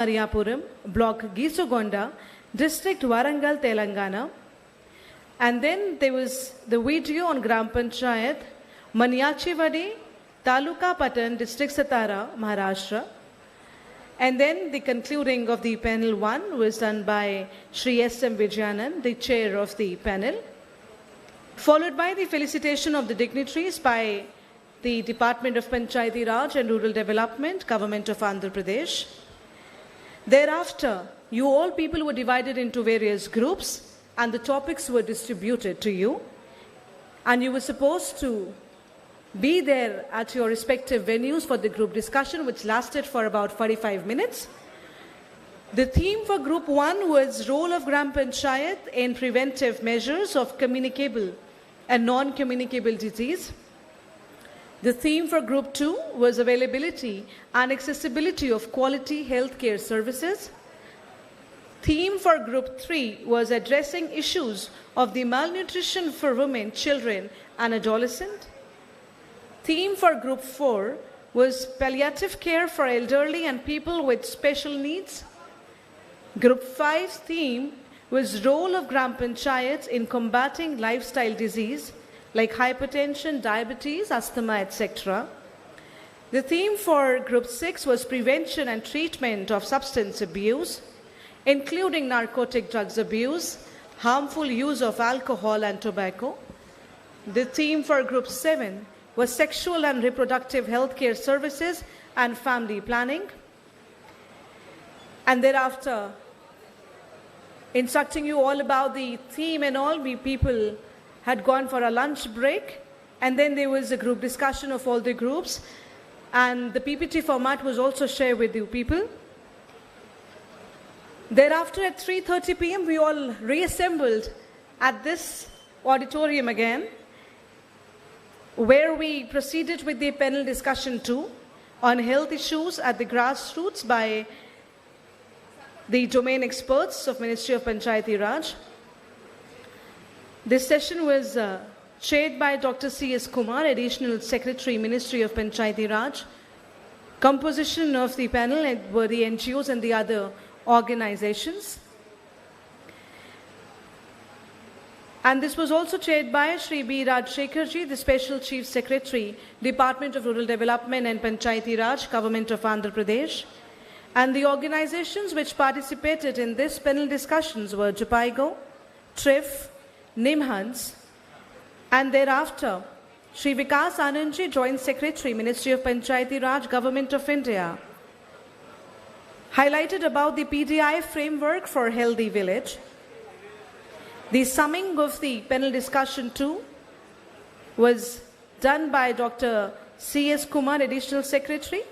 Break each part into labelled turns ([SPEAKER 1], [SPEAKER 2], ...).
[SPEAKER 1] Mariapuram, Block Gisugonda, District Warangal, Telangana. And then there was the video on Gram Panchayat, Maniachivadi, Taluka Patan, District Satara, Maharashtra. And then the concluding of the panel 1 was done by Shri S.M. Vijayanand, the chair of the panel, followed by the felicitation of the dignitaries by the Department of Panchayati Raj and Rural Development, Government of Andhra Pradesh. Thereafter, you all people were divided into various groups and the topics were distributed to you. And you were supposed to be there at your respective venues for the group discussion, which lasted for about 45 minutes. The theme for Group 1 was Role of Gram Panchayat in Preventive Measures of Communicable and Non-Communicable Disease. The theme for Group 2 was Availability and Accessibility of Quality Healthcare Services. Theme for Group 3 was Addressing Issues of the Malnutrition for Women, Children and Adolescents. Theme for Group 4 was Palliative Care for Elderly and People with Special Needs. Group 5's theme was Role of Gram Panchayats in Combating Lifestyle Disease like hypertension, diabetes, asthma, etc. The theme for Group 6 was Prevention and Treatment of Substance Abuse, including narcotic drugs abuse, harmful use of alcohol and tobacco. The theme for Group 7 was Sexual and Reproductive Healthcare Services and Family Planning. And thereafter, instructing you all about the theme and all, we people had gone for a lunch break, and then there was a group discussion of all the groups, and the PPT format was also shared with you people. Thereafter at 3:30 p.m. we all reassembled at this auditorium again, where we proceeded with the panel discussion 2 on health issues at the grassroots by the domain experts of Ministry of Panchayati Raj. This session was chaired by Dr. C.S. Kumar, Additional Secretary, Ministry of Panchayati Raj. Composition of the panel were the NGOs and the other organizations. And this was also chaired by Shri B. Rajshekharji, the Special Chief Secretary, Department of Rural Development and Panchayati Raj, Government of Andhra Pradesh. And the organizations which participated in this panel discussions were Japaigo, TRIF, Nimhans, and thereafter Shri Vikas Anandji, Joint Secretary, Ministry of Panchayati Raj, Government of India, highlighted about the PDI framework for Healthy Village. The summing of the panel discussion 2 was done by Dr. C.S. Kumar, Additional Secretary,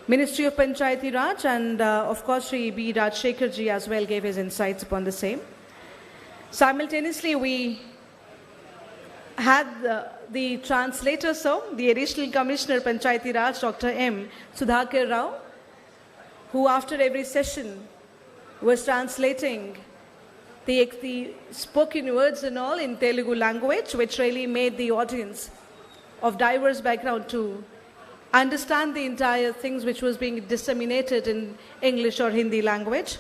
[SPEAKER 1] Ministry of Panchayati Raj, and of course Shri B. Rajshekharji as well gave his insights upon the same. Simultaneously, we had the translator, the Additional Commissioner Panchayati Raj, Dr. M. Sudhakar Rao, who after every session was translating the spoken words and all in Telugu language, which really made the audience of diverse background to understand the entire things which was being disseminated in English or Hindi language.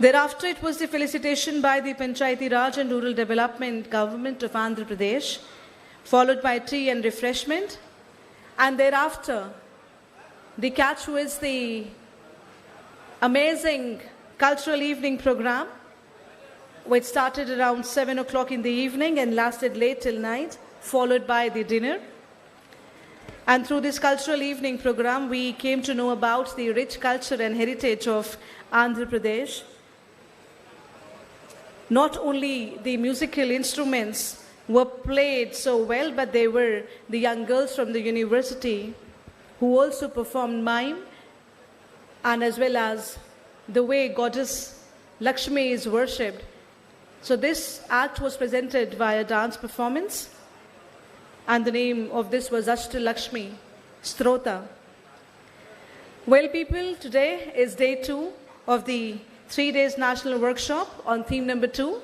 [SPEAKER 1] Thereafter, it was the felicitation by the Panchayati Raj and Rural Development, Government of Andhra Pradesh, followed by tea and refreshment. And thereafter, the catch was the amazing cultural evening program, which started around 7 o'clock in the evening and lasted late till night, followed by the dinner. And through this cultural evening program, we came to know about the rich culture and heritage of Andhra Pradesh. Not only the musical instruments were played so well, but they were the young girls from the university who also performed mime, and as well as the way Goddess Lakshmi is worshipped. So this act was presented via dance performance, and the name of this was Ashta Lakshmi Strota. Well, people, today is day 2 of the 3 days national workshop on theme number 2,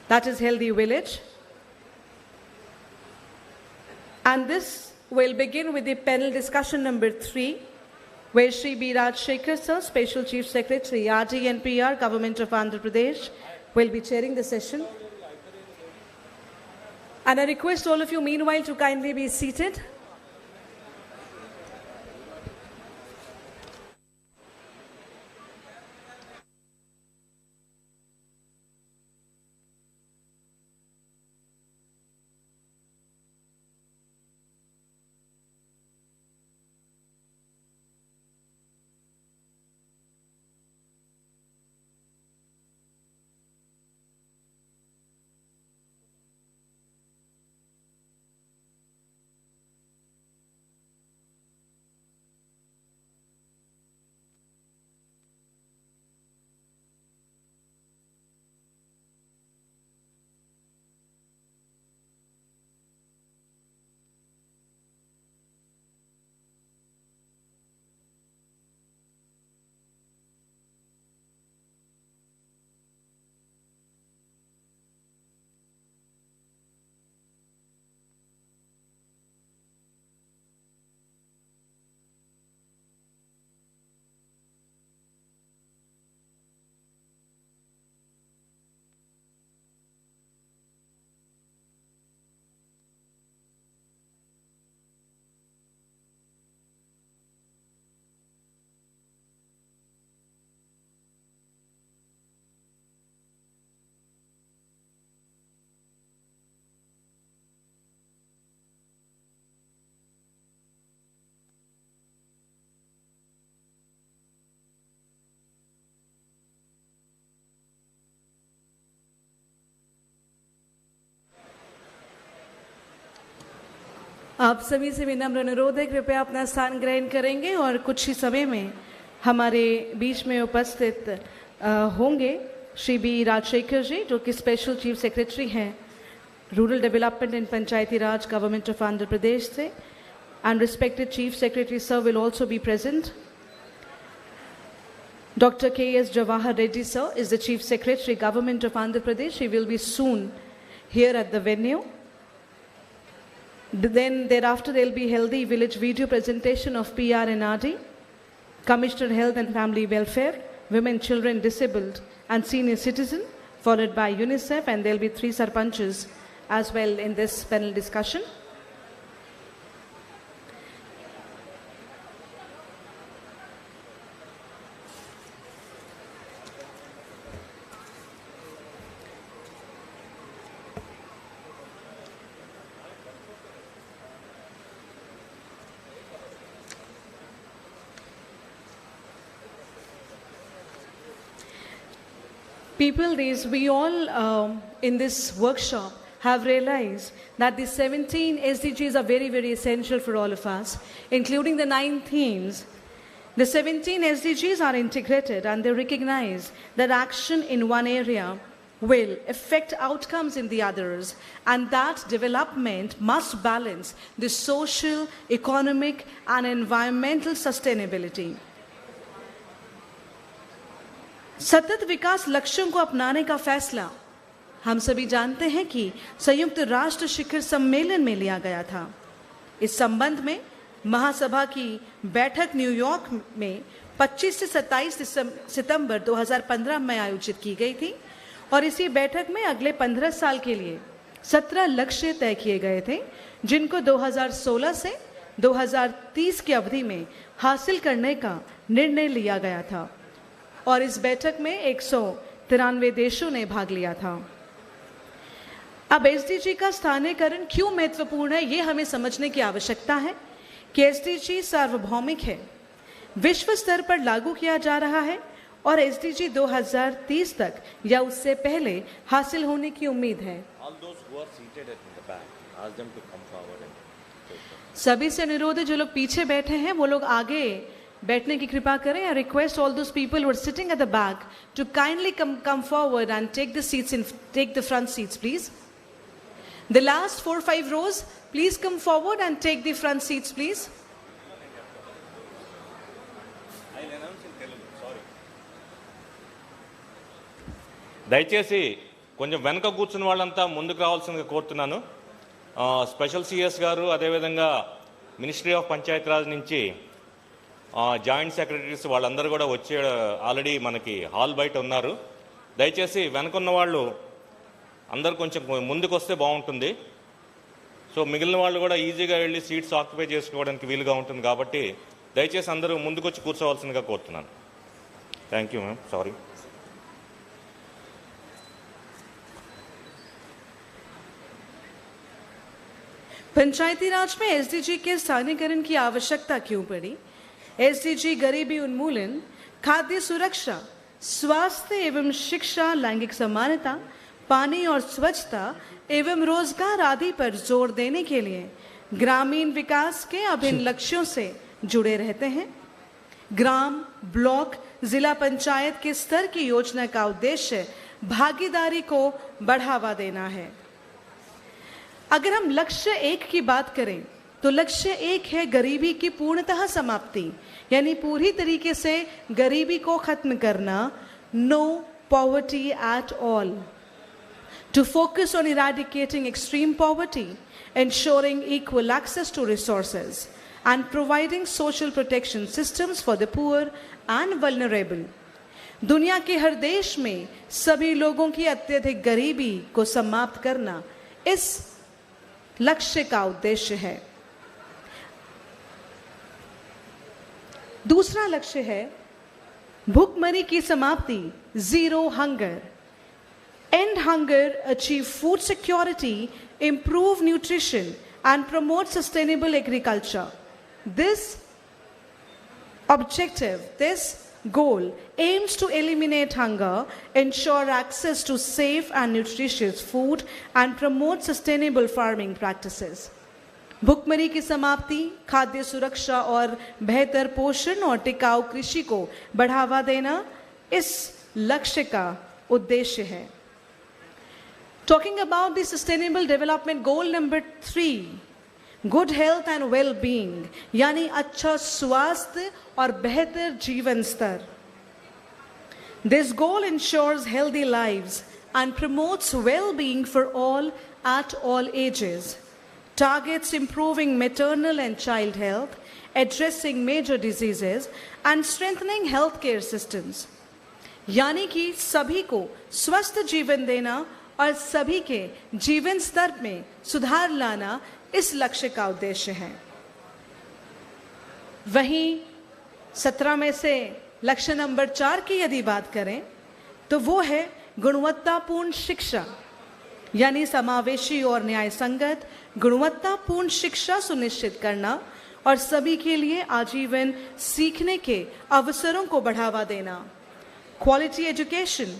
[SPEAKER 1] that is Healthy Village. And this will begin with the panel discussion number 3 where Shri B. Rajshekhar Sir, Special Chief Secretary, RD and PR, Government of Andhra Pradesh, will be chairing the session. And I request all of you meanwhile to kindly be seated. आप सभी से विनम्र अनुरोध है, कृपया अपना स्थान ग्रहण करेंगे और कुछ ही समय में हमारे बीच में उपस्थित होंगे श्री बी राजशेखर जी, जो कि स्पेशल चीफ सेक्रेटरी हैं rural development and Panchayati Raj government of Andhra Pradesh से. And respected chief secretary sir will also be present. Dr. K.S. Jawahar Reddy sir is the Chief Secretary, Government of Andhra Pradesh. He will be soon here at the venue. Then thereafter there will be healthy village video presentation of PR and RD, Commissioner Health and Family Welfare, Women, Children, Disabled and Senior Citizen, followed by UNICEF, and there will be 3 sarpanches as well in this panel discussion. People, we all in this workshop have realized that the 17 SDGs are very, very essential for all of us, including the 9 themes. The 17 SDGs are integrated and they recognize that action in one area will affect outcomes in the others, and that development must balance the social, economic and environmental sustainability. सतत विकास लक्ष्यों को अपनाने का फैसला हम सभी जानते हैं कि संयुक्त राष्ट्र शिखर सम्मेलन में लिया गया था. इस संबंध में महासभा की बैठक न्यूयॉर्क में 25 से 27 सितंबर 2015 में आयोजित की गई थी और इसी बैठक में अगले 15 साल के लिए 17 लक्ष्य तय किए गए थे, जिनको 2016 से 2030 की अवधि में हासिल करने का निर्णय लिया गया था और इस बैठक में 193 देशों ने भाग लिया था. अब एसडीजी का स्थानीयकरण क्यों महत्वपूर्ण है, ये हमें समझने की आवश्यकता है कि एसडीजी सार्वभौमिक है, विश्व स्तर पर लागू किया जा रहा है और एसडीजी 2030 तक या उससे पहले हासिल होने की उम्मीद है. सभी से अनुरोध है, जो लोग पीछे बैठे हैं वो लोग आगे बैठने की कृपा करें. I request all those people who are sitting at the back to kindly come forward and take the front seats, please. The last 4-5 rows, please come forward and take the front seats, please.
[SPEAKER 2] I'll announce in Telugu. Sorry. దయచేసి కొంచెం వెనక కూర్చున్న వాళ్ళంతా ముందుకు రావాల్సిందిగా కోరుతున్నాను. Special CS గారు, అదేవిధంగా మినిస్ట్రీ ఆఫ్ పంచాయతీ రాజ్ నుంచి జాయింట్ సెక్రటరీస్ వాళ్ళందరూ కూడా వచ్చే ఆల్రెడీ మనకి హాల్ బయట ఉన్నారు. దయచేసి వెనకున్న వాళ్ళు అందరు కొంచెం ముందుకు వస్తే బాగుంటుంది. సో మిగిలిన వాళ్ళు కూడా ఈజీగా వెళ్ళి సీట్స్ ఆక్యుపై చేసుకోవడానికి వీలుగా ఉంటుంది కాబట్టి దయచేసి అందరూ ముందుకొచ్చి కూర్చోవలసిందిగా కోరుతున్నాను. Thank you ma'am. సారీ.
[SPEAKER 1] पंचायती राज में एसडीजी के स्थानीयकरण की आवश्यकता क्यों पड़ी? एसडीजी गरीबी उन्मूलन, खाद्य सुरक्षा, स्वास्थ्य एवं शिक्षा, लैंगिक समानता, पानी और स्वच्छता एवं रोजगार आदि पर जोर देने के लिए ग्रामीण विकास के अभिन्न लक्ष्यों से जुड़े रहते हैं. ग्राम, ब्लॉक, जिला पंचायत के स्तर की योजना का उद्देश्य भागीदारी को बढ़ावा देना है. अगर हम लक्ष्य 1 की बात करें तो लक्ष्य 1 है गरीबी की पूर्णतः समाप्ति, यानी पूरी तरीके से गरीबी को खत्म करना. No poverty at all. To focus on eradicating extreme poverty, ensuring equal access to resources, and providing social protection systems for the poor and vulnerable. दुनिया के हर देश में सभी लोगों की अत्यधिक गरीबी को समाप्त करना इस लक्ष्य का उद्देश्य है. दूसरा लक्ष्य है भूखमरी की समाप्ति, zero hunger. End hunger, achieve food security, improve nutrition, and promote sustainable agriculture. This objective, this goal aims to eliminate hunger, ensure access to safe and nutritious food, and promote sustainable farming practices. भूखमरी की समाप्ति, खाद्य सुरक्षा और बेहतर पोषण और टिकाऊ कृषि को बढ़ावा देना इस लक्ष्य का उद्देश्य है. Talking about the sustainable development goal number 3, good health and well being, यानी अच्छा स्वास्थ्य और बेहतर जीवन स्तर. This goal ensures healthy lives and promotes well-being for all at all ages. Targets improving maternal and child health, addressing major diseases and strengthening healthcare systems. यानी कि सभी को स्वस्थ जीवन देना और सभी के जीवन स्तर में सुधार लाना इस लक्ष्य का उद्देश्य है. वहीं 17 में से लक्ष्य नंबर 4 की यदि बात करें तो वो है गुणवत्तापूर्ण शिक्षा, यानी समावेशी और न्याय संगत गुणवत्तापूर्ण शिक्षा सुनिश्चित करना और सभी के लिए आजीवन सीखने के अवसरों को बढ़ावा देना. Quality education,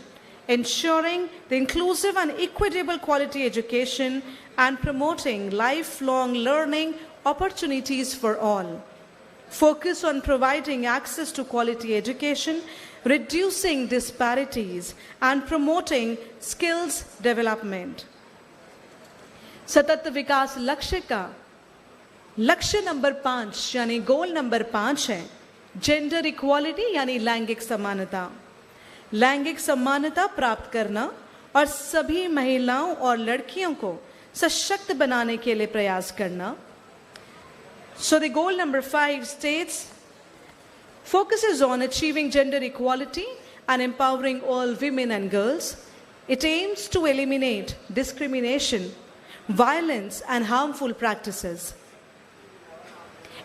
[SPEAKER 1] ensuring the inclusive and equitable quality education and promoting lifelong learning opportunities for all. Focus on providing access to quality education, reducing disparities and promoting skills development. सतत विकास लक्ष्य का लक्ष्य नंबर 5 यानी गोल नंबर 5 है gender equality, यानी लैंगिक समानता. लैंगिक समानता प्राप्त करना और सभी महिलाओं और लड़कियों को सशक्त बनाने के लिए प्रयास करना. So the goal number 5 states, focuses on achieving gender equality and empowering all women and girls. It aims to eliminate discrimination, violence and harmful practices.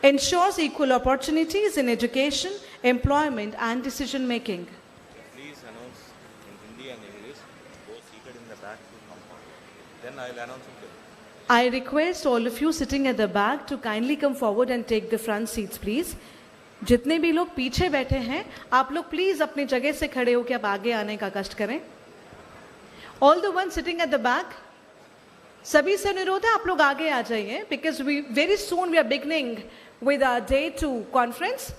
[SPEAKER 1] Ensures equal opportunities in education, employment and decision making.
[SPEAKER 2] Please announce in Hindi and English. Those seated in the back will come forward. Then I will announce it.
[SPEAKER 1] I request all of you sitting at the back to kindly come forward and take the front seats, please. जितने भी लोग पीछे बैठे हैं, आप लोग please अपनी जगह से खड़े होकर आप आगे आने का कष्ट करें. All the ones sitting at the back, सभी से अनुरोध है आप लोग आगे आ जाइए, because very soon we are beginning with our day 2 conference.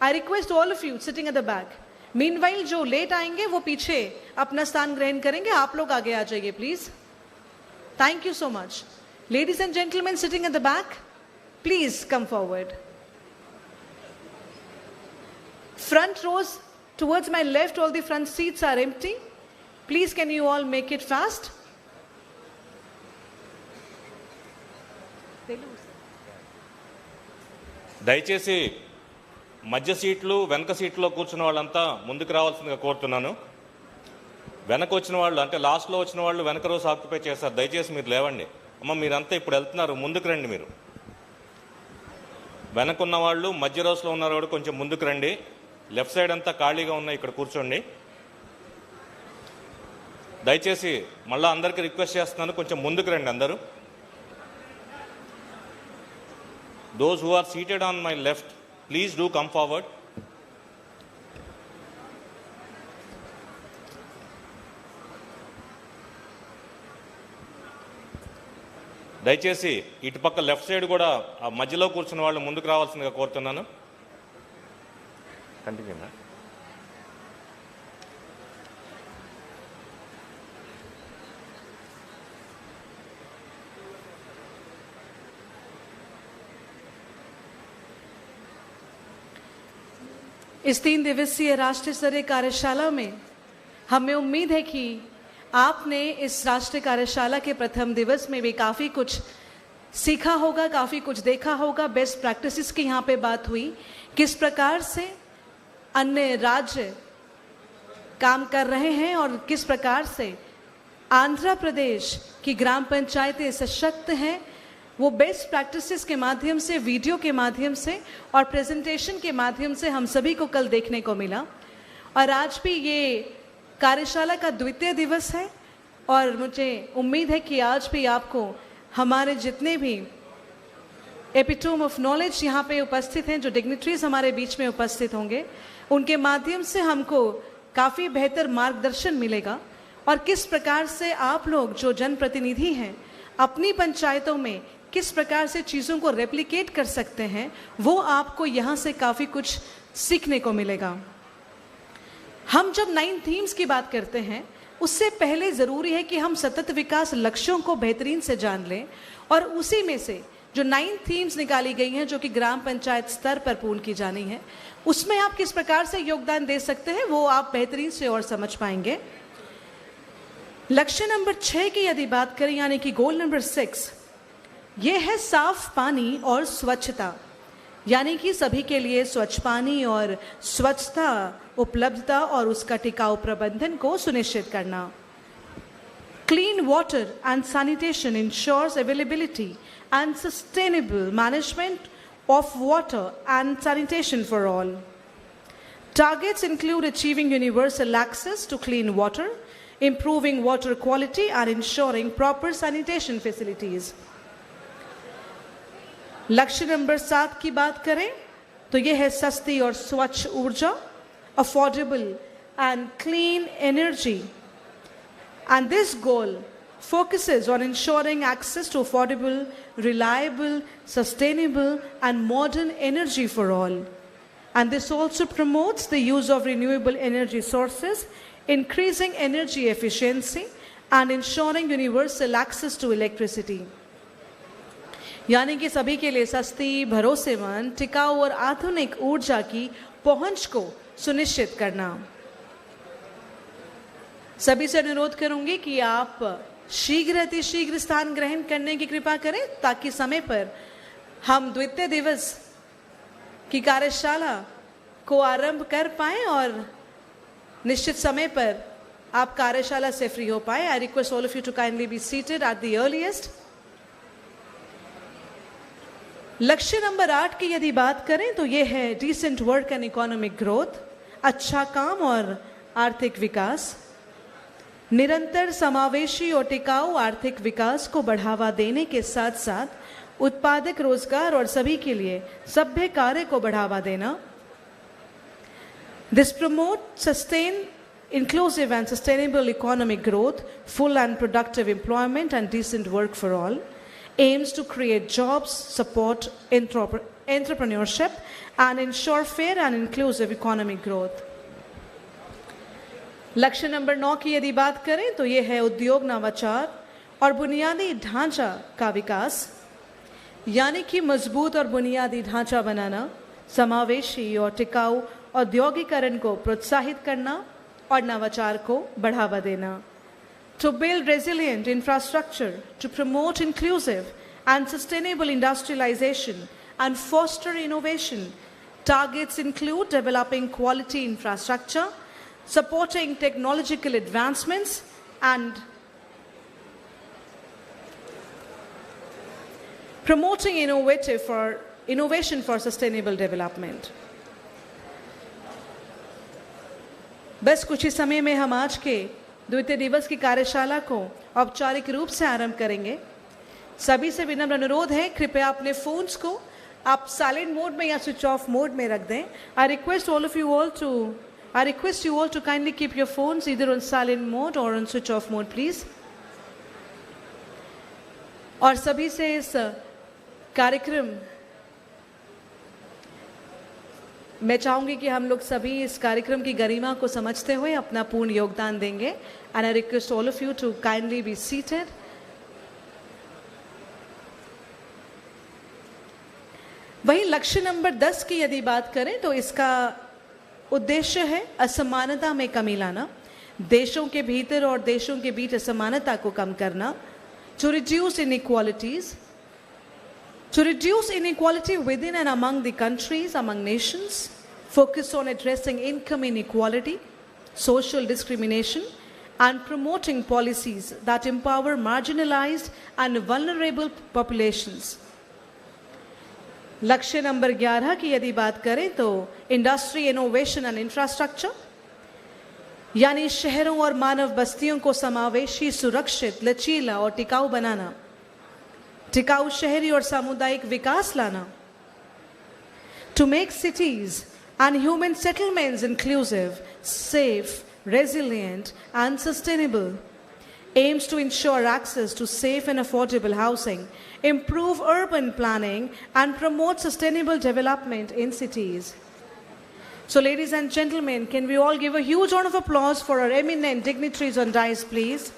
[SPEAKER 1] I request all of you sitting at the back. Meanwhile जो लेट आएंगे वो पीछे अपना स्थान ग्रहण करेंगे, आप लोग आगे आ जाइए please. Thank you so much. Ladies and gentlemen sitting at the back, please come forward. Front rows towards my left, all the front seats are empty. Please can you all make it fast?
[SPEAKER 2] దయచేసి మధ్య సీట్లు వెనక సీట్లో కూర్చున్న వాళ్ళంతా ముందుకు రావాల్సిందిగా కోరుతున్నాను. వెనక వచ్చిన వాళ్ళు అంటే లాస్ట్లో వచ్చిన వాళ్ళు వెనక రోజు ఆక్యుపై చేస్తారు. దయచేసి మీరు లేవండి. అమ్మ మీరంతా ఇప్పుడు వెళ్తున్నారు, ముందుకు రండి. మీరు వెనకున్న వాళ్ళు మధ్య రోజులో ఉన్నారు కూడా కొంచెం ముందుకు రండి. లెఫ్ట్ సైడ్ అంతా ఖాళీగా ఉన్నాయి, ఇక్కడ కూర్చోండి. దయచేసి మళ్ళీ అందరికీ రిక్వెస్ట్ చేస్తున్నాను, కొంచెం ముందుకు రండి అందరూ. Those who are seated on my left, please do come forward. దయచేసి ఇటుపక్క లెఫ్ట్ సైడ్ కూడా ఆ మధ్యలో కూర్చున్న వాళ్ళు ముందుకు రావాల్సిందిగా కోరుతున్నాను. Continue ma'am.
[SPEAKER 1] इस 3 दिवसीय राष्ट्रीय स्तरीय कार्यशाला में हमें उम्मीद है कि आपने इस राष्ट्रीय कार्यशाला के प्रथम दिवस में भी काफ़ी कुछ सीखा होगा, काफ़ी कुछ देखा होगा. बेस्ट प्रैक्टिसेस की यहाँ पे बात हुई, किस प्रकार से अन्य राज्य काम कर रहे हैं और किस प्रकार से आंध्र प्रदेश की ग्राम पंचायतें सशक्त हैं. वो बेस्ट प्रैक्टिसेस के माध्यम से, वीडियो के माध्यम से और प्रेजेंटेशन के माध्यम से हम सभी को कल देखने को मिला. और आज भी ये कार्यशाला का द्वितीय दिवस है और मुझे उम्मीद है कि आज भी आपको हमारे जितने भी एपिटोम ऑफ नॉलेज यहाँ पे उपस्थित हैं, जो डिग्निटरीज हमारे बीच में उपस्थित होंगे, उनके माध्यम से हमको काफ़ी बेहतर मार्गदर्शन मिलेगा. और किस प्रकार से आप लोग जो जनप्रतिनिधि हैं अपनी पंचायतों में किस प्रकार से चीज़ों को रेप्लिकेट कर सकते हैं, वो आपको यहाँ से काफ़ी कुछ सीखने को मिलेगा. हम जब 9 थीम्स की बात करते हैं उससे पहले ज़रूरी है कि हम सतत विकास लक्ष्यों को बेहतरीन से जान लें और उसी में से जो 9 थीम्स निकाली गई हैं जो कि ग्राम पंचायत स्तर पर पूर्ण की जानी है, उसमें आप किस प्रकार से योगदान दे सकते हैं वो आप बेहतरीन से और समझ पाएंगे. लक्ष्य नंबर 6 की यदि बात करें यानी कि गोल नंबर 6, ये है साफ पानी और स्वच्छता. यानी कि सभी के लिए स्वच्छ पानी और स्वच्छता उपलब्धता और उसका टिकाऊ प्रबंधन को सुनिश्चित करना. Clean water and sanitation ensures availability and sustainable management of water and sanitation for all. Targets include achieving universal access to clean water, improving water quality and ensuring proper sanitation facilities. लक्ष्य number 7 की बात करें तो यह है सस्ती और स्वच्छ ऊर्जा, affordable and clean energy. And this goal focuses on ensuring access to affordable, reliable, sustainable and modern energy for all. And this also promotes the use of renewable energy sources, increasing energy efficiency and ensuring universal access to electricity. यानी कि सभी के लिए सस्ती, भरोसेमंद, टिकाऊ और आधुनिक ऊर्जा की पहुंच को सुनिश्चित करना. सभी से अनुरोध करूंगी कि आप शीघ्र अतिशीघ्र स्थान ग्रहण करने की कृपा करें ताकि समय पर हम द्वितीय दिवस की कार्यशाला को आरंभ कर पाएं और निश्चित समय पर आप कार्यशाला से फ्री हो पाए. I request all of you to kindly be seated at the earliest. लक्ष्य नंबर 8 की यदि बात करें तो यह है decent work and economic growth, अच्छा काम और आर्थिक विकास. निरंतर समावेशी और टिकाऊ आर्थिक विकास को बढ़ावा देने के साथ साथ उत्पादक रोजगार और सभी के लिए सभ्य कार्य को बढ़ावा देना. This promote sustain inclusive and sustainable economic growth, full and productive employment and decent work for all. Aims to create jobs, support entrepreneurship and ensure fair and inclusive economic growth. लक्ष्य नंबर 9 की यदि बात करें तो यह है उद्योग नवाचार और बुनियादी ढांचा का विकास. यानी कि मजबूत और बुनियादी ढांचा बनाना, समावेशी और टिकाऊ औद्योगिकरण को प्रोत्साहित करना और नवाचार को बढ़ावा देना. To build resilient infrastructure, to promote inclusive and sustainable industrialization and foster innovation Targets include developing quality infrastructure, supporting technological advancements, and promoting innovation for sustainable development. बस कुछ ही समय में हम आज के द्वितीय दिवस की कार्यशाला को औपचारिक रूप से आरंभ करेंगे। सभी से विनम्र अनुरोध है, कृपया अपने फोन्स को आप साइलेंट मोड में या स्विच ऑफ मोड में रख दें। I request you all to kindly keep your phones either on silent mode or on switch off mode, please. और सभी से इस कार्यक्रम मैं चाहूंगी कि हम लोग सभी इस कार्यक्रम की गरिमा को समझते हुए अपना पूर्ण योगदान देंगे। And I request all of you to kindly be seated. वही लक्ष्य नंबर 10 की यदि बात करें तो इसका उद्देश्य है असमानता में कमी लाना, देशों के भीतर और देशों के बीच असमानता को कम करना, to reduce inequality within and among the countries, among nations, focus on addressing income inequality, social discrimination, and promoting policies that empower marginalized and vulnerable populations. लक्ष्य नंबर 11 की यदि बात करें तो इंडस्ट्री, इनोवेशन एंड इंफ्रास्ट्रक्चर, यानी शहरों और मानव बस्तियों को समावेशी, सुरक्षित, लचीला और टिकाऊ बनाना, टिकाऊ शहरी और सामुदायिक विकास लाना, to make cities and human settlements inclusive, safe, resilient and sustainable, aims to ensure access to safe and affordable housing, improve urban planning and promote sustainable development in cities. So ladies and gentlemen, can we all give a huge round of applause for our eminent dignitaries on dais, please?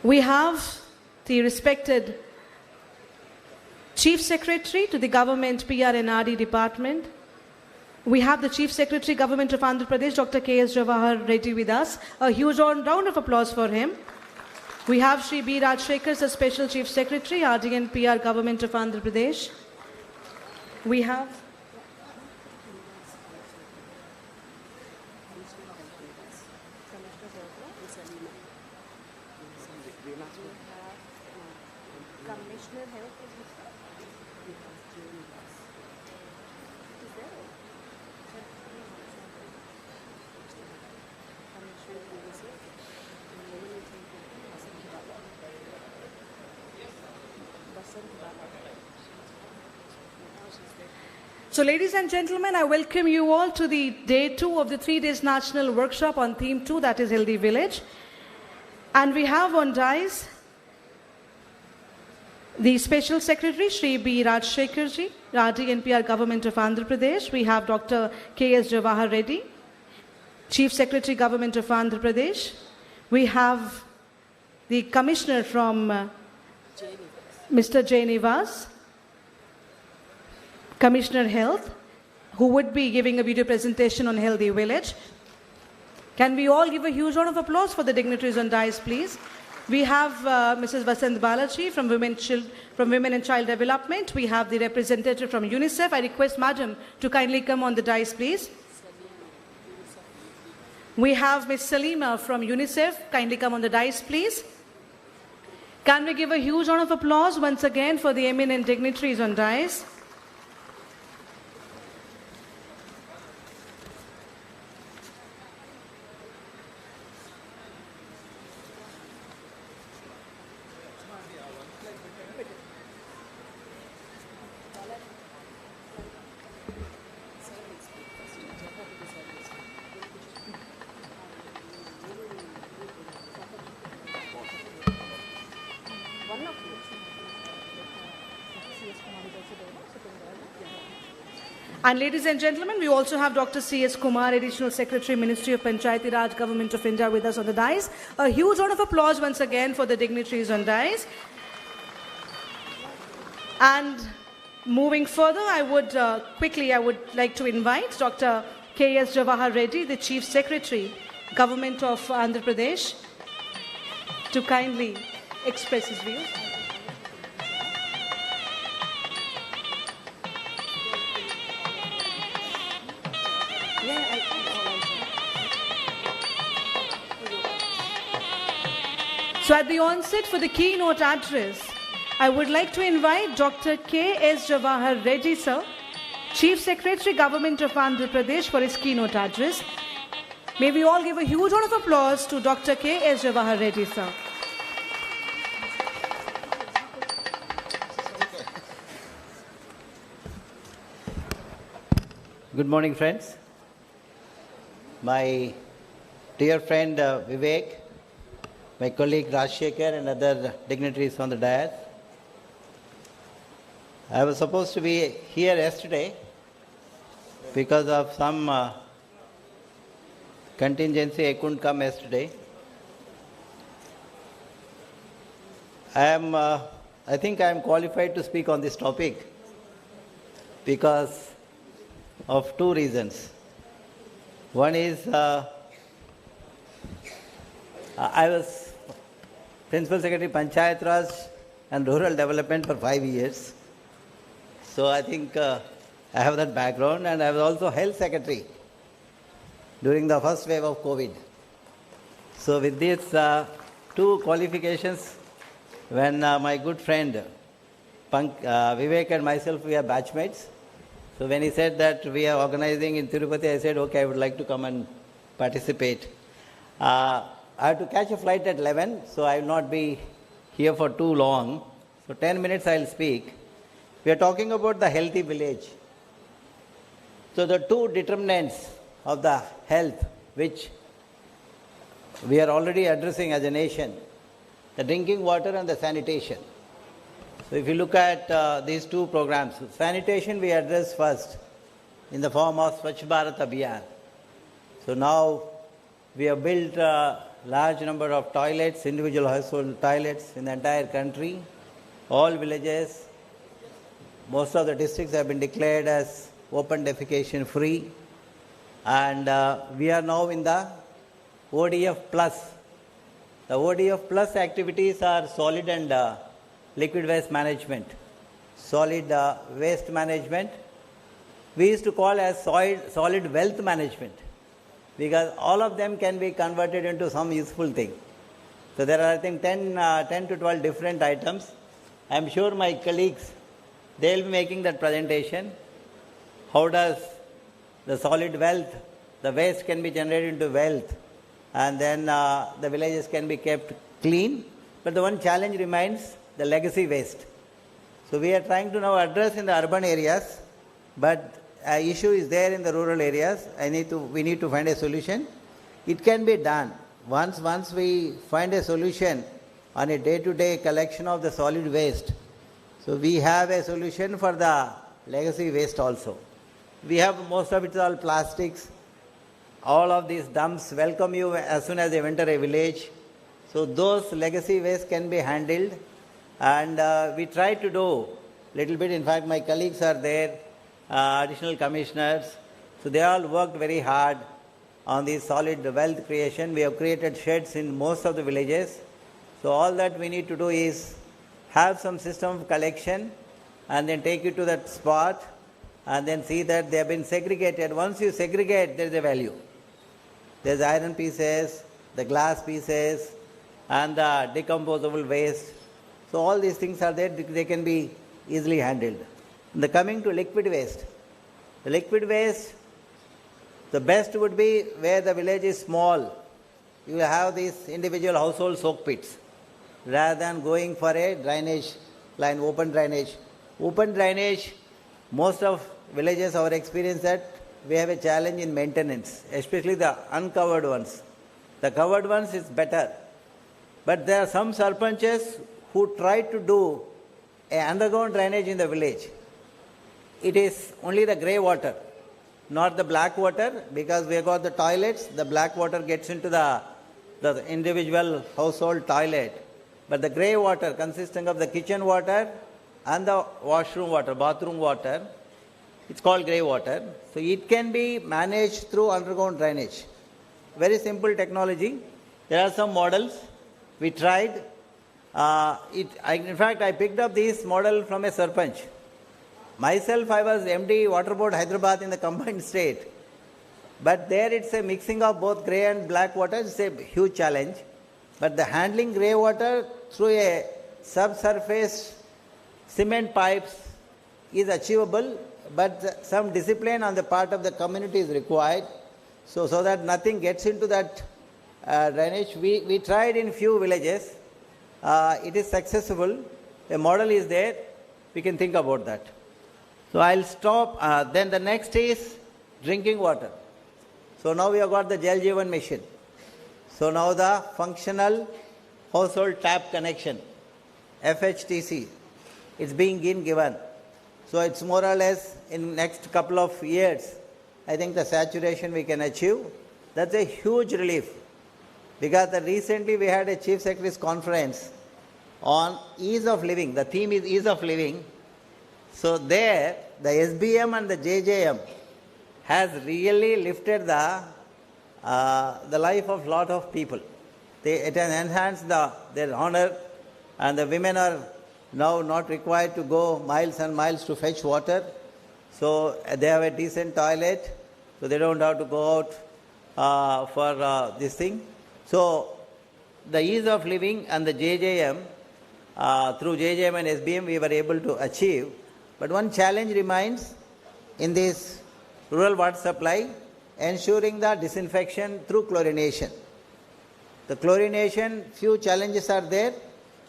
[SPEAKER 1] We have the respected Chief Secretary to the Government PR and RD Department. We have the Chief Secretary, Government of Andhra Pradesh, Dr. K.S. Jawahar Reddy with us. A huge round of applause for him. We have Shri B. Rajshekhar, the Special Chief Secretary, RD and PR, Government of Andhra Pradesh. We have So ladies and gentlemen, I welcome you all to the day 2 of the 3 days national workshop on theme 2, that is Healthy Village. And we have on dais the Special Secretary, Shri B. Rajshekhar ji, RD and PR, Government of Andhra Pradesh. We have Dr. K.S. Jawahar Reddy, Chief Secretary, Government of Andhra Pradesh. We have the Commissioner from Mr. J. Nivas, Commissioner Health, who would be giving a video presentation on Healthy Village. Can we all give a huge round of applause for the dignitaries on dais, please? We have Mrs. Vasant Balaji from Women and Child Development. We have the representative from UNICEF. I request Madam to kindly come on the dais, please. We have Ms. Salima from UNICEF. Kindly come on the dais, please. Can we give a huge round of applause once again for the eminent dignitaries on dais? And ladies and gentlemen, we also have Dr. C.S. Kumar, Additional Secretary, Ministry of Panchayati Raj, Government of India, with us on the dais. A huge round of applause once again for the dignitaries on dais. And moving further, I would like to invite Dr. K.S. Jawahar Reddy, the Chief Secretary, Government of Andhra Pradesh, to kindly express his views. So at the onset for the keynote address, I would like to invite Dr. K.S. Jawahar Reddy sir, Chief Secretary Government of Andhra Pradesh, for his keynote address. May we all give a huge round of applause to Dr. K.S. Jawahar Reddy sir.
[SPEAKER 3] Good morning, friends. My dear friend Vivek, my colleague Rajshekhar and other dignitaries on the dais. I was supposed to be here yesterday because of some contingency. I couldn't come yesterday. I think I am qualified to speak on this topic because of two reasons. One is I was Principal Secretary Panchayat Raj and Rural Development for 5 years. So I think I have that background, and I was also Health Secretary during the first wave of COVID. So with these two qualifications, when my good friend Vivek and myself, we are batchmates. So when he said that we are organizing in Tirupati, I said, okay, I would like to come and participate. I have to catch a flight at 11, so I will not be here for too long. So 10 minutes I will speak. We are talking about the healthy village. So the two determinants of the health which we are already addressing as a nation, the drinking water and the sanitation. So if you look at these two programs, sanitation we address first in the form of Swachh Bharat Abhiyan. So now we have built a large number of toilets, individual household toilets in the entire country. All villages, most of the districts have been declared as open defecation free. And we are now in the ODF plus. The ODF plus activities are solid and liquid waste management. Solid waste management we used to call as solid wealth management, because all of them can be converted into some useful thing. So there are, I think, 10 to 12 different items. I am sure my colleagues, they will be making that presentation. How does the solid wealth, the waste can be generated into wealth, and then the villages can be kept clean. But the one challenge remains the legacy waste. So we are trying to now address in the urban areas, but issue is there in the rural areas. We need to find a solution. It can be done. Once we find a solution on a day-to-day collection of the solid waste, so we have a solution for the legacy waste also. We have most of it is all plastics. All of these dumps welcome you as soon as they enter a village. So those legacy waste can be handled. And we try to do little bit. In fact, my colleagues are there, additional commissioners. So they all worked very hard on the solid wealth creation. We have created sheds in most of the villages. So all that we need to do is have some system of collection and then take it to that spot and then see that they have been segregated. Once you segregate, there is a value. There is iron pieces, the glass pieces, and the decomposable waste. So all these things are there, they can be easily handled. And coming to liquid waste. The liquid waste, the best would be where the village is small. You will have these individual household soak pits rather than going for a drainage line, open drainage. Open drainage, most of villages, our experience that we have a challenge in maintenance, especially the uncovered ones. The covered ones is better. But there are some sarpanches who try to do an underground drainage in the village. It is only the grey water, not the black water, because we have got the toilets. The black water gets into the individual household toilet. But the grey water consisting of the kitchen water and the washroom water, bathroom water, it's called grey water. So it can be managed through underground drainage. Very simple technology. There are some models. We tried. In fact, I picked up this model from a sarpanch. Myself, I was MD Water Board Hyderabad in the combined state. But there it's a mixing of both grey and black water. It's a huge challenge. But the handling grey water through a subsurface cement pipes is achievable, but some discipline on the part of the community is required, so that nothing gets into that drainage. We tried in few villages. It is successful. A model is there. We can think about that. So I'll stop. Then the next is drinking water. So now we have got the Jal Jeevan mission. So now the functional household tap connection, FHTC, it's being given. So it's more or less in next couple of years, I think the saturation we can achieve. That's a huge relief, because recently we had a Chief Secretary's conference on ease of living. The theme is ease of living. So there, the SBM and the JJM has really lifted the life of lot of people. It has enhanced their honor, and the women are now not required to go miles and miles to fetch water. So they have a decent toilet, so they don't have to go out for this thing. So the ease of living and the JJM, through JJM and SBM we were able to achieve. But one challenge remains in this rural water supply, ensuring the disinfection through chlorination. The chlorination, few challenges are there.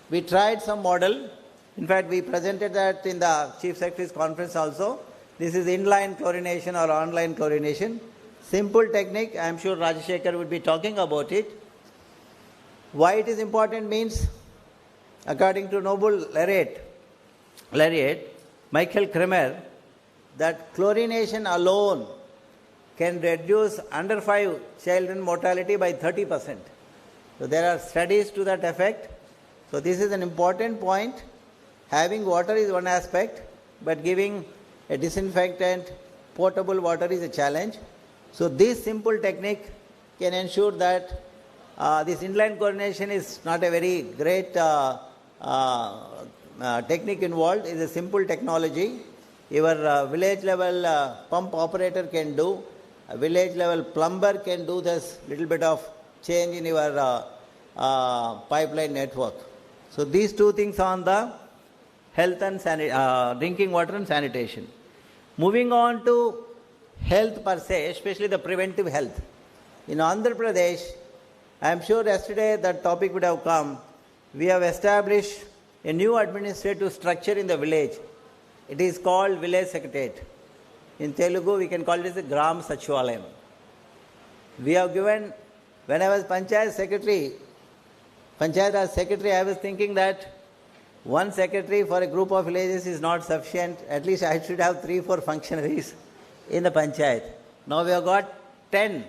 [SPEAKER 3] We tried some model. In fact, we presented that in the Chief Secretary's conference also. This is inline chlorination or online chlorination. Simple technique. I am sure Rajashekar would be talking about it. Why it is important means, according to Nobel laureate Michael Kremer, that chlorination alone can reduce under 5 children mortality by 30%. So there are studies to that effect. So this is an important point. Having water is one aspect, but giving a disinfectant, potable water is a challenge. So this simple technique can ensure that this inline chlorination is not a very great technique involved. It is a simple technology. Your village level pump operator can do. A village level plumber can do this little bit of change in your pipeline network. So these two things on the health and drinking water and sanitation. Moving on to health per se, especially the preventive health. In Andhra Pradesh, I am sure yesterday that topic would have come. We have established a new administrative structure in the village. It is called Village Secretariat. In Telugu, we can call it as a Gram Sachivalayam. We have given, when I was Panchayat Secretary, I was thinking that one secretary for a group of villages is not sufficient. At least I should have 3-4 functionaries in the Panchayat. Now we have got 10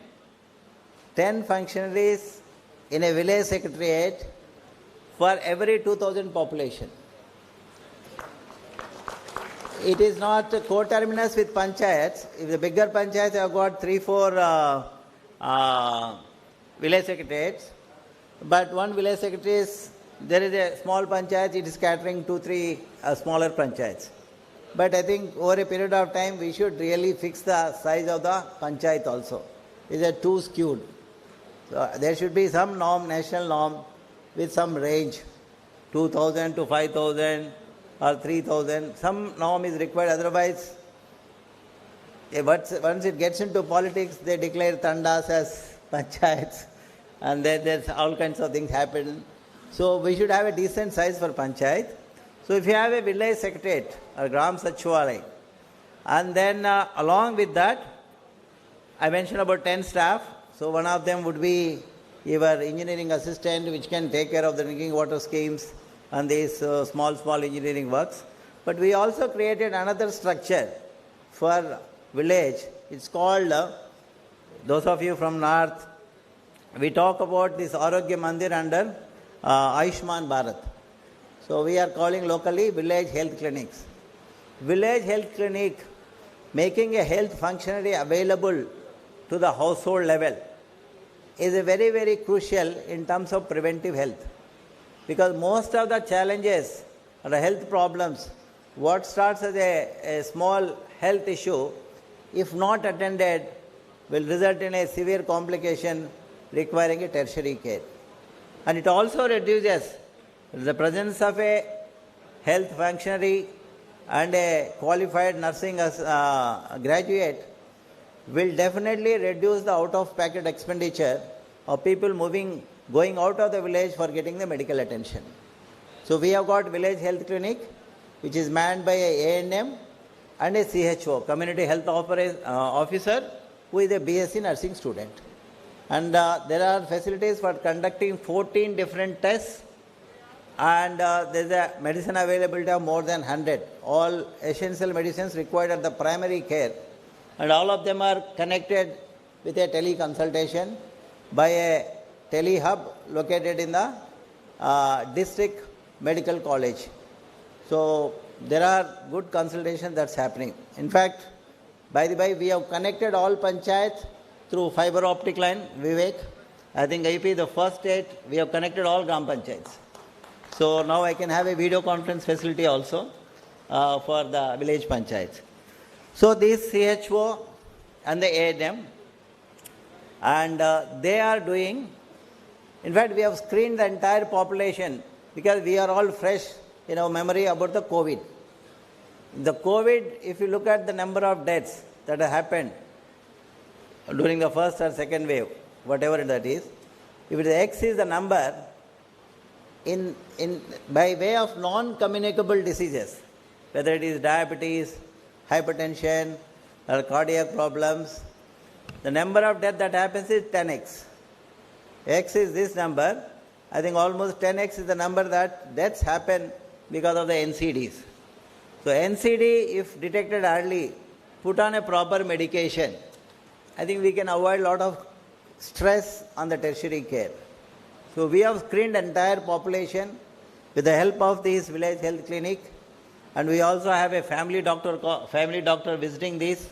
[SPEAKER 3] functionaries in a village secretariat for every 2,000 population. It is not coterminous with panchayats. If the bigger panchayats have got 3-4 village secretariats, but one village secretary is, there is a small panchayat, it is catering 2-3 smaller panchayats. But I think over a period of time, we should really fix the size of the panchayat also. Is it too skewed? So there should be some norm, national norm, with some range, 2,000 to 5,000 or 3,000. Some norm is required, otherwise, once it gets into politics, they declare tandas as panchayats, and then there's all kinds of things happen. So we should have a decent size for panchayat. So if you have a village secretariat or Gram Sachivalay, and then along with that, I mentioned about 10 staff. So one of them would be your engineering assistant, which can take care of the drinking water schemes and these small engineering works. But we also created another structure for village. It's called, those of you from north, we talk about this Arogya Mandir under Ayushman Bharat. So we are calling locally village health clinics. Village health clinic, making a health functionary available to the household level, is a very, very crucial in terms of preventive health. Because most of the challenges or the health problems, what starts as a small health issue, if not attended, will result in a severe complication requiring a tertiary care. And it also reduces the presence of a health functionary and a qualified nursing graduate will definitely reduce the out-of-pocket expenditure of people going out of the village for getting the medical attention. So we have got village health clinic, which is manned by a ANM and a CHO, community health officer, who is a BSc nursing student. And there are facilities for conducting 14 different tests, and there is a medicine availability of more than 100, all essential medicines required at the primary care. And all of them are connected with a teleconsultation by a telehub located in the district medical college. So there are good consultations that's happening. In fact, by the way, we have connected all panchayats through fiber optic line, Vivek. I think IP, the first state, we have connected all gram panchayats. So now I can have a video conference facility also for the village panchayats. So this CHO and the ANM, and they are doing, in fact, we have screened the entire population because we are all fresh in our memory about the COVID. The COVID, if you look at the number of deaths that have happened during the first or second wave, whatever that is, if the X is the number by way of non-communicable diseases, whether it is diabetes, hypertension, or cardiac problems, the number of death that happens is 10x. X is this number. I think almost 10x is the number that deaths happen because of the NCDs. So NCD, if detected early, put on a proper medication, I think we can avoid a lot of stress on the tertiary care. So we have screened the entire population with the help of this village health clinic, and we also have a family doctor visiting this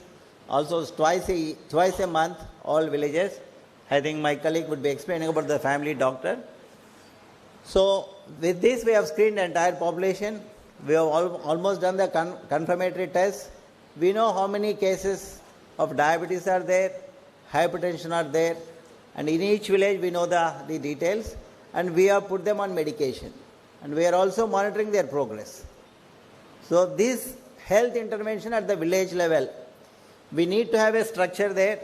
[SPEAKER 3] also twice a month, all villages. I think my colleague would be explaining about the family doctor. So with this we have screened the entire population. We have almost done the confirmatory tests. We know how many cases of diabetes are there, hypertension are there, and in each village we know the details, and we have put them on medication. And we are also monitoring their progress. So this health intervention at the village level, we need to have a structure there,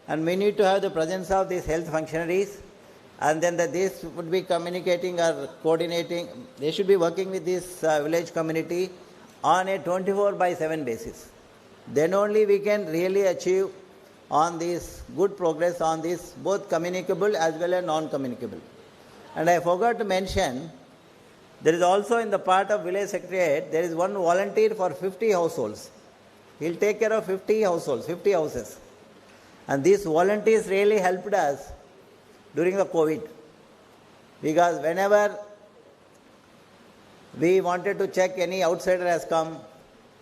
[SPEAKER 3] and we need to have the presence of these health functionaries, and then this would be communicating or coordinating. They should be working with this village community on a 24/7 basis. Then only we can really achieve on this good progress on this, both communicable as well as non-communicable. And I forgot to mention, there is also in the part of village secretariat, there is one volunteer for 50 households. He'll take care of 50 households, 50 houses. And these volunteers really helped us during the COVID. Because whenever we wanted to check any outsider has come,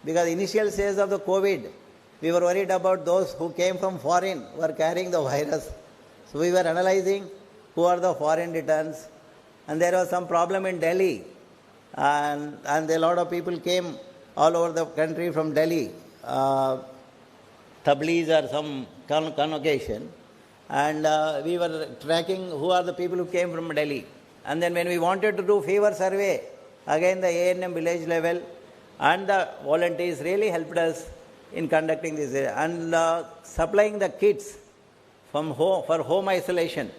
[SPEAKER 3] because initial stage of the COVID, we were worried about those who came from foreign, who were carrying the virus. So we were analyzing who are the foreign returns. And there was some problem in Delhi. And a lot of people came all over the country from Delhi, Tableez or some convocation. And we were tracking who are the people who came from Delhi. And then when we wanted to do fever survey, again the ANM village level and the volunteers really helped us in conducting this and supplying the kits from home for home isolation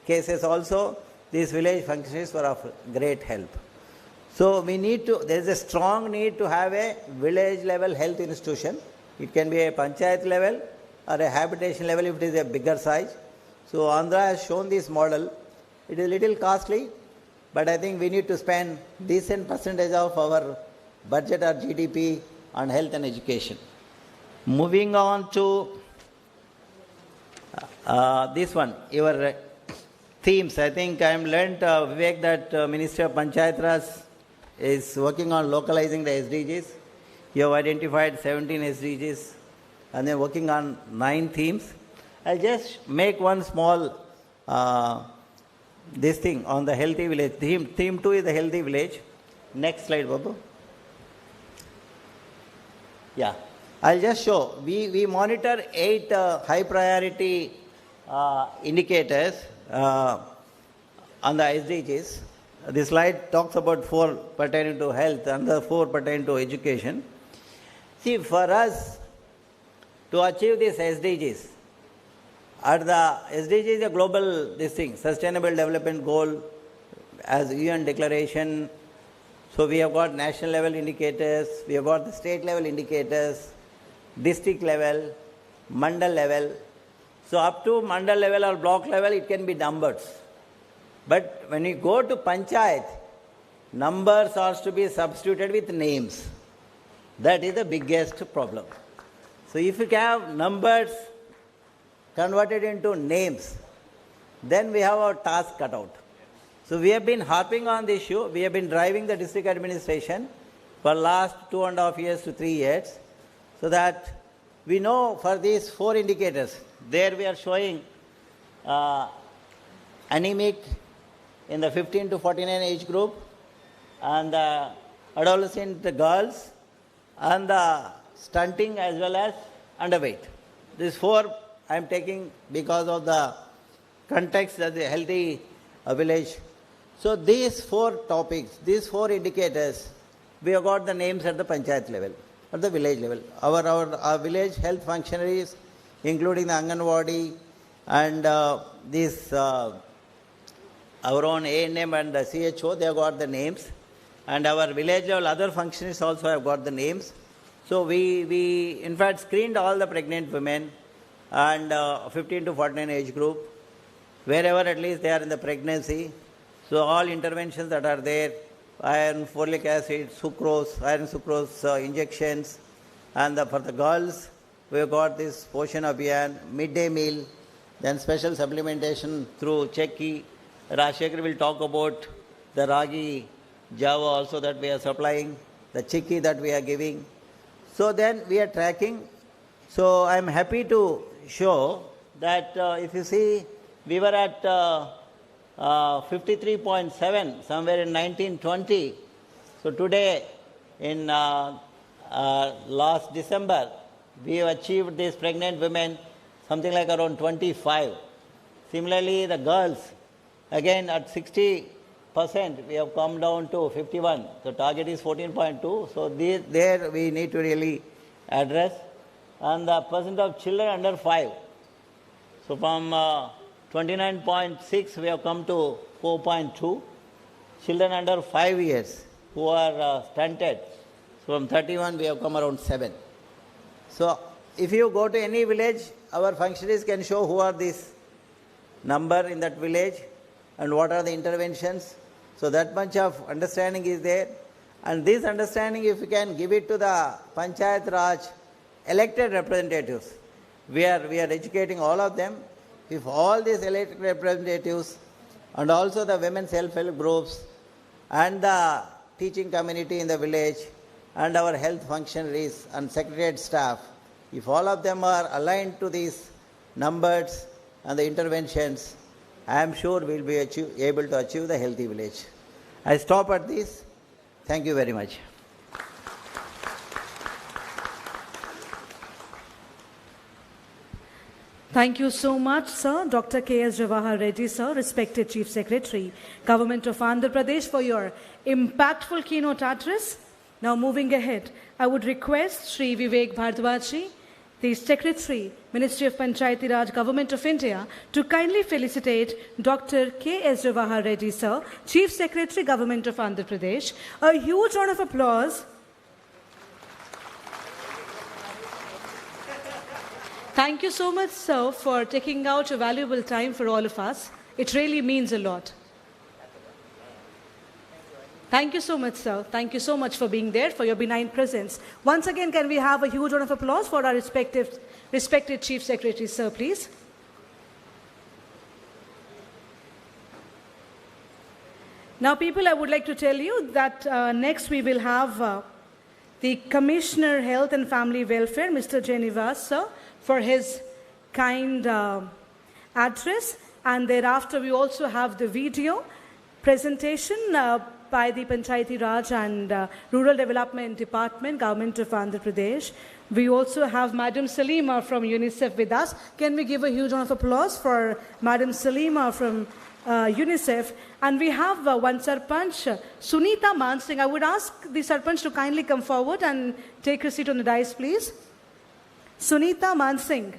[SPEAKER 3] cases also. These village functionaries were of great help. So there is a strong need to have a village level health institution. It can be a panchayat level or a habitation level if it is a bigger size. So Andhra has shown this model. It is a little costly, but I think we need to spend decent percentage of our budget or GDP on health and education. Moving on to this one, your themes. I think I am learnt, Vivek, that Ministry of Panchayat Raj is working on localizing the SDGs. You have identified 17 SDGs and then working on 9 themes. I'll just make one small this thing on the healthy village. Theme 2 is the healthy village. Next slide, Babu. Yeah. I'll just show. We monitor 8 high priority indicators on the SDGs. This slide talks about 4 pertaining to health and the 4 pertaining to education. See, for us to achieve these SDGs, at the SDG is a global Sustainable Development Goal as UN declaration. So we have got national level indicators, we have got the state level indicators, district level, mandal level. So up to mandal level or block level, it can be numbers. But when you go to panchayat, numbers are to be substituted with names. That is the biggest problem. So if you have numbers converted into names, then we have our task cut out. So we have been harping on this issue. We have been driving the district administration for last 2.5 years to 3 years, so that we know for these 4 indicators. There we are showing anemic in the 15 to 49 age group, and the adolescent girls, and the stunting as well as underweight. These 4 I am taking because of the context of the healthy village. So these 4 topics, these 4 indicators, we have got the names at the panchayat level, at the village level. Our village health functionaries, including the Anganwadi and our own A&M and the CHO, they have got the names. And our village level other functionaries also have got the names. So we in fact screened all the pregnant women and 15 to 49 age group, wherever at least they are in the pregnancy. So all interventions that are there, iron, folic acid, sucrose, iron sucrose injections, and for the girls, we have got this Poshan Abhiyan, midday meal, then special supplementation through Chekki. Rajshekhar will talk about the Ragi Java also that we are supplying, the Chikki that we are giving. So then we are tracking. So I am happy to show that if you see, we were at 53.7 somewhere in 1920. So today, in last December, we have achieved these pregnant women something like around 25. Similarly, the girls, again at 60%, we have come down to 51. So target is 14.2. So there we need to really address. And the percent of children under 5. So from 29.6 we have come to 4.2. Children under 5 years who are stunted. So from 31 we have come around 7. So if you go to any village, our functionaries can show who are these number in that village and what are the interventions. So that much of understanding is there. And this understanding, if you can give it to the Panchayat Raj elected representatives, we are educating all of them. If all these elected representatives and also the women's self-help groups and the teaching community in the village and our health functionaries and secretariat staff, if all of them are aligned to these numbers and the interventions, I am sure we will be able to achieve the healthy village. I stop at this. Thank you very much.
[SPEAKER 1] Thank you so much, sir. Dr. K.S. Jawahar Reddy, sir, respected Chief Secretary, Government of Andhra Pradesh, for your impactful keynote address. Now moving ahead, I would request Sri Vivek Bhardwaj, the Secretary, Ministry of Panchayati Raj, Government of India, to kindly felicitate Dr. K.S. Jawahar Reddy, sir, Chief Secretary, Government of Andhra Pradesh. A huge round of applause. Thank you so much, sir, for taking out your valuable time for all of us. It really means a lot. Thank you so much, sir. Thank you so much for being there, for your benign presence. Once again, can we have a huge round of applause for our respected Chief Secretary, sir, please? Now, people, I would like to tell you that next we will have the Commissioner, Health and Family Welfare, Mr. Jenivas, sir, for his kind address. And thereafter, we also have the video presentation by the Panchayati Raj and Rural Development Department, Government of Andhra Pradesh. We also have Madam Salima from UNICEF with us. Can we give a huge round of applause for Madam Salima from UNICEF. And we have one Sarpanch, Sunita Mansingh. I would ask the Sarpanch to kindly come forward and take her seat on the dais, please. Sunita Mansingh.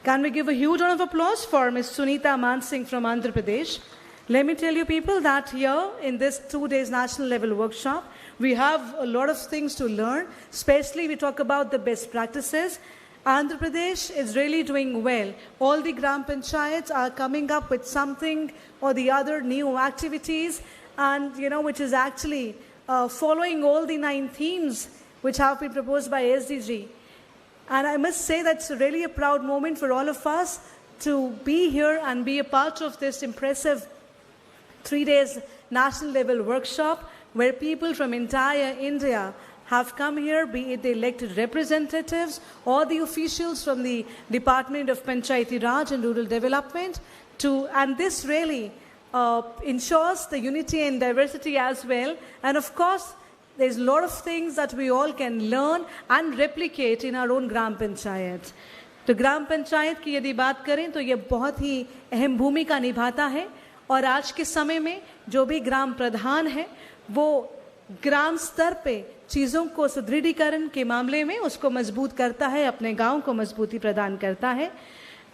[SPEAKER 1] Can we give a huge round of applause for Ms. Sunita Mansingh from Andhra Pradesh? Let me tell you people that here in this 2 days national level workshop, we have a lot of things to learn, especially we talk about the best practices. Andhra Pradesh is really doing well. All the Gram Panchayats are coming up with something or the other new activities, and which is actually following all the 9 themes which have been proposed by SDG. And I must say that's really a proud moment for all of us to be here and be a part of this impressive 3 days national level workshop where people from entire India have come here, be it the elected representatives or the officials from the Department of Panchayati Raj and Rural Development, and this really ensures the unity and diversity as well. And of course, there's a lot of things that we all can learn and replicate in our own Gram Panchayat. तो ग्राम पंचायत की यदि बात करें तो ये बहुत ही अहम भूमिका निभाता है, और आज के समय में जो भी ग्राम प्रधान है वो ग्राम स्तर पे चीज़ों को सुदृढ़ीकरण के मामले में उसको मजबूत करता है, अपने गांव को मजबूती प्रदान करता है.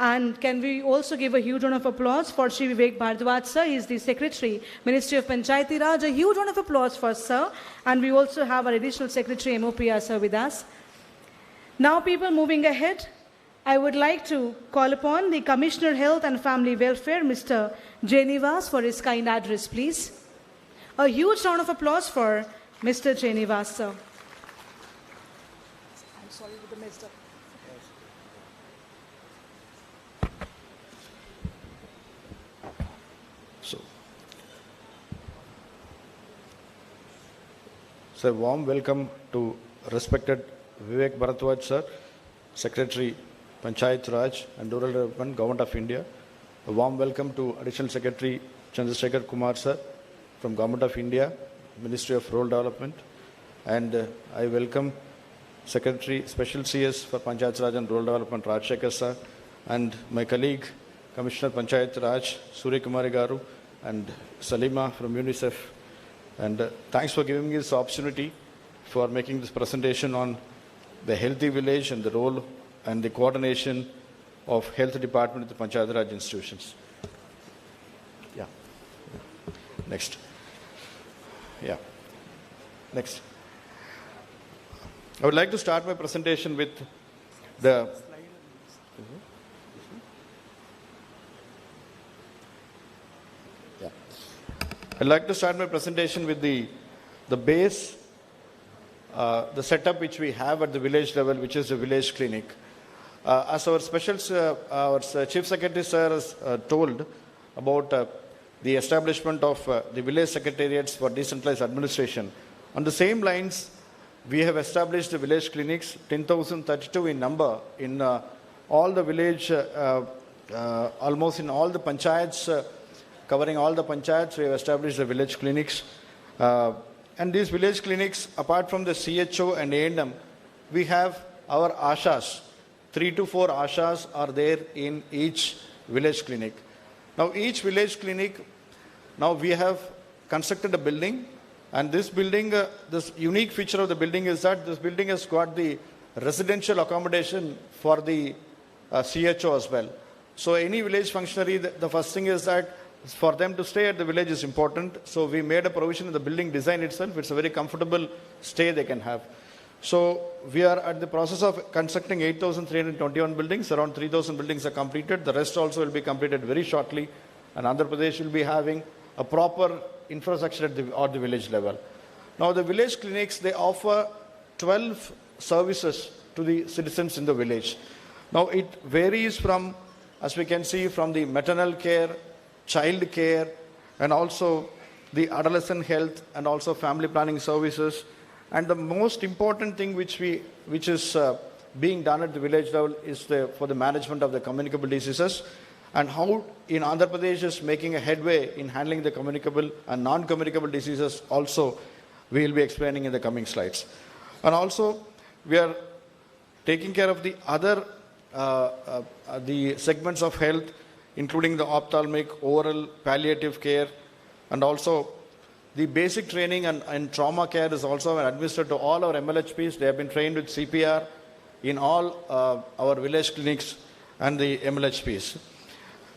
[SPEAKER 1] And can we also give a huge round of applause for Shri Vivek Bhardwaj sir? He is the Secretary, Ministry of Panchayati Raj. A huge round of applause for sir. And we also have our additional Secretary MOPR sir with us. Now people, moving ahead, I would like to call upon the Commissioner Health and Family Welfare, Mr. Jainivas, for his kind address, please. A huge round of applause for Mr. Jainivas sir. I'm sorry with the messed up.
[SPEAKER 4] So, a warm welcome to respected Vivek Bharadwaj sir, Secretary, Panchayat Raj and Rural Development, Government of India. A warm welcome to Additional Secretary Chandrasekhar Kumar sir from Government of India, Ministry of Rural Development. And I welcome Secretary, Special CS for Panchayat Raj and Rural Development, Rajshekhar sir, and my colleague, Commissioner Panchayat Raj, Surya Kumari Garu, and Salima from UNICEF. And thanks for giving me this opportunity for making this presentation on the healthy village and the role and the coordination of health department at the Panchayat Raj institutions. Yeah. Next. Yeah. Next. I would like to start my presentation with the I'd like to start my presentation with the base, the setup which we have at the village level, which is the village clinic. As our our Chief Secretary sir has told about the establishment of the village secretariats for decentralized administration. On the same lines, we have established the village clinics, 10,032 in number, in all the village, almost in all the panchayats, covering all the panchayats, we have established the village clinics. And these village clinics, apart from the CHO and A&M, we have our ASHAs. 3 to 4 ASHAs are there in each village clinic. Now each village clinic, now we have constructed a building, and this building, this unique feature of the building is that this building has got the residential accommodation for the CHO as well. So any village functionary, the first thing is that for them to stay at the village is important. So we made a provision in the building design itself. It's a very comfortable stay they can have. So we are at the process of constructing 8,321 buildings. Around 3,000 buildings are completed. The rest also will be completed very shortly. And Andhra Pradesh will be having a proper infrastructure at the village level. Now the village clinics, they offer 12 services to the citizens in the village. Now it varies from, as we can see, from the maternal care, child care, and also the adolescent health, and also family planning services. And the most important thing which is being done at the village level is for the management of the communicable diseases, and how in Andhra Pradesh is making a headway in handling the communicable and non-communicable diseases also we will be explaining in the coming slides. And also we are taking care of the other the segments of health, including the ophthalmic, oral, palliative care, and also the basic training and trauma care is also administered to all our MLHPs. They have been trained with CPR in all our village clinics and the MLHPs.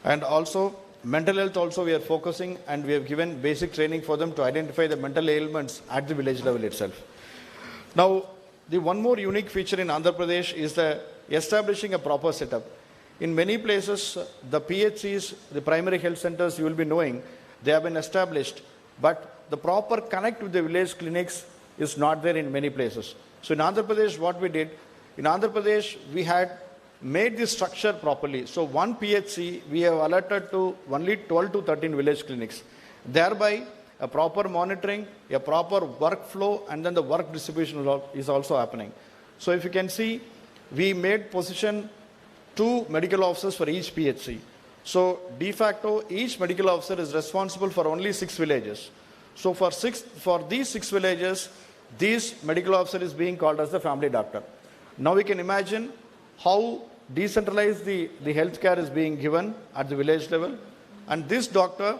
[SPEAKER 4] And also, mental health also we are focusing, and we have given basic training for them to identify the mental ailments at the village level itself. Now, the one more unique feature in Andhra Pradesh is the establishing a proper setup. In many places, the PHCs, the primary health centers, you will be knowing, they have been established, but the proper connect with the village clinics is not there in many places. So in Andhra Pradesh, what we did, in Andhra Pradesh, we had made the structure properly. So one PHC, we have alerted to only 12 to 13 village clinics. Thereby, a proper monitoring, a proper workflow, and then the work distribution is also happening. So if you can see, we made position 2 medical officers for each PHC. So de facto, each medical officer is responsible for only 6 villages. So for these 6 villages, this medical officer is being called as the family doctor. Now we can imagine how decentralized the healthcare is being given at the village level. And this doctor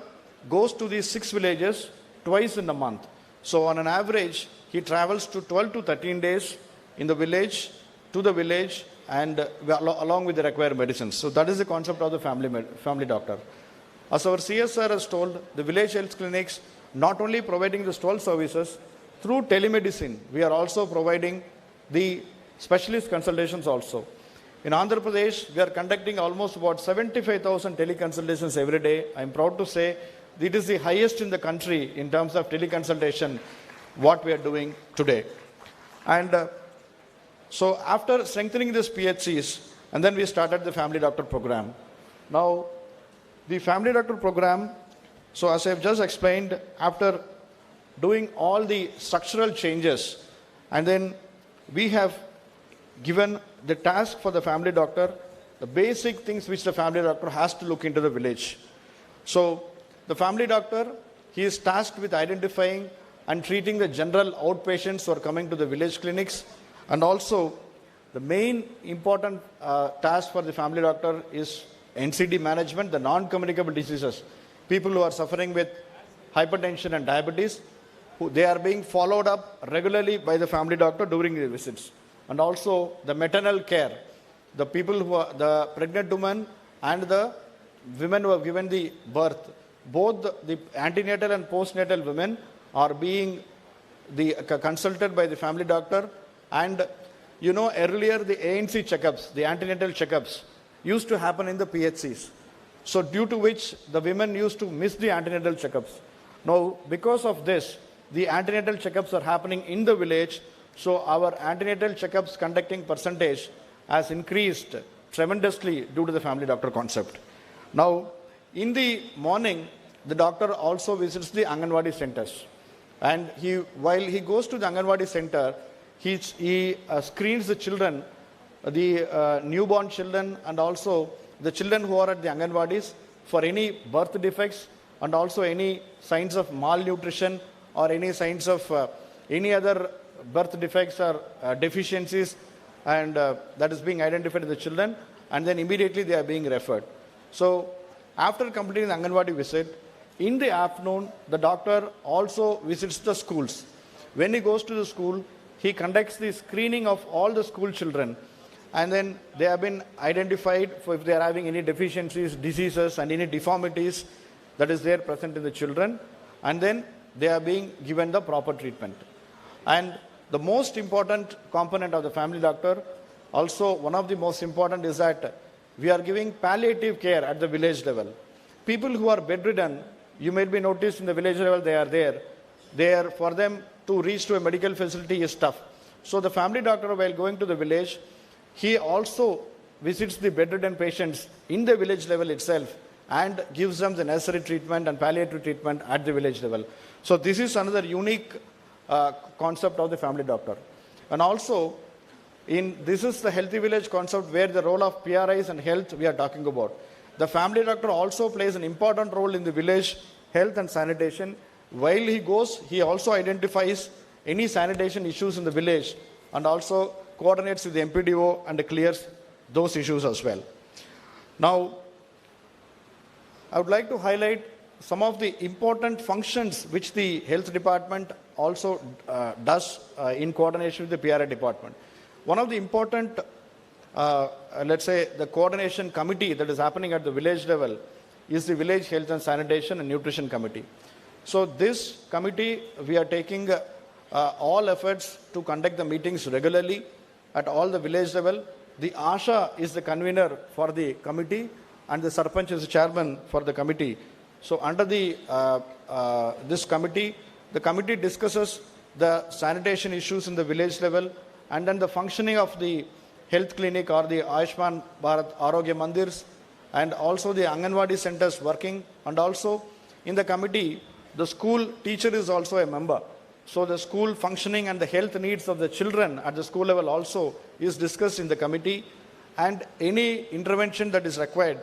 [SPEAKER 4] goes to these 6 villages twice in a month. So on an average, he travels to 12 to 13 days in the village, to the village, and along with the required medicines. So that is the concept of the family doctor. As our CSR has told, the village health clinics not only providing the 12 services, through telemedicine, we are also providing the specialist consultations also. In Andhra Pradesh, we are conducting almost about 75,000 teleconsultations every day. I am proud to say it is the highest in the country in terms of teleconsultation, what we are doing today. And so after strengthening these PHCs, and then we started the family doctor program. Now, the family doctor program, so as I have just explained, after doing all the structural changes, and then we have given the task for the family doctor, the basic things which the family doctor has to look into the village. So the family doctor, he is tasked with identifying and treating the general outpatients who are coming to the village clinics. And also, the main important task for the family doctor is NCD management, the non-communicable diseases. People who are suffering with hypertension and diabetes, they are being followed up regularly by the family doctor during the visits. And also the maternal care, the people who are the pregnant women and the women who have given the birth, both the antenatal and postnatal women are being consulted by the family doctor. And you know, earlier the ANC checkups, the antenatal checkups used to happen in the PHCs. So due to which the women used to miss the antenatal checkups. Now, because of this, the antenatal checkups are happening in the village. So our antenatal checkups conducting percentage has increased tremendously due to the family doctor concept. Now, in the morning, the doctor also visits the Anganwadi centers. And while he goes to the Anganwadi center, he screens the children, the newborn children, and also the children who are at the Anganwadis for any birth defects and also any signs of malnutrition or any signs of any other birth defects or deficiencies, and that is being identified in the children, and then immediately they are being referred. So after completing the Anganwadi visit, in the afternoon, the doctor also visits the schools. When he goes to the school, he conducts the screening of all the school children, and then they have been identified for if they are having any deficiencies, diseases, and any deformities that is there present in the children, and then they are being given the proper treatment. And the most important component of the family doctor, also one of the most important, is that we are giving palliative care at the village level. People who are bedridden, you may be noticed in the village level, they are there. There, for them to reach to a medical facility is tough. So the family doctor, while going to the village, he also visits the bedridden patients in the village level itself and gives them the necessary treatment and palliative treatment at the village level. So this is another unique concept of the family doctor. And also, this is the healthy village concept where the role of PRIs and health we are talking about. The family doctor also plays an important role in the village health and sanitation. While he goes, he also identifies any sanitation issues in the village and also coordinates with the MPDO and clears those issues as well. Now, I would like to highlight some of the important functions which the health department also does in coordination with the PRI department. One of the important, let's say, the coordination committee that is happening at the village level is the Village Health and Sanitation and Nutrition Committee. So this committee, we are taking all efforts to conduct the meetings regularly at all the village level. The ASHA is the convener for the committee and the Sarpanch is the chairman for the committee. So under the this committee, the committee discusses the sanitation issues in the village level and then the functioning of the health clinic or the Ayushman Bharat Arogya Mandirs and also the Anganwadi centers working, and also in the committee, the school teacher is also a member. So the school functioning and the health needs of the children at the school level also is discussed in the committee, and any intervention that is required,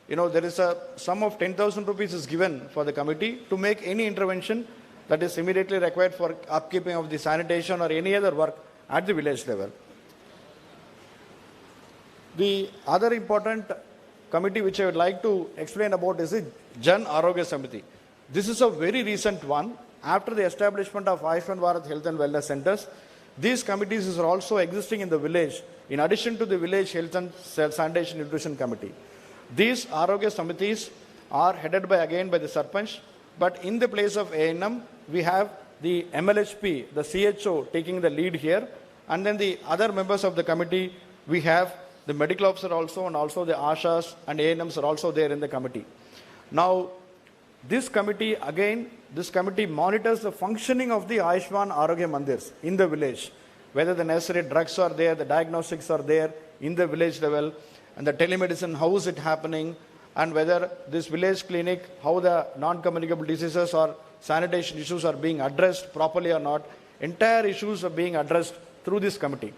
[SPEAKER 4] there is a sum of 10,000 rupees is given for the committee to make any intervention that is immediately required for upkeeping of the sanitation or any other work at the village level. The other important committee which I would like to explain about is the Jan Arogya Samiti. This is a very recent one. After the establishment of Ayushman Bharat Health and Wellness Centers, these committees are also existing in the village, in addition to the Village Health and Sanitation Nutrition Committee. These Arogya Samitis are headed by the Sarpanch, but in the place of ANM, we have the MLHP, the CHO taking the lead here, and then the other members of the committee, we have the medical officer also, and also the ASHAs and ANMs are also there in the committee. Now, this committee monitors the functioning of the Ayushman Arogya Mandirs in the village, whether the necessary drugs are there, the diagnostics are there in the village level, and the telemedicine, how is it happening, and whether this village clinic, how the non-communicable diseases or sanitation issues are being addressed properly or not. Entire issues are being addressed through this committee.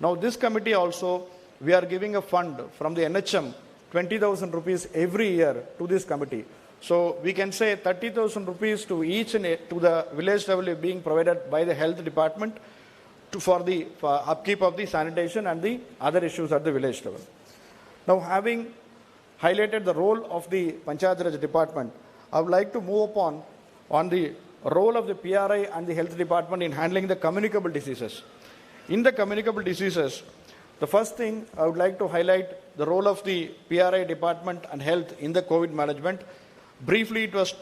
[SPEAKER 4] Now, this committee also, we are giving a fund from the NHM, 20,000 rupees every year to this committee. So we can say 30,000 rupees to each and to the village level is being provided by the health department for the upkeep of the sanitation and the other issues at the village level. Now, having highlighted the role of the Panchayati department, I would like to move upon on the role of the PRI and the health department in handling the communicable diseases. In the communicable diseases, the first thing I would like to highlight the role of the PRI department and health in the COVID management. Briefly, it was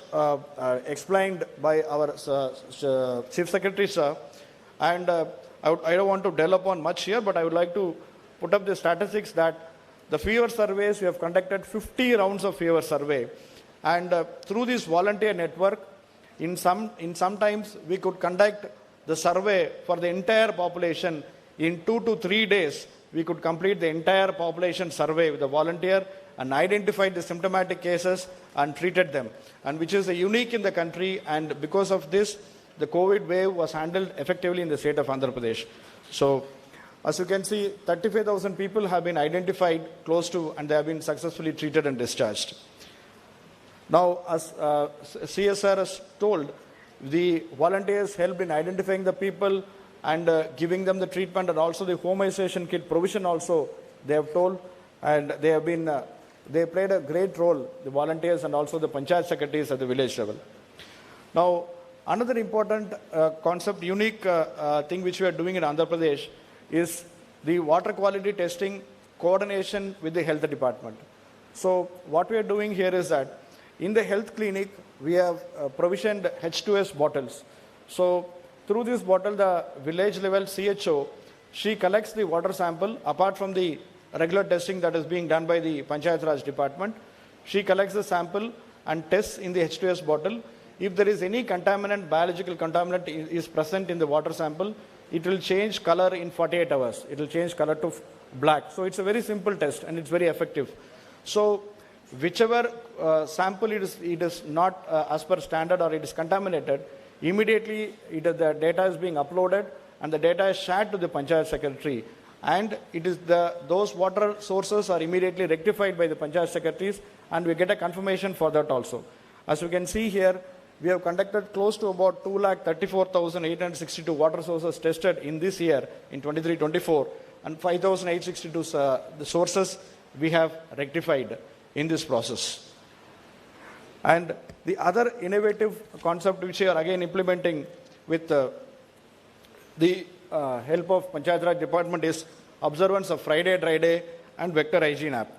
[SPEAKER 4] explained by our Chief Secretary, sir, and I don't want to dwell upon much here, but I would like to put up the statistics that the fever surveys, we have conducted 50 rounds of fever survey, and through this volunteer network, in sometimes we could conduct the survey for the entire population in 2 to 3 days. We could complete the entire population survey with a volunteer and identified the symptomatic cases and treated them, and which is unique in the country, and because of this, the COVID wave was handled effectively in the state of Andhra Pradesh. So, as you can see, 35,000 people have been identified close to, and they have been successfully treated and discharged. Now, as CSR has told, the volunteers helped in identifying the people and giving them the treatment, and also the home isolation kit provision also they have told, and they have been they played a great role, the volunteers and also the panchayat secretaries at the village level. Now, another important concept, unique thing which we are doing in Andhra Pradesh is the water quality testing coordination with the health department. So what we are doing here is that in the health clinic, we have provisioned H2S bottles. So through this bottle, the village level CHO, she collects the water sample apart from the regular testing that is being done by the Panchayat Raj department. She collects the sample and tests in the H2S bottle. If there is any contaminant, biological contaminant is present in the water sample, it will change color in 48 hours. It will change color to black. So it's a very simple test and it's very effective. So whichever sample it is not as per standard or it is contaminated, immediately the data is being uploaded and the data is shared to the Panchayat Secretary. And it is those water sources are immediately rectified by the Panchayat Secretaries, and we get a confirmation for that also. As you can see here, we have conducted close to about 2,34,862 water sources tested in this year, in 23-24. and 5,862 the sources we have rectified in this process. And the other innovative concept which we are again implementing with the help of Panchayat Raj Department is observance of Friday Dry Day and Vector Hygiene app.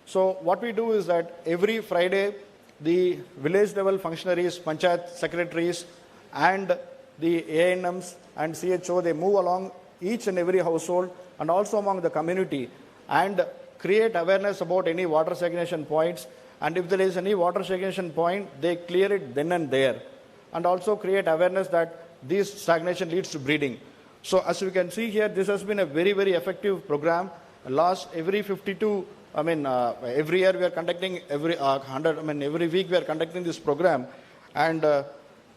[SPEAKER 4] So what we do is that every Friday, the village level functionaries, Panchayat secretaries, and the ANMs and CHO, they move along each and every household and also among the community and create awareness about any water stagnation points. And if there is any water stagnation point, they clear it then and there. And also create awareness that this stagnation leads to breeding. So as you can see here, this has been a very, very effective program. Every year we are conducting every week we are conducting this program. And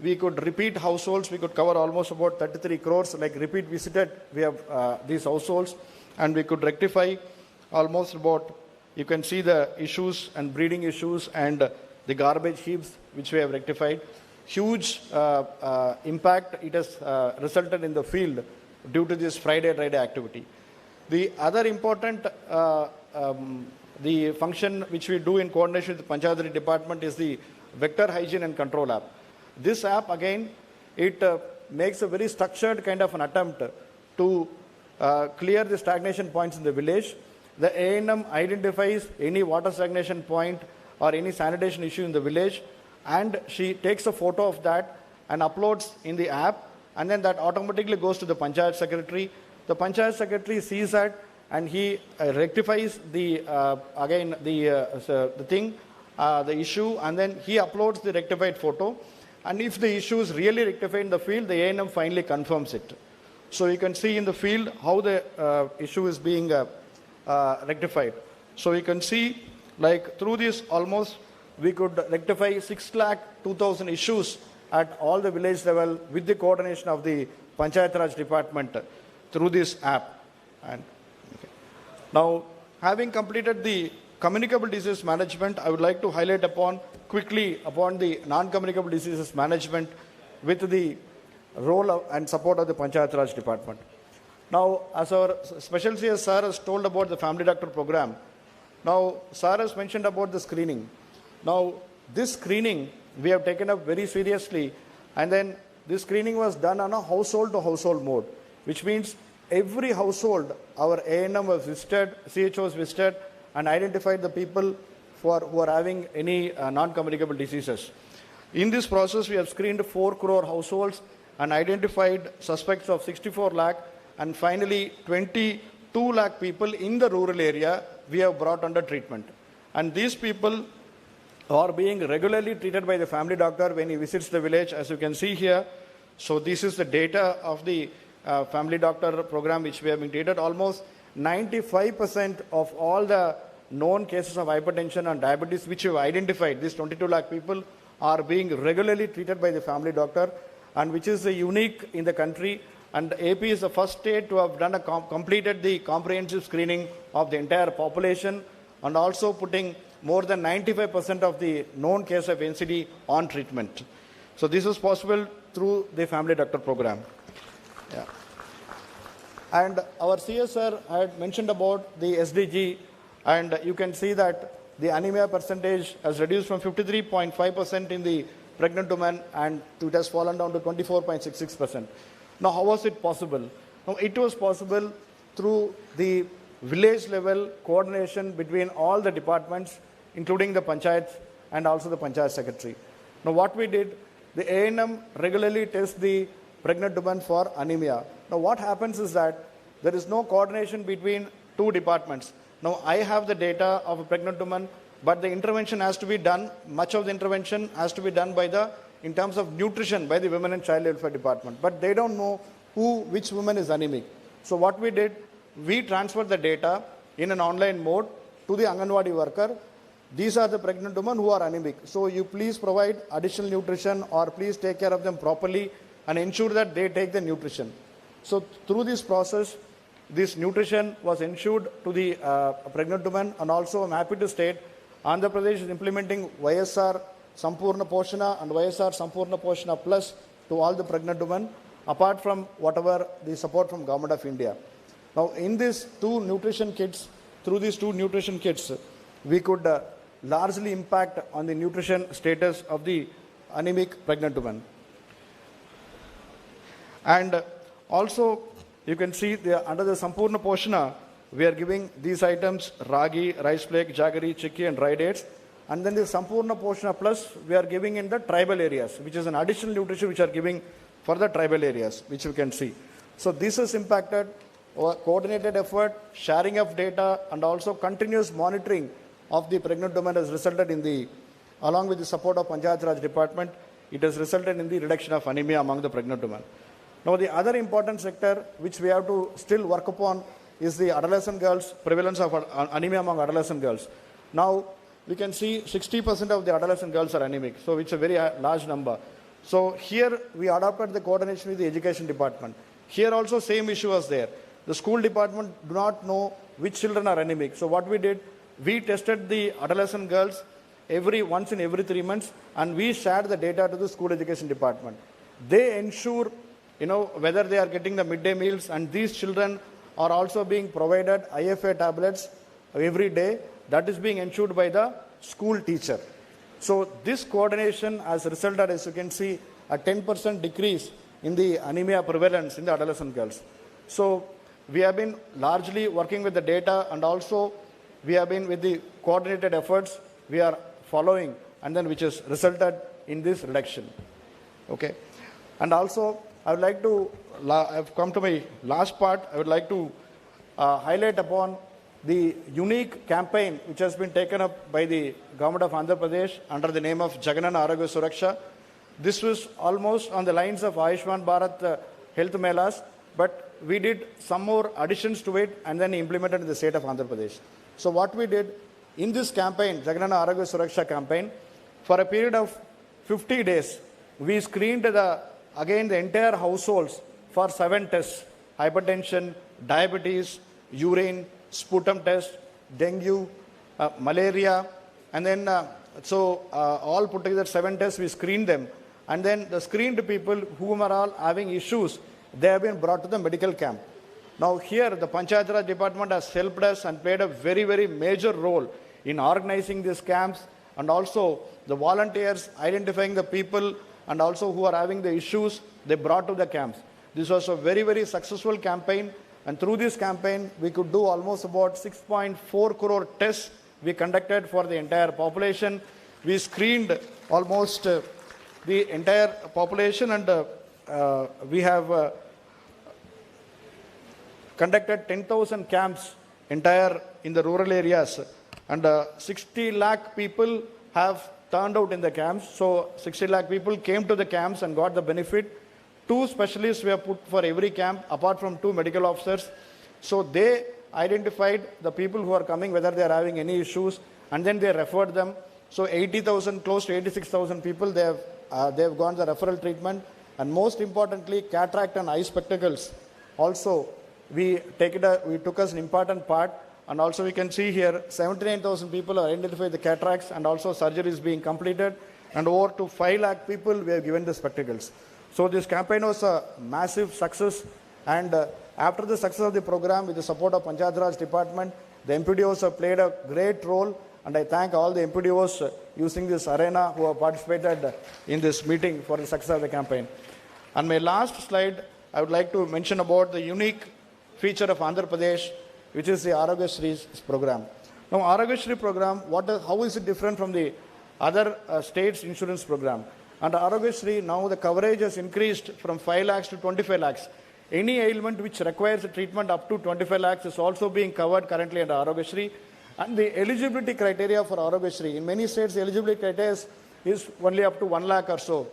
[SPEAKER 4] we could repeat households, we could cover almost about 33 crores, like repeat visited, we have these households, and we could rectify almost about, you can see the issues and breeding issues and the garbage heaps which we have rectified. Huge impact it has resulted in the field due to this Friday Dry Day activity. The other important the function which we do in coordination with the Panchayati department is the Vector Hygiene and Control app. This app again, it makes a very structured kind of an attempt to clear the stagnation points in the village. The ANM identifies any water stagnation point or any sanitation issue in the village, and she takes a photo of that and uploads in the app, and then that automatically goes to the Panchayat secretary. The Panchayat secretary sees that and he rectifies the issue, and then he uploads the rectified photo. And if the issue is really rectified in the field, the ANM finally confirms it. So you can see in the field how the issue is being rectified. So you can see, like through this almost we could rectify 6,02,000 issues at all the village level with the coordination of the Panchayat Raj department through this app. And now, having completed the communicable disease management, I would like to highlight quickly upon the non-communicable diseases management with the role and support of the Panchayat Raj department. Now, as our special CS sir has told about the family doctor program, now sir has mentioned about the screening. Now, this screening we have taken up very seriously, and then this screening was done on a household to household mode, which means every household our ANM was visited, CHO was visited, and identified the people who are having any non-communicable diseases. In this process, we have screened 4 crore households and identified suspects of 64 lakh, and finally 22 lakh people in the rural area we have brought under treatment. And these people are being regularly treated by the family doctor when he visits the village, as you can see here. So this is the data of the family doctor program which we have been treated. Almost 95% of all the known cases of hypertension and diabetes which we have identified, these 22 lakh people, are being regularly treated by the family doctor, and which is unique in the country. And AP is the first state to have done completed the comprehensive screening of the entire population, and also putting more than 95% of the known case of NCD on treatment. So this is possible through the family doctor program. Yeah. And our CSR had mentioned about the SDG, and you can see that the anemia percentage has reduced from 53.5% in the pregnant women, and it has fallen down to 24.66%. Now, how was it possible? Now, it was possible through the village level coordination between all the departments, including the panchayats and also the panchayat secretary. Now, what we did, the ANM regularly tests the pregnant women for anemia. Now, what happens is that there is no coordination between two departments. Now, I have the data of a pregnant woman, but the intervention has to be done, much of the intervention has to be done in terms of nutrition by the Women and Child Welfare Department. But they don't know which woman is anemic. So what we did, we transferred the data in an online mode to the Anganwadi worker. These are the pregnant women who are anemic. So you please provide additional nutrition, or please take care of them properly and ensure that they take the nutrition. So through this process, this nutrition was ensured to the pregnant women, and also I'm happy to state Andhra Pradesh is implementing YSR Sampurna Poshana and YSR Sampurna Poshana Plus to all the pregnant women, apart from whatever the support from Government of India. Now, in these two nutrition kits, through these two nutrition kits, we could largely impact on the nutrition status of the anemic pregnant woman. And also, you can see under the Sampurna Poshana, we are giving these items: ragi, rice flake, jaggery, chickpea, and dry dates. And then the Sampurna Poshana Plus, we are giving in the tribal areas, which is an additional nutrition which are giving for the tribal areas, which you can see. So this has impacted coordinated effort, sharing of data, and also continuous monitoring of the pregnant woman has resulted in the, along with the support of Panchayat Raj Department, it has resulted in the reduction of anemia among the pregnant women. Now, the other important sector which we have to still work upon is the adolescent girls, prevalence of anemia among adolescent girls. Now, we can see 60% of the adolescent girls are anemic, so it's a very large number. So here we adopted the coordination with the education department. Here also same issue was there. The school department do not know which children are anemic. So what we did, we tested the adolescent girls once in every 3 months, and we shared the data to the school education department. They ensure, whether they are getting the midday meals, and these children are also being provided IFA tablets every day. That is being ensured by the school teacher. So this coordination has resulted, as you can see, a 10% decrease in the anemia prevalence in the adolescent girls. So we have been largely working with the data, and also we have been with the coordinated efforts we are following, and then which has resulted in this reduction. Okay. And also, I would like to, I've come to my last part. I would like to highlight upon the unique campaign which has been taken up by the government of Andhra Pradesh under the name of Jaganana Arogya Suraksha. This was almost on the lines of Ayushman Bharat health melas, but we did some more additions to it and then implemented in the state of Andhra Pradesh. So what we did in this campaign, Jaganana Arogya Suraksha campaign, for a period of 50 days, we screened the entire households for 7 tests: hypertension, diabetes, urine, sputum test, dengue, malaria, and then all put together 7 tests, we screened them. And then the screened people whom are all having issues, they have been brought to the medical camp. Now here the Panchayat Raj Department has helped us and played a very, very major role in organizing these camps, and also the volunteers identifying the people and also who are having the issues, they brought to the camps. This was a very, very successful campaign. And through this campaign, we could do almost about 6.4 crore tests we conducted for the entire population. We screened almost the entire population, and we have conducted 10,000 camps in the rural areas. And 60 lakh people have turned out in the camps. So 60 lakh people came to the camps and got the benefit. 2 specialists were put for every camp, apart from 2 medical officers. So they identified the people who are coming, whether they are having any issues, and then they referred them. So 80,000, close to 86,000 people, they have gone the referral treatment. And most importantly, cataract and eye spectacles. Also, we took as an important part. And also we can see here, 79,000 people are identified the cataracts, and also surgery is being completed. And over to 5 lakh people, we have given the spectacles. So this campaign was a massive success, and after the success of the program, with the support of Panchayat Raj Department, the MPDOs have played a great role, and I thank all the MPDOs using this arena who have participated in this meeting for the success of the campaign. And my last slide, I would like to mention about the unique feature of Andhra Pradesh, which is the Arogya Shri program. Now, Arogya Shri program, how is it different from the other states' insurance program? Under Arogya Shri, now the coverage has increased from 5 lakhs to 25 lakhs. Any ailment which requires a treatment up to 25 lakhs is also being covered currently under Arogya Shri. And the eligibility criteria for Arogya Shri, in many states, the eligibility criteria is only up to 1 lakh or so.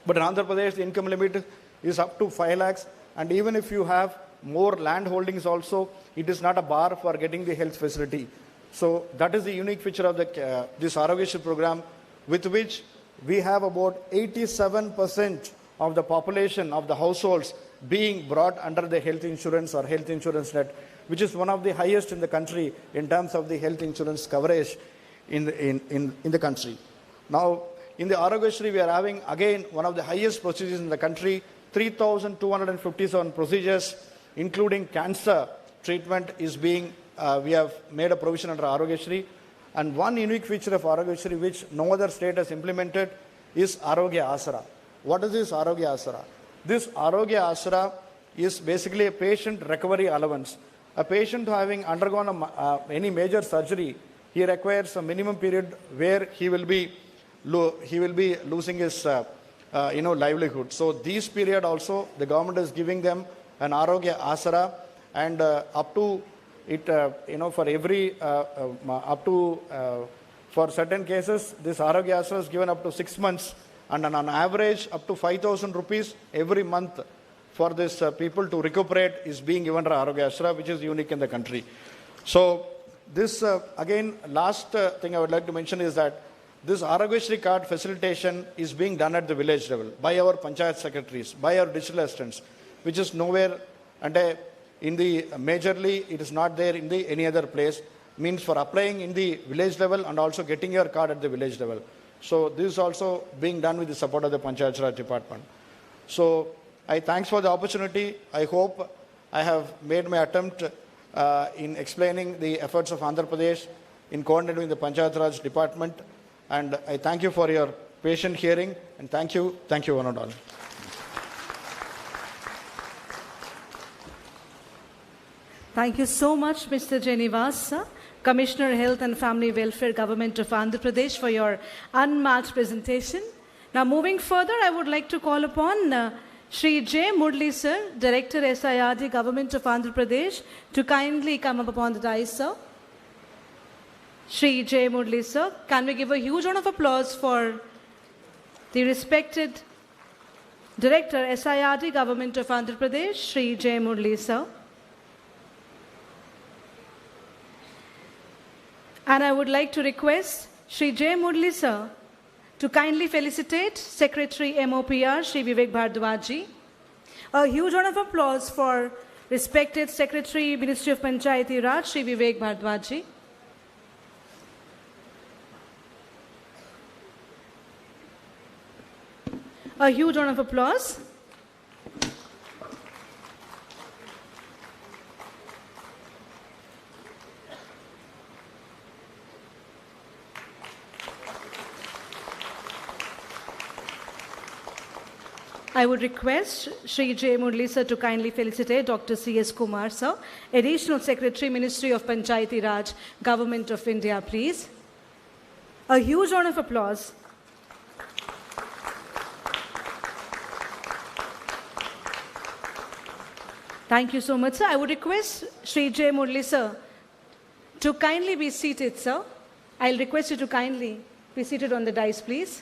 [SPEAKER 4] But in Andhra Pradesh, the income limit is up to 5 lakhs. And even if you have more land holdings also, it is not a bar for getting the health facility. So that is the unique feature of this Arogya Shri program, with which we have about 87% of the population of the households being brought under the health insurance or health insurance net, which is one of the highest in the country in terms of the health insurance coverage in the country. Now, in the Arogya Shri, we are having again one of the highest procedures in the country, 3,257 procedures, including cancer treatment is being, we have made a provision under Arogyashri. And one unique feature of Arogyashri which no other state has implemented is Arogya Asara. What is this Arogya Asara? This Arogya Asara is basically a patient recovery allowance. A patient having undergone any major surgery, he requires a minimum period where he will be losing his livelihood. So this period also the government is giving them an Arogya Asara, and up to it for every for certain cases this Arogya Asara is given up to 6 months, and on average up to 5,000 rupees every month for this people to recuperate is being given under Arogya Asara, which is unique in the country. So this again, last thing I would like to mention is that this Arogyashri card facilitation is being done at the village level by our panchayat secretaries, by our digital assistants, which is nowhere, and in the majorly it is not there in the any other place. Means for applying in the village level and also getting your card at the village level. So this is also being done with the support of the Panchayat Raj department. So I thanks for the opportunity. I hope I have made my attempt in explaining the efforts of Andhra Pradesh in coordinating with the Panchayat Raj department. And I thank you for your patient hearing, and thank you one and all.
[SPEAKER 1] Thank you so much, Mr. Jenivas, Commissioner Health and Family Welfare, Government of Andhra Pradesh, for your unmatched presentation. Now moving further, I would like to call upon Shri J. Murli sir, Director SIRD, Government of Andhra Pradesh, to kindly come up upon the dais, sir. Shri J. Murli sir, can we give a huge round of applause for the respected Director SIRD, Government of Andhra Pradesh, Shri J. Murli sir. And I would like to request Shri J. Murli sir to kindly felicitate Secretary MOPR, Shri Vivek Bhardwaj. A huge round of applause for respected Secretary, Ministry of Panchayati Raj, Shri Vivek Bhardwaj. A huge round of applause. I would request Shri J. Murli sir to kindly felicitate Dr. C.S. Kumar sir, Additional Secretary, Ministry of Panchayati Raj, Government of India, please. A huge round of applause. Thank you so much, sir. I would request Shri J. Murli sir to kindly be seated, sir. I'll request you to kindly be seated on the dais, please.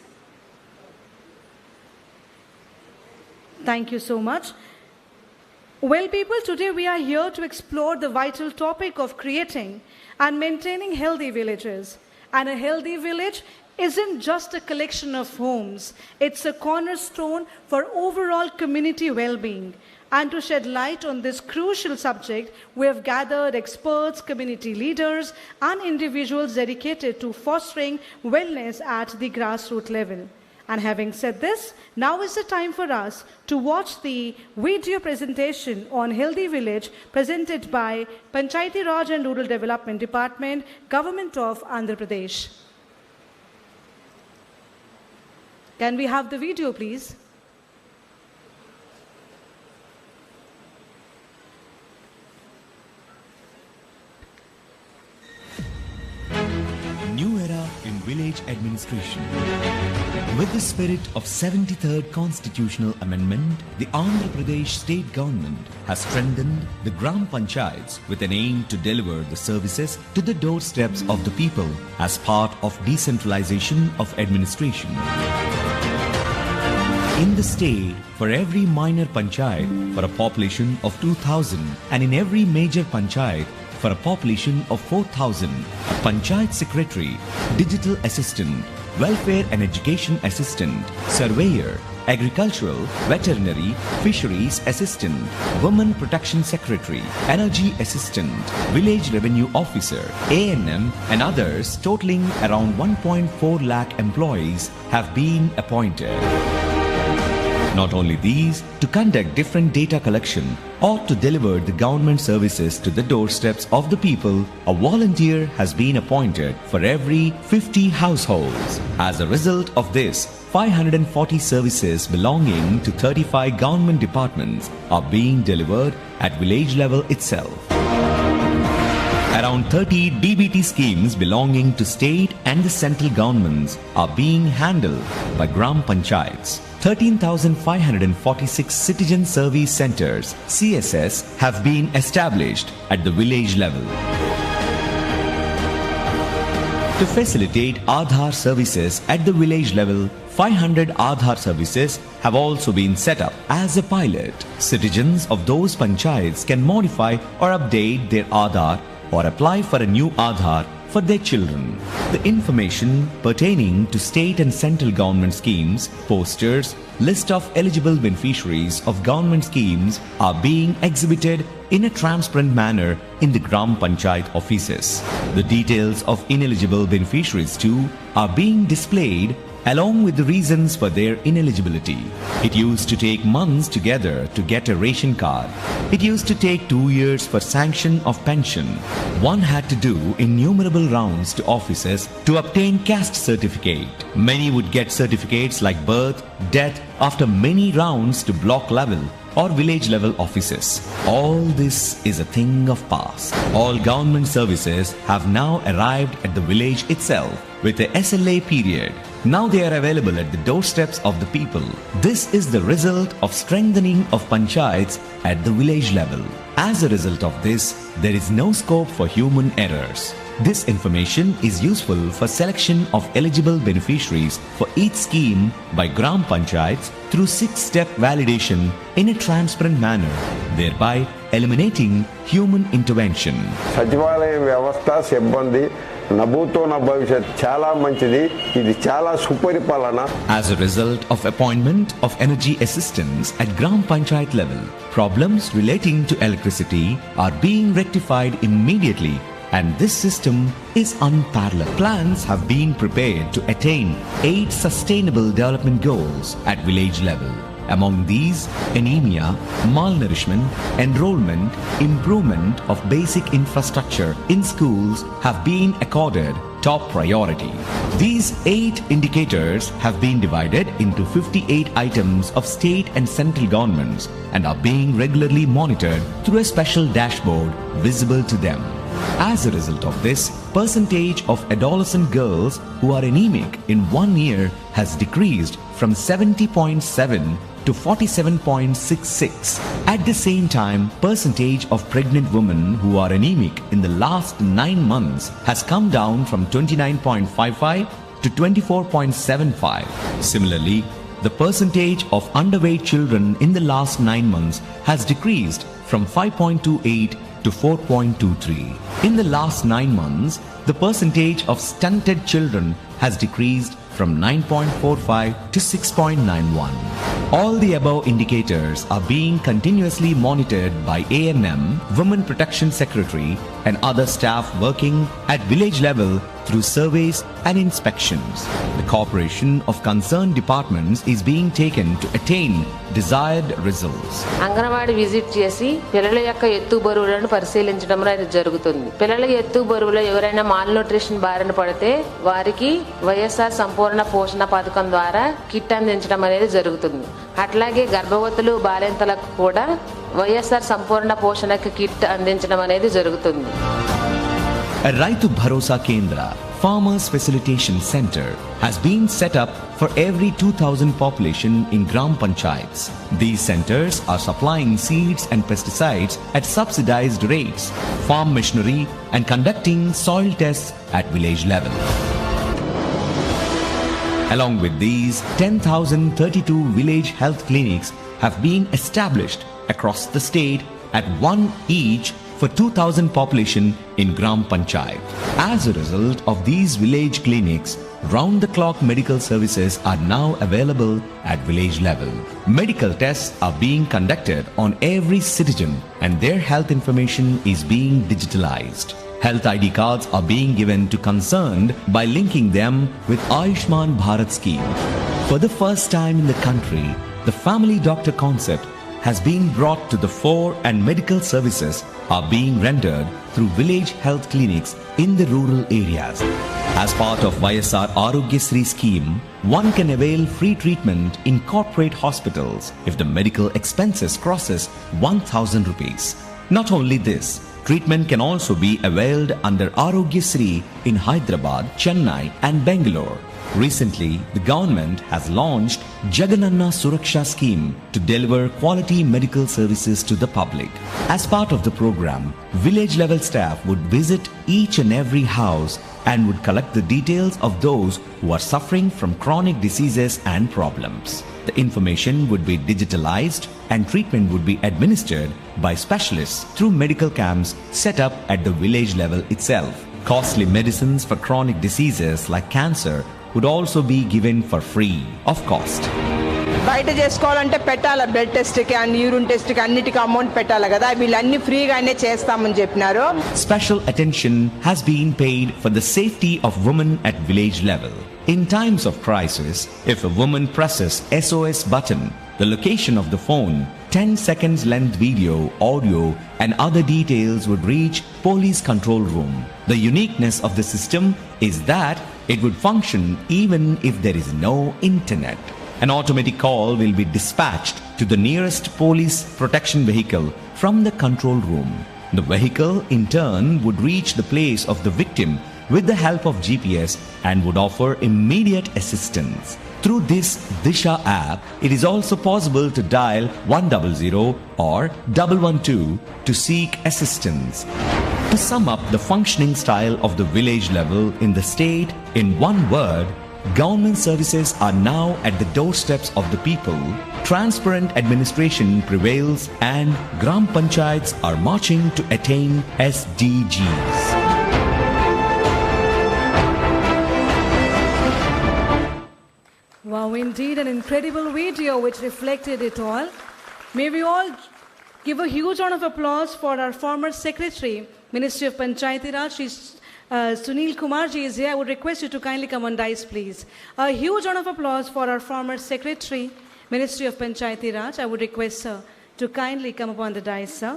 [SPEAKER 1] Thank you so much. Well, people, today we are here to explore the vital topic of creating and maintaining healthy villages. And a healthy village isn't just a collection of homes. It's a cornerstone for overall community well-being. And to shed light on this crucial subject, we have gathered experts, community leaders, and individuals dedicated to fostering wellness at the grassroots level. And having said this, now is the time for us to watch the video presentation on Healthy Village presented by Panchayati Raj and Rural Development Department, Government of Andhra Pradesh. Can we have the video, please?
[SPEAKER 5] New era in village administration. With the spirit of 73rd Constitutional Amendment, the Andhra Pradesh State Government has strengthened the Gram Panchayats with an aim to deliver the services to the doorsteps of the people as part of decentralization of administration. In the state, for every minor panchayat for a population of 2,000 and in every major panchayat for a population of 4,000, a panchayat secretary, digital assistant, welfare and education assistant, surveyor, agricultural, veterinary, fisheries assistant, women protection secretary, energy assistant, village revenue officer, ANM and others totaling around 1.4 lakh employees have been appointed. Not only these, to conduct different data collection or to deliver the government services to the doorsteps of the people, a volunteer has been appointed for every 50 households. As a result of this, 540 services belonging to 35 government departments are being delivered at village level itself. Around 30 DBT schemes belonging to state and the central governments are being handled by Gram Panchayats. 13,546 citizen service centers, CSS, have been established at the village level. To facilitate Aadhaar services at the village level, 500 Aadhaar services have also been set up as a pilot. Citizens of those panchayats can modify or update their Aadhaar or apply for a new Aadhaar for their children. The information pertaining to state and central government schemes, posters, list of eligible beneficiaries of government schemes are being exhibited in a transparent manner in the Gram Panchayat offices. The details of ineligible beneficiaries too are being displayed along with the reasons for their ineligibility. It used to take months together to get a ration card. It used to take 2 years for sanction of pension. One had to do innumerable rounds to offices to obtain caste certificate. Many would get certificates like birth, death after many rounds to block level or village level offices. All this is a thing of past. All government services have now arrived at the village itself with a SLA period. Now they are available at the doorsteps of the people. This is the result of strengthening of panchayats at the village level. As a result of this, there is no scope for human errors. This information is useful for selection of eligible beneficiaries for each scheme by Gram Panchayats through 6-step validation in a transparent manner, thereby eliminating human intervention.
[SPEAKER 6] సచివాలయ వ్యవస్థ సిబ్బంది నభూతో నా భవిష్యత్ చాలా మంచిది ఇది చాలా సుపరిపాలన.
[SPEAKER 5] As a result of appointment of energy assistants at Gram Panchayat level, problems relating to electricity are being rectified immediately, and this system is unparalleled. Plans have been prepared to attain 8 sustainable development goals at village level. Among these, anemia, malnourishment, enrollment, improvement of basic infrastructure in schools have been accorded top priority. These 8 indicators have been divided into 58 items of state and central governments and are being regularly monitored through a special dashboard visible to them. As a result of this, percentage of adolescent girls who are anemic in 1 year has decreased from 70.7 to 47.66. At the same time, percentage of pregnant women who are anemic in the last 9 months has come down from 29.55 to 24.75. Similarly, the percentage of underweight children in the last 9 months has decreased from 5.28 to 4.23. In the last 9 months, the percentage of stunted children has decreased from 9.45 to 6.91. All the above indicators are being continuously monitored by ANM, Women Protection Secretary, and other staff working at village level through surveys and inspections. The cooperation of concerned departments is being taken to attain desired results.
[SPEAKER 7] Anganwadi visit చేసి పిల్లల యొక్క ఎత్తు బరువులను పరిశీలించడం అనేది జరుగుతుంది. పిల్లల ఎత్తు బరువులో ఎవరైనా మాల్ న్యూట్రిషన్ బారిన పడితే వారికి వైఎస్ఆర్ సంపూర్ణ పోషణ పథకం ద్వారా కిట్ అందించడం అనేది జరుగుతుంది. అట్లాగే గర్భవతులు బాలింతలకు కూడా వైఎస్ఆర్ సంపూర్ణ పోషణకి కిట్ అందించడం అనేది జరుగుతుంది.
[SPEAKER 5] A Raitu Bharosa Kendra, Farmers Facilitation Center, has been set up for every 2,000 population in Gram Panchayats. These centers are supplying seeds and pesticides at subsidized rates, farm machinery, and conducting soil tests at village level. Along with these, 10,032 village health clinics have been established across the state at one each for 2,000 population in Gram Panchayat. As a result of these village clinics, round-the-clock medical services are now available at village level. Medical tests are being conducted on every citizen and their health information is being digitalized. Health ID cards are being given to concerned by linking them with Ayushman Bharat scheme. For the first time in the country, the family doctor concept has been brought to the fore and medical services are being rendered through village health clinics in the rural areas. As part of YSR Arogyasri scheme, one can avail free treatment in corporate hospitals if the medical expenses crosses 1,000 rupees. Not only this, treatment can also be availed under Arogyasri in Hyderabad, Chennai and Bangalore. Recently, the government has launched Jagananna Suraksha scheme to deliver quality medical services to the public. As part of the program, village level staff would visit each and every house and would collect the details of those who are suffering from chronic diseases and problems. The information would be digitalized and treatment would be administered by specialists through medical camps set up at the village level itself. Costly medicines for chronic diseases like cancer would also be given for free of cost.
[SPEAKER 8] బయట చేసుకోవాలంటే పెట్టాలి blood టెస్ట్కి and urine టెస్ట్కి అన్నిటికీ amount పెట్టాలి కదా వీళ్ళన్నీ ఫ్రీగానే చేస్తామని చెప్పినారు.
[SPEAKER 5] Special attention has been paid for the safety of women at village level. In times of crisis, if a woman presses SOS button, the location of the phone, 10 seconds length video, audio and other details would reach police control room. The uniqueness of the system is that it would function even if there is no internet. An automatic call will be dispatched to the nearest police protection vehicle from the control room. The vehicle in turn would reach the place of the victim with the help of GPS and would offer immediate assistance. Through this Disha app, it is also possible to dial 100 or 112 to seek assistance. To sum up the functioning style of the village level in the state in one word, government services are now at the doorsteps of the people, transparent administration prevails and Gram Panchayats are marching to attain SDGs.
[SPEAKER 1] Wow, indeed, an incredible video which reflected it all. May we all give a huge round of applause for our former Secretary, Ministry of Panchayati Raj, Sunil Kumar ji is here. I would request you to kindly come on dais, please. A huge round of applause for our former Secretary, Ministry of Panchayati Raj. I would request sir to kindly come upon the dais, sir.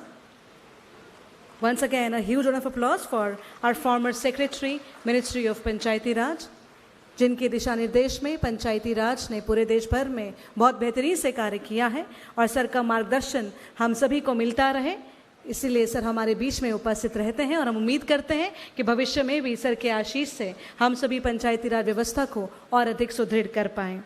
[SPEAKER 1] Once again, a huge round of applause for our former Secretary, Ministry of Panchayati Raj, जिनके दिशा निर्देश में पंचायती राज ने पूरे देश भर में बहुत बेहतरीन से कार्य किया है और सर का मार्गदर्शन हम सभी को मिलता रहे, इसीलिए सर हमारे बीच में उपस्थित रहते हैं और हम उम्मीद करते हैं कि भविष्य में भी सर के आशीष से हम सभी पंचायती राज व्यवस्था को और अधिक सुदृढ़ कर पाएं.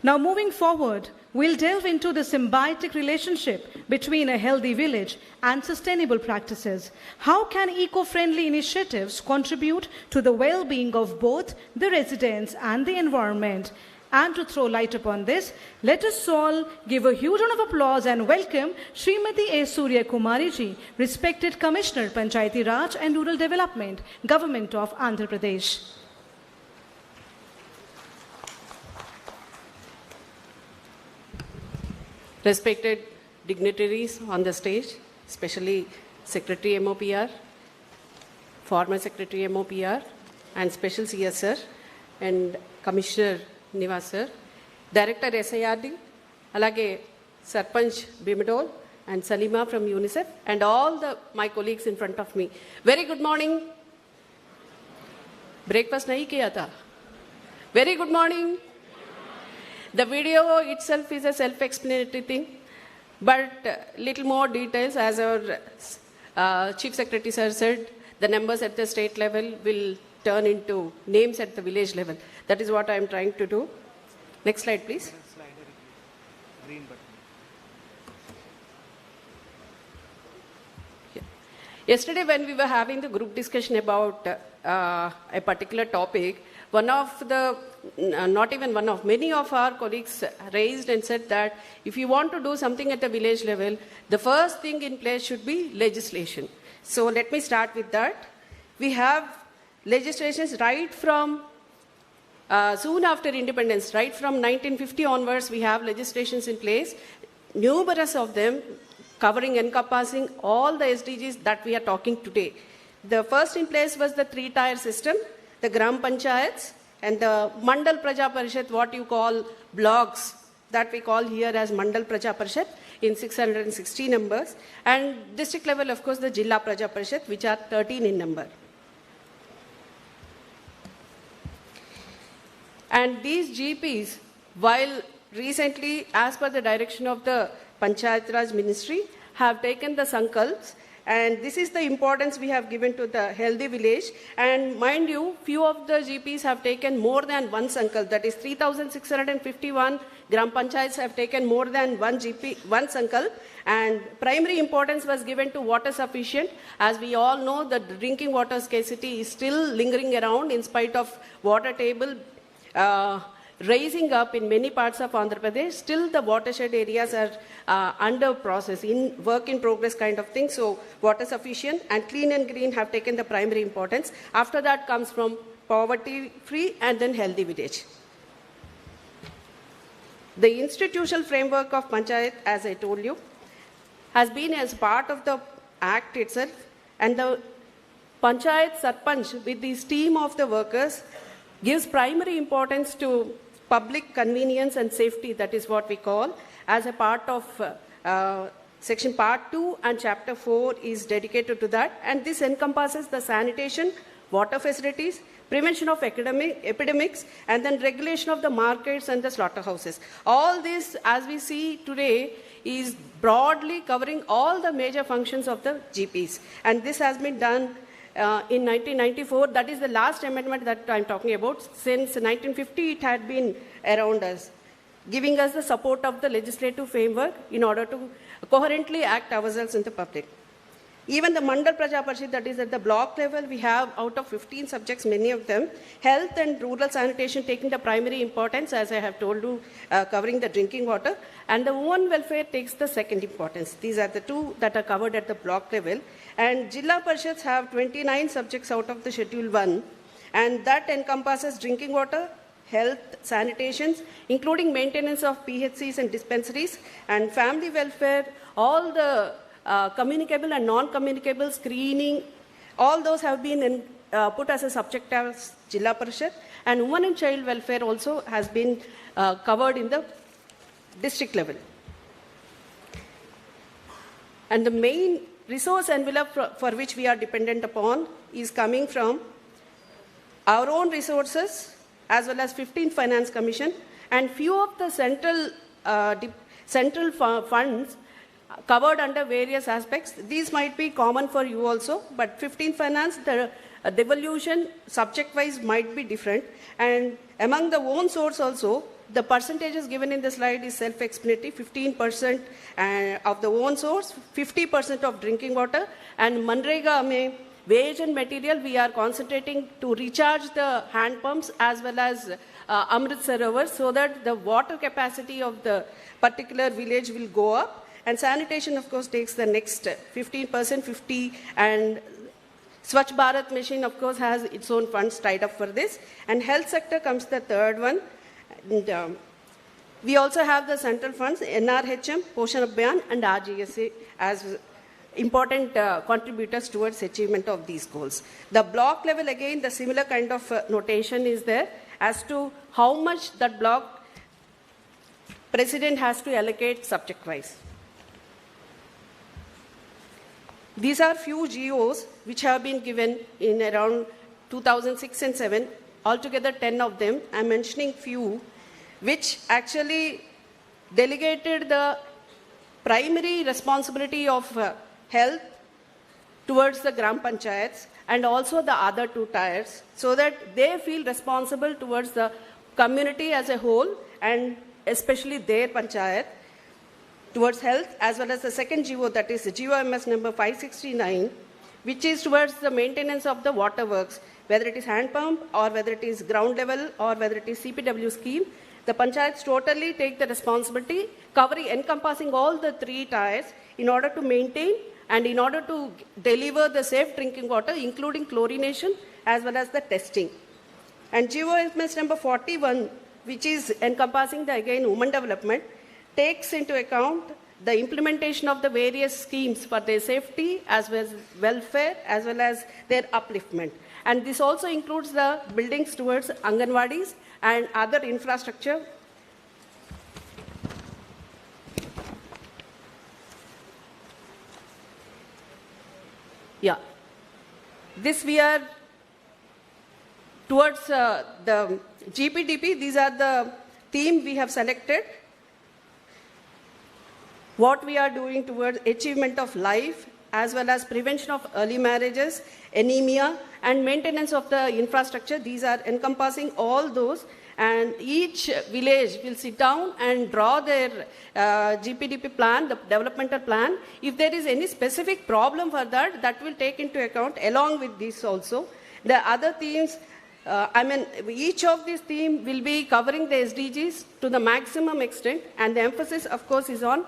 [SPEAKER 1] Now moving forward, we'll delve into the symbiotic relationship between a healthy village and sustainable practices. How can eco-friendly initiatives contribute to the well-being of both the residents and the environment? And to throw light upon this, let us all give a huge round of applause and welcome Srimati A. Surya Kumari ji, respected Commissioner, Panchayati Raj and Rural Development, Government of Andhra Pradesh.
[SPEAKER 9] Respected dignitaries on the stage, especially Secretary MOPR, former Secretary MOPR, and Special CS sir, and Commissioner Nivas sir, Director SIRD, alage Sarpanch Bimidol, and Salima from UNICEF, and all my colleagues in front of me. Very good morning. Breakfast nahi kiya tha. Very good morning. The video itself is a self-explanatory thing, but little more details, as our Chief Secretary sir said, the numbers at the state level will turn into names at the village level. That is what I am trying to do. Next slide, please. Yeah. Yesterday, when we were having the group discussion about a particular topic, one of the, not even one of, many of our colleagues raised and said that if you want to do something at the village level, the first thing in place should be legislation. So let me start with that. We have legislations right from soon after independence, right from 1950 onwards, we have legislations in place, numerous of them covering, encompassing all the SDGs that we are talking today. The first in place was the 3-tier system, the Gram Panchayats and the Mandal Praja Parishad, what you call blocks that we call here as Mandal Praja Parishad in 660 numbers, and district level, of course, the Jilla Praja Parishad, which are 13 in number. And these GPs, while recently, as per the direction of the Panchayat Raj Ministry, have taken the sankalps, and this is the importance we have given to the healthy village. And mind you, few of the GPs have taken more than one sankalp, that is 3,651 Gram Panchayats have taken more than one sankalp. And primary importance was given to water sufficient. As we all know, the drinking water scarcity is still lingering around in spite of water table raising up in many parts of Andhra Pradesh. Still the watershed areas are under process, in work in progress kind of thing. So water sufficient and clean and green have taken the primary importance. After that comes from poverty free and then healthy village. The institutional framework of Panchayat, as I told you, has been as part of the Act itself, and the Panchayat Sarpanch with this team of the workers gives primary importance to public convenience and safety, that is what we call, as a part of section part 2 and chapter 4 is dedicated to that, and this encompasses the sanitation, water facilities, prevention of epidemics, and then regulation of the markets and the slaughterhouses. All this, as we see today, is broadly covering all the major functions of the GPs, and this has been done in 1994, that is the last amendment that I'm talking about. Since 1950, it had been around us, giving us the support of the legislative framework in order to coherently act ourselves in the public. Even the Mandal Praja Parishad, that is at the block level, we have out of 15 subjects, many of them, health and rural sanitation taking the primary importance, as I have told you, covering the drinking water, and the women welfare takes the second importance. These are the two that are covered at the block level. And Jilla Parishads have 29 subjects out of the Schedule 1, and that encompasses drinking water, health, sanitations, including maintenance of PHCs and dispensaries, and family welfare, all the communicable and non-communicable screening, all those have been put as a subject as Jilla Parishad, and women and child welfare also has been covered in the district level. And the main resource envelope for which we are dependent upon is coming from our own resources as well as 15th Finance Commission, and few of the central funds covered under various aspects. These might be common for you also, but 15th Finance, the devolution subject-wise might be different. And among the own source also, the percentages given in the slide is self-explanatory. 15% of the own source, 50% of drinking water, and Manrega mein wage and material, we are concentrating to recharge the hand pumps as well as Amrit Sarovars, so that the water capacity of the particular village will go up. And sanitation, of course, takes the next 15%, 50%, and Swachh Bharat Mission, of course, has its own funds tied up for this. And health sector comes the third one. And, we also have the central funds, NRHM, Poshan Abhiyan, and RGSA as important contributors towards achievement of these goals. The block level, again, the similar kind of notation is there as to how much that block president has to allocate subject-wise. These are few GOs which have been given in around 2006 and 7, altogether 10 of them. I'm mentioning few, which actually delegated the primary responsibility of health towards the Gram Panchayats and also the other two tiers, so that they feel responsible towards the community as a whole and especially their Panchayat towards health, as well as the second GO, that is GOMS number 569, which is towards the maintenance of the water works, whether it is hand pump or whether it is ground level or whether it is CPW scheme. The panchayats totally take the responsibility, encompassing all the three tiers in order to maintain and in order to deliver the safe drinking water, including chlorination as well as the testing. And GOMS number 41, which is encompassing the, again, women development, takes into account the implementation of the various schemes for their safety as well as welfare as well as their upliftment. And this also includes the buildings towards Anganwadis and other infrastructure this we are towards the GPDP. These are the theme we have selected. What we are doing towards achievement of life, as well as prevention of early marriages, anemia, and maintenance of the infrastructure. These are encompassing all those, and each village will sit down and draw their GPDP plan, the developmental plan. If there is any specific problem for that, that will take into account along with this also. The other themes, each of these themes will be covering the SDGs to the maximum extent, and the emphasis, of course, is on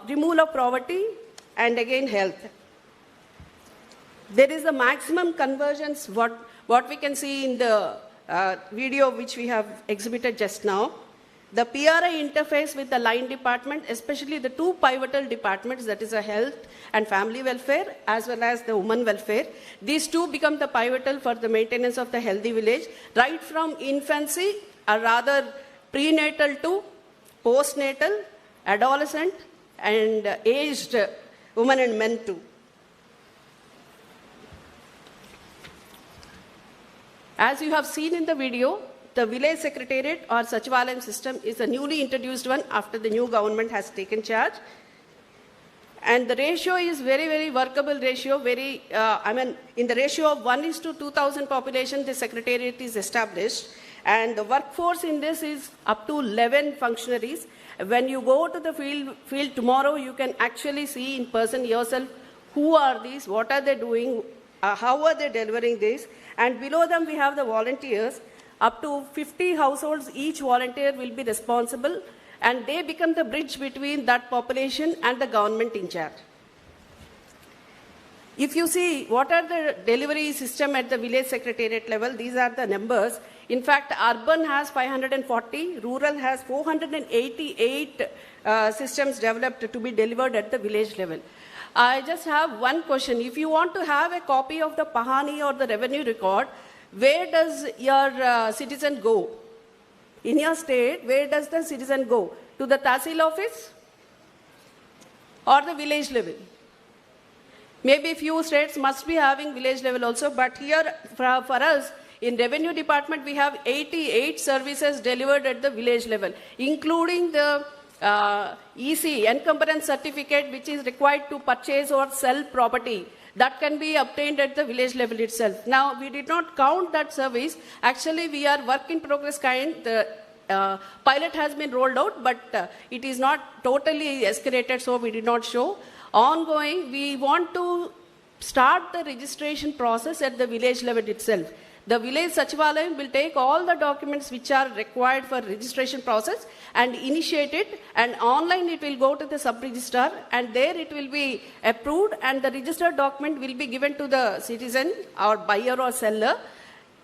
[SPEAKER 9] removal of poverty and again health. There is a maximum convergence, what we can see in the video which we have exhibited just now. The PRI interface with the line department, especially the two pivotal departments, that is a health and family welfare, as well as the women welfare. These two become the pivotal for the maintenance of the healthy village, right from infancy, or rather prenatal to postnatal, adolescent, and aged women and men too. As you have seen in the video, the village secretariat or Sachivalayam system is a newly introduced one after the new government has taken charge. And the ratio is very, very workable ratio. In the ratio of 1:2,000 population, the secretariat is established. And the workforce in this is up to 11 functionaries. When you go to the field tomorrow, you can actually see in person yourself who are these, what are they doing, how are they delivering this. And below them we have the volunteers. Up to 50 households, each volunteer will be responsible, and they become the bridge between that population and the government in charge. If you see what are the delivery system at the village secretariat level, these are the numbers. In fact, urban has 540, rural has 488 systems developed to be delivered at the village level. I just have one question. If you want to have a copy of the Pahani or the revenue record, where does your citizen go? In your state, where does the citizen go? To the Tahsil office or the village level? Maybe few states must be having village level also, but here for us, in revenue department, we have 88 services delivered at the village level, including the EC, encumbrance certificate, which is required to purchase or sell property. That can be obtained at the village level itself. Now, we did not count that service. Actually, we are work in progress kind. The pilot has been rolled out, but it is not totally escalated, so we did not show. Ongoing, we want to start the registration process at the village level itself. The village Sachivalayam will take all the documents which are required for registration process and initiate it, and online it will go to the sub-registrar, and there it will be approved, and the registered document will be given to the citizen or buyer or seller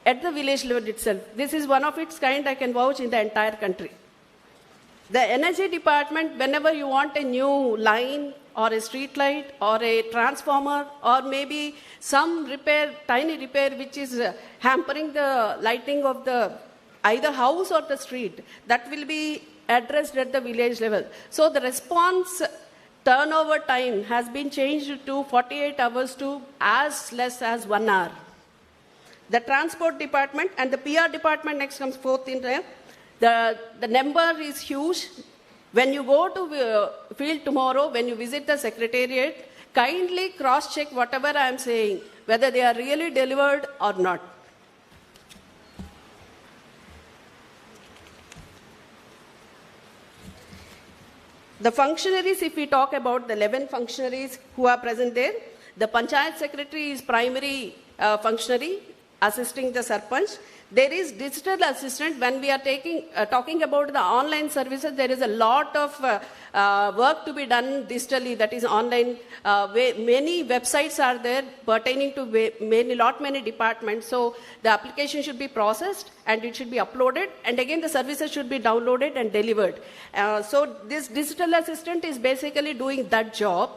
[SPEAKER 9] at the village level itself. This is one of its kind, I can vouch, in the entire country. The energy department, whenever you want a new line or a street light or a transformer or maybe some repair, tiny repair which is hampering the lighting of the either house or the street, that will be addressed at the village level. So the response turnover time has been changed to 48 hours to as less as 1 hour. The transport department and the PR department next comes fourth in there. The number is huge. When you go to field tomorrow, when you visit the secretariat, kindly cross-check whatever I am saying, whether they are really delivered or not. The functionaries, if we talk about the 11 functionaries who are present there, the Panchayat secretary is primary functionary assisting the Sarpanch. There is digital assistant. When we are talking about the online services, there is a lot of work to be done digitally, that is online. Many websites are there pertaining to many departments. So the application should be processed and it should be uploaded, and again the services should be downloaded and delivered. So this digital assistant is basically doing that job.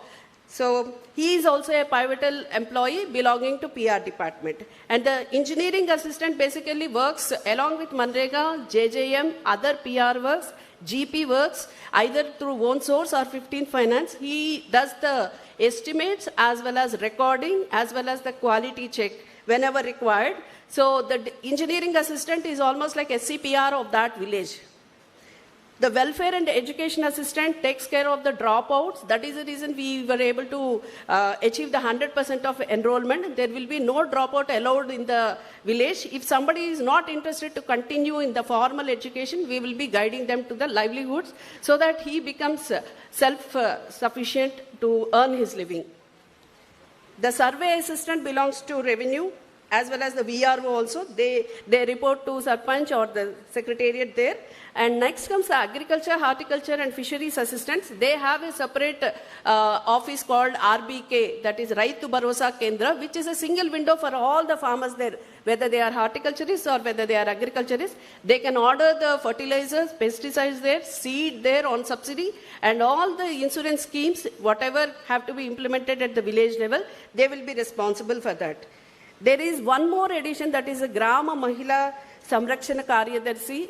[SPEAKER 9] So he is also a pivotal employee belonging to PR department. And the engineering assistant basically works along with Manrega, JJM, other PR works, GP works either through own source or 15 finance. He does the estimates as well as recording as well as the quality check whenever required. So the engineering assistant is almost like SCPR of that village. The welfare and education assistant takes care of the dropouts. That is the reason we were able to achieve the 100% of enrollment. There will be no dropout allowed in the village. If somebody is not interested to continue in the formal education, we will be guiding them to the livelihoods so that he becomes self-sufficient to earn his living. The survey assistant belongs to revenue as well as the VRO also. They report to Sarpanch or the secretariat there. And next comes the agriculture, horticulture and fisheries assistants. They have a separate office called RBK, that is Raitu Bharosa Kendra, which is a single window for all the farmers there, whether they are horticulturists or whether they are agriculturists. They can order the fertilizers, pesticides there, seed there on subsidy, and all the insurance schemes, whatever have to be implemented at the village level, they will be responsible for that. There is one more addition, that is a Grama Mahila Samrakshana Karyadarshi.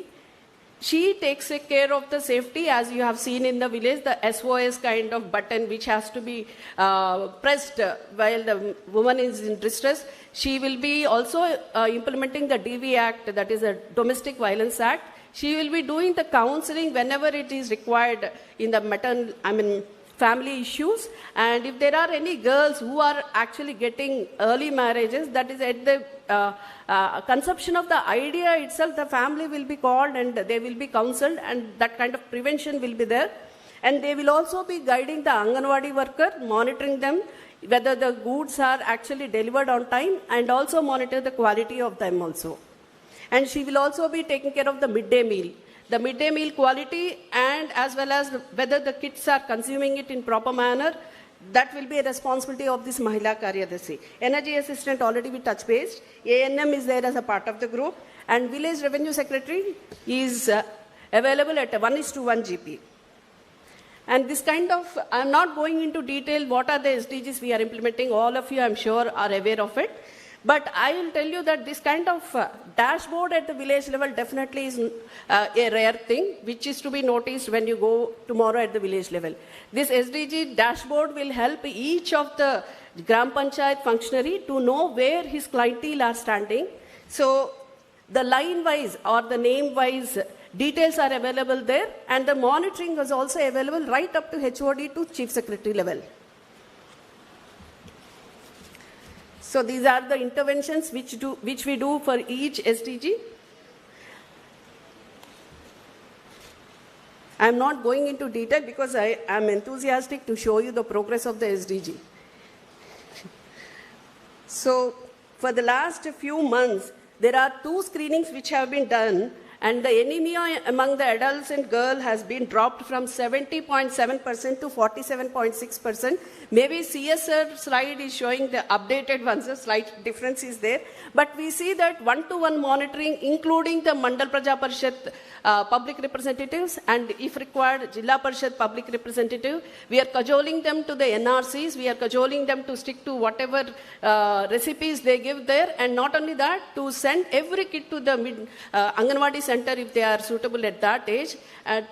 [SPEAKER 9] She takes care of the safety, as you have seen in the village, the SOS kind of button which has to be pressed while the woman is in distress. She will be also implementing the DV Act, that is a Domestic Violence Act. She will be doing the counseling whenever it is required in the family issues. And if there are any girls who are actually getting early marriages, that is at the conception of the idea itself, the family will be called and they will be counseled, and that kind of prevention will be there. And they will also be guiding the Anganwadi worker, monitoring them, whether the goods are actually delivered on time, and also monitor the quality of them also. And she will also be taking care of the midday meal. The midday meal quality and as well as whether the kids are consuming it in proper manner, that will be a responsibility of this Mahila Karyadarshi. Energy assistant already we touch based. ANM is there as a part of the group, and village revenue secretary is available at 1:1 GP. And this kind of, I'm not going into detail what are the SDGs we are implementing. All of you, I'm sure, are aware of it. But I will tell you that this kind of dashboard at the village level definitely is a rare thing, which is to be noticed when you go tomorrow at the village level. This SDG dashboard will help each of the Gram Panchayat functionary to know where his clientele are standing. So the line-wise or the name-wise details are available there, and the monitoring is also available right up to HOD to Chief Secretary level. So these are the interventions which we do for each SDG. I am not going into detail because I am enthusiastic to show you the progress of the SDG. So for the last few months, there are 2 screenings which have been done, and the anemia among the adults and girls has been dropped from 70.7% to 47.6%. Maybe CSR slide is showing the updated ones, a slight difference is there. But we see that one-to-one monitoring, including the Mandal Praja Parishad public representatives, and if required, Jilla Parishad public representative, we are cajoling them to the NRCs, we are cajoling them to stick to whatever recipes they give there, and not only that, to send every kid to the Anganwadi center if they are suitable at that age,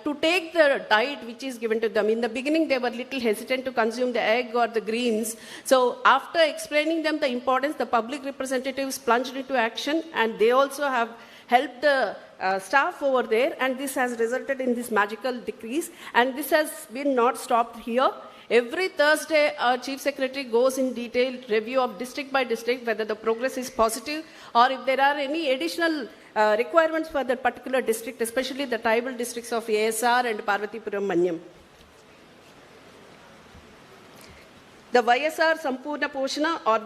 [SPEAKER 9] to take the diet which is given to them. In the beginning, they were little hesitant to consume the egg or the greens. So after explaining them the importance, the public representatives plunged into action, and they also have helped the staff over there, and this has resulted in this magical decrease. And this has been not stopped here. Every Thursday, our Chief Secretary goes in detailed review of district by district, whether the progress is positive or if there are any additional requirements for that particular district, especially the tribal districts of ASR and Parvatipuram Manyam. The YSR Sampurna Poshana or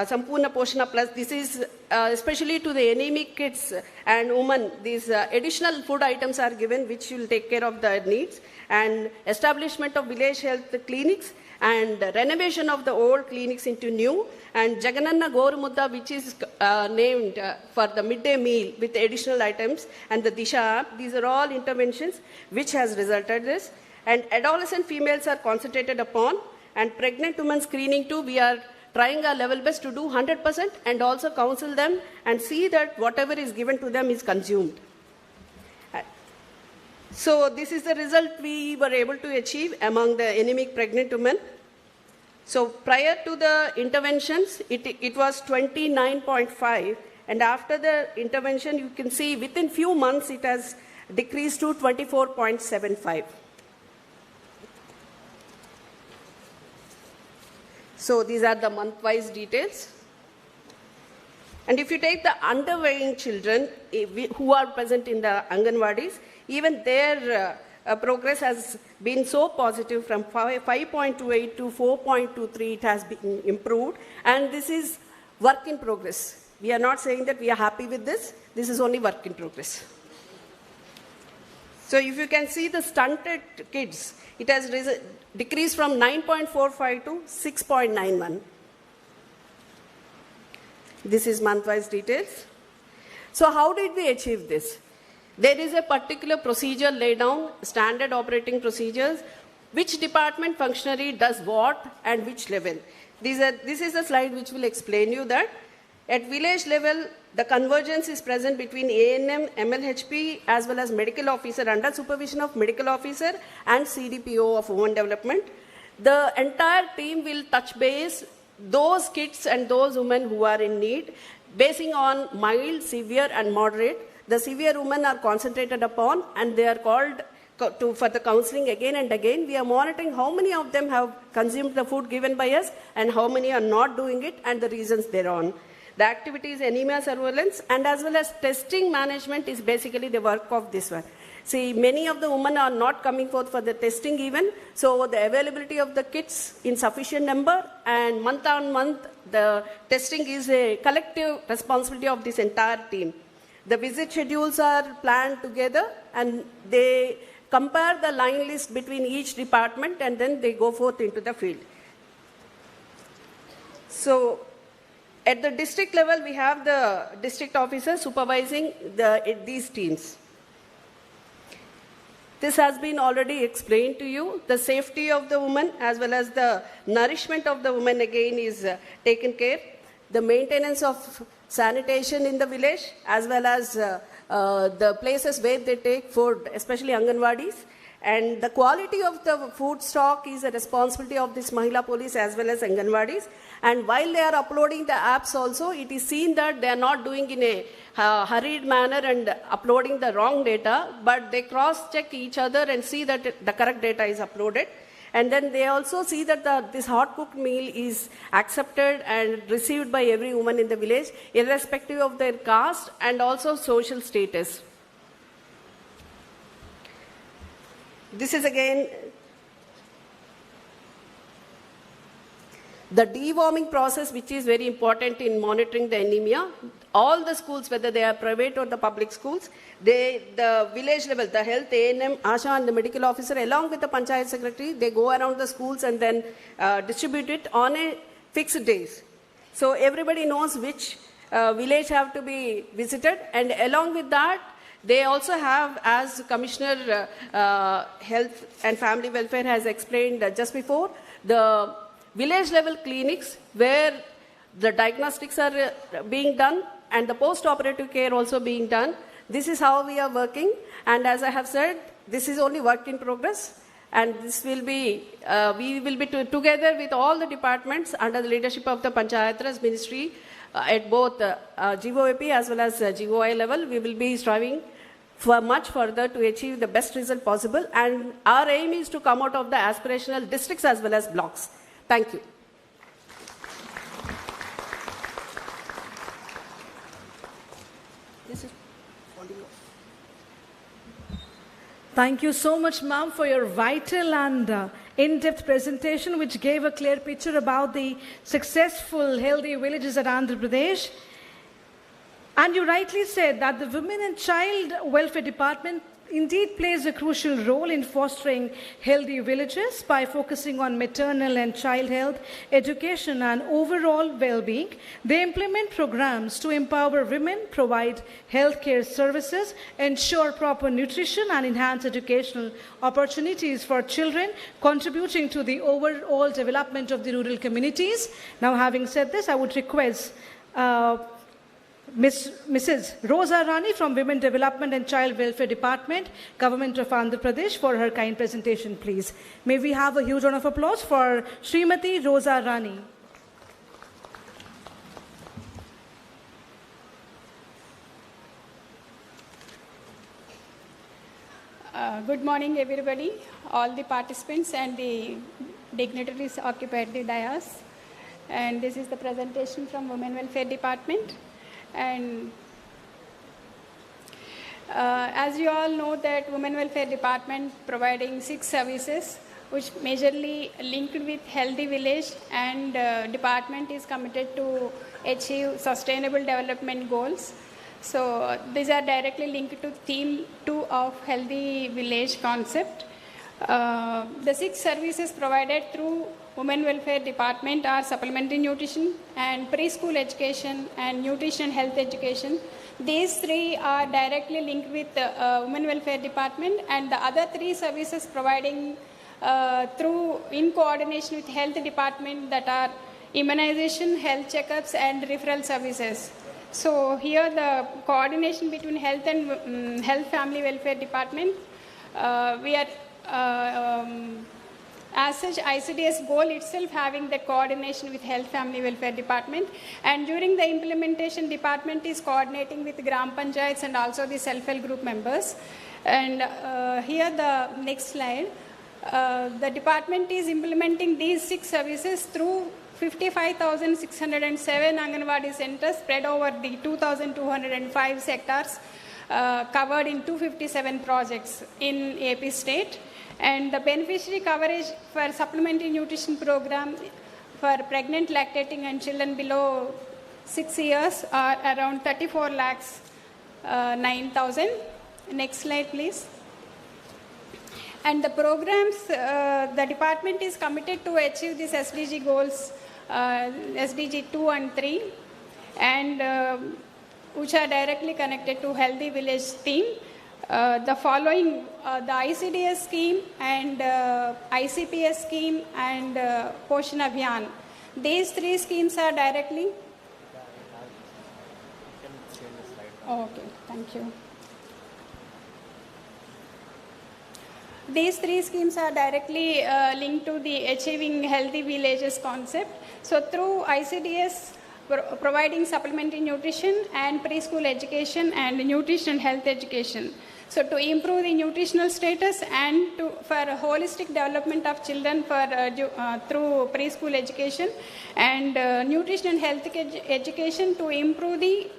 [SPEAKER 9] Sampurna Poshana Plus, this is especially to the anemic kids and women. These additional food items are given which will take care of their needs, and establishment of village health clinics and renovation of the old clinics into new, and Jagananna Gorumudda, which is named for the midday meal with additional items, and the Disha app. These are all interventions which has resulted this. And adolescent females are concentrated upon, and pregnant women screening too. We are trying our level best to do 100% and also counsel them and see that whatever is given to them is consumed. So this is the result we were able to achieve among the anemic pregnant women. So prior to the interventions, it was 29.5, and after the intervention, you can see within few months it has decreased to 24.75. So these are the month-wise details. And if you take the underweighing children who are present in the Anganwadis, even their progress has been so positive from 5.28 to 4.23, it has been improved. And this is work in progress. We are not saying that we are happy with this. This is only work in progress. So if you can see the stunted kids, it has decreased from 9.45 to 6.91. This is month-wise details. So how did we achieve this? There is a particular procedure laid down, standard operating procedures, which department functionary does what and which level. This is a slide which will explain you that at village level, the convergence is present between ANM, MLHP, as well as medical officer under supervision of medical officer and CDPO of women development. The entire team will touch base those kids and those women who are in need, basing on mild, severe, and moderate. The severe women are concentrated upon, and they are called for the counseling again and again. We are monitoring how many of them have consumed the food given by us and how many are not doing it and the reasons thereon. The activity is anemia surveillance, and as well as testing management is basically the work of this one. See, many of the women are not coming forth for the testing even, so the availability of the kits in sufficient number, and month on month, the testing is a collective responsibility of this entire team. The visit schedules are planned together, and they compare the line list between each department, and then they go forth into the field. So, at the district level, we have the district officer supervising these teams. This has been already explained to you. The safety of the woman as well as the nourishment of the woman again is taken care. The maintenance of sanitation in the village as well as the places where they take food, especially Anganwadis. And the quality of the food stock is a responsibility of this Mahila Police as well as Anganwadis. And while they are uploading the apps also, it is seen that they are not doing in a hurried manner and uploading the wrong data, but they cross-check each other and see that the correct data is uploaded. And then they also see that this hot-cooked meal is accepted and received by every woman in the village, irrespective of their caste and also social status. This is again the deworming process, which is very important in monitoring the anemia. All the schools, whether they are private or the public schools, the village level, the health, ANM, ASHA and the medical officer, along with the panchayat secretary, they go around the schools and then distribute it on a fixed days. So everybody knows which village have to be visited, and along with that, they also have, as Commissioner Health and Family Welfare has explained just before, the village level clinics where the diagnostics are being done and the post-operative care also being done. This is how we are working, and as I have said, this is only work in progress, and this will be, we will be together with all the departments under the leadership of the Panchayatras Ministry at both GOAP as well as GOI level. We will be striving for much further to achieve the best result possible, and our aim is to come out of the aspirational districts as well as blocks. Thank you.
[SPEAKER 1] Thank you so much, ma'am, for your vital and in-depth presentation, which gave a clear picture about the successful healthy villages at Andhra Pradesh. And you rightly said that the Women and Child Welfare Department indeed plays a crucial role in fostering healthy villages by focusing on maternal and child health, education and overall well-being. They implement programs to empower women, provide healthcare services, ensure proper nutrition and enhance educational opportunities for children, contributing to the overall development of the rural communities. Now, having said this, I would request Mrs. Rosa Rani from Women Development and Child Welfare Department, Government of Andhra Pradesh, for her kind presentation, please. May we have a huge round of applause for Srimati Rosa Rani.
[SPEAKER 10] Good morning, everybody, all the participants and the dignitaries occupied the dais. And this is the presentation from Women Welfare Department. And as you all know that Women Welfare Department providing 6 services which majorly linked with healthy village, and department is committed to achieve sustainable development goals. So these are directly linked to theme 2 of healthy village concept. The 6 services provided through Women Welfare Department are supplementary nutrition and preschool education and nutrition health education. These 3 are directly linked with Women Welfare Department, and the other 3 services providing through in coordination with Health Department, that are immunization, health checkups and referral services. So here the coordination between Health and Health Family Welfare Department, we are as such, ICDS goal itself having the coordination with Health Family Welfare Department, and during the implementation, department is coordinating with Gram Panchayats and also the self-help group members. And here the next slide, the department is implementing these 6 services through 55,607 Anganwadi centers spread over the 2,205 sectors, covered in 257 projects in AP state. And the beneficiary coverage for supplementary nutrition program for pregnant, lactating and children below 6 years are around 34 lakhs 9,000. Next slide, please. And the programs, the department is committed to achieve these SDG goals, SDG 2 and 3, and which are directly connected to healthy village theme. The following, the ICDS scheme and ICPS scheme and Poshan Abhiyan. These 3 schemes are directly... Okay, thank you. These 3 schemes are directly linked to the achieving healthy villages concept. So through ICDS, providing supplementary nutrition and preschool education and nutrition health education. So to improve the nutritional status and for holistic development of children through preschool education and nutrition and health education, to improve the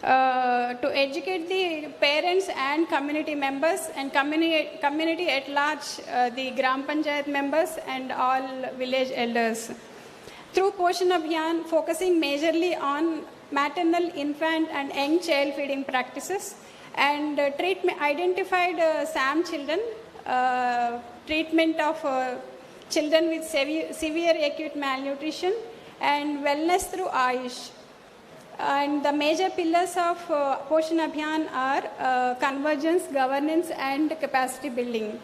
[SPEAKER 10] to educate the parents and community members and community at large, the Gram Panchayat members and all village elders. Through Poshan Abhiyan, focusing majorly on maternal, infant and young child feeding practices, and identified SAM children, treatment of children with severe acute malnutrition and wellness through Ayush. And the major pillars of Poshan Abhiyan are convergence, governance and capacity building.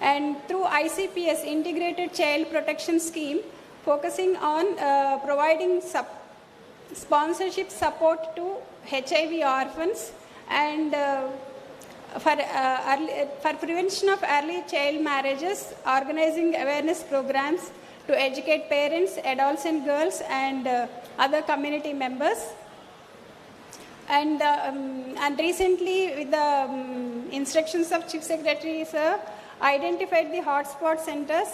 [SPEAKER 10] And through ICPS, Integrated Child Protection Scheme, focusing on providing sponsorship support to HIV orphans and for prevention of early child marriages, organizing awareness programs to educate parents, adolescent girls and other community members. And recently, with the instructions of Chief Secretary, sir, identified the hotspot centers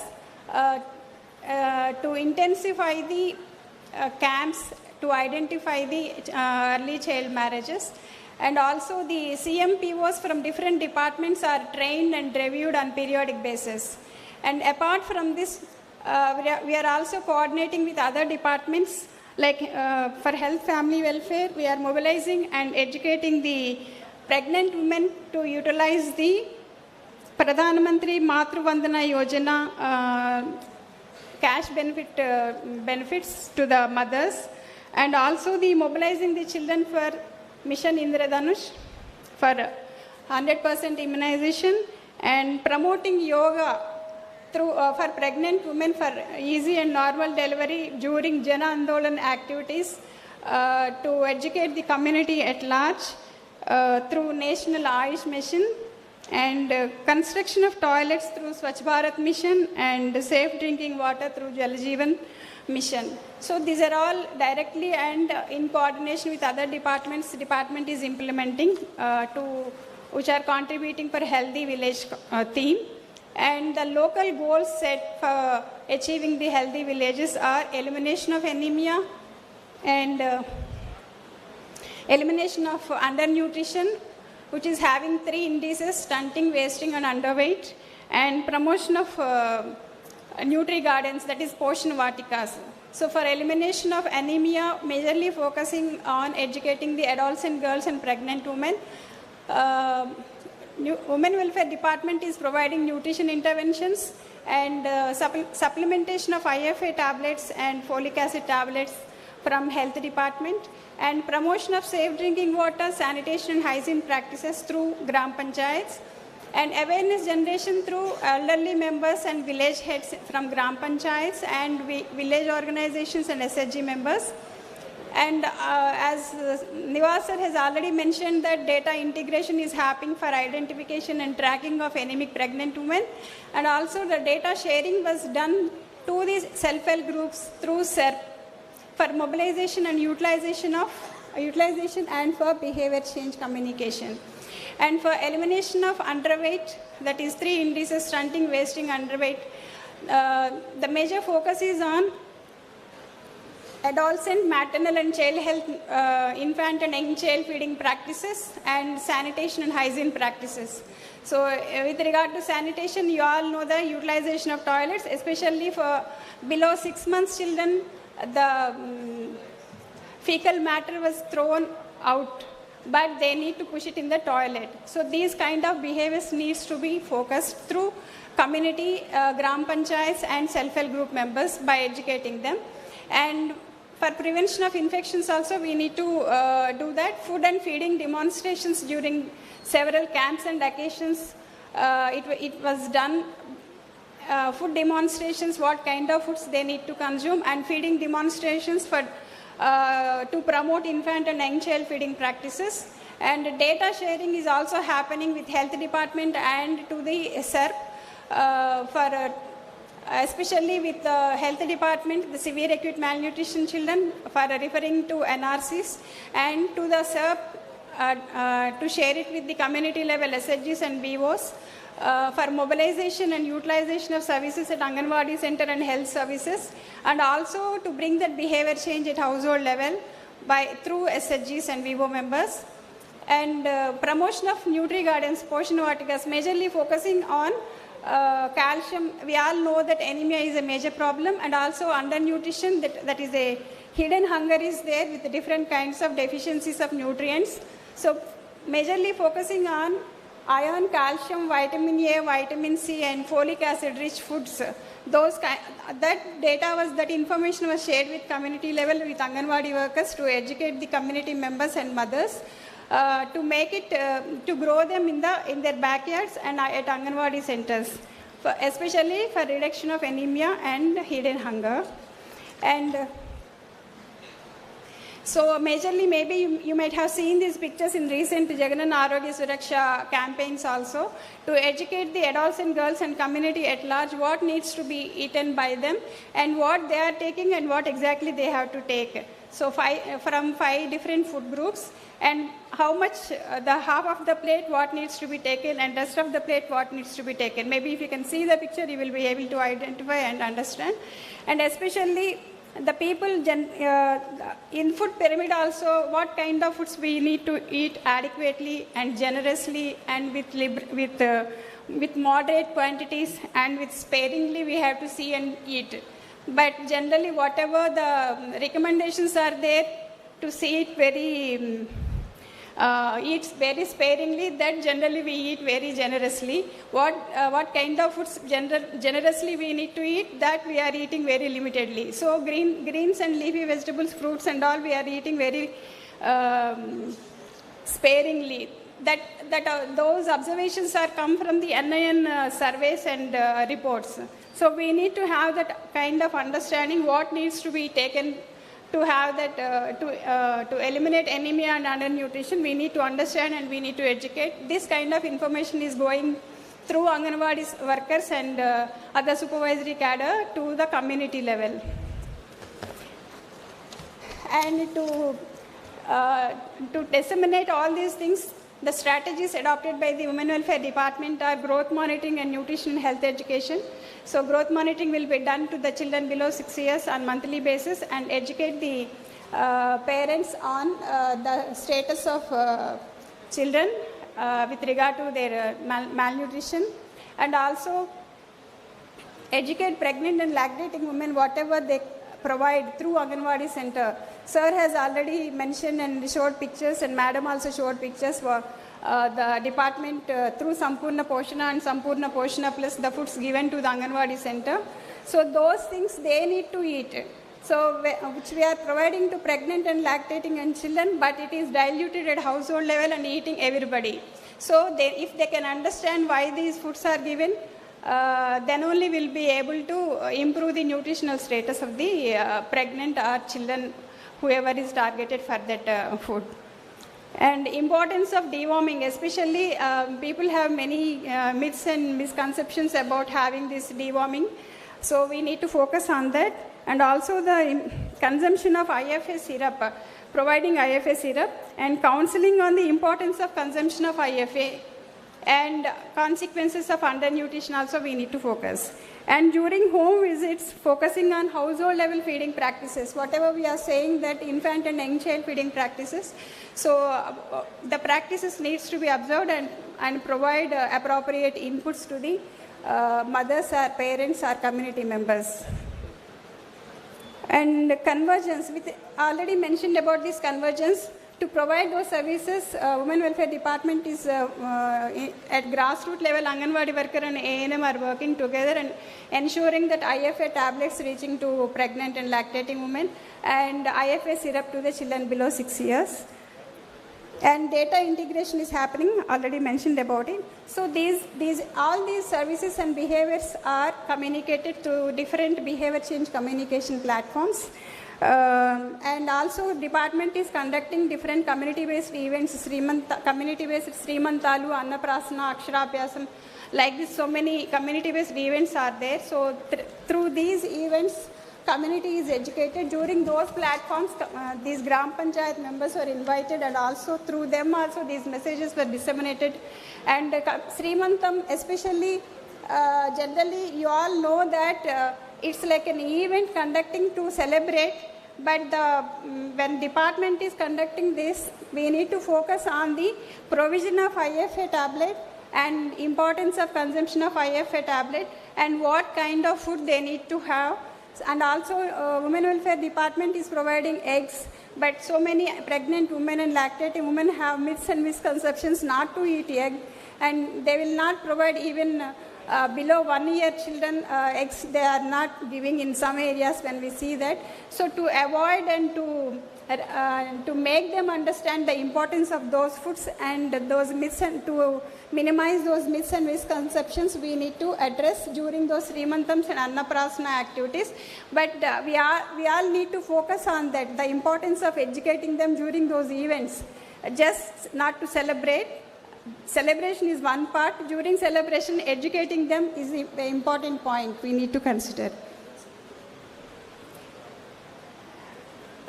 [SPEAKER 10] to intensify the camps to identify the early child marriages. And also the CMPOs from different departments are trained and reviewed on periodic basis. And apart from this, we are also coordinating with other departments. Like for health family welfare, we are mobilizing and educating the pregnant women to utilize the Pradhan Mantri Matru Vandana Yojana cash benefits to the mothers, and also the mobilizing the children for Mission Indradhanush for 100% immunization, and promoting yoga through for pregnant women for easy and normal delivery during Jana Andolan activities to educate the community at large through National Ayush Mission and construction of toilets through Swachh Bharat Mission and safe drinking water through Jal Jeevan Mission. So these are all directly and in coordination with other departments. The department is implementing which are contributing for healthy village theme. And the local goals set for achieving the healthy villages are elimination of anemia and elimination of undernutrition, which is having 3 indices: stunting, wasting and underweight, and promotion of nutri-gardens, that is Poshan Vatikas. So for elimination of anemia, majorly focusing on educating the adults and girls and pregnant women. Women Welfare Department is providing nutrition interventions and supplementation of IFA tablets and folic acid tablets from Health Department, and promotion of safe drinking water, sanitation and hygiene practices through Gram Panchayats, and awareness generation through elderly members and village heads from Gram Panchayats and village organizations and SHG members. And as Nivas sir has already mentioned, that data integration is happening for identification and tracking of anemic pregnant women, and also the data sharing was done to these self-help groups through SERP for mobilization and utilization and for behavior change communication. And for elimination of underweight, that is 3 indices: stunting, wasting, underweight, the major focus is on adolescent, maternal and child health, infant and young child feeding practices, and sanitation and hygiene practices. So with regard to sanitation, you all know the utilization of toilets, especially for below 6 months children, the fecal matter was thrown out, but they need to push it in the toilet. So these kind of behaviors needs to be focused through community, Gram Panchayats and self-help group members by educating them. And for prevention of infections also, we need to do that. Food and feeding demonstrations during several camps and occasions, it was done. Food demonstrations, what kind of foods they need to consume, and feeding demonstrations for to promote infant and young child feeding practices. And data sharing is also happening with Health Department and to the SERP for especially with the Health Department, the severe acute malnutrition children, for referring to NRCs, and to the SERP to share it with the community level SHGs and BOs for mobilization and utilization of services at Anganwadi Center and health services, and also to bring that behavior change at household level through SHGs and VO members. And promotion of nutri-gardens, Poshan Vatikas, majorly focusing on calcium. We all know that anemia is a major problem, and also undernutrition, that is a hidden hunger is there with the different kinds of deficiencies of nutrients. So majorly focusing on iron, calcium, vitamin A, vitamin C and folic acid rich foods. That information was shared with community level with Anganwadi workers to educate the community members and mothers to make it, to grow them in their backyards and at Anganwadi centers, especially for reduction of anemia and hidden hunger. And so majorly, maybe you might have seen these pictures in recent Jagannath Arogya Suraksha campaigns also, to educate the adults and girls and community at large what needs to be eaten by them and what they are taking and what exactly they have to take. So from 5 different food groups, and how much, the half of the plate what needs to be taken and rest of the plate what needs to be taken. Maybe if you can see the picture, you will be able to identify and understand. And especially the people in food pyramid also, what kind of foods we need to eat adequately and generously and with moderate quantities and with sparingly we have to see and eat. But generally whatever the recommendations are there to see it very eat very sparingly, that generally we eat very generously. What kind of foods generously we need to eat, that we are eating very limitedly. So greens and leafy vegetables, fruits and all, we are eating very sparingly. Those observations are come from the NIN surveys and reports. So we need to have that kind of understanding what needs to be taken to have that, to eliminate anemia and undernutrition, we need to understand and we need to educate. This kind of information is going through Anganwadi workers and other supervisory cadre to the community level. And to disseminate all these things, the strategies adopted by the Women Welfare Department are growth monitoring and nutrition and health education. So growth monitoring will be done to the children below 6 years on monthly basis and educate the parents on the status of children with regard to their malnutrition, and also educate pregnant and lactating women whatever they provide through Anganwadi Center. Sir has already mentioned and showed pictures, and Madam also showed pictures for the department through Sampurna Poshana and Sampurna Poshana plus the foods given to the Anganwadi Center. So those things they need to eat. So which we are providing to pregnant and lactating and children, but it is diluted at household level and eating everybody. So if they can understand why these foods are given, then only we'll be able to improve the nutritional status of the pregnant or children, whoever is targeted for that food. And importance of deworming, especially people have many myths and misconceptions about having this deworming. So we need to focus on that. And also the consumption of IFA syrup, providing IFA syrup, and counseling on the importance of consumption of IFA and consequences of undernutrition also we need to focus. And during home visits, focusing on household level feeding practices, whatever we are saying that infant and young child feeding practices, so the practices needs to be observed and provide appropriate inputs to the mothers or parents or community members. And convergence, with already mentioned about this convergence, to provide those services, Women Welfare Department is at grassroots level, Anganwadi worker and A&M are working together and ensuring that IFA tablets reaching to pregnant and lactating women and IFA syrup to the children below 6 years. And data integration is happening, already mentioned about it. So all these services and behaviors are communicated through different behavior change communication platforms. And also department is conducting different community-based events, community-based Srimantalu, Annaprasana, Aksharabhyasam, like this, so many community-based events are there. So through these events, community is educated. During those platforms, these Gram Panchayat members were invited, and also through them also these messages were disseminated. And Srimantam, especially, generally you all know that it's like an event conducting to celebrate, but when department is conducting this, we need to focus on the provision of IFA tablet and importance of consumption of IFA tablet and what kind of food they need to have. And also Women Welfare Department is providing eggs, but so many pregnant women and lactating women have myths and misconceptions not to eat egg, and they will not provide even below 1 year children eggs they are not giving in some areas when we see that. So to avoid and to make them understand the importance of those foods and those myths, and to minimize those myths and misconceptions, we need to address during those Srimantams and Annaprasana activities. But we all need to focus on that, the importance of educating them during those events, just not to celebrate. Celebration is one part. During celebration, educating them is the important point we need to consider.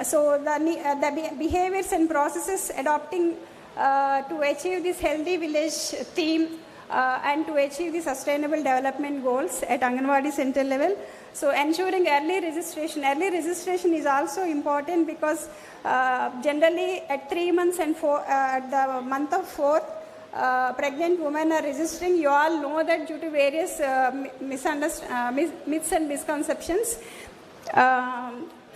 [SPEAKER 10] So the behaviors and processes adopting to achieve this healthy village theme and to achieve the sustainable development goals at Anganwadi center level. So ensuring early registration. Early registration is also important because generally at 3 months and at the month of 4th, pregnant women are registering. You all know that due to various myths and misconceptions,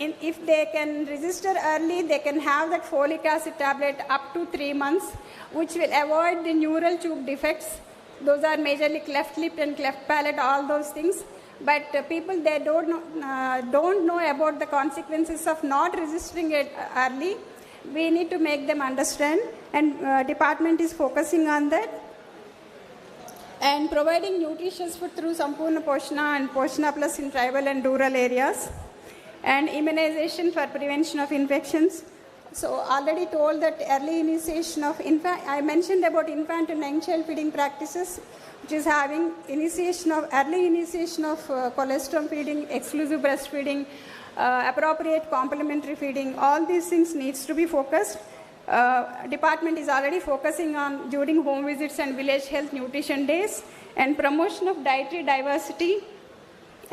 [SPEAKER 10] if they can register early, they can have that folic acid tablet up to 3 months, which will avoid the neural tube defects. Those are majorly cleft lip and cleft palate, all those things. But people, they don't know about the consequences of not registering it early. We need to make them understand, and department is focusing on that. And providing nutritious food through Sampurna Poshana and Poshana Plus in tribal and rural areas. and immunization for prevention of infections. So already told that early initiation of I mentioned about infant and young child feeding practices, which is having early initiation of colostrum feeding, exclusive breastfeeding, appropriate complementary feeding. All these things needs to be focused. Department is already focusing on during home visits and village health nutrition days, and promotion of dietary diversity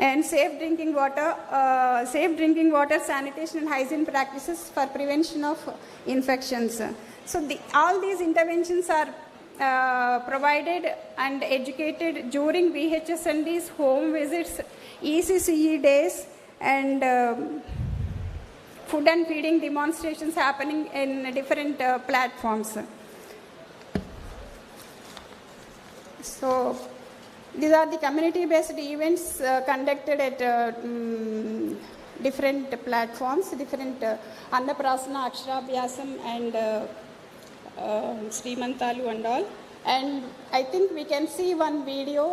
[SPEAKER 10] and safe drinking water, sanitation and hygiene practices for prevention of infections. So all these interventions are provided and educated during VHSNDs, home visits, ECCE days, and food and feeding demonstrations happening in different platforms. So these are the community-based events conducted at different platforms, different Annaprasana, Aksharabhyasam and Srimantalu and all. And I think we can see one video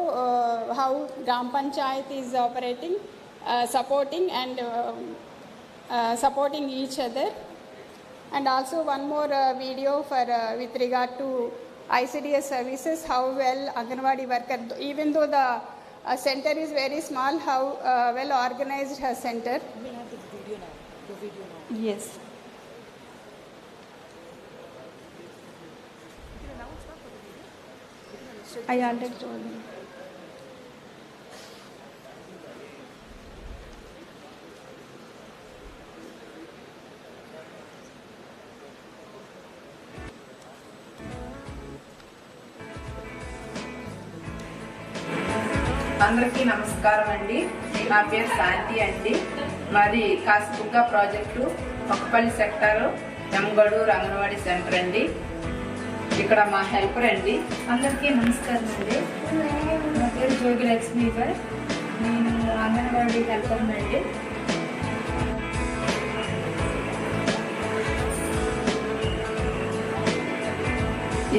[SPEAKER 10] how Gram Panchayati is operating, supporting and supporting each other. And also one more video for with regard to ICDS services, how well Anganwadi worker, even though the center is very small, how well organized her center.
[SPEAKER 1] We'll have the video now.
[SPEAKER 10] Yes. I already told you.
[SPEAKER 11] అందరికీ నమస్కారం అండి. నా పేరు శాంతి అండి. మాది Kasibugga project Mokkapalli sector Emgaduru anganwadi centre అండి. ఇక్కడ మా హెల్పర్ అండి.
[SPEAKER 12] అందరికీ నమస్కారం అండి. నా పేరు జోగి లక్ష్మీ గారు. నేను అంగన్వాడీ హెల్పర్ అండి.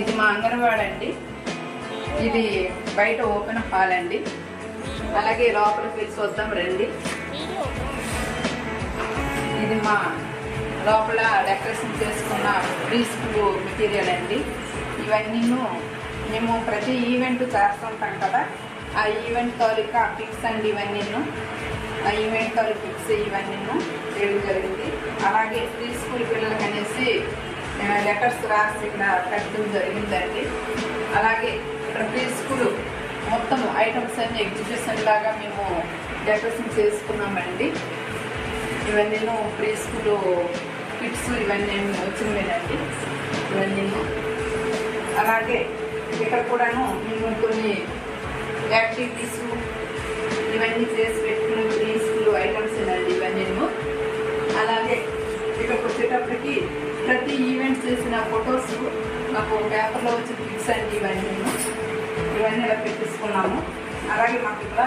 [SPEAKER 11] ఇది మా అంగన్వాడీ అండి. ఇది బయట ఓపెన్ హాల్ అండి. అలాగే లోపలికి వెళ్ళి చూద్దాం రండి. ఇది మా లోపల డెకరేషన్ చేసుకున్న ప్రీ స్కూల్ మెటీరియల్ అండి. ఇవన్నీ మేము ప్రతి ఈవెంట్ చేస్తుంటాం కదా, ఆ ఈవెంట్ తాలూకా పిక్స్ అండి. ఇవన్నీ ఆ ఈవెంట్ తాలూకా పిక్స్ ఇవన్నీ చేయడం జరిగింది. అలాగే ప్రీ స్కూల్ పిల్లలకి అనేసి లెటర్స్ రాసి ఇక్కడ పెట్టడం జరిగిందండి. అలాగే ఇక్కడ ప్రీ స్కూల్ మొత్తం ఐటమ్స్ అన్ని ఎగ్జిబిషన్ లాగా మేము డెకరేషన్ చేసుకున్నామండి. ఇవన్నీ ప్రీ స్కూల్ కిట్స్ ఇవన్నీ వచ్చినాయండి. ఇవన్నీ అలాగే ఇక్కడ కూడాను మేము కొన్ని యాక్టివిటీస్ ఇవన్నీ చేసి పెట్టుకున్న ప్రీ స్కూల్ ఐటమ్స్ అండి ఇవన్నీ. అలాగే ఇక్కడికి వచ్చేటప్పటికి ప్రతి ఈవెంట్ చేసిన ఫొటోస్ మాకు పేపర్లో వచ్చిన పిక్స్ అండి ఇవన్నీ ఇలా పెట్టించుకున్నాము. అలాగే మాకు ఇక్కడ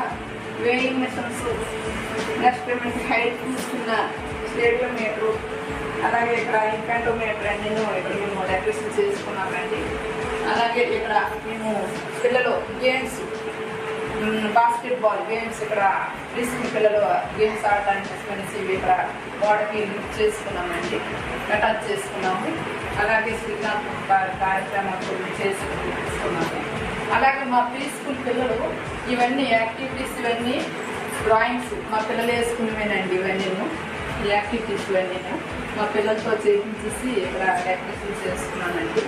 [SPEAKER 11] వేయింగ్ మెషన్స్, నెక్స్ట్ హైట్ చూసుకున్న స్టేడియోమీటరు, అలాగే ఇక్కడ ఇన్ఫాంటోమీటర్ అన్నీ ఇక్కడ మేము డెకరేషన్ చేసుకున్నామండి. అలాగే ఇక్కడ మేము పిల్లలు గేమ్స్, బాస్కెట్బాల్ గేమ్స్ ఇక్కడ రీసెంట్ పిల్లలు గేమ్స్ ఆడడానికి ఇవి ఇక్కడ గోడకి లిఫ్ట్ చేసుకున్నామండి, అటాచ్ చేసుకున్నాము. అలాగే శ్రీకాంత్ కార్యక్రమాలు కొన్ని తీసుకున్నాము. అలాగే మా ప్రీ స్కూల్ పిల్లలు ఇవన్నీ యాక్టివిటీస్ ఇవన్నీ డ్రాయింగ్స్ మా పిల్లలు వేసుకునేవేనండి. ఇవన్నీ ఈ యాక్టివిటీస్ ఇవన్నీ మా పిల్లలతో చేయించేసి ఇక్కడ డెకరేషన్ చేసుకున్నానండి.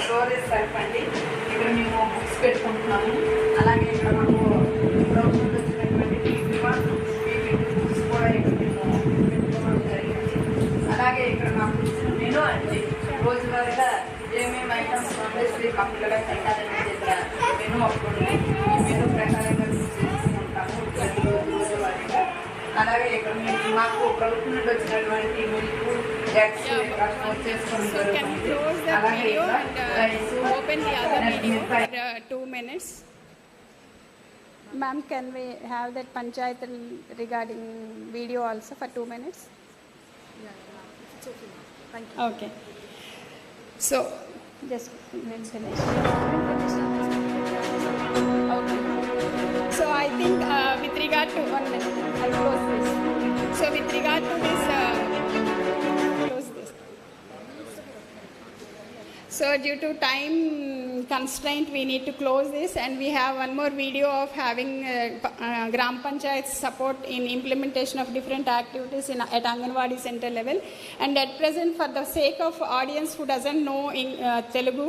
[SPEAKER 11] స్టోరేజ్ సరిపండి. ఇక్కడ మేము బుక్స్ పెట్టుకుంటున్నాము. అలాగే ఇక్కడ మాకు గవర్నమెంట్ వచ్చినటువంటి బుక్స్ కూడా ఇక్కడ మేము పెట్టుకోవడం జరిగింది. అలాగే ఇక్కడ మాకు మెనూ అండి, రోజువారీగా ఏమేమి ఐటమ్స్ వండేసి మా పిల్లలకు పెట్టాలని ఇక్కడ మెనూ అప్పుడు మెనూ ప్రకారంగా చేసుకుంటాము ప్రతిరోజు రోజువారీగా. అలాగే ఇక్కడ మేము మాకు ప్రభుత్వం నుండి వచ్చినటువంటి మిల్క్ ఎగ్స్ చేసుకోవడం జరుగుతుంది. అలాగే
[SPEAKER 10] Open the other video for 2 minutes. Ma'am, can we have that Panchayat regarding video also for 2 minutes?
[SPEAKER 1] Yeah, it's okay. Thank you.
[SPEAKER 10] Okay. So, just finish. Okay. So I think with regard to one minute, I'll close this. So with regard to this, close this. So due to time constraint, we need to close this, and we have one more video of having Gram Panchayat's support in implementation of different activities at Anganwadi center level. And at present, for the sake of audience who doesn't know in Telugu,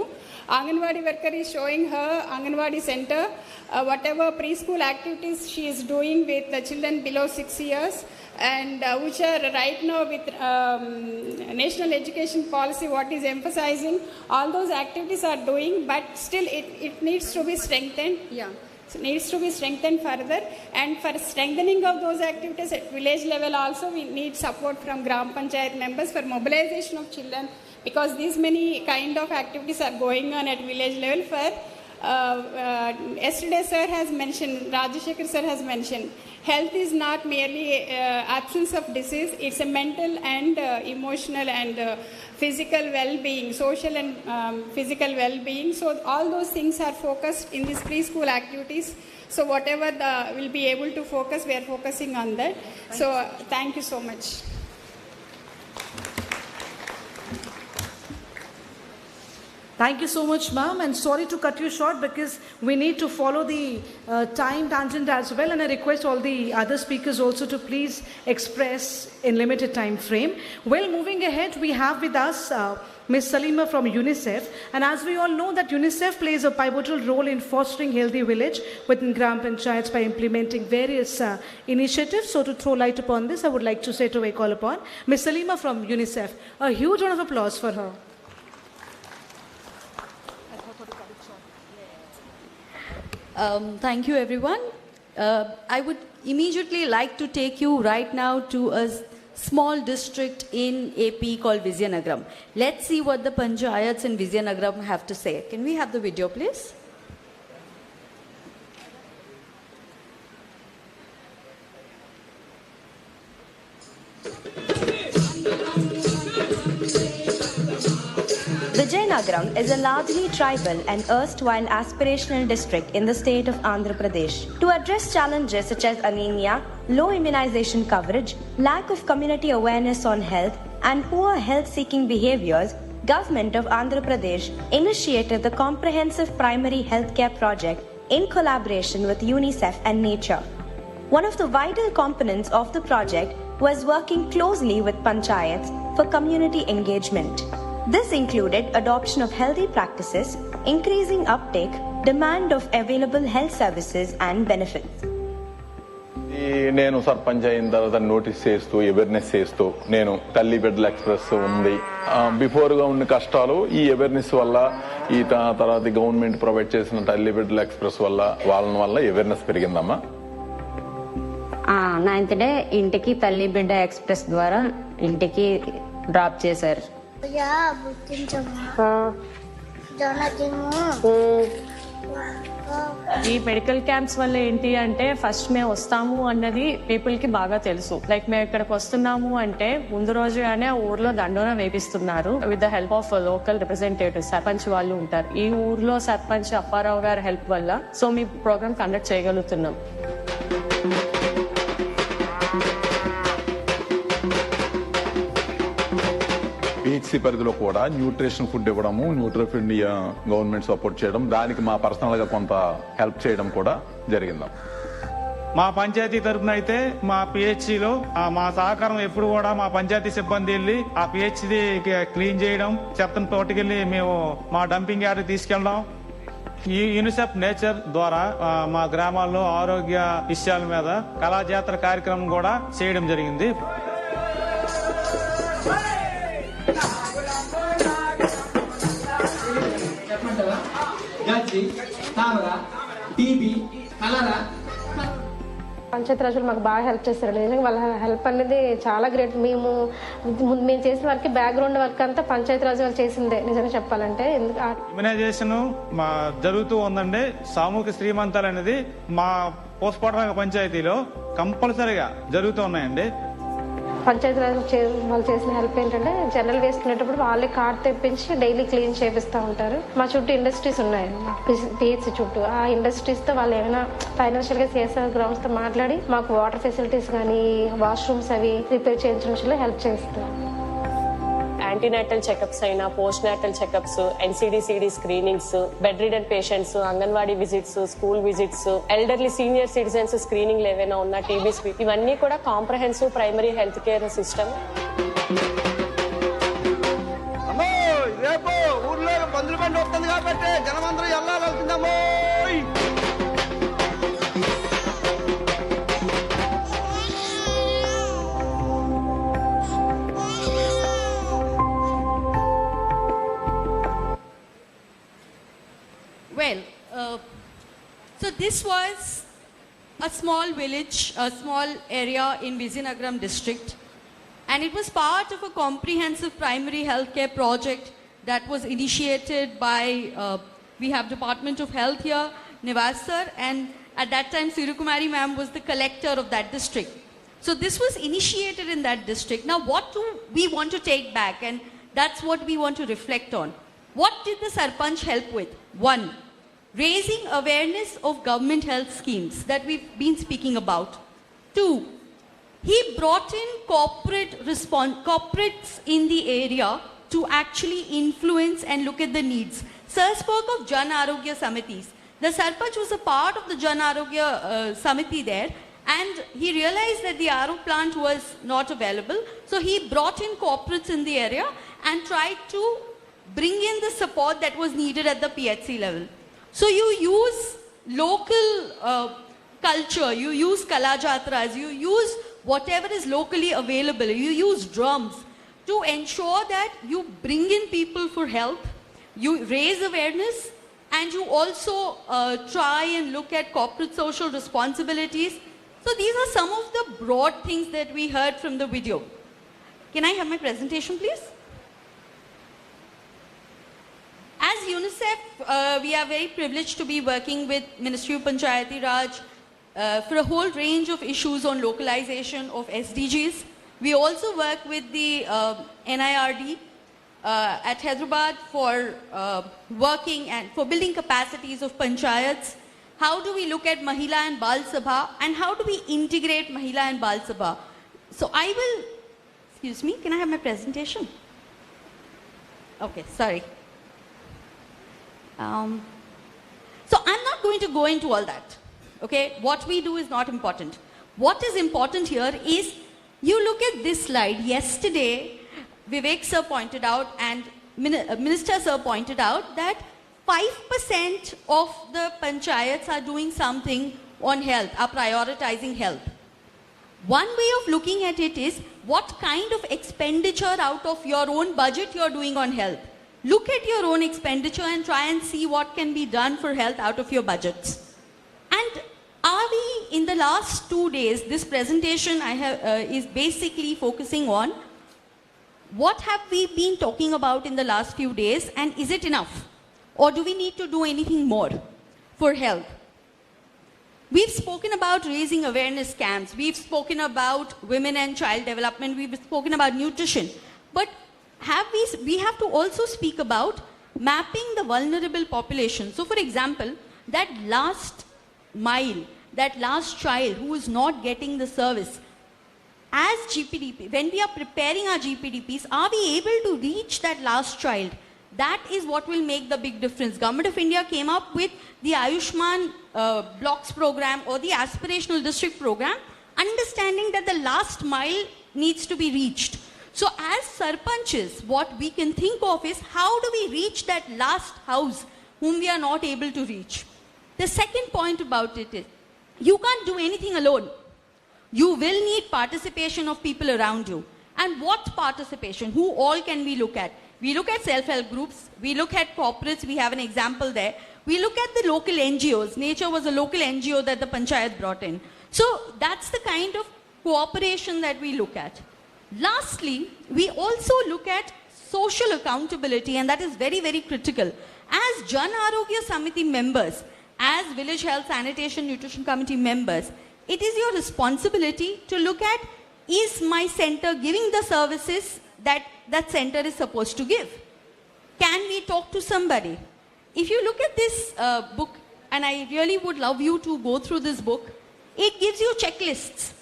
[SPEAKER 10] Anganwadi worker is showing her Anganwadi center, whatever preschool activities she is doing with the children below 6 years, and which are right now with national education policy, what is emphasizing, all those activities are doing, but still it needs to be strengthened. Yeah. So it needs to be strengthened further, and for strengthening of those activities at village level also, we need support from Gram Panchayat members for mobilization of children, because these many kind of activities are going on at village level. For yesterday sir has mentioned, Rajashekar sir has mentioned, health is not merely absence of disease, it's a mental and emotional and physical well-being, social and physical well-being. So all those things are focused in these preschool activities. So whatever we'll be able to focus, we are focusing on that. So thank you so much.
[SPEAKER 1] Thank you so much, ma'am, and sorry to cut you short because we need to follow the time tangent as well, and I request all the other speakers also to please express in limited time frame. Well, moving ahead, we have with us Ms. Salima from UNICEF, and as we all know that UNICEF plays a pivotal role in fostering healthy village within Gram Panchayats by implementing various initiatives. So to throw light upon this, I would like to say to a call upon Ms. Salima from UNICEF. A huge round of applause for her.
[SPEAKER 13] Thank you, everyone. I would immediately like to take you right now to a small district in AP called Vizianagaram. Let's see what the Panchayats in Vizianagaram have to say. Can we have the video, please?
[SPEAKER 14] Vizianagaram is a largely tribal and erstwhile aspirational district in the state of Andhra Pradesh. To address challenges such as anemia, low immunization coverage, lack of community awareness on health, and poor health-seeking behaviors, Government of Andhra Pradesh initiated the Comprehensive Primary Healthcare Project in collaboration with UNICEF and Nature. One of the vital components of the project was working closely with panchayats for community engagement. This included adoption of healthy practices, increasing uptake, demand of available health services and benefits.
[SPEAKER 15] నేను సర్పంచ్ అయిన తర్వాత notice చేస్తూ awareness చేస్తూ నేను తల్లి బిడ్డల express ఉంది బిఫోర్గా ఉన్న కష్టాలు ఈ అవేర్నెస్ వల్ల ఈ తర్వాత గవర్నమెంట్ ప్రొవైడ్ చేసిన తల్లి బిడ్డల ఎక్స్ప్రెస్ వల్ల వల్ల అవేర్నెస్ పెరిగిందమ్మా.
[SPEAKER 16] 9th డే ఇంటికి తల్లి బిడ్డ ఎక్స్ప్రెస్ ద్వారా ఇంటికి డ్రాప్ చేశారు.
[SPEAKER 17] ఈ మెడికల్ క్యాంప్స్ వల్ల ఏంటి అంటే ఫస్ట్ మేము వస్తాము అన్నది పీపుల్ కి బాగా తెలుసు. లైక్ మేము ఇక్కడికి వస్తున్నాము అంటే ముందు రోజుగానే ఆ ఊర్లో దండోన వేపిస్తున్నారు with the help of local representative sarpanch వాళ్ళు ఉంటారు. ఈ ఊర్లో సర్పంచ్ అప్పారావు గారి హెల్ప్ వల్ల సో మీ ప్రోగ్రామ్ కండక్ట్ చేయగలుగుతున్నాం.
[SPEAKER 15] పిహెచ్సి పరిధిలో కూడా న్యూట్రిషన్ ఫుడ్ ఇవ్వడము, న్యూట్రిఫిడ్ గవర్నమెంట్ సపోర్ట్ చేయడం, దానికి మా పర్సనల్ గా కొంత హెల్ప్ చేయడం కూడా జరిగింది.
[SPEAKER 18] మా పంచాయతీ తరఫున అయితే మా పిహెచ్సిలో మా సహకారం ఎప్పుడు కూడా మా పంచాయతీ సిబ్బంది వెళ్ళి ఆ పిహెచ్సి క్లీన్ చేయడం, చెత్తను తోటకెళ్ళి మేము మా డంపింగ్ యార్డ్ తీసుకెళ్ళడం, ఈ యూనిసెఫ్ నేచర్ ద్వారా మా గ్రామాల్లో ఆరోగ్య విషయాల మీద కళాజాతర కార్యక్రమం కూడా చేయడం జరిగింది.
[SPEAKER 19] పంచాయతీ రాజులు మాకు బాగా హెల్ప్ చేస్తారు. నిజంగా వాళ్ళ హెల్ప్ అనేది చాలా గ్రేట్. మేము చేసిన వర్క్ బ్యాక్గ్రౌండ్ వర్క్ అంతా పంచాయతీ రాజు వాళ్ళు చేసిందే నిజంగా చెప్పాలంటే.
[SPEAKER 18] ఇమ్యునైజేషన్ మా జరుగుతూ ఉందండి. సామూహిక శ్రీమంతాలు అనేది మా పోస్ట్ మార్టం పంచాయతీలో కంపల్సరీగా జరుగుతూ ఉన్నాయండి.
[SPEAKER 19] పంచాయతీరాజ్ వాళ్ళు చేసిన హెల్ప్ ఏంటంటే జనరల్ వేస్ట్ ఉండేటప్పుడు వాళ్ళే కార్డ్ తెప్పించి డైలీ క్లీన్ చేపిస్తూ ఉంటారు. మా చుట్టూ ఇండస్ట్రీస్ ఉన్నాయి, పిహెచ్సి చుట్టూ. ఆ ఇండస్ట్రీస్తో వాళ్ళు ఏమైనా ఫైనాన్షియల్గా సిఎస్ఆర్ గ్రౌండ్స్తో మాట్లాడి మాకు వాటర్ ఫెసిలిటీస్ కానీ వాష్రూమ్స్ అవి రిపేర్ చేయించడంలో హెల్ప్ చేస్తారు.
[SPEAKER 17] యాంటీనాటల్ చెకప్స్ అయినా, post natal checkups, NCD/CD screenings, bed ridden patients, anganwadi visits, school visits, elderly senior citizens screening ఏవైనా ఉన్నా, టీబీ స్క్రీన్, ఇవన్నీ కూడా comprehensive primary health care system.
[SPEAKER 3] రేపు ఊర్లో పందుల బండి వస్తుంది కాబట్టి జనమందరూ వెళ్ళాల్సిందమ్మో.
[SPEAKER 13] Well, so this was a small village, a small area in Vizianagaram district, and it was part of a comprehensive primary healthcare project that was initiated by, we have Department of Health here, Nivas sir, and at that time Sirukumari ma'am was the collector of that district. So this was initiated in that district. Now what do we want to take back, and that's what we want to reflect on. What did the Sarpanch help with? One, raising awareness of government health schemes that we've been speaking about. Two, he brought in corporates in the area to actually influence and look at the needs. Sir spoke of Jan Arogya Samitis. The Sarpanch was a part of the Jan Arogya Samiti there, and he realized that the RO plant was not available. So he brought in corporates in the area and tried to bring in the support that was needed at the PHC level. So you use local culture, you use kalajatras, you use whatever is locally available, you use drums to ensure that you bring in people for help, you raise awareness, and you also try and look at corporate social responsibilities. So these are some of the broad things that we heard from the video. Can I have my presentation, please? As UNICEF, we are very privileged to be working with Ministry of Panchayati Raj for a whole range of issues on localization of SDGs. We also work with the NIRD at Hyderabad for working and for building capacities of panchayats. How do we look at Mahila and Bal Sabha, and how do we integrate Mahila and Bal Sabha? So I will, excuse me, can I have my presentation? Okay, sorry. So I'm not going to go into all that, okay? What we do is not important. What is important here is, you look at this slide. Yesterday, Vivek sir pointed out, and Minister sir pointed out, that 5% of the panchayats are doing something on health, are prioritizing health. One way of looking at it is, what kind of expenditure out of your own budget you're doing on health. Look at your own expenditure and try and see what can be done for health out of your budgets. And are we, in the last 2 days, this presentation is basically focusing on what have we been talking about in the last few days, and is it enough? Or do we need to do anything more for health? We've spoken about raising awareness camps. We've spoken about women and child development. We've spoken about nutrition. But we have to also speak about mapping the vulnerable population. So for example, that last mile, that last child who is not getting the service, as GPDP, when we are preparing our GPDPs, are we able to reach that last child? That is what will make the big difference. Government of India came up with the Ayushman blocks program or the aspirational district program, understanding that the last mile needs to be reached. So as Sarpanches, what we can think of is, how do we reach that last house whom we are not able to reach? The second point about it is, you can't do anything alone. You will need participation of people around you. And what participation? Who all can we look at? We look at self-help groups, we look at corporates, we have an example there. We look at the local NGOs. Nature was a local NGO that the Panchayat brought in. So that's the kind of cooperation that we look at. Lastly, we also look at social accountability, and that is very, very critical. As Jan Arogya Samiti members, as Village Health Sanitation Nutrition Committee members, it is your responsibility to look at is my center giving the services that that center is supposed to give? Can we talk to somebody? If you look at this book, and I really would love you to go through this book, it gives you checklists.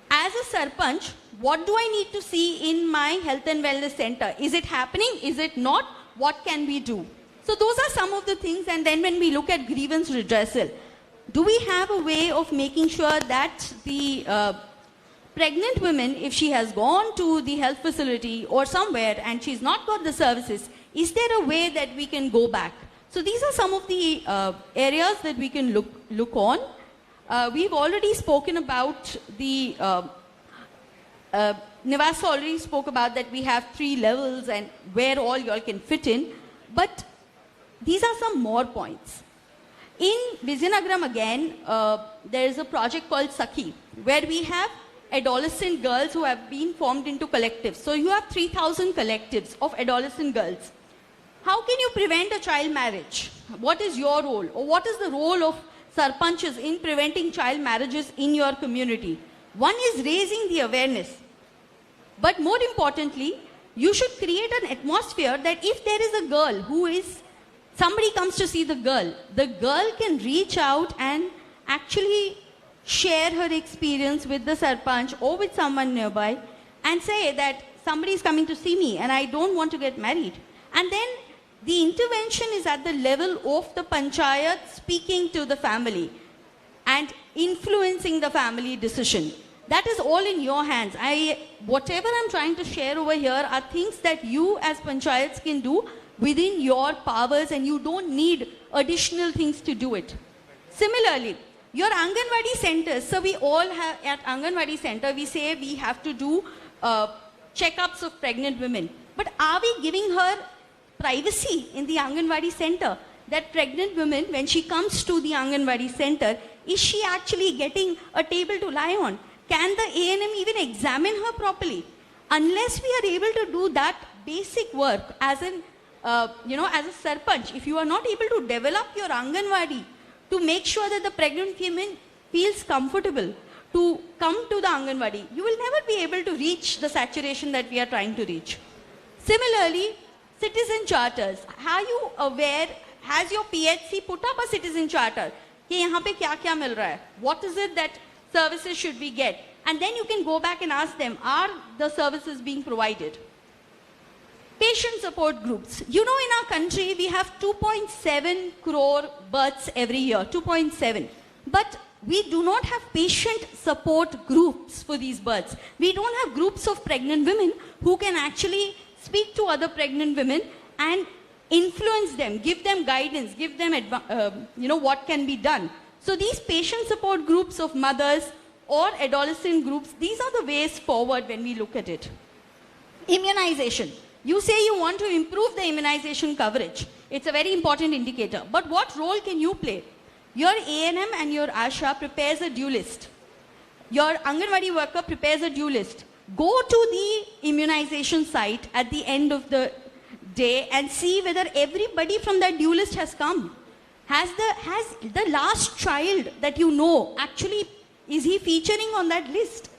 [SPEAKER 13] As a sarpanch, what do I need to see in my health and wellness center? Is it happening? Is it not? What can we do? So those are some of the things. And then when we look at grievance redressal, do we have a way of making sure that the pregnant woman, if she has gone to the health facility or somewhere and she's not got the services, is there a way that we can go back? So these are some of the areas that we can look on. We've already spoken about the, Nivas already spoke about that we have 3 levels and where all y'all can fit in. But these are some more points. In Vizianagaram again, there is a project called Sakhi, where we have adolescent girls who have been formed into collectives. So you have 3,000 collectives of adolescent girls. How can you prevent a child marriage? What is your role? Or what is the role of sarpanches in preventing child marriages in your community? One is raising the awareness. But more importantly, you should create an atmosphere that if there is a girl who is, somebody comes to see the girl can reach out and actually share her experience with the sarpanch or with someone nearby and say that somebody is coming to see me and I don't want to get married. And then the intervention is at the level of the panchayat speaking to the family and influencing the family decision. That is all in your hands. Whatever I'm trying to share over here are things that you as panchayats can do within your powers, and you don't need additional things to do it. Similarly, your Anganwadi centers, so we all have, at Anganwadi center, we say we have to do checkups of pregnant women. But are we giving her privacy in the Anganwadi center? That pregnant woman, when she comes to the Anganwadi center, is she actually getting a table to lie on? Can the A&M even examine her properly? Unless we are able to do that basic work as an, as a sarpanch, if you are not able to develop your Anganwadi to make sure that the pregnant woman feels comfortable to come to the Anganwadi, you will never be able to reach the saturation that we are trying to reach. Similarly, citizen charters. Are you aware, has your PHC put up a citizen charter? कि यहाँ पे क्या क्या मिल रहा है? What is it that services should we get? And then you can go back and ask them, are the services being provided? Patient support groups. You know, in our country, we have 2.7 crore births every year, 2.7. But we do not have patient support groups for these births. We don't have groups of pregnant women who can actually speak to other pregnant women and influence them, give them guidance, give them, what can be done. So these patient support groups of mothers or adolescent groups, these are the ways forward when we look at it. Immunization. You say you want to improve the immunization coverage. It's a very important indicator. But what role can you play? Your A&M and your ASHA prepares a due list. Your Anganwadi worker prepares a due list. Go to the immunization site at the end of the day and see whether everybody from that due list has come. Has the last child that you know actually, is he featuring on that list?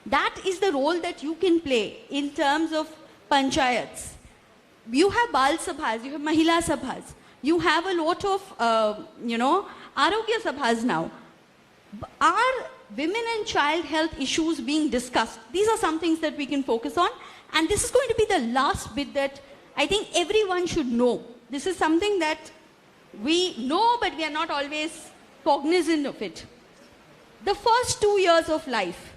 [SPEAKER 13] That is the role that you can play in terms of panchayats. You have Bal Sabhas, you have Mahila Sabhas, you have a lot of, Arogya Sabhas now. Are women and child health issues being discussed? These are some things that we can focus on. And this is going to be the last bit that I think everyone should know. This is something that we know, but we are not always cognizant of it. The first 2 years of life.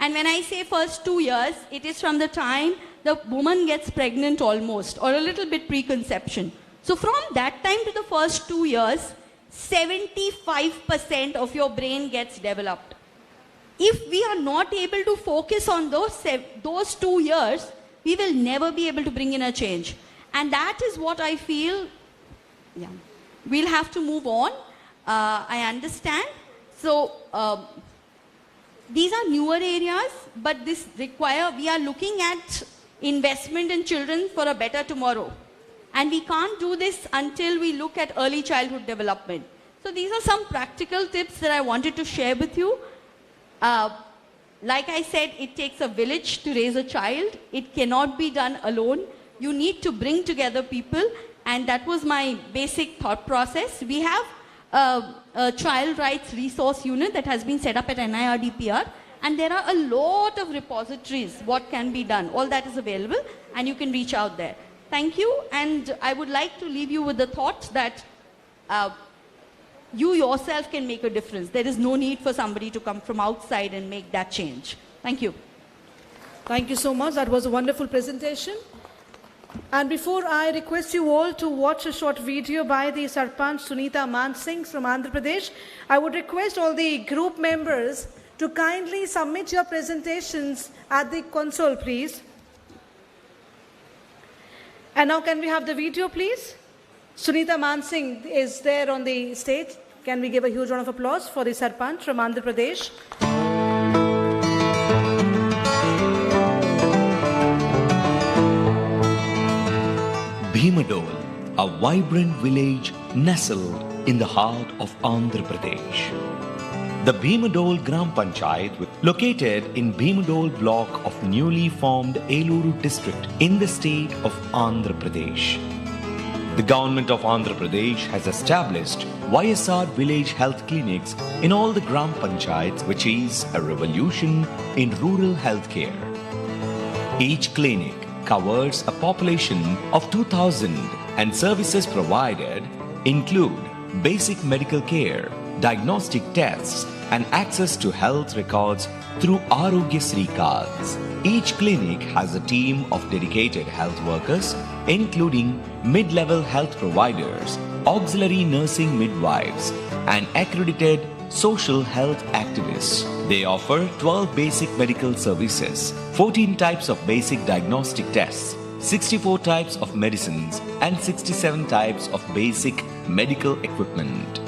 [SPEAKER 13] And when I say first 2 years, it is from the time the woman gets pregnant almost, or a little bit preconception. So from that time to the first 2 years, 75% of your brain gets developed. If we are not able to focus on those 2 years, we will never be able to bring in a change. And that is what I feel, we'll have to move on. I understand. So these are newer areas, but we are looking at investment in children for a better tomorrow. And we can't do this until we look at early childhood development. So these are some practical tips that I wanted to share with you. like I said, it takes a village to raise a child. It cannot be done alone. You need to bring together people, and that was my basic thought process. We have a child rights resource unit that has been set up at NIRDPR, and there are a lot of repositories what can be done. All that is available, and you can reach out there. Thank you, and I would like to leave you with the thought that you yourself can make a difference. There is no need for somebody to come from outside and make that change. Thank you.
[SPEAKER 1] Thank you so much. That was a wonderful presentation. And before I request you all to watch a short video by the Sarpanch Sunita Mansingh from Andhra Pradesh, I would request all the group members to kindly submit your presentations at the console, please. And now can we have the video, please? Sunita Mansingh is there on the stage. Can we give a huge round of applause for the Sarpanch from Andhra Pradesh?
[SPEAKER 5] Bhimadol, a vibrant village nestled in the heart of Andhra Pradesh. The Bhimadol Gram Panchayat, located in Bhimadol block of newly formed Eluru district in the state of Andhra Pradesh. The government of Andhra Pradesh has established YSR village health clinics in all the Gram Panchayats, which is a revolution in rural healthcare. Each clinic covers a population of 2,000, and services provided include basic medical care, diagnostic tests, and access to health records through Arogyasri cards. Each clinic has a team of dedicated health workers, including mid-level health providers, auxiliary nursing midwives, and accredited social health activists. They offer 12 basic medical services, 14 types of basic diagnostic tests, 64 types of medicines, and 67 types of basic medical equipment.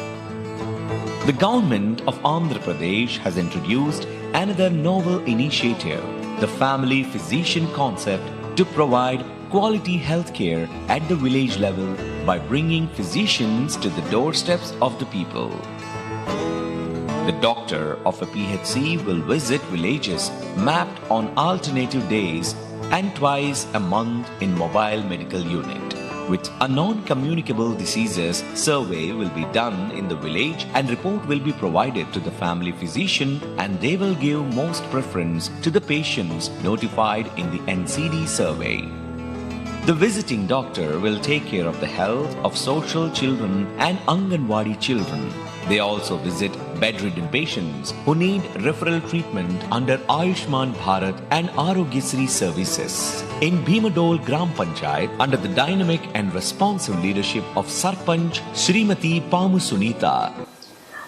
[SPEAKER 5] The government of Andhra Pradesh has introduced another novel initiative, the family physician concept, to provide quality healthcare at the village level by bringing physicians to the doorsteps of the people. The doctor of a PHC will visit villages mapped on alternative days and twice a month in mobile medical unit. With a non-communicable diseases survey will be done in the village, and report will be provided to the family physician, and they will give most preference to the patients notified in the NCD survey. The visiting doctor will take care of the health of social children and Anganwadi children. They also visit bedridden patients who need referral treatment under Ayushman Bharat and Arogyasri services. In Bhimadol Gram Panchayat, under the dynamic and responsive leadership of Sarpanch Srimati Pamu Sunita.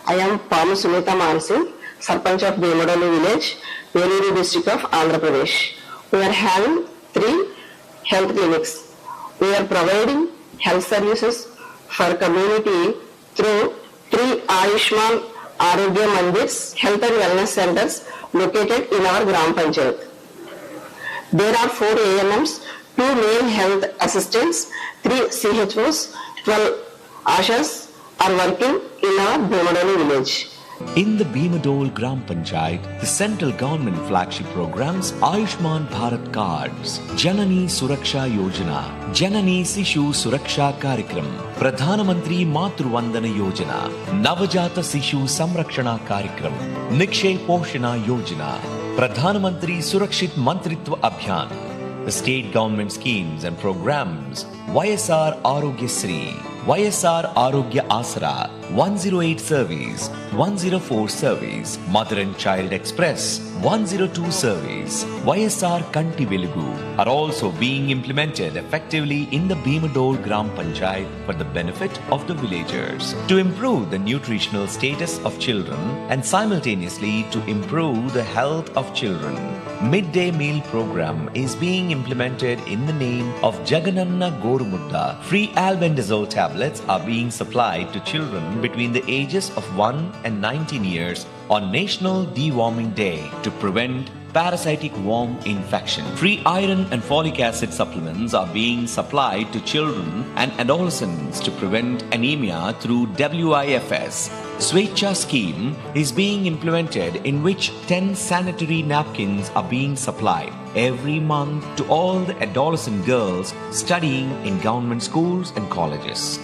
[SPEAKER 20] I am Pamu Sunita Mansingh, Sarpanch of Bhimadol village, Eluru district of Andhra Pradesh. We are having 3 health clinics. We are providing health services for community through 3 Ayushman Arogya Mandirs health and wellness centers located in our Gram Panchayat. There are 4 ANMs, 2 male health assistants, 3 CHOs, 12 ASHAs are working in our Bhimadol village.
[SPEAKER 5] In the Bhimadol Gram Panchayat, the central government flagship programs Ayushman Bharat cards, Janani Suraksha Yojana, Janani Sishu Suraksha Karikram, Pradhana Mantri Matru Vandana Yojana, Navajata Sishu Samrakshana Karikram, Nikshay Poshana Yojana, Pradhana Mantri Surakshit Mantritva Abhiyan, the state government schemes and programs YSR Arogyasri, YSR Arogya Asra, 108 service, 104 service, Mother and Child Express, 102 service, YSR Kanti Velugu are also being implemented effectively in the Bhimadol Gram Panchayat for the benefit of the villagers. To improve the nutritional status of children and simultaneously to improve the health of children, midday meal program is being implemented in the name of Jagananna Gorumutta. Free albendazole tablets are being supplied to children between the ages of 1 and 19 years on National Deworming Day to prevent parasitic worm infection. Free iron and folic acid supplements are being supplied to children and adolescents to prevent anemia through WIFS. Swecha scheme is being implemented in which 10 sanitary napkins are being supplied every month to all the adolescent girls studying in government schools and colleges.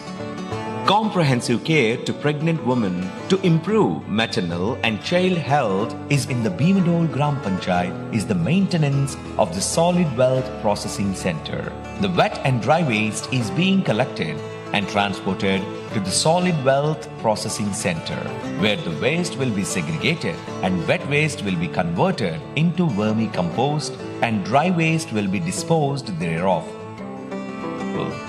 [SPEAKER 5] Comprehensive care to pregnant women to improve maternal and child health is in the Bhimadol Gram Panchayat is the maintenance of the solid wealth processing center. The wet and dry waste is being collected and transported to the solid wealth processing center, where the waste will be segregated and wet waste will be converted into vermicompost and dry waste will be disposed thereof.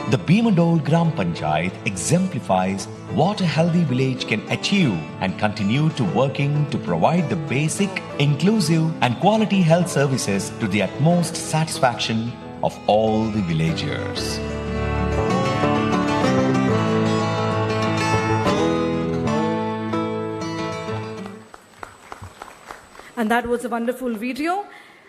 [SPEAKER 5] The Bhimadol Gram Panchayat exemplifies what a healthy village can achieve and continue to working to provide the basic, inclusive and quality health services to the utmost satisfaction of all the villagers.
[SPEAKER 1] And that was a wonderful video.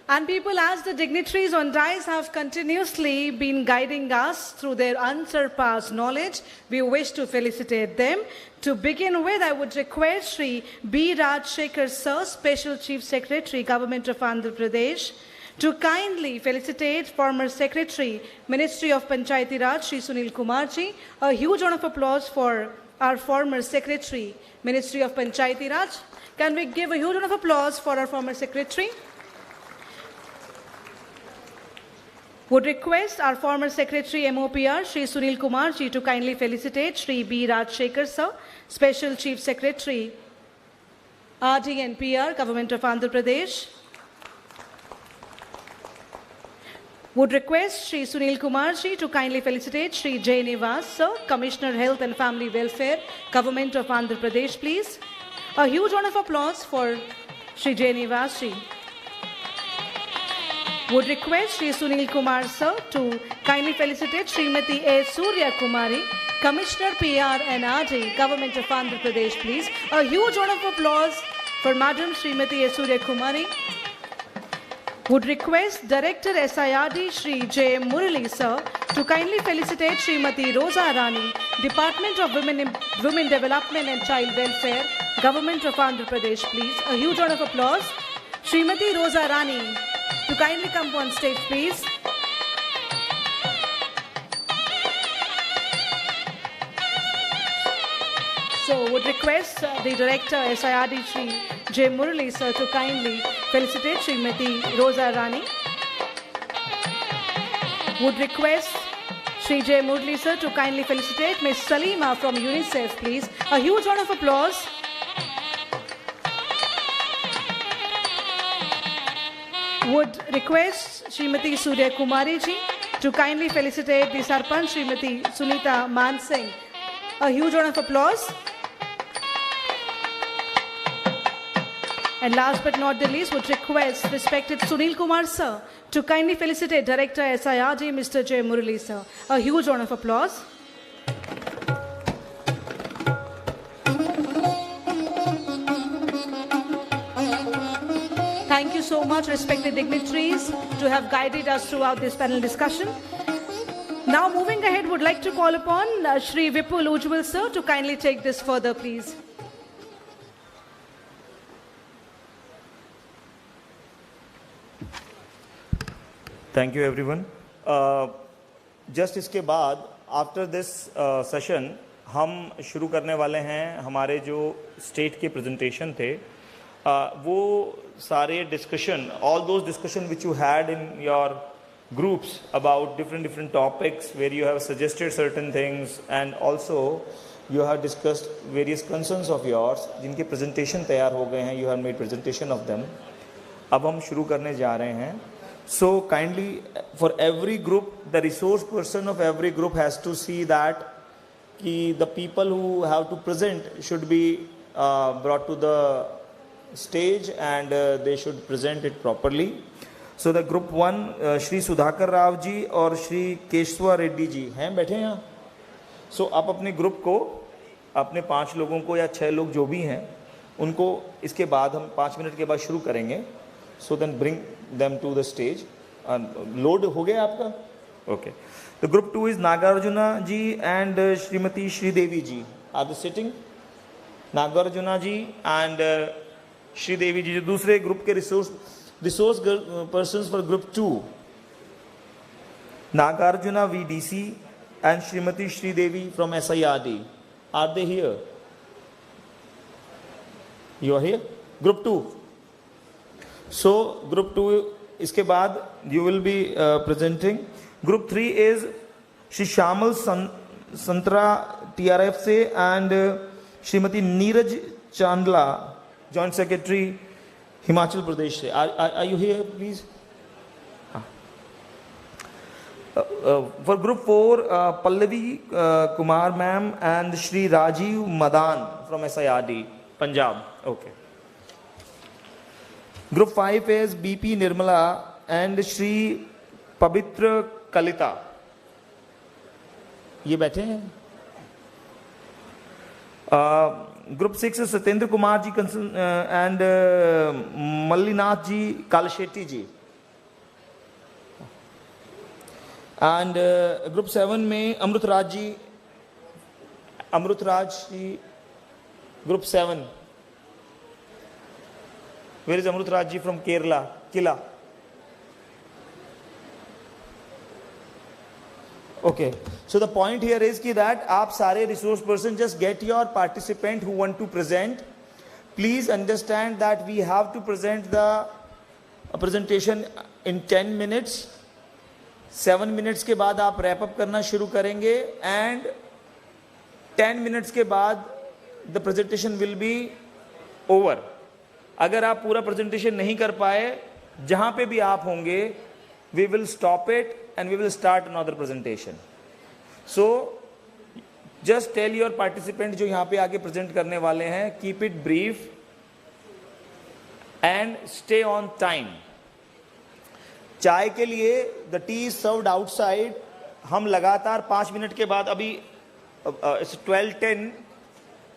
[SPEAKER 1] And people, as the dignitaries on dais have continuously been guiding us through their unsurpassed knowledge, we wish to felicitate them. To begin with, I would request Sri B. Rajshekhar Sir, Special Chief Secretary, Government of Andhra Pradesh, to kindly felicitate former Secretary, Ministry of Panchayati Raj, Sri Sunil Kumarji. A huge round of applause for our former Secretary, Ministry of Panchayati Raj. Can we give a huge round of applause for our former Secretary? Would request our former Secretary MOPR, Sri Sunil Kumarji, to kindly felicitate Sri B. Rajshekhar Sir, Special Chief Secretary, RD and PR, Government of Andhra Pradesh. Would request Sri Sunil Kumarji to kindly felicitate Sri J. Nivas Sir, Commissioner Health and Family Welfare, Government of Andhra Pradesh, please. A huge round of applause for Sri J. Nivas Ji. Would request Sri Sunil Kumar Sir to kindly felicitate Srimati A. Surya Kumari, Commissioner PR and RD, Government of Andhra Pradesh, please. A huge round of applause for Madam Srimati A. Surya Kumari. Would request Director SIRD Sri J. Murali Sir to kindly felicitate Srimati Rosa Rani, Department of Women Development and Child Welfare, Government of Andhra Pradesh, please. A huge round of applause. Srimati Rosa Rani, to kindly come on stage, please. So, would request the Director SIRD Sri J. Murali Sir to kindly felicitate Srimati Rosa Rani. Would request Sri J. Murali Sir to kindly felicitate Ms. Salima from UNICEF, please. A huge round of applause. Would request Srimati Surya Kumari Ji to kindly felicitate the Sarpanch Srimati Sunita Man Singh. A huge round of applause. And last but not the least, would request respected Sunil Kumar Sir to kindly felicitate Director SIRD Mr. J. Murali Sir. A huge round of applause. Thank you so much, respected dignitaries, to have guided us throughout this panel discussion. Now, moving ahead, would like to call upon Shri Vipul Ujjwal Sir to kindly take this further, please.
[SPEAKER 21] Thank you, everyone. Just इसके बाद after this session हम शुरू करने वाले हैं हमारे जो state के प्रेजेंटेशन थे वो सारे discussion all those discussion which you had in your groups about different topics where you have suggested certain things and also you have discussed various concerns of yours जिनके प्रेजेंटेशन तैयार हो गए हैं. You have made presentation of them. अब हम शुरू करने जा रहे हैं. So kindly, for every group, the resource person of every group has to see that the people who have to present should be brought to the stage and they should present it properly. So the group one, Shri Sudhakar Rao ji और Shri Keshwa Reddy ji हैं बैठे हैं यहाँ. So आप अपने group को अपने 5 लोगों को या 6 लोग जो भी हैं उनको इसके बाद हम 5 मिनट के बाद शुरू करेंगे. So then bring them to the stage. Load हो गया आपका? Okay. The group 2 is Nagarjuna ji and Srimati Sridevi ji. Are they sitting? Nagarjuna ji and Sridevi ji, जो दूसरे ग्रुप के resource persons for group 2, Nagarjuna VDC and Srimati Sridevi from SIRD. Are they here? You are here? Group 2. So, Group 2, इसके बाद you will be presenting. Group 3 is Shri Shamal Santra TRF से and Srimati Neeraj Chandla, Joint Secretary, Himachal Pradesh से. Are you here, please? For Group 4, Pallavi Kumar ma'am and Shri Rajiv Madan from SIRD, Punjab. Okay. Group 5 is BP Nirmala and Shri Pavitra Kalita. ये बैठे हैं. Group 6 is Satyendra Kumar ji and Mallinath ji Kalshetty ji. And Group 7 में Amrit Raj ji, Group 7. Where is Amrut Raj ji from Kerala? Kila. Okay. So the point here is that आप सारे resource person just get your participant who want to present. Please understand that we have to present the presentation in 10 minutes. 7 minutes के बाद आप wrap up करना शुरू करेंगे and 10 minutes के बाद the presentation will be over. अगर आप पूरा presentation नहीं कर पाए, जहां पे भी आप होंगे, we will stop it and we will start another presentation. So just tell your participant जो यहाँ पे आगे present करने वाले हैं, keep it brief and stay on time. चाय के लिए the T is served outside. हम लगातार 5 मिनट के बाद, अभी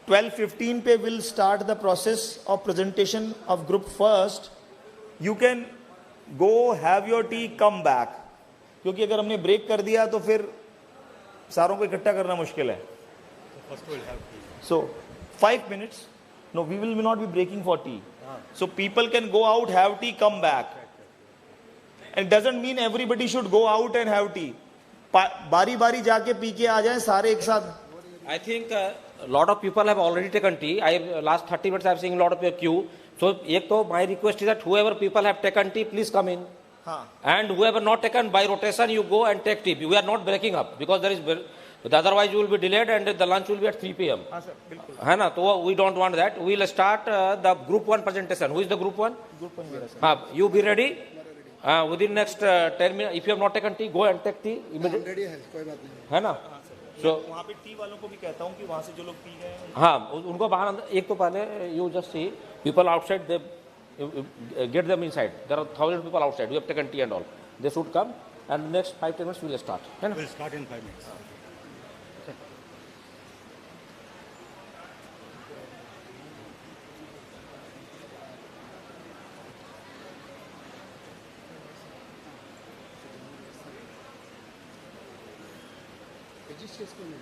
[SPEAKER 21] 12:15 पे will start the process of presentation of group first. You can go have your T, come back, क्योंकि अगर हमने ब्रेक कर दिया तो फिर सारों को इकट्ठा करना मुश्किल है. So 5 minutes. No, we will not be breaking for tea. So people can go out, have tea, come back. And it doesn't mean everybody should go out and have tea. बारी बारी जाके पी के आ जाएं सारे एक साथ.
[SPEAKER 2] I think a lot of people have already taken tea. Last 30 minutes I have seen a lot of queue. So एक तो my request is that whoever people have taken tea, please come in. And whoever not taken, by rotation you go and take tea. We are not breaking up because there is, otherwise you will be delayed and the lunch will be at 3 p.m. है ना, तो we don't want that. We will start the group 1 presentation. Who is the group 1?
[SPEAKER 21] Group 1 मेरा sir.
[SPEAKER 2] You be ready. Within next 10 minutes, if you have not taken tea, go and take tea immediately.
[SPEAKER 21] Ready है, कोई बात नहीं
[SPEAKER 2] है ना. So
[SPEAKER 21] वहाँ पे T वालों को भी कहता हूँ कि वहाँ से जो लोग पी गए,
[SPEAKER 2] हाँ, उनको बाहर अंदर. एक तो पहले you just see people outside, they get them inside. There are 1,000 people outside. We have taken tea and all. They should come and next 5-10 minutes we will start.
[SPEAKER 22] We'll start in 5 minutes.
[SPEAKER 21] చేసుకోండి.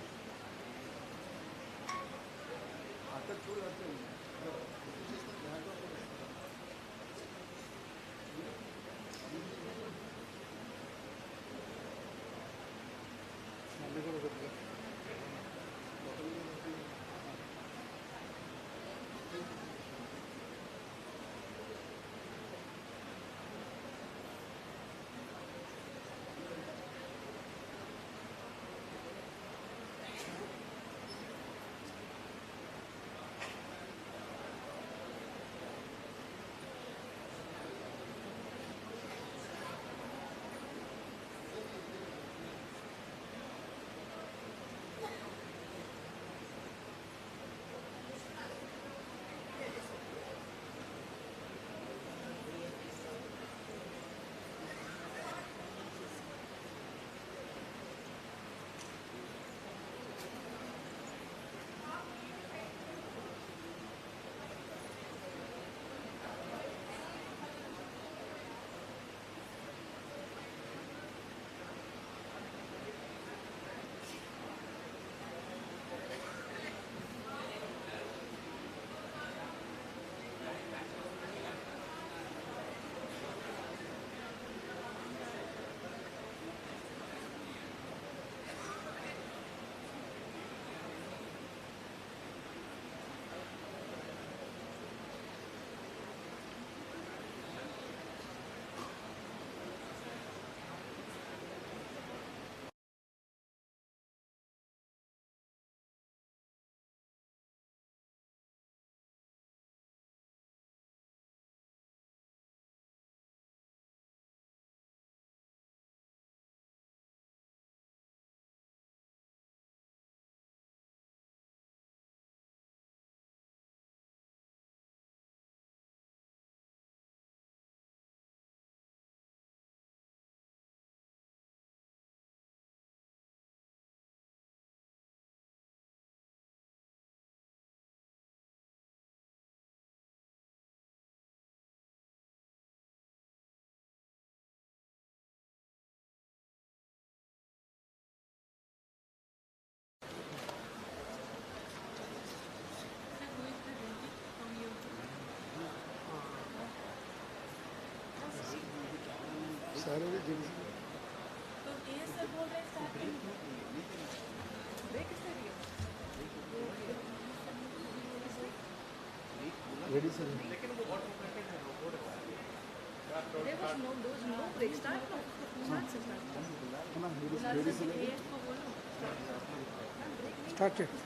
[SPEAKER 4] Start చేయండి.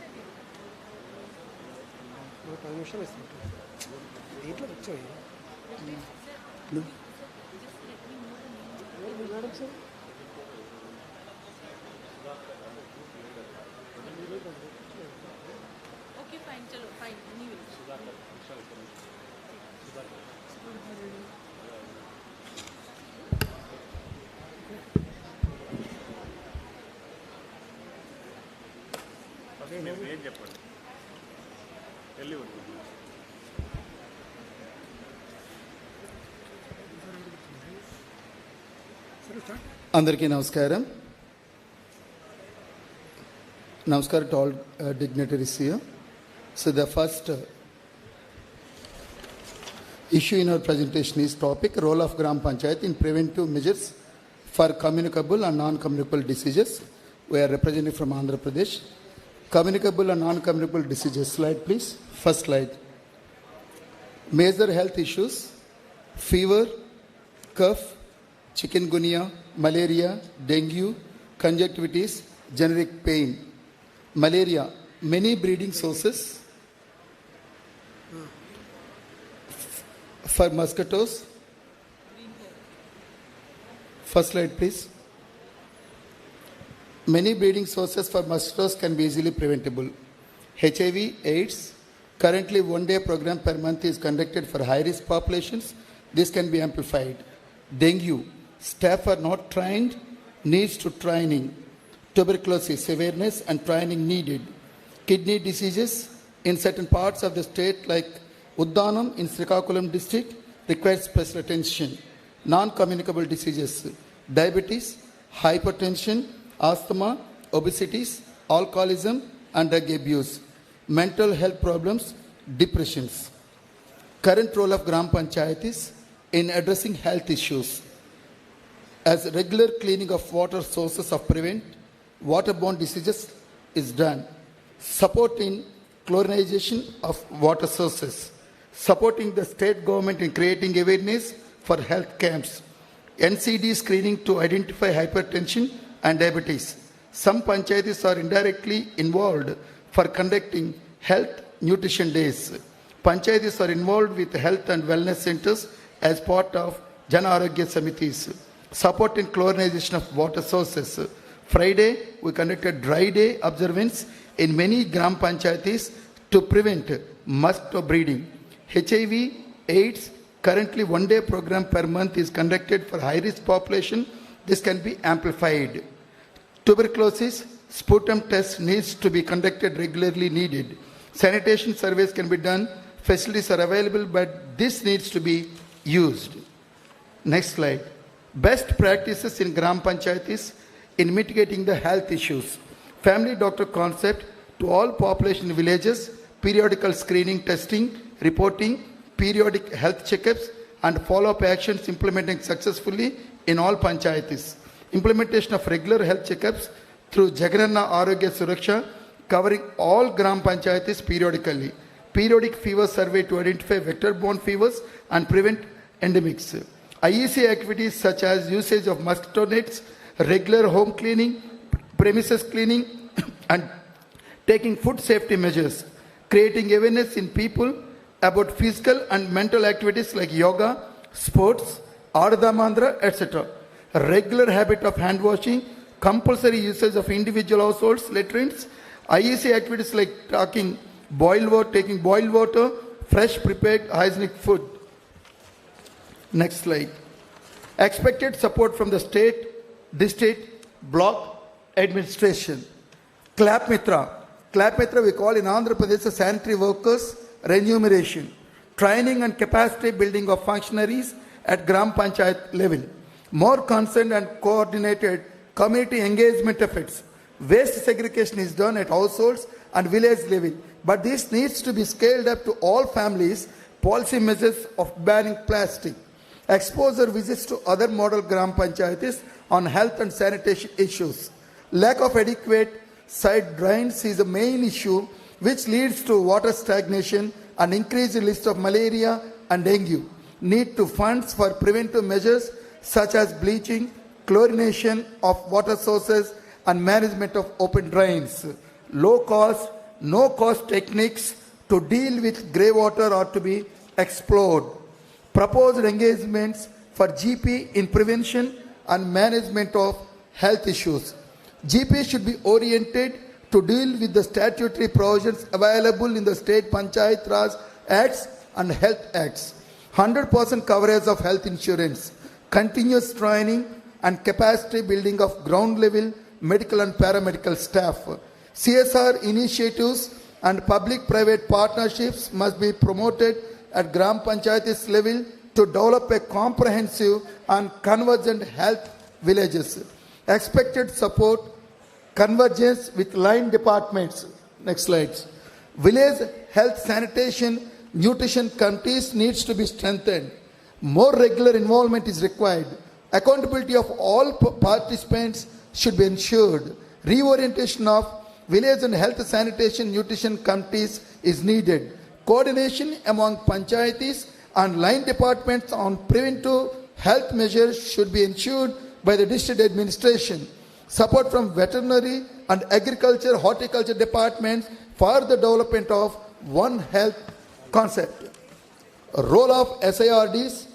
[SPEAKER 4] 10 నిమిషాలు ఇస్తాను. దీంట్లో వచ్చాయి madam sir.
[SPEAKER 13] Okay, fine, chalo, fine, anyway.
[SPEAKER 21] ఏం చెప్పండి వెళ్ళి
[SPEAKER 22] అందరికీ నమస్కారం. Namaskar to all dignitaries here. So the first issue in our presentation is topic role of Gram Panchayat in preventive measures for communicable and non-communicable diseases. We are representing from Andhra Pradesh. Communicable and non-communicable diseases. Slide please. First slide. Major health issues: fever, cough, chikungunya, malaria, dengue, conjunctivitis, generic pain. Malaria, many breeding sources for mosquitoes. First slide please. Many breeding sources for mosquitoes can be easily preventable. HIV, AIDS, currently one-day program per month is conducted for high-risk populations. This can be amplified. Dengue, staff are not trained, needs to training. Tuberculosis, awareness and training needed. Kidney diseases in certain parts of the state like Uddanam in Srikakulam district requires special attention. Non-communicable diseases, diabetes, hypertension, asthma, obesity, alcoholism and drug abuse. Mental health problems, depressions. Current role of Gram Panchayatis in addressing health issues. As regular cleaning of water sources of prevent waterborne diseases is done, supporting chlorinization of water sources, supporting the state government in creating awareness for health camps, NCD screening to identify hypertension and diabetes. Some panchayatis are indirectly involved for conducting health nutrition days. Panchayatis are involved with health and wellness centers as part of Jan Arogya Samitis, supporting chlorinization of water sources. Friday, we conducted dry day observance in many Gram Panchayatis to prevent mosquito breeding. HIV, AIDS, currently one-day program per month is conducted for high-risk population. This can be amplified. Tuberculosis, sputum test needs to be conducted regularly needed. Sanitation surveys can be done. Facilities are available, but this needs to be used. Next slide. Best practices in Gram Panchayatis in mitigating the health issues. Family doctor concept to all population villages, periodical screening, testing, reporting, periodic health checkups and follow-up actions implementing successfully in all panchayatis. Implementation of regular health checkups through Jagananna Arogya Suraksha covering all Gram Panchayatis periodically. Periodic fever survey to identify vector-borne fevers and prevent endemics. IEC activities such as usage of mosquito nets, regular home cleaning, premises cleaning and taking food safety measures, creating awareness in people about physical and mental activities like yoga, sports, Ardha Mandra, etc. Regular habit of hand washing, compulsory usage of individual households, latrines, IEC activities like taking boiled water, fresh prepared hygienic food. Next slide. Expected support from the state, district, block administration. Clap Mitra. Clap Mitra we call in Andhra Pradesh sanitary workers remuneration. Training and capacity building of functionaries at Gram Panchayat level. More concerned and coordinated community engagement efforts. Waste segregation is done at households and village level. But this needs to be scaled up to all families. Policy measures of banning plastic. Exposure visits to other model Gram Panchayatis on health and sanitation issues. Lack of adequate side drains is a main issue which leads to water stagnation and increased list of malaria and dengue. Need to funds for preventive measures such as bleaching, chlorination of water sources and management of open drains. Low cost, no cost techniques to deal with grey water are to be explored. Proposed engagements for GP in prevention and management of health issues. GP should be oriented to deal with the statutory provisions available in the state Panchayat Raj Acts and Health Acts. 100% coverage of health insurance, continuous training and capacity building of ground level medical and paramedical staff. CSR initiatives and public-private partnerships must be promoted at Gram Panchayatis level to develop a comprehensive and convergent health villages. Expected support convergence with line departments. Next slides. Village health sanitation nutrition committees needs to be strengthened. More regular involvement is required. Accountability of all participants should be ensured. Reorientation of village and health sanitation nutrition committees is needed. Coordination among panchayatis and line departments on preventive health measures should be ensured by the district administration. Support from veterinary and agriculture, horticulture departments for the development of One Health concept. Role of SIRDs,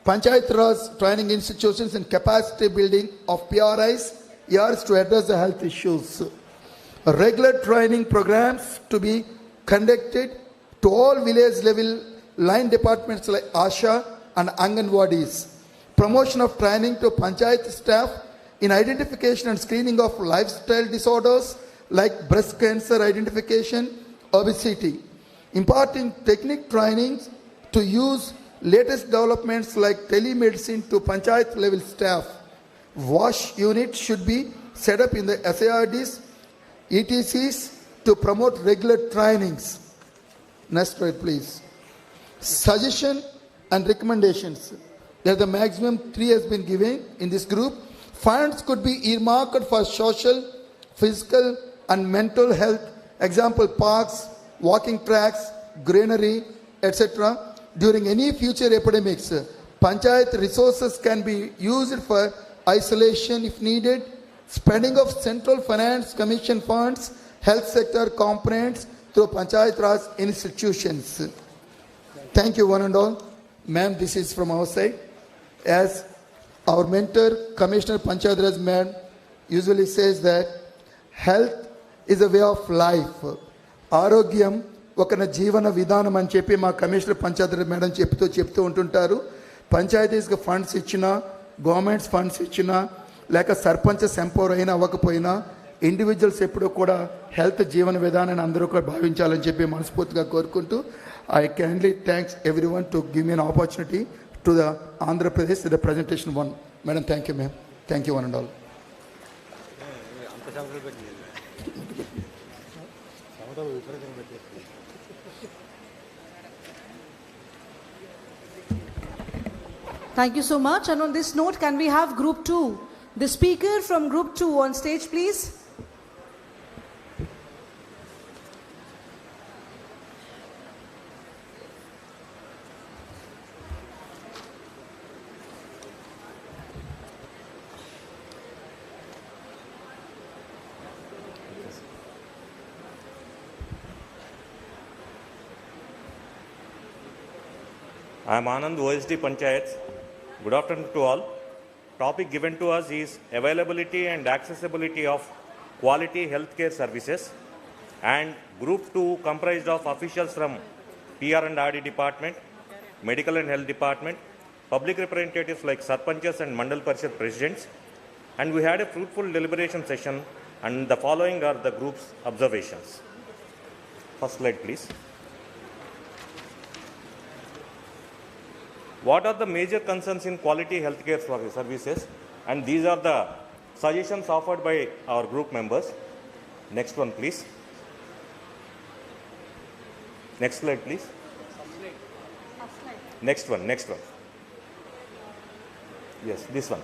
[SPEAKER 22] Panchayat Raj training institutions in capacity building of PRIs, ERs to address the health issues. Regular training programs to be conducted to all village level line departments like ASHA and Anganwadis. Promotion of training to Panchayat staff in identification and screening of lifestyle disorders like breast cancer identification, obesity. Imparting technique trainings to use latest developments like telemedicine to Panchayat level staff. WASH units should be set up in the SIRDs, ETCs to promote regular trainings. Next slide, please. Suggestion and recommendations. There the maximum 3 has been given in this group. Funds could be earmarked for social, physical and mental health. Example, parks, walking tracks, greenery, etc. During any future epidemics, Panchayat resources can be used for isolation if needed, spending of Central Finance Commission funds, health sector components through Panchayat Raj institutions. Thank you one and all. Ma'am, this is from our side. As our mentor, Commissioner Panchayat Raj Ma'am, usually says that health is a way of life. ఆరోగ్యం ఒక జీవన విధానం అని చెప్పి మా commissioner panchayat madam చెప్తూ ఉంటుంటారు. పంచాయతీస్కి funds ఇచ్చినా, గవర్నమెంట్స్ ఫండ్స్ ఇచ్చినా, లేక సర్పంచ్ ఎంపవర్ అయినా అవ్వకపోయినా ఇండివిజువల్స్ ఎప్పుడూ కూడా హెల్త్ జీవన విధానాన్ని అందరూ కూడా భావించాలని చెప్పి మనస్ఫూర్తిగా కోరుకుంటూ I kindly thanks everyone to give me an opportunity to the Andhra Pradesh to the presentation one. Madam, thank you, ma'am. Thank you one and all.
[SPEAKER 1] Thank you so much. And on this note, can we have Group 2? The speaker from Group 2 on stage, please.
[SPEAKER 6] I am Anand, OSD Panchayats. Good afternoon to all. Topic given to us is availability and accessibility of quality healthcare services, and Group 2 comprised of officials from PR and RD Department, Medical and Health Department, public representatives like Sarpanchas and Mandal Parishad Presidents, and we had a fruitful deliberation session, and the following are the group's observations. First slide, please. What are the major concerns in quality healthcare services? And these are the suggestions offered by our group members. Next one, please. Next slide, please. Next one. Yes, this one.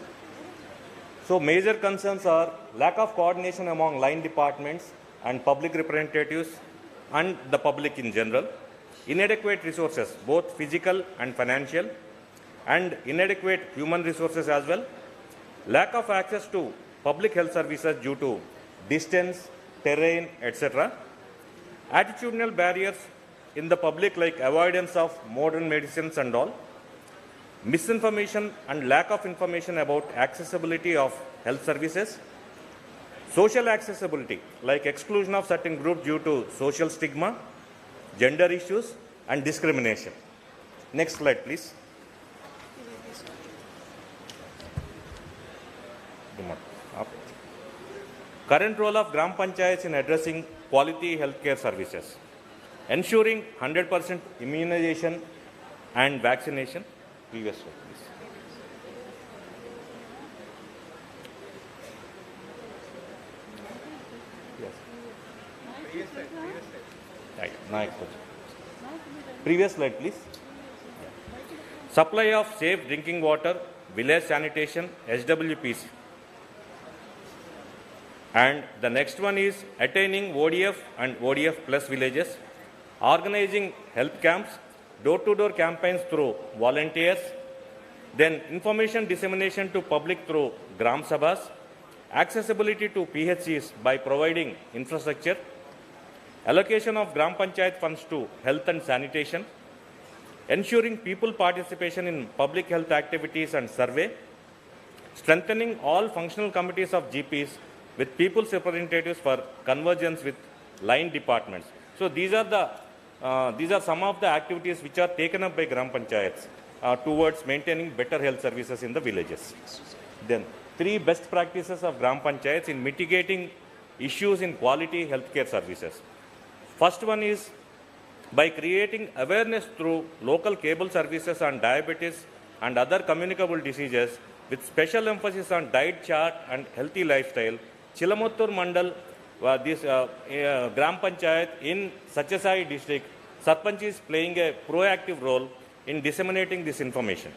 [SPEAKER 6] So major concerns are lack of coordination among line departments and public representatives and the public in general, inadequate resources, both physical and financial, and inadequate human resources as well, lack of access to public health services due to distance, terrain, etc., attitudinal barriers in the public like avoidance of modern medicines and all, misinformation and lack of information about accessibility of health services, social accessibility like exclusion of certain groups due to social stigma, gender issues and discrimination. Next slide, please. Current role of Gram Panchayats in addressing quality healthcare services. Ensuring 100% immunization and vaccination. Previous slide, please. Yes. Right. Next. Previous slide, please. Supply of safe drinking water, village sanitation, SWPC. And the next one is attaining ODF and ODF plus villages, organizing health camps, door-to-door campaigns through volunteers, then information dissemination to public through Gram Sabhas, accessibility to PHCs by providing infrastructure, allocation of Gram Panchayat funds to health and sanitation, ensuring people participation in public health activities and survey, strengthening all functional committees of GPs with people's representatives for convergence with line departments. So these are some of the activities which are taken up by Gram Panchayats towards maintaining better health services in the villages. Then 3 best practices of Gram Panchayats in mitigating issues in quality healthcare services. First one is by creating awareness through local cable services on diabetes and other communicable diseases with special emphasis on diet chart and healthy lifestyle. Chilamuttur Mandal, this Gram Panchayat in Satyasai district, Sarpanch is playing a proactive role in disseminating this information.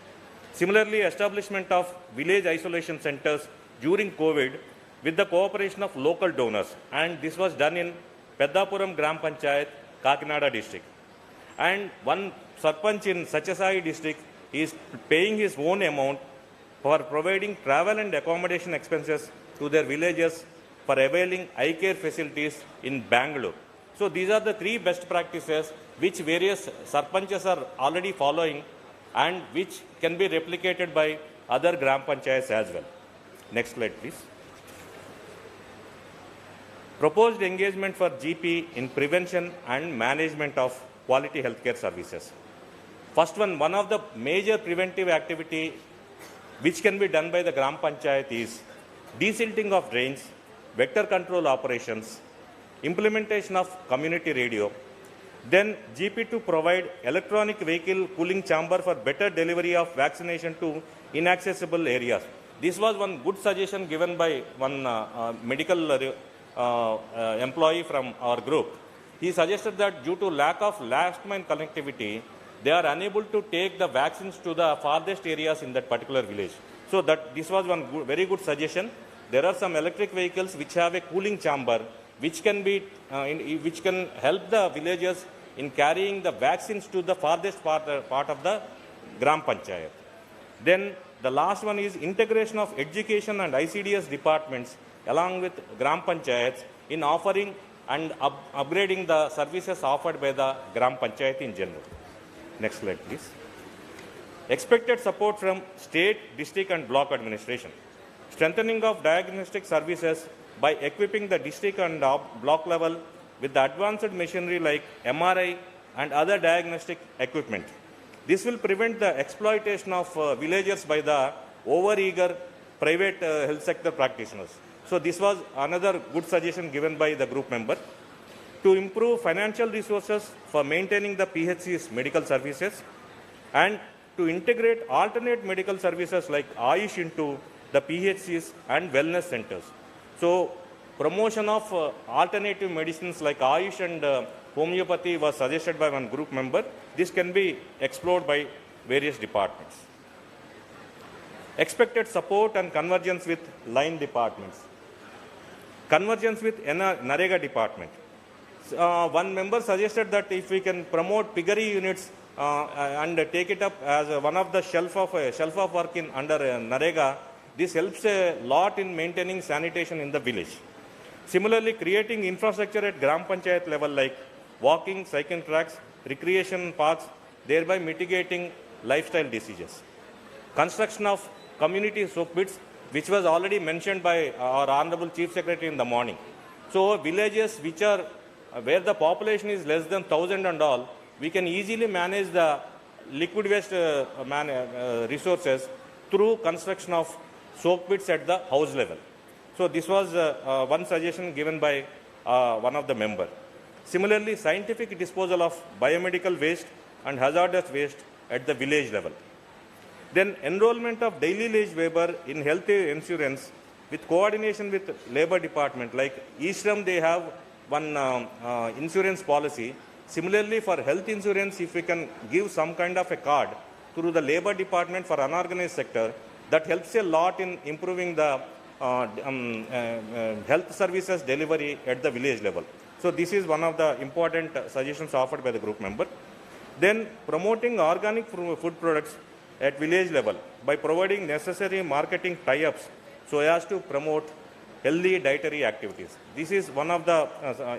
[SPEAKER 6] Similarly, establishment of village isolation centers during COVID with the cooperation of local donors, and this was done in Peddapuram Gram Panchayat, Kakinada district. And one Sarpanch in Satyasai district is paying his own amount for providing travel and accommodation expenses to their villagers for availing eye care facilities in Bangalore. So these are the 3 best practices which various Sarpanchas are already following and which can be replicated by other Gram Panchayats as well. Next slide, please. Proposed engagement for GP in prevention and management of quality healthcare services. First one of the major preventive activity which can be done by the Gram Panchayat is desilting of drains, vector control operations, implementation of community radio, then GP to provide electronic vehicle cooling chamber for better delivery of vaccination to inaccessible areas. This was one good suggestion given by one medical employee from our group. He suggested that due to lack of last mile connectivity, they are unable to take the vaccines to the farthest areas in that particular village. So this was one very good suggestion. There are some electric vehicles which have a cooling chamber which can help the villagers in carrying the vaccines to the farthest part of the Gram Panchayat. Then the last one is integration of education and ICDS departments along with Gram Panchayats in offering and upgrading the services offered by the Gram Panchayat in general. Next slide, please. Expected support from state, district and block administration. Strengthening of diagnostic services by equipping the district and block level with the advanced machinery like MRI and other diagnostic equipment. This will prevent the exploitation of villagers by the overeager private health sector practitioners. So this was another good suggestion given by the group member. To improve financial resources for maintaining the PHC's medical services and to integrate alternate medical services like Ayush into the PHCs and wellness centers. So promotion of alternative medicines like Ayush and homeopathy was suggested by one group member. This can be explored by various departments. expected support and convergence with line departments. Convergence with Narega department. One member suggested that if we can promote piggery units and take it up as one of the shelf of work in under Narega, this helps a lot in maintaining sanitation in the village. Similarly, creating infrastructure at Gram Panchayat level like walking, cycling tracks, recreation parks, thereby mitigating lifestyle diseases. Construction of community soap pits, which was already mentioned by our Honorable Chief Secretary in the morning. So villages which are where the population is less than 1,000 and all, we can easily manage the liquid waste resources through construction of soak pits at the house level. So this was one suggestion given by one of the members. Similarly, scientific disposal of biomedical waste and hazardous waste at the village level. Then enrollment of daily wage labor in health insurance with coordination with labor department. Like Eastram, they have one insurance policy. Similarly, for health insurance, if we can give some kind of a card through the labor department for unorganized sector, that helps a lot in improving the health services delivery at the village level. So this is one of the important suggestions offered by the group member. Then promoting organic food products at village level by providing necessary marketing tie-ups so as to promote healthy dietary activities. This is one of the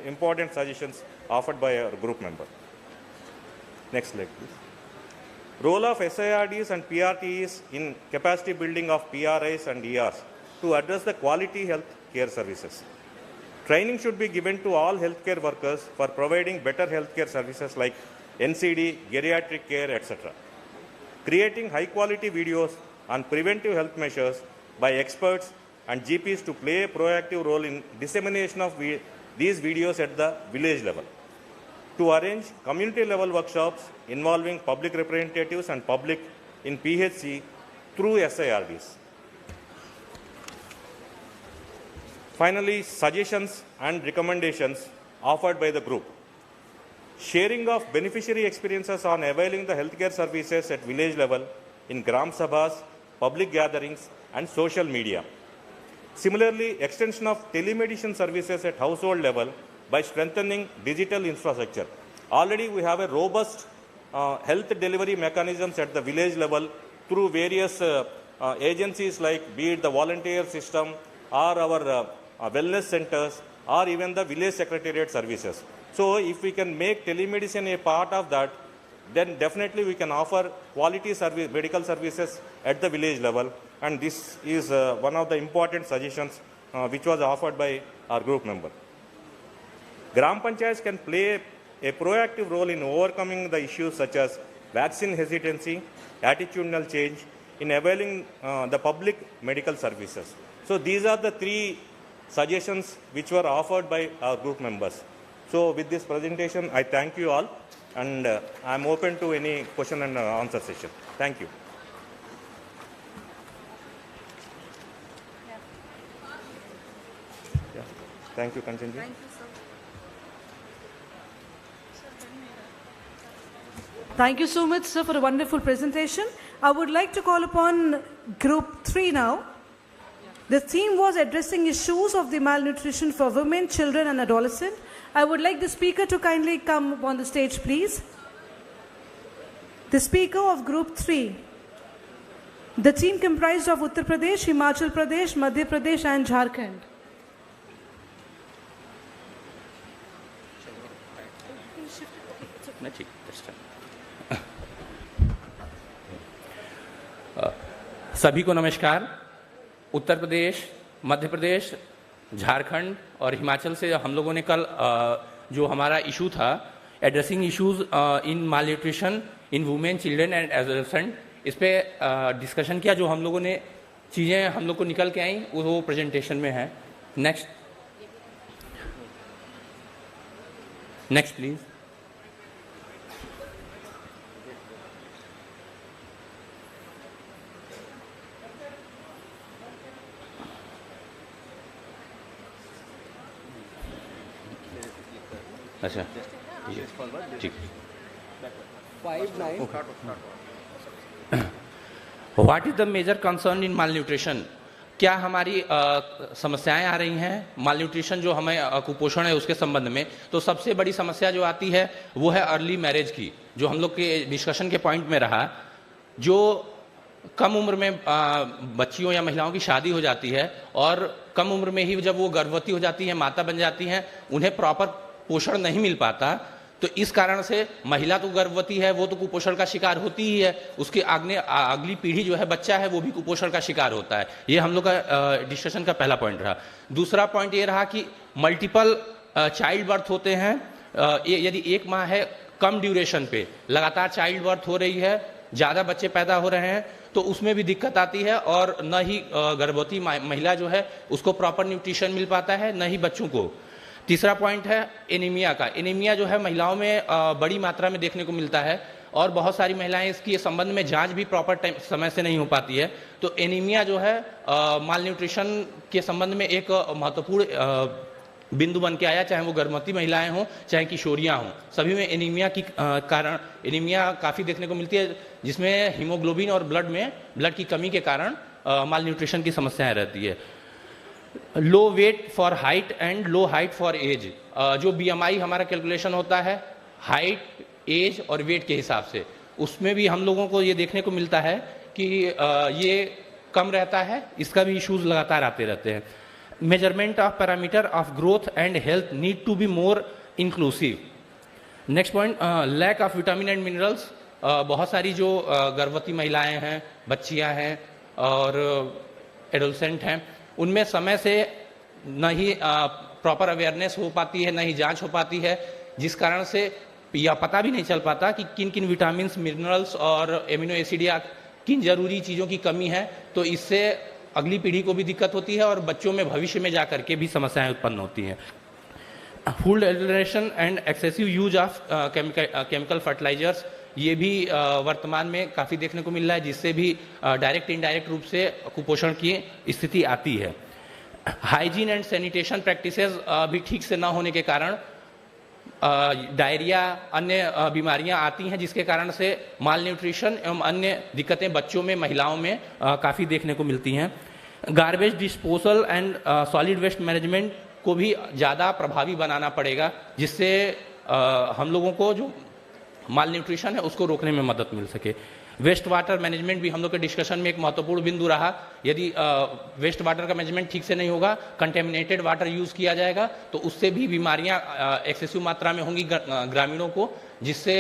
[SPEAKER 6] important suggestions offered by our group member. Next slide, please. Role of SIRDs and PRTs in capacity building of PRIs and ERs to address the quality health care services. Training should be given to all healthcare workers for providing better healthcare services like NCD, geriatric care, etc. Creating high-quality videos on preventive health measures by experts and GPs to play a proactive role in dissemination of these videos at the village level. To arrange community-level workshops involving public representatives and public in PHC through SIRDs. Finally, suggestions and recommendations offered by the group. Sharing of beneficiary experiences on availing the healthcare services at village level in Gram Sabhas, public gatherings, and social media. Similarly, extension of telemedicine services at household level by strengthening digital infrastructure. Already we have a robust health delivery mechanisms at the village level through various agencies like be it the volunteer system or our wellness centers or even the village secretariat services. So if we can make telemedicine a part of that, then definitely we can offer quality service, medical services at the village level. And this is one of the important suggestions which was offered by our group member. Gram Panchayats can play a proactive role in overcoming the issues such as vaccine hesitancy, attitudinal change, in availing the public medical services. So these are the three suggestions which were offered by our group members. So with this presentation, I thank you all, and I am open to any question and answer session. Thank you. Yeah. Thank you, Kanchanji.
[SPEAKER 1] Thank you, sir. Thank you so much, sir, for a wonderful presentation. I would like to call upon Group 3 now. The theme was addressing issues of the malnutrition for women, children and adolescents. I would like the speaker to kindly come on the stage, please. The speaker of Group 3. The team comprised of Uttar Pradesh, Himachal Pradesh, Madhya Pradesh and Jharkhand.
[SPEAKER 7] सभी को नमस्कार। उत्तर प्रदेश, मध्य प्रदेश, झारखंड और हिमाचल से हम लोगों ने कल जो हमारा इशू था addressing issues in mall nutrition in women, children and adolescent, इस पे डिस्कशन किया। जो हम लोगों ने चीज़ें हम लोग को निकल के आई वो प्रेजेंटेशन में है। Next please. अच्छा ठीक। What is the major concern in malnutrition? क्या हमारी समस्याएं आ रही हैं माल न्यूट्रिशन जो हमें कुपोषण है उसके संबंध में? तो सबसे बड़ी समस्या जो आती है वो है अर्ली मैरिज की, जो हम लोग के डिस्कशन के पॉइंट में रहा। जो कम उम्र में बच्चियों या महिलाओं की शादी हो जाती है और कम उम्र में ही जब वो गर्भवती हो जाती हैं, माता बन जाती हैं, उन्हें प्रॉपर पोषण नहीं मिल पाता। तो इस कारण से महिला तो गर्भवती है, वो तो कुपोषण का शिकार होती ही है, उसकी अगली पीढ़ी जो है, बच्चा है, वो भी कुपोषण का शिकार होता है। ये हम लोग का डिस्कशन का पहला पॉइंट रहा। दूसरा पॉइंट ये रहा कि मल्टीपल चाइल्ड बर्थ होते हैं। यदि एक माँ है, कम ड्यूरेशन पे लगातार चाइल्ड बर्थ हो रही है, ज़्यादा बच्चे पैदा हो रहे हैं, तो उसमें भी दिक्कत आती है और न ही गर्भवती महिला जो है उसको प्रॉपर न्यूट्रिशन मिल पाता है, न ही बच्चों को। तीसरा पॉइंट है एनीमिया का। एनीमिया जो है महिलाओं में बड़ी मात्रा में देखने को मिलता है और बहुत सारी महिलाएं इसकी संबंध में जांच भी प्रॉपर समय से नहीं हो पाती है। तो एनीमिया जो है माल न्यूट्रिशन के संबंध में एक महत्वपूर्ण बिंदु बन के आया, चाहे वो गर्भवती महिलाएं हों चाहे किशोरियां हों, सभी में एनीमिया की कारण एनीमिया काफ़ी देखने को मिलती है, जिसमें हीमोग्लोबिन और ब्लड की कमी के कारण माल न्यूट्रिशन की समस्याएं रहती है। Low weight for height and low height for age, जो BMI हमारा कैलकुलेशन होता है हाइट, एज और वेट के हिसाब से, उसमें भी हम लोगों को ये देखने को मिलता है कि ये कम रहता है। इसका भी इश्यूज लगातार आते रहते हैं। Measurement of parameter of growth and health need to be more inclusive. Next point, lack of vitamin and minerals. बहुत सारी जो गर्भवती महिलाएं हैं, बच्चियां हैं और एडोलसेंट हैं, उनमें समय से न ही प्रॉपर अवेयरनेस हो पाती है, न ही जांच हो पाती है, जिस कारण से यह पता भी नहीं चल पाता कि किन किन विटामिन, मिनरल्स और एमिनो एसिड या किन जरूरी चीज़ों की कमी है। तो इससे अगली पीढ़ी को भी दिक्कत होती है और बच्चों में भविष्य में जाकर के भी समस्याएं उत्पन्न होती हैं। Food adulteration and excessive use of chemical fertilisers, ये भी वर्तमान में काफ़ी देखने को मिल रहा है, जिससे भी डायरेक्ट इनडायरेक्ट रूप से कुपोषण की स्थिति आती है। हाइजीन एंड सैनिटेशन प्रैक्टिसेस भी ठीक से न होने के कारण डायरिया, अन्य बीमारियां आती हैं, जिसके कारण से माल न्यूट्रिशन एवं अन्य दिक्कतें बच्चों में, महिलाओं में काफ़ी देखने को मिलती हैं। Garbage disposal and solid waste management को भी ज़्यादा प्रभावी बनाना पड़ेगा, जिससे हम लोगों को जो माल न्यूट्रिशन है उसको रोकने में मदद मिल सके। वेस्ट वाटर मैनेजमेंट भी हम लोग के डिस्कशन में एक महत्वपूर्ण बिंदु रहा। यदि वेस्ट वाटर का मैनेजमेंट ठीक से नहीं होगा, कंटेमिनेटेड वाटर यूज़ किया जाएगा, तो उससे भी बीमारियां एक्सेसिव मात्रा में होंगी ग्रामीणों को, जिससे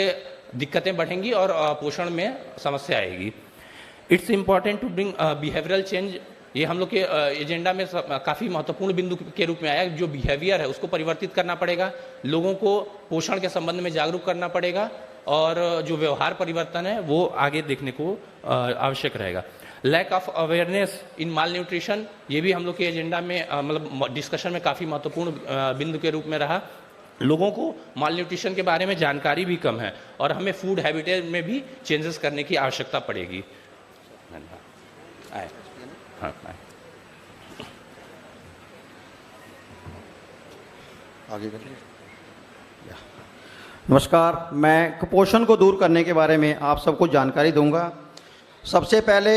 [SPEAKER 7] दिक्कतें बढ़ेंगी और पोषण में समस्या आएगी। It's important to bring behavioural change. ये हम लोग के एजेंडा में काफ़ी महत्वपूर्ण बिंदु के रूप में आया। जो बिहेवियर है उसको परिवर्तित करना पड़ेगा, लोगों को पोषण के संबंध में जागरूक करना पड़ेगा और जो व्यवहार परिवर्तन है वो आगे देखने को आवश्यक रहेगा। Lack of awareness in malnutrition, ये भी हम लोग के एजेंडा में मतलब डिस्कशन में काफ़ी महत्वपूर्ण बिंदु के रूप में रहा। लोगों को माल न्यूट्रिशन के बारे में जानकारी भी कम है और हमें फूड हैबिटेट में भी चेंजेस करने की आवश्यकता पड़ेगी।
[SPEAKER 8] आगे नमस्कार, मैं कुपोषण को दूर करने के बारे में आप सबको जानकारी दूंगा। सबसे पहले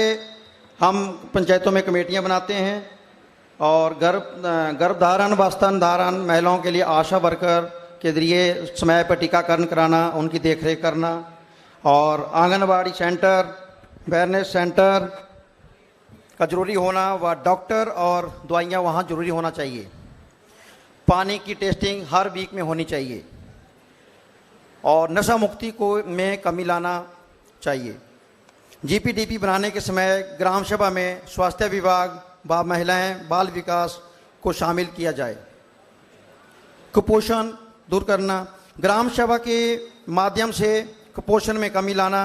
[SPEAKER 8] हम पंचायतों में कमेटियां बनाते हैं और गर्भधारण व स्तनधारण महिलाओं के लिए आशा वर्कर के जरिए समय पर टीकाकरण कराना, उनकी देखरेख करना, और आंगनबाड़ी सेंटर, अवेयरनेस सेंटर का जरूरी होना व डॉक्टर और दवाइयाँ वहाँ जरूरी होना चाहिए। पानी की टेस्टिंग हर वीक में होनी चाहिए और नशा मुक्ति को में कमी लाना चाहिए। GPDP बनाने के समय ग्राम सभा में स्वास्थ्य विभाग व महिलाएं बाल विकास को शामिल किया जाए। कुपोषण दूर करना, ग्राम सभा के माध्यम से कुपोषण में कमी लाना।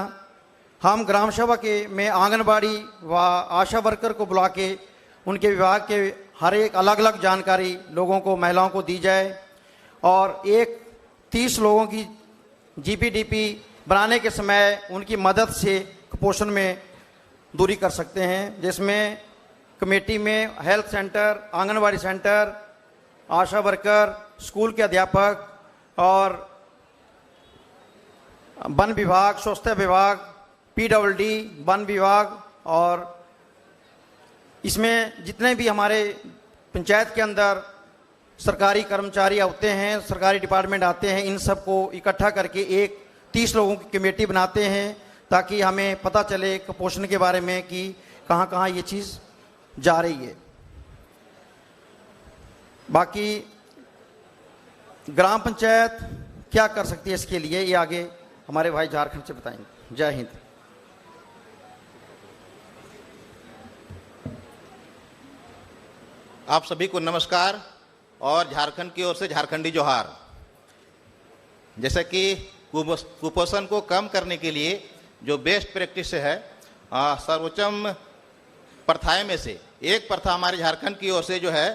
[SPEAKER 8] हम ग्राम सभा के में आंगनबाड़ी व आशा वर्कर को बुला के उनके विभाग के हर एक अलग अलग जानकारी लोगों को, महिलाओं को दी जाए और 30 लोगों की GPDP बनाने के समय उनकी मदद से कुपोषण में दूरी कर सकते हैं, जिसमें कमेटी में हेल्थ सेंटर, आंगनबाड़ी सेंटर, आशा वर्कर, स्कूल के अध्यापक और वन विभाग, स्वास्थ्य विभाग, PWD, वन विभाग और इसमें जितने भी हमारे पंचायत के अंदर सरकारी कर्मचारी होते हैं, सरकारी डिपार्टमेंट आते हैं, इन सबको इकट्ठा करके एक 30 लोगों की कमेटी बनाते हैं ताकि हमें पता चले कुपोषण के बारे में कि कहाँ कहाँ ये चीज़ जा रही है। बाकी ग्राम पंचायत क्या कर सकती है इसके लिए, ये आगे हमारे भाई झारखंड से बताएंगे। जय हिंद।
[SPEAKER 9] आप सभी को नमस्कार और झारखंड की ओर से झारखंडी जोहार। जैसे कि कुपोषण को कम करने के लिए जो बेस्ट प्रैक्टिस है, सर्वोच्चम प्रथाएं में से एक प्रथा हमारे झारखंड की ओर से जो है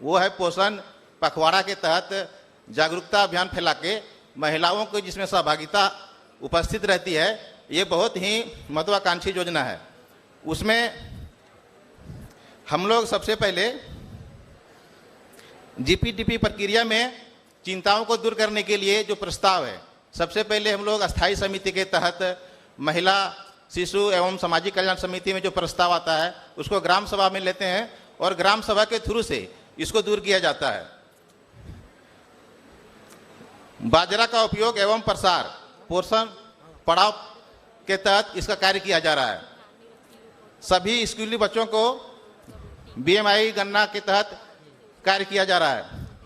[SPEAKER 9] वो है पोषण पखवाड़ा के तहत जागरूकता अभियान फैला के महिलाओं को जिसमें सहभागिता उपस्थित रहती है। ये बहुत ही महत्वाकांक्षी योजना है। उसमें हम लोग सबसे पहले जीपीडीपी प्रक्रिया में चिंताओं को दूर करने के लिए जो प्रस्ताव है, सबसे पहले हम लोग अस्थायी समिति के तहत महिला शिशु एवं सामाजिक कल्याण समिति में जो प्रस्ताव आता है उसको ग्राम सभा में लेते हैं और ग्राम सभा के थ्रू से इसको दूर किया जाता है। बाजरा का उपयोग एवं प्रसार पोषण पड़ाव के तहत इसका कार्य किया जा रहा है। सभी स्कूली बच्चों को बीएमआई गणना के तहत कार्य किया जा रहा है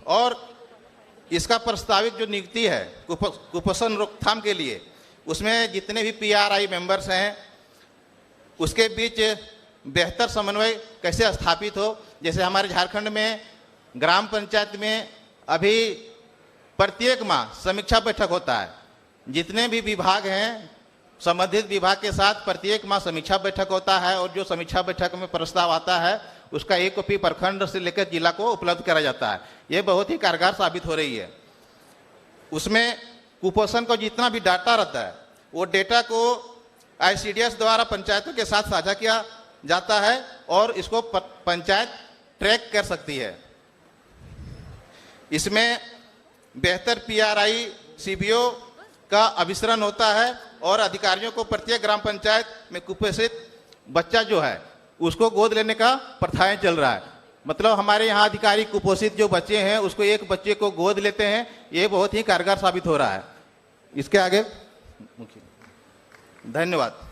[SPEAKER 9] और इसका प्रस्तावित जो नियुक्ति है कुपोषण रोकथाम के लिए, उसमें जितने भी पीआरआई मेंबर्स हैं उसके बीच बेहतर समन्वय कैसे स्थापित हो। जैसे हमारे झारखंड में ग्राम पंचायत में अभी प्रत्येक माह समीक्षा बैठक होता है। जितने भी विभाग हैं संबंधित विभाग के साथ प्रत्येक माह समीक्षा बैठक होता है और जो समीक्षा बैठक में प्रस्ताव आता है उसका एक कॉपी प्रखंड से लेकर जिला को उपलब्ध करा जाता है। ये बहुत ही कारगर साबित हो रही है। उसमें कुपोषण को जितना भी डाटा रहता है वो डेटा को आईसीडीएस द्वारा पंचायतों के साथ साझा किया जाता है और इसको पंचायत ट्रैक कर सकती है। इसमें बेहतर पीआरआई सीबीओ का अभिसरण होता है और अधिकारियों को प्रत्येक ग्राम पंचायत में कुपोषित बच्चा जो है उसको गोद लेने का प्रथाएं चल रहा है। मतलब हमारे यहाँ अधिकारी कुपोषित जो बच्चे हैं उसको एक बच्चे को गोद लेते हैं। ये बहुत ही कारगर साबित हो रहा है। इसके आगे धन्यवाद।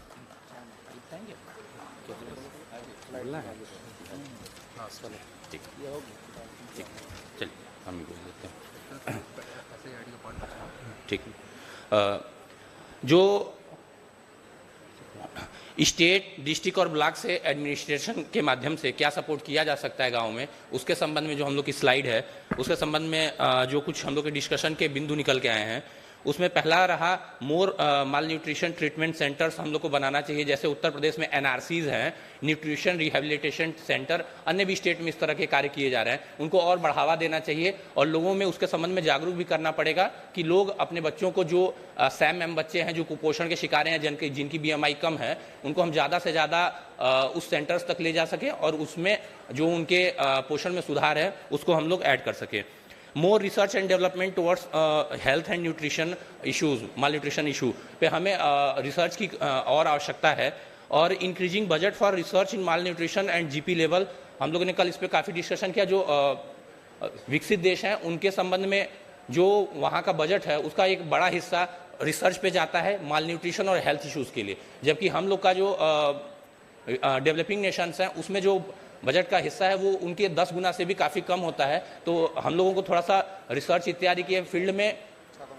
[SPEAKER 7] ठीक। जो स्टेट, डिस्ट्रिक्ट और ब्लॉक से एडमिनिस्ट्रेशन के माध्यम से क्या सपोर्ट किया जा सकता है गांव में, उसके संबंध में जो हम लोग की स्लाइड है उसके संबंध में जो कुछ हम लोग के डिस्कशन के बिंदु निकल के आए हैं उसमें पहला रहा मोर माल न्यूट्रिशन ट्रीटमेंट सेंटर्स हम लोग को बनाना चाहिए। जैसे उत्तर प्रदेश में एनआरसीज हैं, न्यूट्रिशन रिहेबिलिटेशन सेंटर, अन्य भी स्टेट में इस तरह के कार्य किए जा रहे हैं, उनको और बढ़ावा देना चाहिए और लोगों में उसके संबंध में जागरूक भी करना पड़ेगा कि लोग अपने बच्चों को जो सैम बच्चे हैं जो कुपोषण के शिकार हैं, जिनकी बीएमआई कम है, उनको हम ज़्यादा से ज़्यादा उस सेंटर्स तक ले जा सकें और उसमें जो उनके पोषण में सुधार है उसको हम लोग ऐड कर सकें। More research and development towards health and nutrition issues, mall nutrition issue पे हमें रिसर्च की और आवश्यकता है और increasing budget for research in mall nutrition and GP level. हम लोगों ने कल इस पर काफ़ी डिस्कशन किया। जो विकसित देश हैं उनके संबंध में जो वहाँ का बजट है उसका एक बड़ा हिस्सा रिसर्च पे जाता है माल न्यूट्रिशन और हेल्थ इश्यूज़ के लिए, जबकि हम लोग का जो डेवलपिंग नेशंस हैं उसमें जो बजट का हिस्सा है वो उनके 10 गुना से भी काफ़ी कम होता है। तो हम लोगों को थोड़ा सा रिसर्च इत्यादि के फील्ड में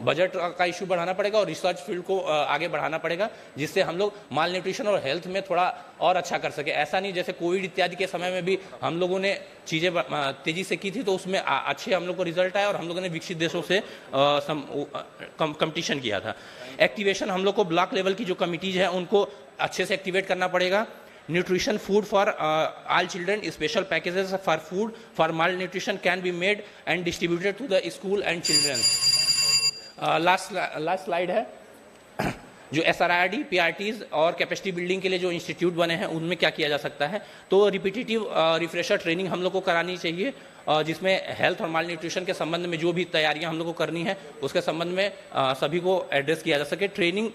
[SPEAKER 7] बजट का इशू बढ़ाना पड़ेगा और रिसर्च फील्ड को आगे बढ़ाना पड़ेगा, जिससे हम लोग माल न्यूट्रिशन और हेल्थ में थोड़ा और अच्छा कर सके। ऐसा नहीं जैसे कोविड इत्यादि के समय में भी हम लोगों ने चीज़ें तेज़ी से की थी तो उसमें अच्छे हम लोग को रिजल्ट आया और हम लोगों ने विकसित देशों से कंपटीशन किया था। एक्टिवेशन हम लोग को ब्लॉक लेवल की जो कमिटीज़ हैं उनको अच्छे से एक्टिवेट करना पड़ेगा। Nutrition food for all children, special packages for food for malnutrition can be made and distributed to the school and children. Last slide है जो SRID, PRTs और कैपेसिटी बिल्डिंग के लिए जो इंस्टीट्यूट बने हैं उनमें क्या किया जा सकता है। तो रिपीटेटिव रिफ्रेशर ट्रेनिंग हम लोग को करानी चाहिए जिसमें हेल्थ और माल न्यूट्रिशन के संबंध में जो भी तैयारियां हम लोग को करनी है उसके संबंध में सभी को एड्रेस किया जा सके। ट्रेनिंग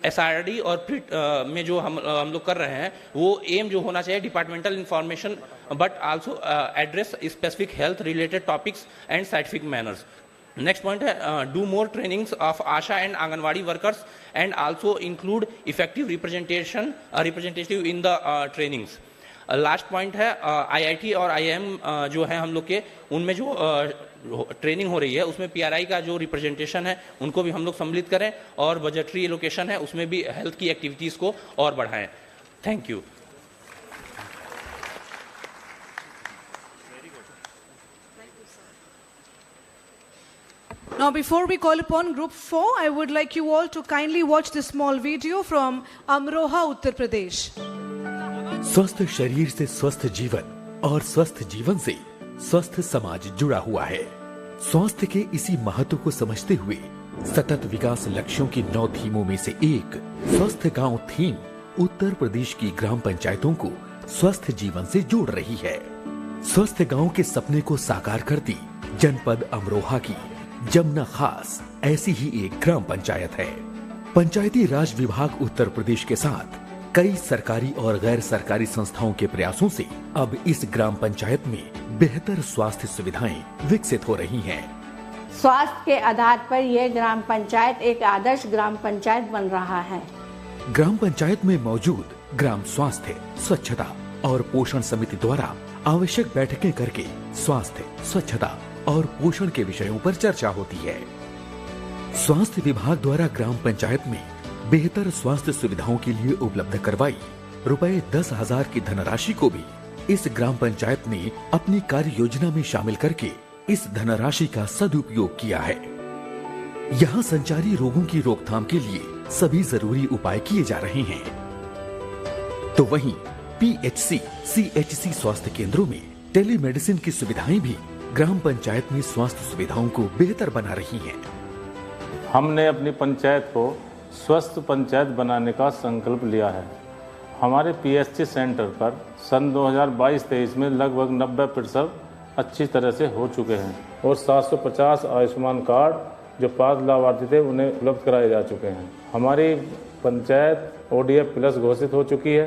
[SPEAKER 7] SRD और प्रिट में जो हम लोग कर रहे हैं वो एम जो होना चाहिए departmental information but also address specific health related topics and scientific manners. Next point है do more trainings of ASHA and anganwadi workers and also include effective representative in the trainings. Last point है IIT और IIM जो है हम लोग के उनमें जो ट्रेनिंग हो रही है उसमें PRI का जो रिप्रेजेंटेशन है उनको भी हम लोग सम्मिलित करें और बजटरी एलोकेशन है उसमें भी हेल्थ की एक्टिविटीज़ को और बढ़ाएं. Thank you.
[SPEAKER 1] Now, before we call upon Group 4, I would like you all to kindly watch this small video from Amroha, Uttar Pradesh.
[SPEAKER 11] स्वस्थ शरीर से स्वस्थ जीवन और स्वस्थ जीवन से स्वस्थ समाज जुड़ा हुआ है. स्वास्थ्य के इसी महत्व को समझते हुए सतत विकास लक्ष्यों की 9 थीमों में से एक स्वस्थ गांव थीम उत्तर प्रदेश की ग्राम पंचायतों को स्वस्थ जीवन से जोड़ रही है. स्वस्थ गांव के सपने को साकार करती जनपद अमरोहा की जमुना खास ऐसी ही एक ग्राम पंचायत है. पंचायती राज विभाग उत्तर प्रदेश के साथ कई सरकारी और गैर सरकारी संस्थाओं के प्रयासों से अब इस ग्राम पंचायत में बेहतर स्वास्थ्य सुविधाएं विकसित हो रही हैं.
[SPEAKER 12] स्वास्थ्य के आधार पर यह ग्राम पंचायत एक आदर्श ग्राम पंचायत बन रहा है.
[SPEAKER 11] ग्राम पंचायत में मौजूद ग्राम स्वास्थ्य, स्वच्छता और पोषण समिति द्वारा आवश्यक बैठकें करके स्वास्थ्य, स्वच्छता और पोषण के विषयों पर चर्चा होती है. स्वास्थ्य विभाग द्वारा ग्राम पंचायत में बेहतर स्वास्थ्य सुविधाओं के लिए उपलब्ध करवाई रुपए 10,000 की धनराशि को भी इस ग्राम पंचायत ने अपनी कार्य योजना में शामिल करके इस धनराशि का सदुपयोग किया है. यहाँ संचारी रोगों की रोकथाम के लिए सभी जरूरी उपाय किए जा रहे हैं. तो वहीं PHC, CHC स्वास्थ्य केंद्रों में टेलीमेडिसिन की सुविधाएं भी ग्राम पंचायत में स्वास्थ्य सुविधाओं को बेहतर बना रही हैं.
[SPEAKER 23] हमने अपनी पंचायत को स्वस्थ पंचायत बनाने का संकल्प लिया है. हमारे PHC सेंटर पर सन 2022-23 में लगभग 90% अच्छी तरह से हो चुके हैं और 750 आयुष्मान कार्ड जो पात्र लाभार्थी थे उन्हें उपलब्ध कराए जा चुके हैं. हमारी पंचायत ODF प्लस घोषित हो चुकी है.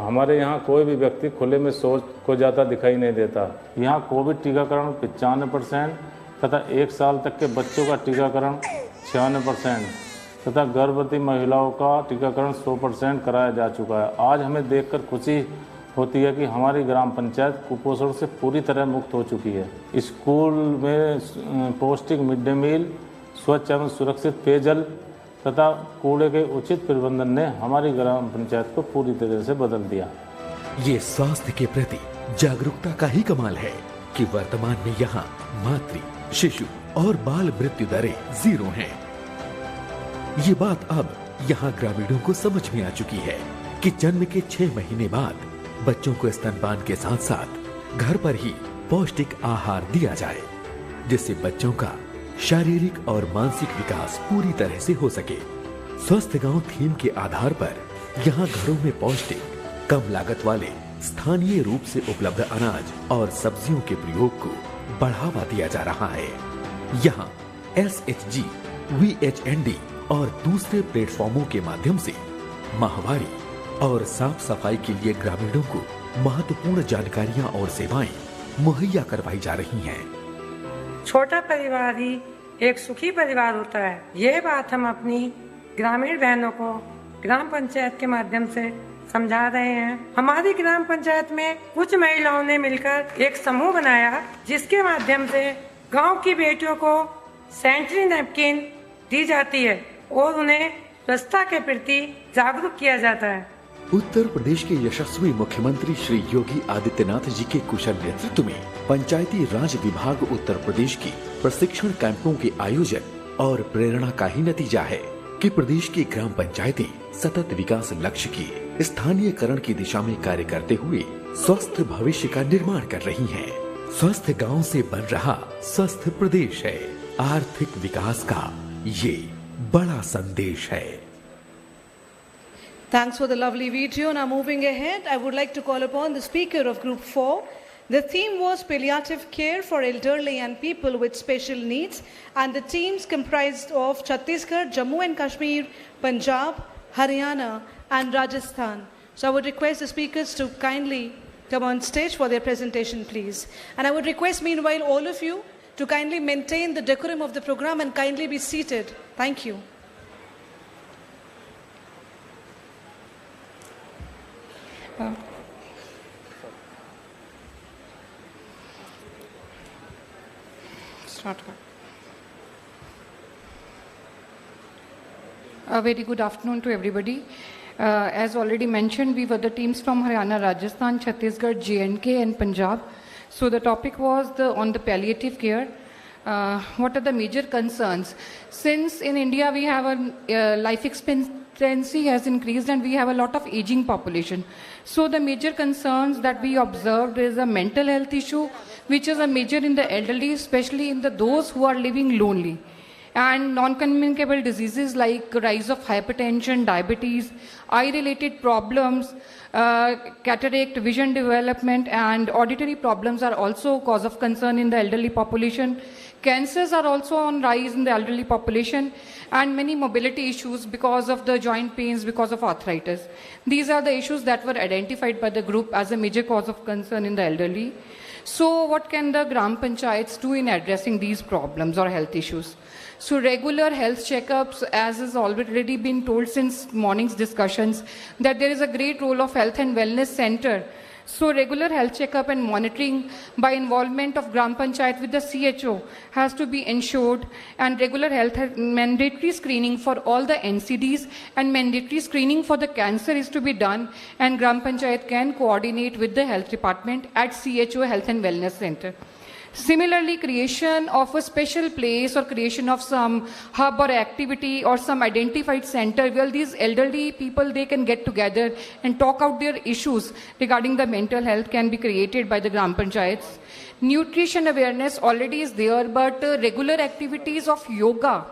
[SPEAKER 23] हमारे यहाँ कोई भी व्यक्ति खुले में शौच को जाता दिखाई नहीं देता. यहाँ कोविड टीकाकरण 95% तथा 1 साल तक के बच्चों का टीकाकरण 96% तथा गर्भवती महिलाओं का टीकाकरण 100% कराया जा चुका है. आज हमें देखकर खुशी होती है कि हमारी ग्राम पंचायत कुपोषण से पूरी तरह मुक्त हो चुकी है. स्कूल में पौष्टिक मिड डे मील, स्वच्छ एवं सुरक्षित पेयजल तथा कूड़े के उचित प्रबंधन ने हमारी ग्राम पंचायत को पूरी तरह से बदल दिया.
[SPEAKER 11] ये स्वास्थ्य के प्रति जागरूकता का ही कमाल है कि वर्तमान में यहाँ मातृ, शिशु और बाल मृत्यु दरें 0 हैं. ये बात अब यहाँ ग्रामीणों को समझ में आ चुकी है कि जन्म के 6 महीने बाद बच्चों को स्तनपान के साथ साथ घर पर ही पौष्टिक आहार दिया जाए, जिससे बच्चों का शारीरिक और मानसिक विकास पूरी तरह से हो सके. स्वस्थ गांव थीम के आधार पर यहाँ घरों में पौष्टिक, कम लागत वाले स्थानीय रूप से उपलब्ध अनाज और सब्जियों के प्रयोग को बढ़ावा दिया जा रहा है. यहाँ SHG, VHND और दूसरे प्लेटफॉर्मों के माध्यम से माहवारी और साफ सफाई के लिए ग्रामीणों को महत्वपूर्ण जानकारियां और सेवाएं मुहैया करवाई जा रही हैं.
[SPEAKER 24] छोटा परिवार ही एक सुखी परिवार होता है. ये बात हम अपनी ग्रामीण बहनों को ग्राम पंचायत के माध्यम से समझा रहे हैं. हमारी ग्राम पंचायत में कुछ महिलाओं ने मिलकर एक समूह बनाया जिसके माध्यम से गांव की बेटियों को सैनिटरी नैपकिन दी जाती है और उन्हें स्वच्छता के प्रति जागरूक किया जाता है.
[SPEAKER 11] उत्तर प्रदेश के यशस्वी मुख्यमंत्री श्री योगी आदित्यनाथ जी के कुशल नेतृत्व में पंचायती राज विभाग उत्तर प्रदेश की प्रशिक्षण कैंपों के आयोजन और प्रेरणा का ही नतीजा है कि प्रदेश की ग्राम पंचायतें सतत विकास लक्ष्य की स्थानीयकरण की दिशा में कार्य करते हुए स्वस्थ भविष्य का निर्माण कर रही हैं. स्वस्थ गांव से बन रहा स्वस्थ प्रदेश है. आर्थिक विकास का ये बड़ा संदेश है.
[SPEAKER 1] Thanks for the lovely video. Now moving ahead, I would like to call upon the speaker of Group 4. The theme was palliative care for elderly and people with special needs, and the teams comprised of Chhattisgarh, Jammu and Kashmir, Punjab, Haryana, and Rajasthan. So I would request the speakers to kindly come on stage for their presentation, please. And I would request, meanwhile, all of you to kindly maintain the decorum of the program and kindly be seated. Thank you.
[SPEAKER 10] A very good afternoon to everybody. As already mentioned, we were the teams from Haryana, Rajasthan, Chhattisgarh, J&K and Punjab. So the topic was on the palliative care. What are the major concerns? Since in India we have a life expectancy has increased and we have a lot of aging population. So the major concerns that we observed is a mental health issue, which is a major in the elderly, especially in those who are living lonely. And non-communicable diseases like rise of hypertension, diabetes, eye-related problems, cataract, vision development, and auditory problems are also cause of concern in the elderly population. Cancers are also on rise in the elderly population, and many mobility issues because of the joint pains, because of arthritis. These are the issues that were identified by the group as a major cause of concern in the elderly. So what can the Gram Panchayats do in addressing these problems or health issues? So regular health checkups, as has already been told since morning's discussions, that there is a great role of health and wellness center. So regular health checkup and monitoring by involvement of Gram Panchayat with the CHO has to be ensured, and regular health mandatory screening for all the NCDs and mandatory screening for the cancer is to be done, and Gram Panchayat can coordinate with the health department at CHO Health and Wellness Center. Similarly, creation of a special place or creation of some hub or activity or some identified center where these elderly people, they can get together and talk out their issues regarding the mental health can be created by the Gram Panchayats. Nutrition awareness already is there, but regular activities of yoga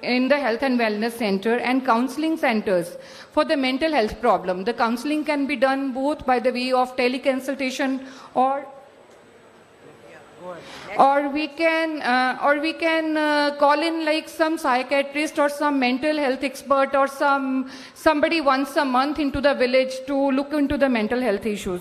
[SPEAKER 10] in the health and wellness center and counseling centers for the mental health problem. The counseling can be done both by the way of teleconsultation or we can call in like some psychiatrist or some mental health expert or somebody once a month into the village to look into the mental health issues.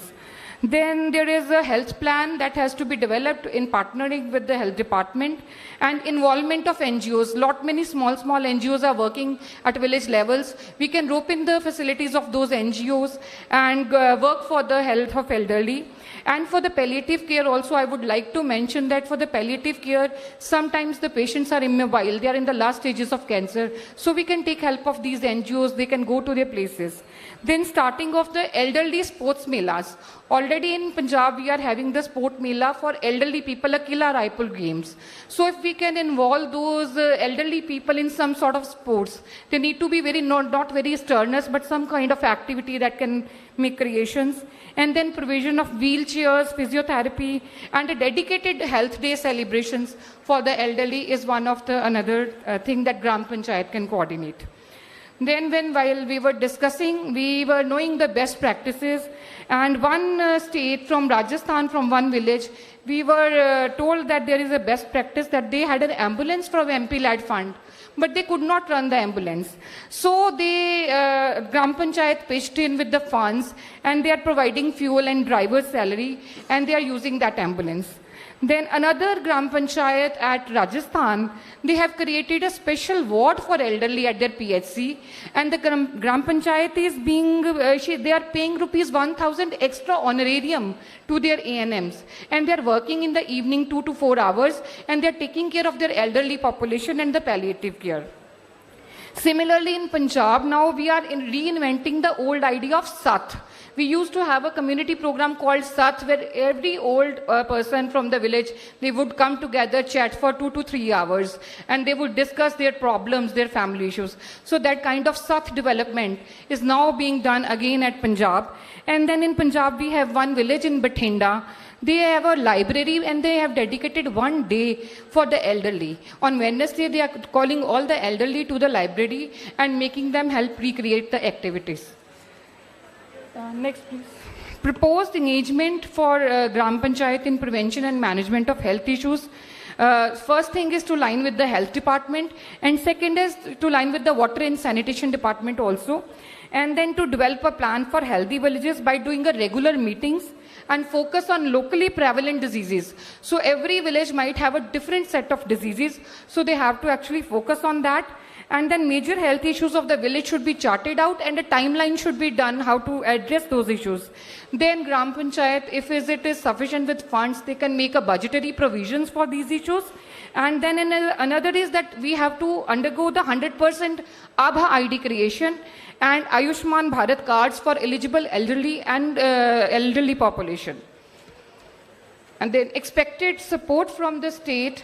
[SPEAKER 10] Then there is a health plan that has to be developed in partnering with the health department and involvement of NGOs. Many small NGOs are working at village levels. We can rope in the facilities of those NGOs and work for the health of elderly. And for the palliative care also, I would like to mention that for the palliative care, sometimes the patients are immobile. They are in the last stages of cancer. So we can take help of these NGOs. They can go to their places. Then starting of the elderly sports melas. Already in Punjab, we are having the sport mela for elderly people, a Kila Raipur Games. So if we can involve those elderly people in some sort of sports, they need to be not very strenuous, but some kind of activity that can make creations. And then provision of wheelchairs, physiotherapy, and a dedicated health day celebrations for the elderly is one of the another thing that Gram Panchayat can coordinate. Then while we were discussing, we were knowing the best practices, and one state from Rajasthan, from one village, we were told that there is a best practice that they had an ambulance from MP-led fund, but they could not run the ambulance. So they, Gram Panchayat pitched in with the funds, and they are providing fuel and driver's salary, and they are using that ambulance. Then another Gram Panchayat at Rajasthan, they have created a special ward for elderly at their PHC, and the Gram Panchayat is they are paying rupees 1,000 extra honorarium to their ANMs, and they are working in the evening 2 to 4 hours, and they are taking care of their elderly population and the palliative care. Similarly, in Punjab, now we are reinventing the old idea of Sat. We used to have a community program called Sat, where every old person from the village, they would come together, chat for 2 to 3 hours, and they would discuss their problems, their family issues. So that kind of Sat development is now being done again at Punjab. And then in Punjab, we have one village in Bathinda. They have a library and they have dedicated one day for the elderly. On Wednesday, they are calling all the elderly to the library and making them help recreate the activities. Next, please. Proposed engagement for Gram Panchayat in prevention and management of health issues. First thing is to line with the health department, and second is to line with the water and sanitation department also, and then to develop a plan for healthy villages by doing a regular meetings and focus on locally prevalent diseases. So every village might have a different set of diseases, so they have to actually focus on that. And then major health issues of the village should be charted out, and a timeline should be done how to address those issues. Then Gram Panchayat, if it is sufficient with funds, they can make a budgetary provisions for these issues. And then another is that we have to undergo the 100% Abha ID creation and Ayushman Bharat cards for eligible elderly and elderly population. And then expected support from the state,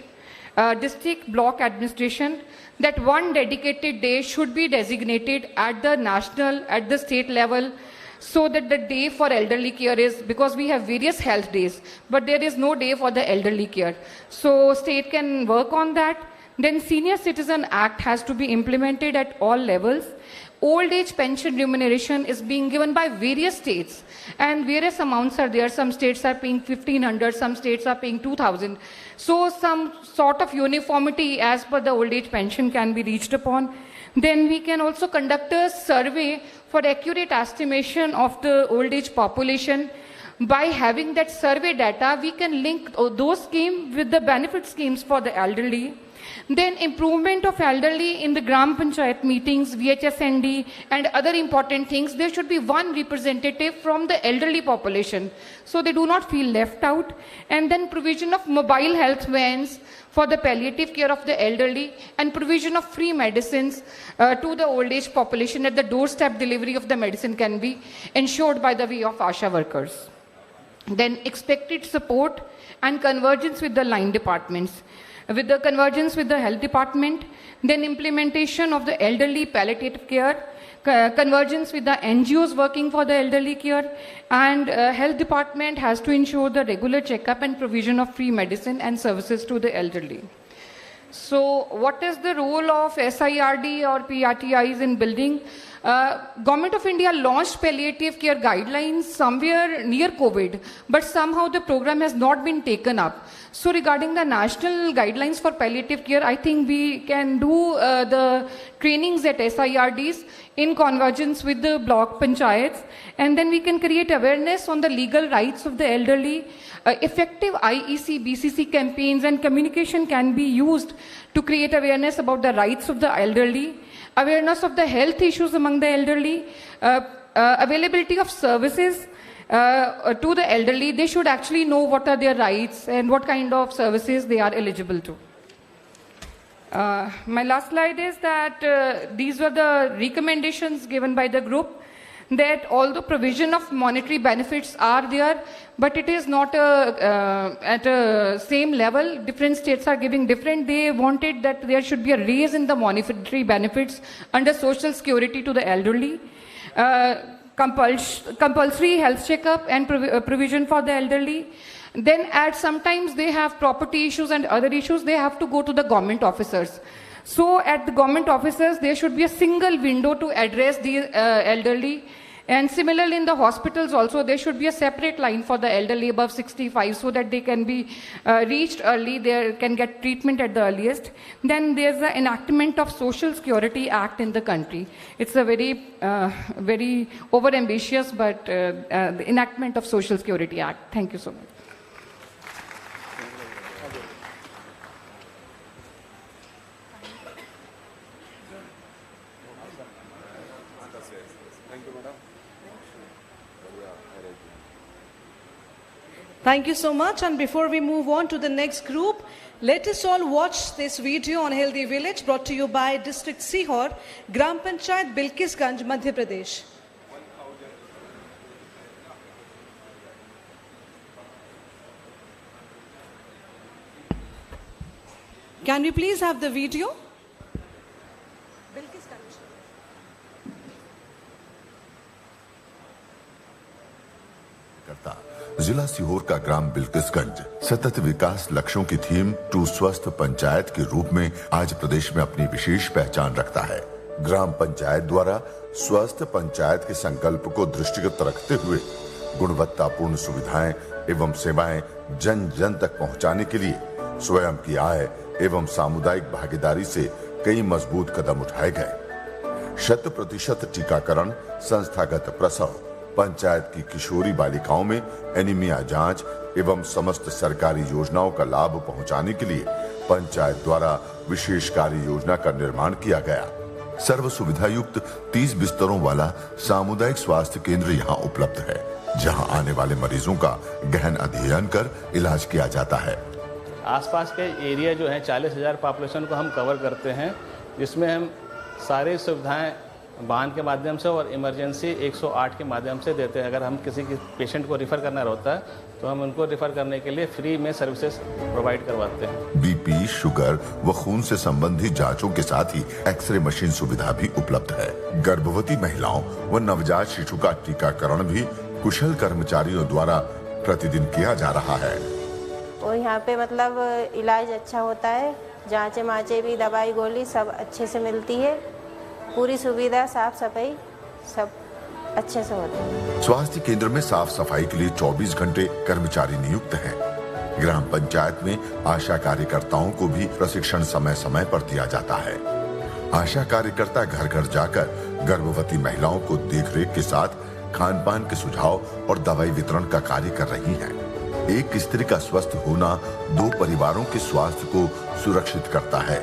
[SPEAKER 10] district block administration, that one dedicated day should be designated at the national, at the state level, so that the day for elderly care is, because we have various health days, but there is no day for the elderly care. So state can work on that. Then Senior Citizen Act has to be implemented at all levels. Old age pension remuneration is being given by various states, and various amounts are there. Some states are paying 1,500, some states are paying 2,000. So some sort of uniformity as per the old age pension can be reached upon. Then we can also conduct a survey for accurate estimation of the old age population. By having that survey data, we can link those schemes with the benefit schemes for the elderly. Then improvement of elderly in the Gram Panchayat meetings, VHSND and other important things. There should be one representative from the elderly population, so they do not feel left out. And then provision of mobile health vans for the palliative care of the elderly, and provision of free medicines to the old age population at the doorstep. Delivery of the medicine can be ensured by the way of ASHA workers. Then expected support and convergence with the line departments. With the convergence with the health department, then implementation of the elderly palliative care, convergence with the NGOs working for the elderly care, and health department has to ensure the regular checkup and provision of free medicine and services to the elderly. So what is the role of SIRD or PRTIs in building? Government of India launched palliative care guidelines somewhere near COVID, but somehow the program has not been taken up. So regarding the national guidelines for palliative care, I think we can do the trainings at SIRDs in convergence with the block panchayats, and then we can create awareness on the legal rights of the elderly. Effective IEC, BCC campaigns and communication can be used to create awareness about the rights of the elderly, awareness of the health issues among the elderly, availability of services to the elderly. They should actually know what are their rights and what kind of services they are eligible to. My last slide is that these were the recommendations given by the group, that although provision of monetary benefits are there, but it is not at a same level. Different states are giving different. They wanted that there should be a raise in the monetary benefits under social security to the elderly. Compulsory health checkup and provision for the elderly. Then sometimes they have property issues and other issues, they have to go to the government officers. So at the government officers, there should be a single window to address the elderly. And similarly in the hospitals also, there should be a separate line for the elderly above 65 so that they can be reached early, they can get treatment at the earliest. Then there's the enactment of Social Security Act in the country. It's a very over-ambitious, but the enactment of Social Security Act. Thank you so much.
[SPEAKER 1] Thank you so much. And before we move on to the next group, let us all watch this video on Healthy Village brought to you by District Sihor, Gram Panchayat Bilkisganj, Madhya Pradesh. Can we please have the video?
[SPEAKER 14] जिला सीहोर का ग्राम बिल्किसगंज सतत विकास लक्ष्यों की theme to स्वस्थ पंचायत के रूप में आज प्रदेश में अपनी विशेष पहचान रखता है। ग्राम पंचायत द्वारा स्वस्थ पंचायत के संकल्प को दृष्टिगत रखते हुए गुणवत्तापूर्ण सुविधाएं एवं सेवाएं जन जन तक पहुंचाने के लिए स्वयं की आय एवं सामुदायिक भागीदारी से कई मजबूत कदम उठाए गए। 100% टीकाकरण, संस्थागत प्रसव, पंचायत की किशोरी बालिकाओं में एनीमिया जांच एवं समस्त सरकारी योजनाओं का लाभ पहुंचाने के लिए पंचायत द्वारा विशेष कार्य योजना का निर्माण किया गया। सर्व सुविधा युक्त 30 बिस्तरों वाला सामुदायिक स्वास्थ्य केंद्र यहाँ उपलब्ध है, जहाँ आने वाले मरीजों का गहन अध्ययन कर इलाज किया जाता है।
[SPEAKER 15] आसपास के एरिया जो है 40,000 पॉपुलेशन को हम कवर करते हैं, जिसमें हम सारी सुविधाएं वाहन के माध्यम से और इमरजेंसी 108 के माध्यम से देते हैं। अगर हम किसी पेशेंट को रिफ़र करना होता है तो हम उनको रिफ़र करने के लिए फ्री में सर्विसेज प्रोवाइड करवाते हैं।
[SPEAKER 14] बीपी, शुगर व खून से संबंधित जांचों के साथ ही एक्सरे मशीन सुविधा भी उपलब्ध है। गर्भवती महिलाओं व नवजात शिशु का टीकाकरण भी कुशल कर्मचारियों द्वारा प्रतिदिन किया जा रहा है।
[SPEAKER 16] और यहाँ पे मतलब इलाज अच्छा होता है, जांचे माचे भी, दवाई गोली सब अच्छे से मिलती है, पूरी सुविधा, साफ सफाई सब अच्छे से होती है।
[SPEAKER 14] स्वास्थ्य केंद्र में साफ सफाई के लिए 24 घंटे कर्मचारी नियुक्त हैं। ग्राम पंचायत में आशा कार्यकर्ताओं को भी प्रशिक्षण समय समय पर दिया जाता है। आशा कार्यकर्ता घर घर जाकर गर्भवती महिलाओं को देखरेख के साथ खान पान के सुझाव और दवाई वितरण का कार्य कर रही हैं। एक स्त्री का स्वस्थ होना 2 परिवारों के स्वास्थ्य को सुरक्षित करता है।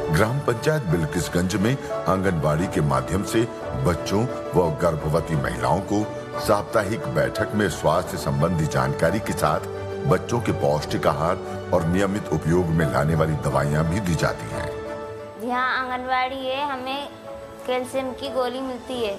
[SPEAKER 14] ग्राम पंचायत बिल्किसगंज में आंगनबाड़ी के माध्यम से बच्चों व गर्भवती महिलाओं को साप्ताहिक बैठक में स्वास्थ्य संबंधी जानकारी के साथ बच्चों के पौष्टिक आहार और नियमित उपयोग में लाने वाली दवाइयां भी दी जाती हैं।
[SPEAKER 18] यहाँ आंगनबाड़ी है, हमें कैल्शियम की गोली मिलती है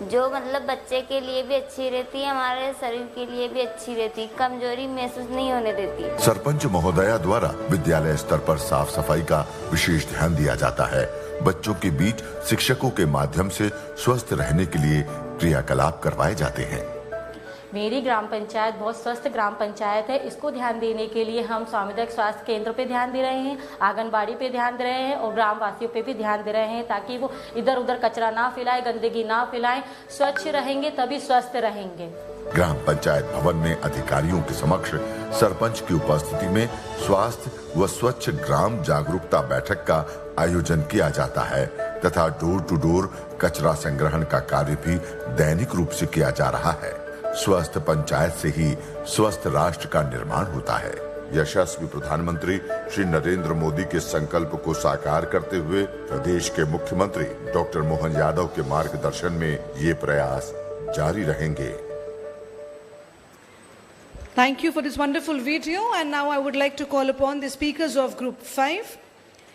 [SPEAKER 18] जो मतलब बच्चे के लिए भी अच्छी रहती है, हमारे शरीर के लिए भी अच्छी रहती है, कमजोरी महसूस नहीं होने देती।
[SPEAKER 14] सरपंच महोदया द्वारा विद्यालय स्तर पर साफ सफाई का विशेष ध्यान दिया जाता है। बच्चों के बीच शिक्षकों के माध्यम से स्वस्थ रहने के लिए क्रियाकलाप करवाए जाते हैं।
[SPEAKER 19] मेरी ग्राम पंचायत बहुत स्वस्थ ग्राम पंचायत है। इसको ध्यान देने के लिए हम सामुदायिक स्वास्थ्य केंद्र पे ध्यान दे रहे हैं, आंगनबाड़ी पे ध्यान दे रहे हैं और ग्राम वासियों पे भी ध्यान दे रहे हैं, ताकि वो इधर उधर कचरा ना फैलाए, गंदगी ना फैलाएं। स्वच्छ रहेंगे तभी स्वस्थ रहेंगे।
[SPEAKER 14] ग्राम पंचायत भवन में अधिकारियों के समक्ष सरपंच की उपस्थिति में स्वास्थ्य व स्वच्छ ग्राम जागरूकता बैठक का आयोजन किया जाता है तथा डोर टू डोर कचरा संग्रहण का कार्य भी दैनिक रूप से किया जा रहा है। स्वस्थ पंचायत से ही स्वस्थ राष्ट्र का निर्माण होता है। यशस्वी प्रधानमंत्री श्री नरेंद्र मोदी के संकल्प को साकार करते हुए प्रदेश के मुख्यमंत्री डॉक्टर मोहन यादव के मार्गदर्शन में ये प्रयास जारी रहेंगे।
[SPEAKER 1] Thank you for this wonderful video, and now I would like to call upon the speakers of Group 5.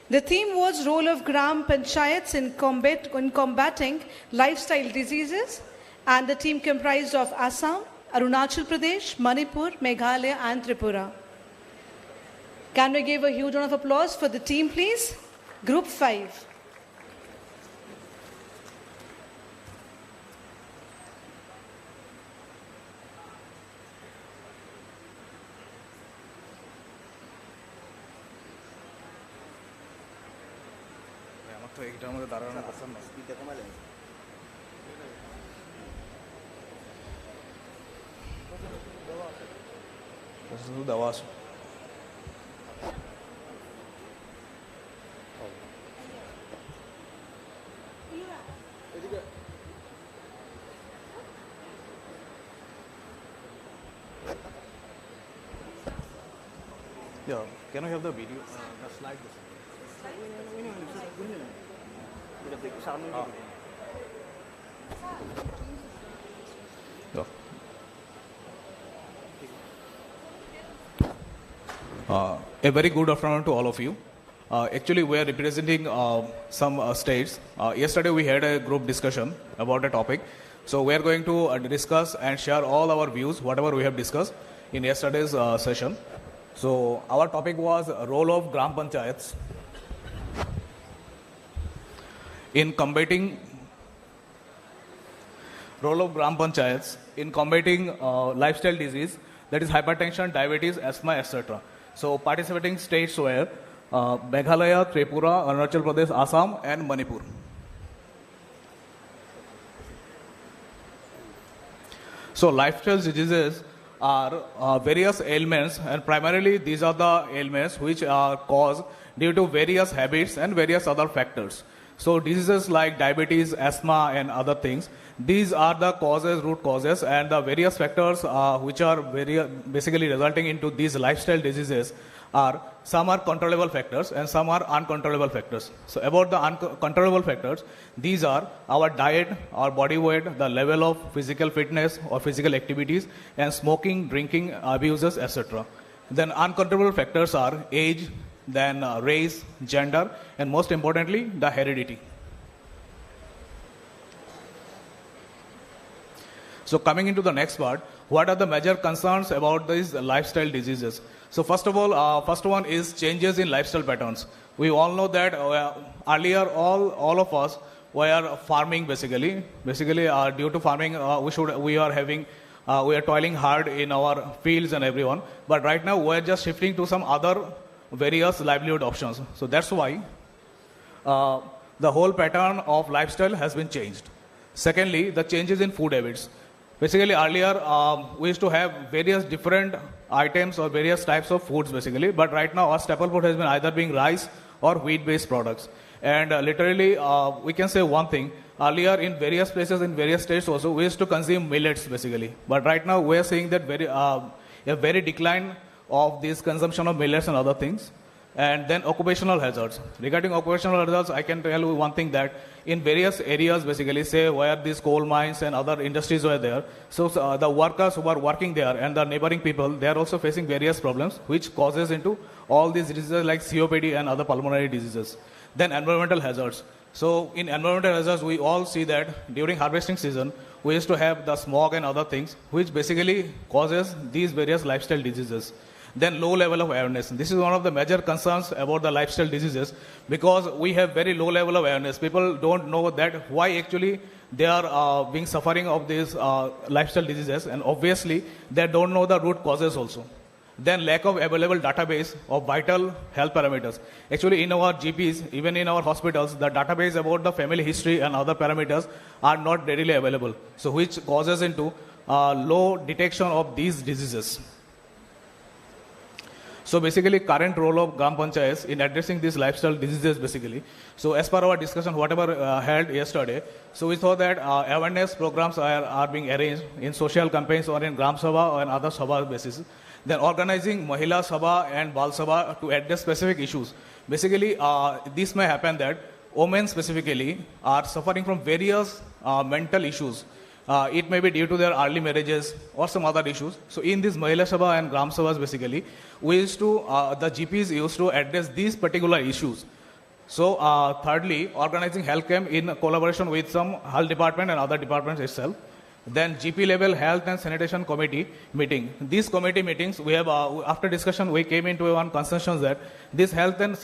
[SPEAKER 1] The theme was role of Gram Panchayats in combating lifestyle diseases, and the team comprised of Assam, Arunachal Pradesh, Manipur, Meghalaya and Tripura. Can we give a huge round of applause for the team, please? Group 5.
[SPEAKER 25] Yeah, can I have the video? The slide.
[SPEAKER 26] A very good afternoon to all of you. Actually, we are representing some states. Yesterday, we had a group discussion about a topic. So, we are going to discuss and share all our views, whatever we have discussed in yesterday's session. So, our topic was role of Gram Panchayats in combating lifestyle disease, that is hypertension, diabetes, asthma, etc. So, participating states were Meghalaya, Tripura, Arunachal Pradesh, Assam, and Manipur. So, lifestyle diseases are various ailments, and primarily these are the ailments which are caused due to various habits and various other factors. So diseases like diabetes, asthma, and other things, these are the causes, root causes, and the various factors which are basically resulting into these lifestyle diseases are, some are controllable factors and some are uncontrollable factors. So about the uncontrollable factors, these are our diet, our body weight, the level of physical fitness or physical activities, and smoking, drinking, abuses, etc. Then uncontrollable factors are age, then race, gender, and most importantly, the heredity. So coming into the next part, what are the major concerns about these lifestyle diseases? So first of all, first one is changes in lifestyle patterns. We all know that earlier all of us were farming basically. Due to farming, we are toiling hard in our fields and everyone. But right now we are just shifting to some other various livelihood options. So that's why the whole pattern of lifestyle has been changed. Secondly, the changes in food habits. Basically, earlier we used to have various different items or various types of foods basically, but right now our staple food has been either being rice or wheat-based products. And literally, we can say one thing. Earlier, in various places, in various states also, we used to consume millets basically. But right now, we are seeing that a very decline of this consumption of millets and other things. And then occupational hazards. Regarding occupational hazards, I can tell you one thing, that in various areas, basically, say where these coal mines and other industries were there, so the workers who are working there and the neighboring people, they are also facing various problems, which causes into all these diseases like COPD and other pulmonary diseases. Then environmental hazards. So in environmental hazards, we all see that during harvesting season, we used to have the smog and other things, which basically causes these various lifestyle diseases. Then low level of awareness. This is one of the major concerns about the lifestyle diseases, because we have very low level of awareness. People don't know that why actually they are being suffering of these lifestyle diseases, and obviously they don't know the root causes also. Then lack of available database of vital health parameters. Actually in our GPs, even in our hospitals, the database about the family history and other parameters are not readily available. So which causes into low detection of these diseases. So basically, current role of Gram Panchayats in addressing these lifestyle diseases basically. So as per our discussion, whatever held yesterday, so we saw that awareness programs are being arranged in social campaigns or in Gram Sabha or in other Sabha basis. Then organizing Mahila Sabha and Bal Sabha to address specific issues. Basically, this may happen that women specifically are suffering from various mental issues. It may be due to their early marriages or some other issues. So in this Mahila Sabha and Gram Sabhas basically, we used to, the GPs used to address these particular issues. So thirdly, organizing health camp in collaboration with some health department and other departments itself. Then GP level health and sanitation committee meeting. These committee meetings, we have, after discussion, we came into one consensus that these health and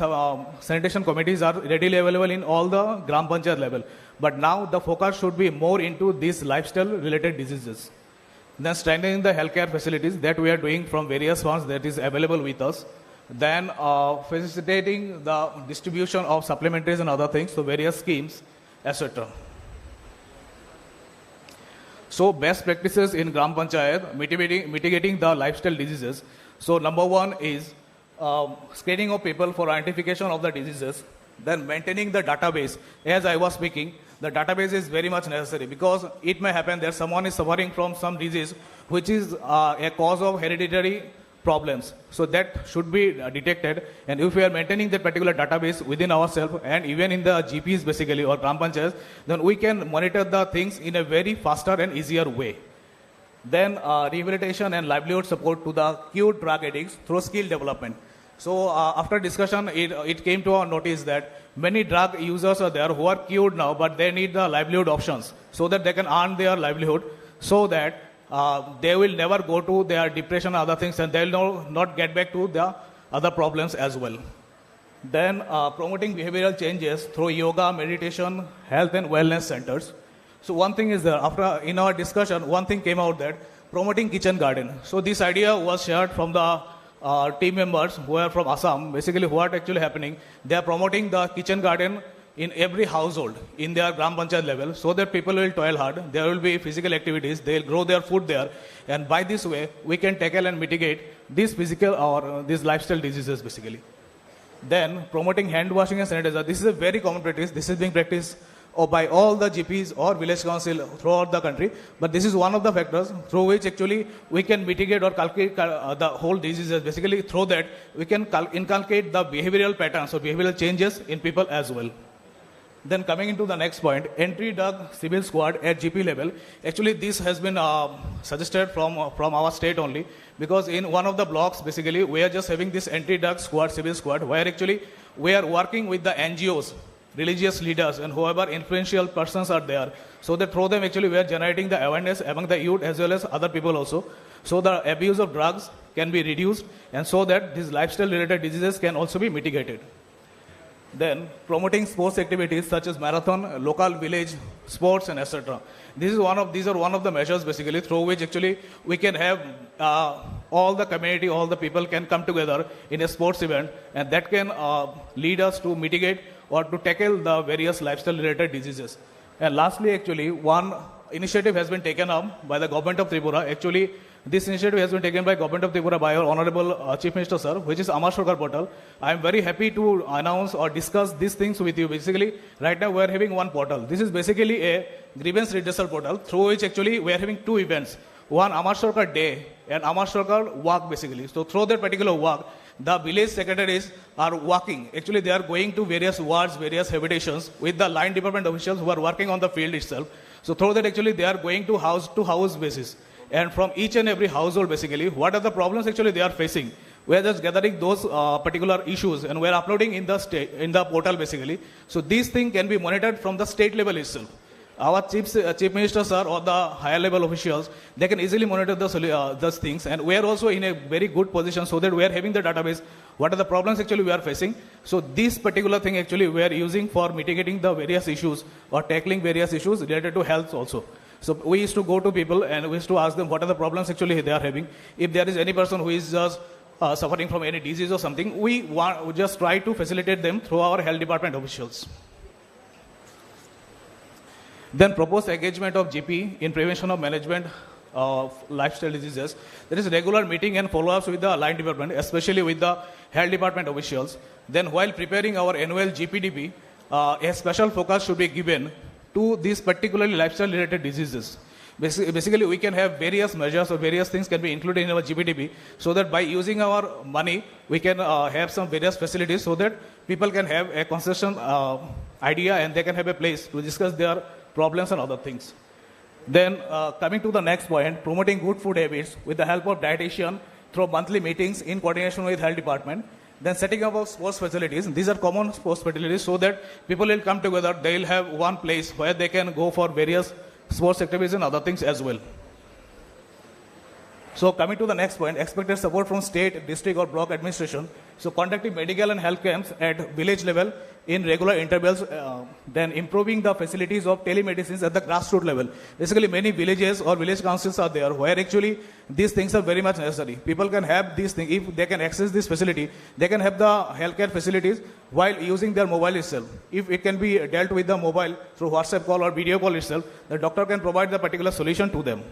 [SPEAKER 26] sanitation committees are readily available in all the Gram Panchayat level. But now the focus should be more into these lifestyle related diseases. Then strengthening the healthcare facilities that we are doing from various funds that is available with us. Then facilitating the distribution of supplementaries and other things, so various schemes, etc. So best practices in Gram Panchayat, mitigating the lifestyle diseases. So number one is screening of people for identification of the diseases. Then maintaining the database. As I was speaking, the database is very much necessary, because it may happen that someone is suffering from some disease which is a cause of hereditary problems. So that should be detected, and if we are maintaining that particular database within ourselves and even in the GPs basically or Gram Panchayats, then we can monitor the things in a very faster and easier way. Then rehabilitation and livelihood support to the acute drug addicts through skill development. So after discussion, it came to our notice that many drug users are there who are cured now, but they need the livelihood options so that they can earn their livelihood, so that they will never go to their depression and other things, and they will not get back to the other problems as well. Then promoting behavioral changes through yoga, meditation, health and wellness centers. So one thing is that after in our discussion, one thing came out that promoting kitchen garden. So this idea was shared from the team members who are from Assam. Basically what actually happening, they are promoting the kitchen garden in every household in their Gram Panchayat level, so that people will toil hard, there will be physical activities, they will grow their food there, and by this way, we can tackle and mitigate these physical or these lifestyle diseases basically. Then, promoting hand washing and sanitizer. This is a very common practice. This is being practiced by all the GPs or village council throughout the country. But this is one of the factors through which actually we can mitigate or calculate the whole diseases. Basically, through that, we can inculcate the behavioral patterns or behavioral changes in people as well. Then coming into the next point, entry drug civil squad at GP level. Actually, this has been suggested from our state only, because in one of the blocks, basically, we are just having this entry drug squad, civil squad, where actually we are working with the NGOs, religious leaders, and whoever influential persons are there. So that through them, actually, we are generating the awareness among the youth as well as other people also. So the abuse of drugs can be reduced, and so that these lifestyle-related diseases can also be mitigated. Then promoting sports activities such as marathon, local village sports, and etc. These are one of the measures basically through which actually we can have all the community, all the people can come together in a sports event, and that can lead us to mitigate or to tackle the various lifestyle-related diseases. And lastly, actually, one initiative has been taken up by the government of Tripura. Actually, this initiative has been taken by Government of Tripura by our Honorable Chief Minister Sir, which is Amar Sarkar portal. I am very happy to announce or discuss these things with you. Basically, right now we are having one portal. This is basically a grievance redressal portal through which actually we are having two events. One Amar Sarkar Day and Amar Sarkar Walk basically. So through that particular walk, the village secretaries are walking. Actually, they are going to various wards, various habitations with the line department officials who are working on the field itself. So through that actually they are going to house basis. And from each and every household, basically, what are the problems actually they are facing? We are just gathering those particular issues and we are uploading in the portal, basically. So these things can be monitored from the state level itself. Our chief minister, sir, or the higher level officials, they can easily monitor those things. And we are also in a very good position so that we are having the database. What are the problems actually we are facing? So this particular thing actually we are using for mitigating the various issues or tackling various issues related to health also. So we used to go to people and we used to ask them what are the problems actually they are having. If there is any person who is just suffering from any disease or something, we just try to facilitate them through our health department officials. Then proposed engagement of GP in prevention of management of lifestyle diseases. There is regular meeting and follow-ups with the line department, especially with the health department officials. Then while preparing our annual GPDP, a special focus should be given to these particularly lifestyle-related diseases. Basically, we can have various measures or various things can be included in our GPDP so that by using our money, we can have some various facilities so that people can have a consistent idea and they can have a place to discuss their problems and other things. Then coming to the next point, promoting good food habits with the help of dietitian through monthly meetings in coordination with health department. Then setting up of sports facilities. These are common sports facilities so that people will come together. They will have one place where they can go for various sports activities and other things as well. So coming to the next point, expected support from state, district or block administration. So conducting medical and health camps at village level in regular intervals, then improving the facilities of telemedicine at the grassroots level. Basically, many villages or village councils are there where actually these things are very much necessary. People can have these things, if they can access this facility, they can have the healthcare facilities while using their mobile itself. If it can be dealt with the mobile through WhatsApp call or video call itself, the doctor can provide the particular solution to them.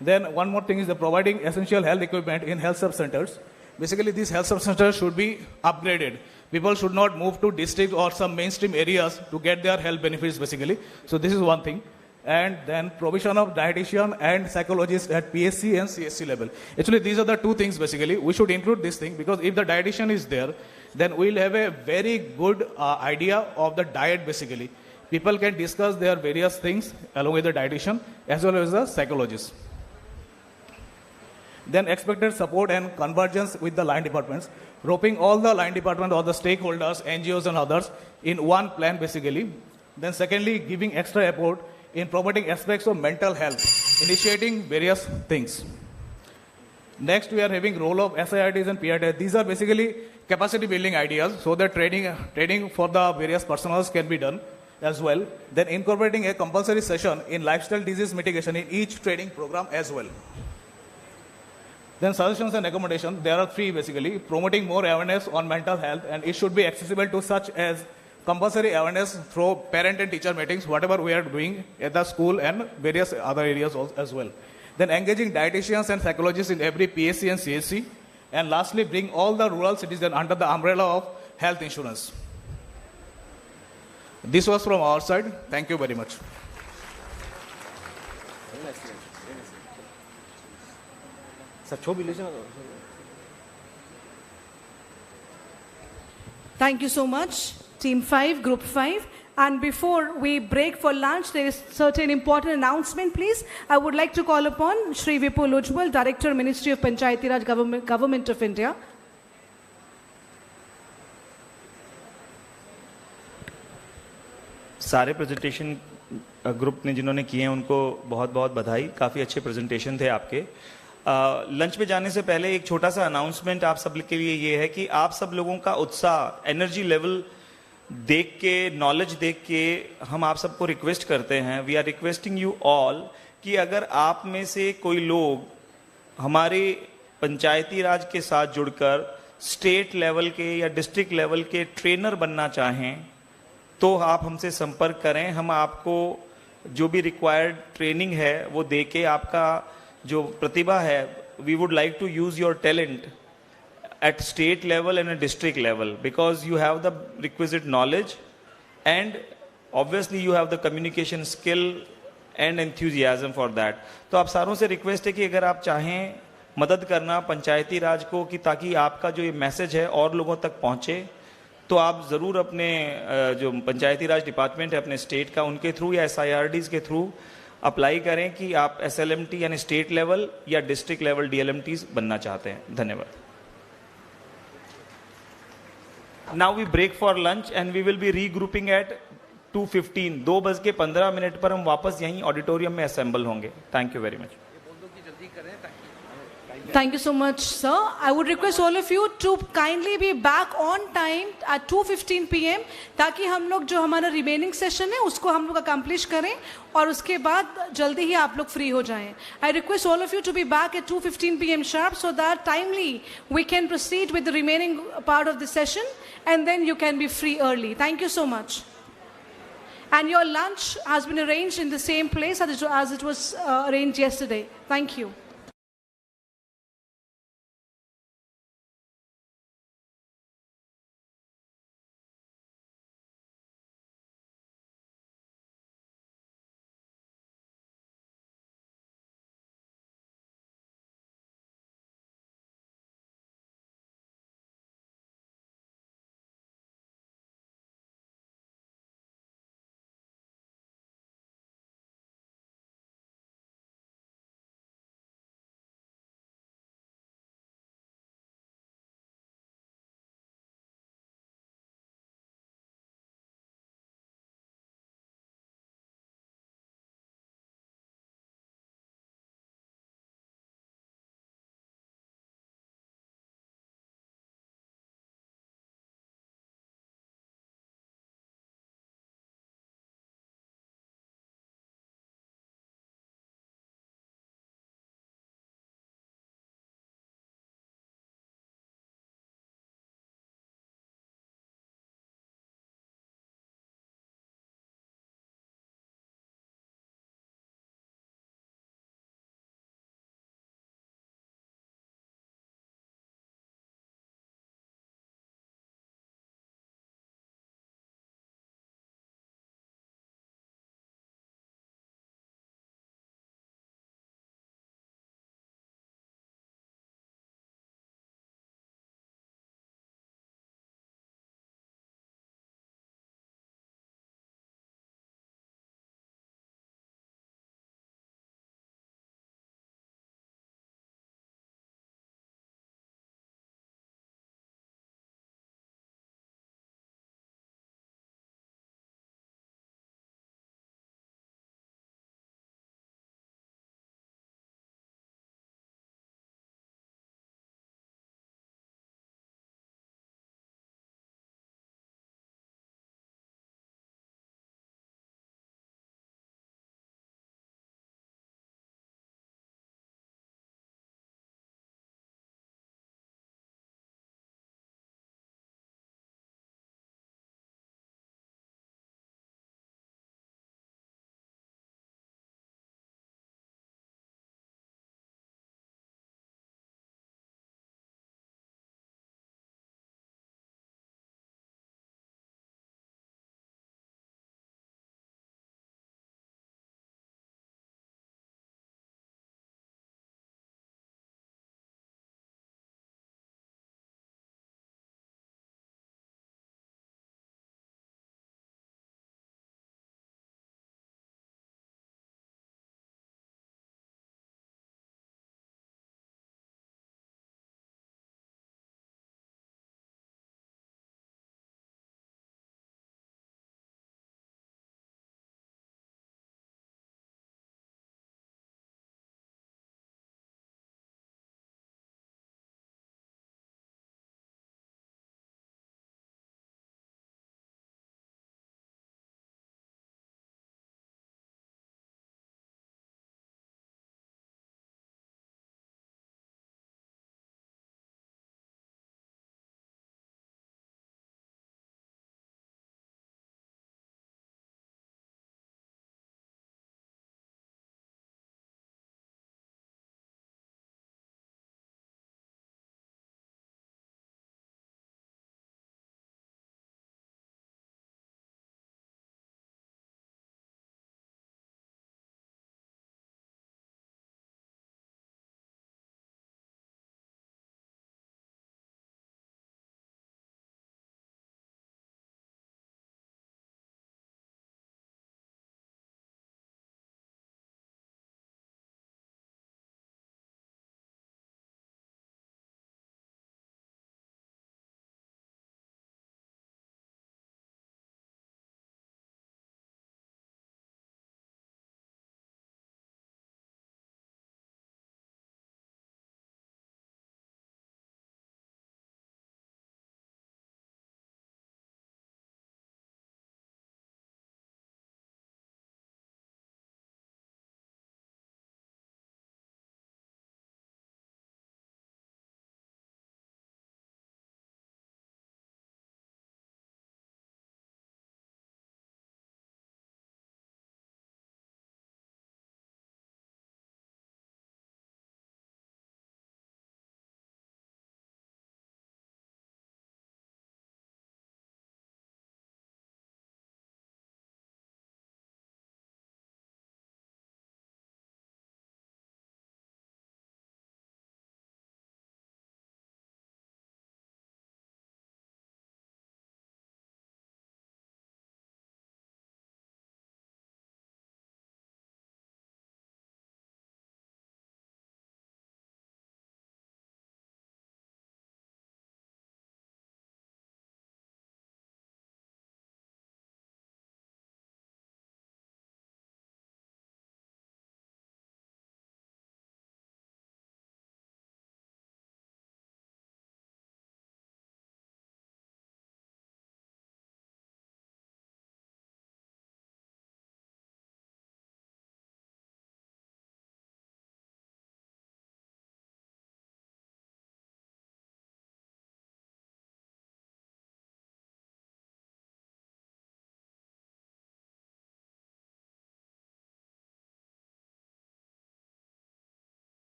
[SPEAKER 26] Then one more thing is the providing essential health equipment in health sub-centers. Basically, these health sub-centers should be upgraded. People should not move to district or some mainstream areas to get their health benefits, basically. So this is one thing. And then provision of dietitian and psychologists at PSC and CSC level. Actually, these are the two things, basically. We should include this thing because if the dietitian is there, then we'll have a very good idea of the diet, basically. People can discuss their various things along with the dietitian as well as the psychologist. Then expected support and convergence with the line departments, roping all the line department or the stakeholders, NGOs and others in one plan basically. Then secondly, giving extra effort in promoting aspects of mental health, initiating various things. Next, we are having role of SIRTs and PRTs. These are basically capacity building ideas so that training for the various personals can be done as well. Then incorporating a compulsory session in lifestyle disease mitigation in each training program as well. Then suggestions and recommendations, there are three basically. Promoting more awareness on mental health and it should be accessible to such as compulsory awareness through parent and teacher meetings, whatever we are doing at the school and various other areas as well. Then engaging dietitians and psychologists in every PSC and CSC. And lastly, bring all the rural citizens under the umbrella of health insurance. This was from our side. Thank you very much.
[SPEAKER 1] Thank you so much, Team 5, Group 5. And before we break for lunch, there is certain important announcement, please. I would like to call upon Shri Vipul Ujjwal, Director, Ministry of Panchayati Raj, Government of India.
[SPEAKER 21] सारे presentation group ने जिन्होंने किए हैं उनको बहुत बहुत बधाई। काफ़ी अच्छे प्रेजेंटेशन थे आपके। लंच में जाने से पहले एक छोटा सा अनाउंसमेंट आप सब के लिए ये है कि आप सब लोगों का उत्साह, एनर्जी लेवल देख के, नॉलेज देख के हम आप सबको रिक्वेस्ट करते हैं, we are requesting you all कि अगर आप में से कोई लोग हमारे पंचायती राज के साथ जुड़कर स्टेट लेवल के या डिस्ट्रिक्ट लेवल के ट्रेनर बनना चाहें तो आप हमसे संपर्क करें। हम आपको जो भी रिक्वायर्ड ट्रेनिंग है वो दे के आपका जो प्रतिभा है, we would like to use your talent at state level and a district level because you have the requisite knowledge and obviously you have the communication skill and enthusiasm for that. तो आप सारों से request है कि अगर आप चाहें मदद करना पंचायती राज को कि ताकि आपका जो ये मैसेज है और लोगों तक पहुंचे, तो आप ज़रूर अपने जो पंचायती राज डिपार्टमेंट है अपने स्टेट का, उनके थ्रू या SIRDs के थ्रू अप्लाई करें कि आप SLMT यानी स्टेट लेवल या डिस्ट्रिक्ट लेवल DLMTs बनना चाहते हैं। धन्यवाद। Now we break for lunch and we will be regrouping at 2:15. 2:15 पर हम वापस यहीं ऑडिटोरियम में असेंबल होंगे। Thank you very much.
[SPEAKER 1] Thank you so much, sir. I would request all of you to kindly be back on time at 2:15 p.m. ताकि हम लोग जो हमारा रिमेनिंग सेशन है उसको हम लोग अकम्प्लिश करें और उसके बाद जल्दी ही आप लोग फ्री हो जाएं। I request all of you to be back at 2:15 p.m. sharp so that timely we can proceed with the remaining part of the session and then you can be free early. Thank you so much. And your lunch has been arranged in the same place as it was arranged yesterday. Thank you.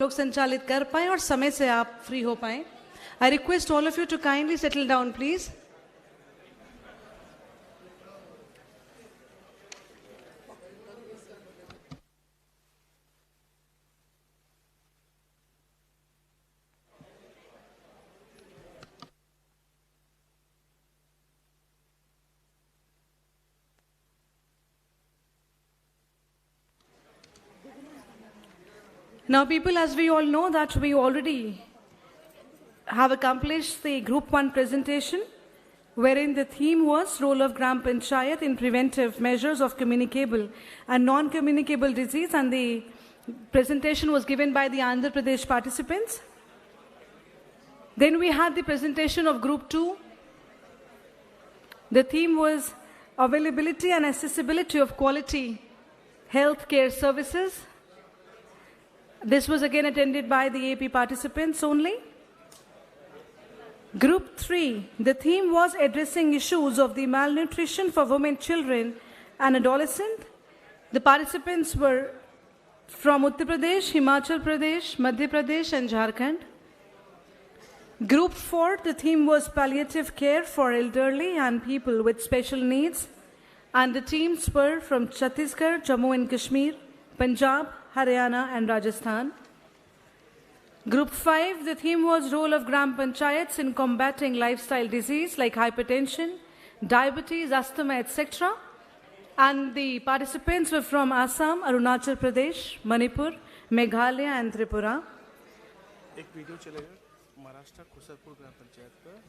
[SPEAKER 1] लोग संचालित कर पाएं और समय से आप free हो पाएं. I request all of you to kindly settle down, please. Now, people, as we all know that we already have accomplished the Group 1 presentation, wherein the theme was role of Gram Panchayat in preventive measures of communicable and non-communicable disease, and the presentation was given by the Andhra Pradesh participants. Then we had the presentation of Group 2. The theme was availability and accessibility of quality health care services. This was again attended by the AP participants only. Group 3, the theme was addressing issues of the malnutrition for women, children and adolescents. The participants were from Uttar Pradesh, Himachal Pradesh, Madhya Pradesh and Jharkhand. Group 4, the theme was palliative care for elderly and people with special needs. And the teams were from Chhattisgarh, Jammu and Kashmir, Punjab, Haryana and Rajasthan. Group 5, the theme was role of Gram Panchayats in combating lifestyle disease like hypertension, diabetes, asthma, etc. And the participants were from Assam, Arunachal Pradesh, Manipur, Meghalaya and Tripura.
[SPEAKER 25] एक video चलेगा महाराष्ट्र खुसरपुर ग्राम पंचायत पर.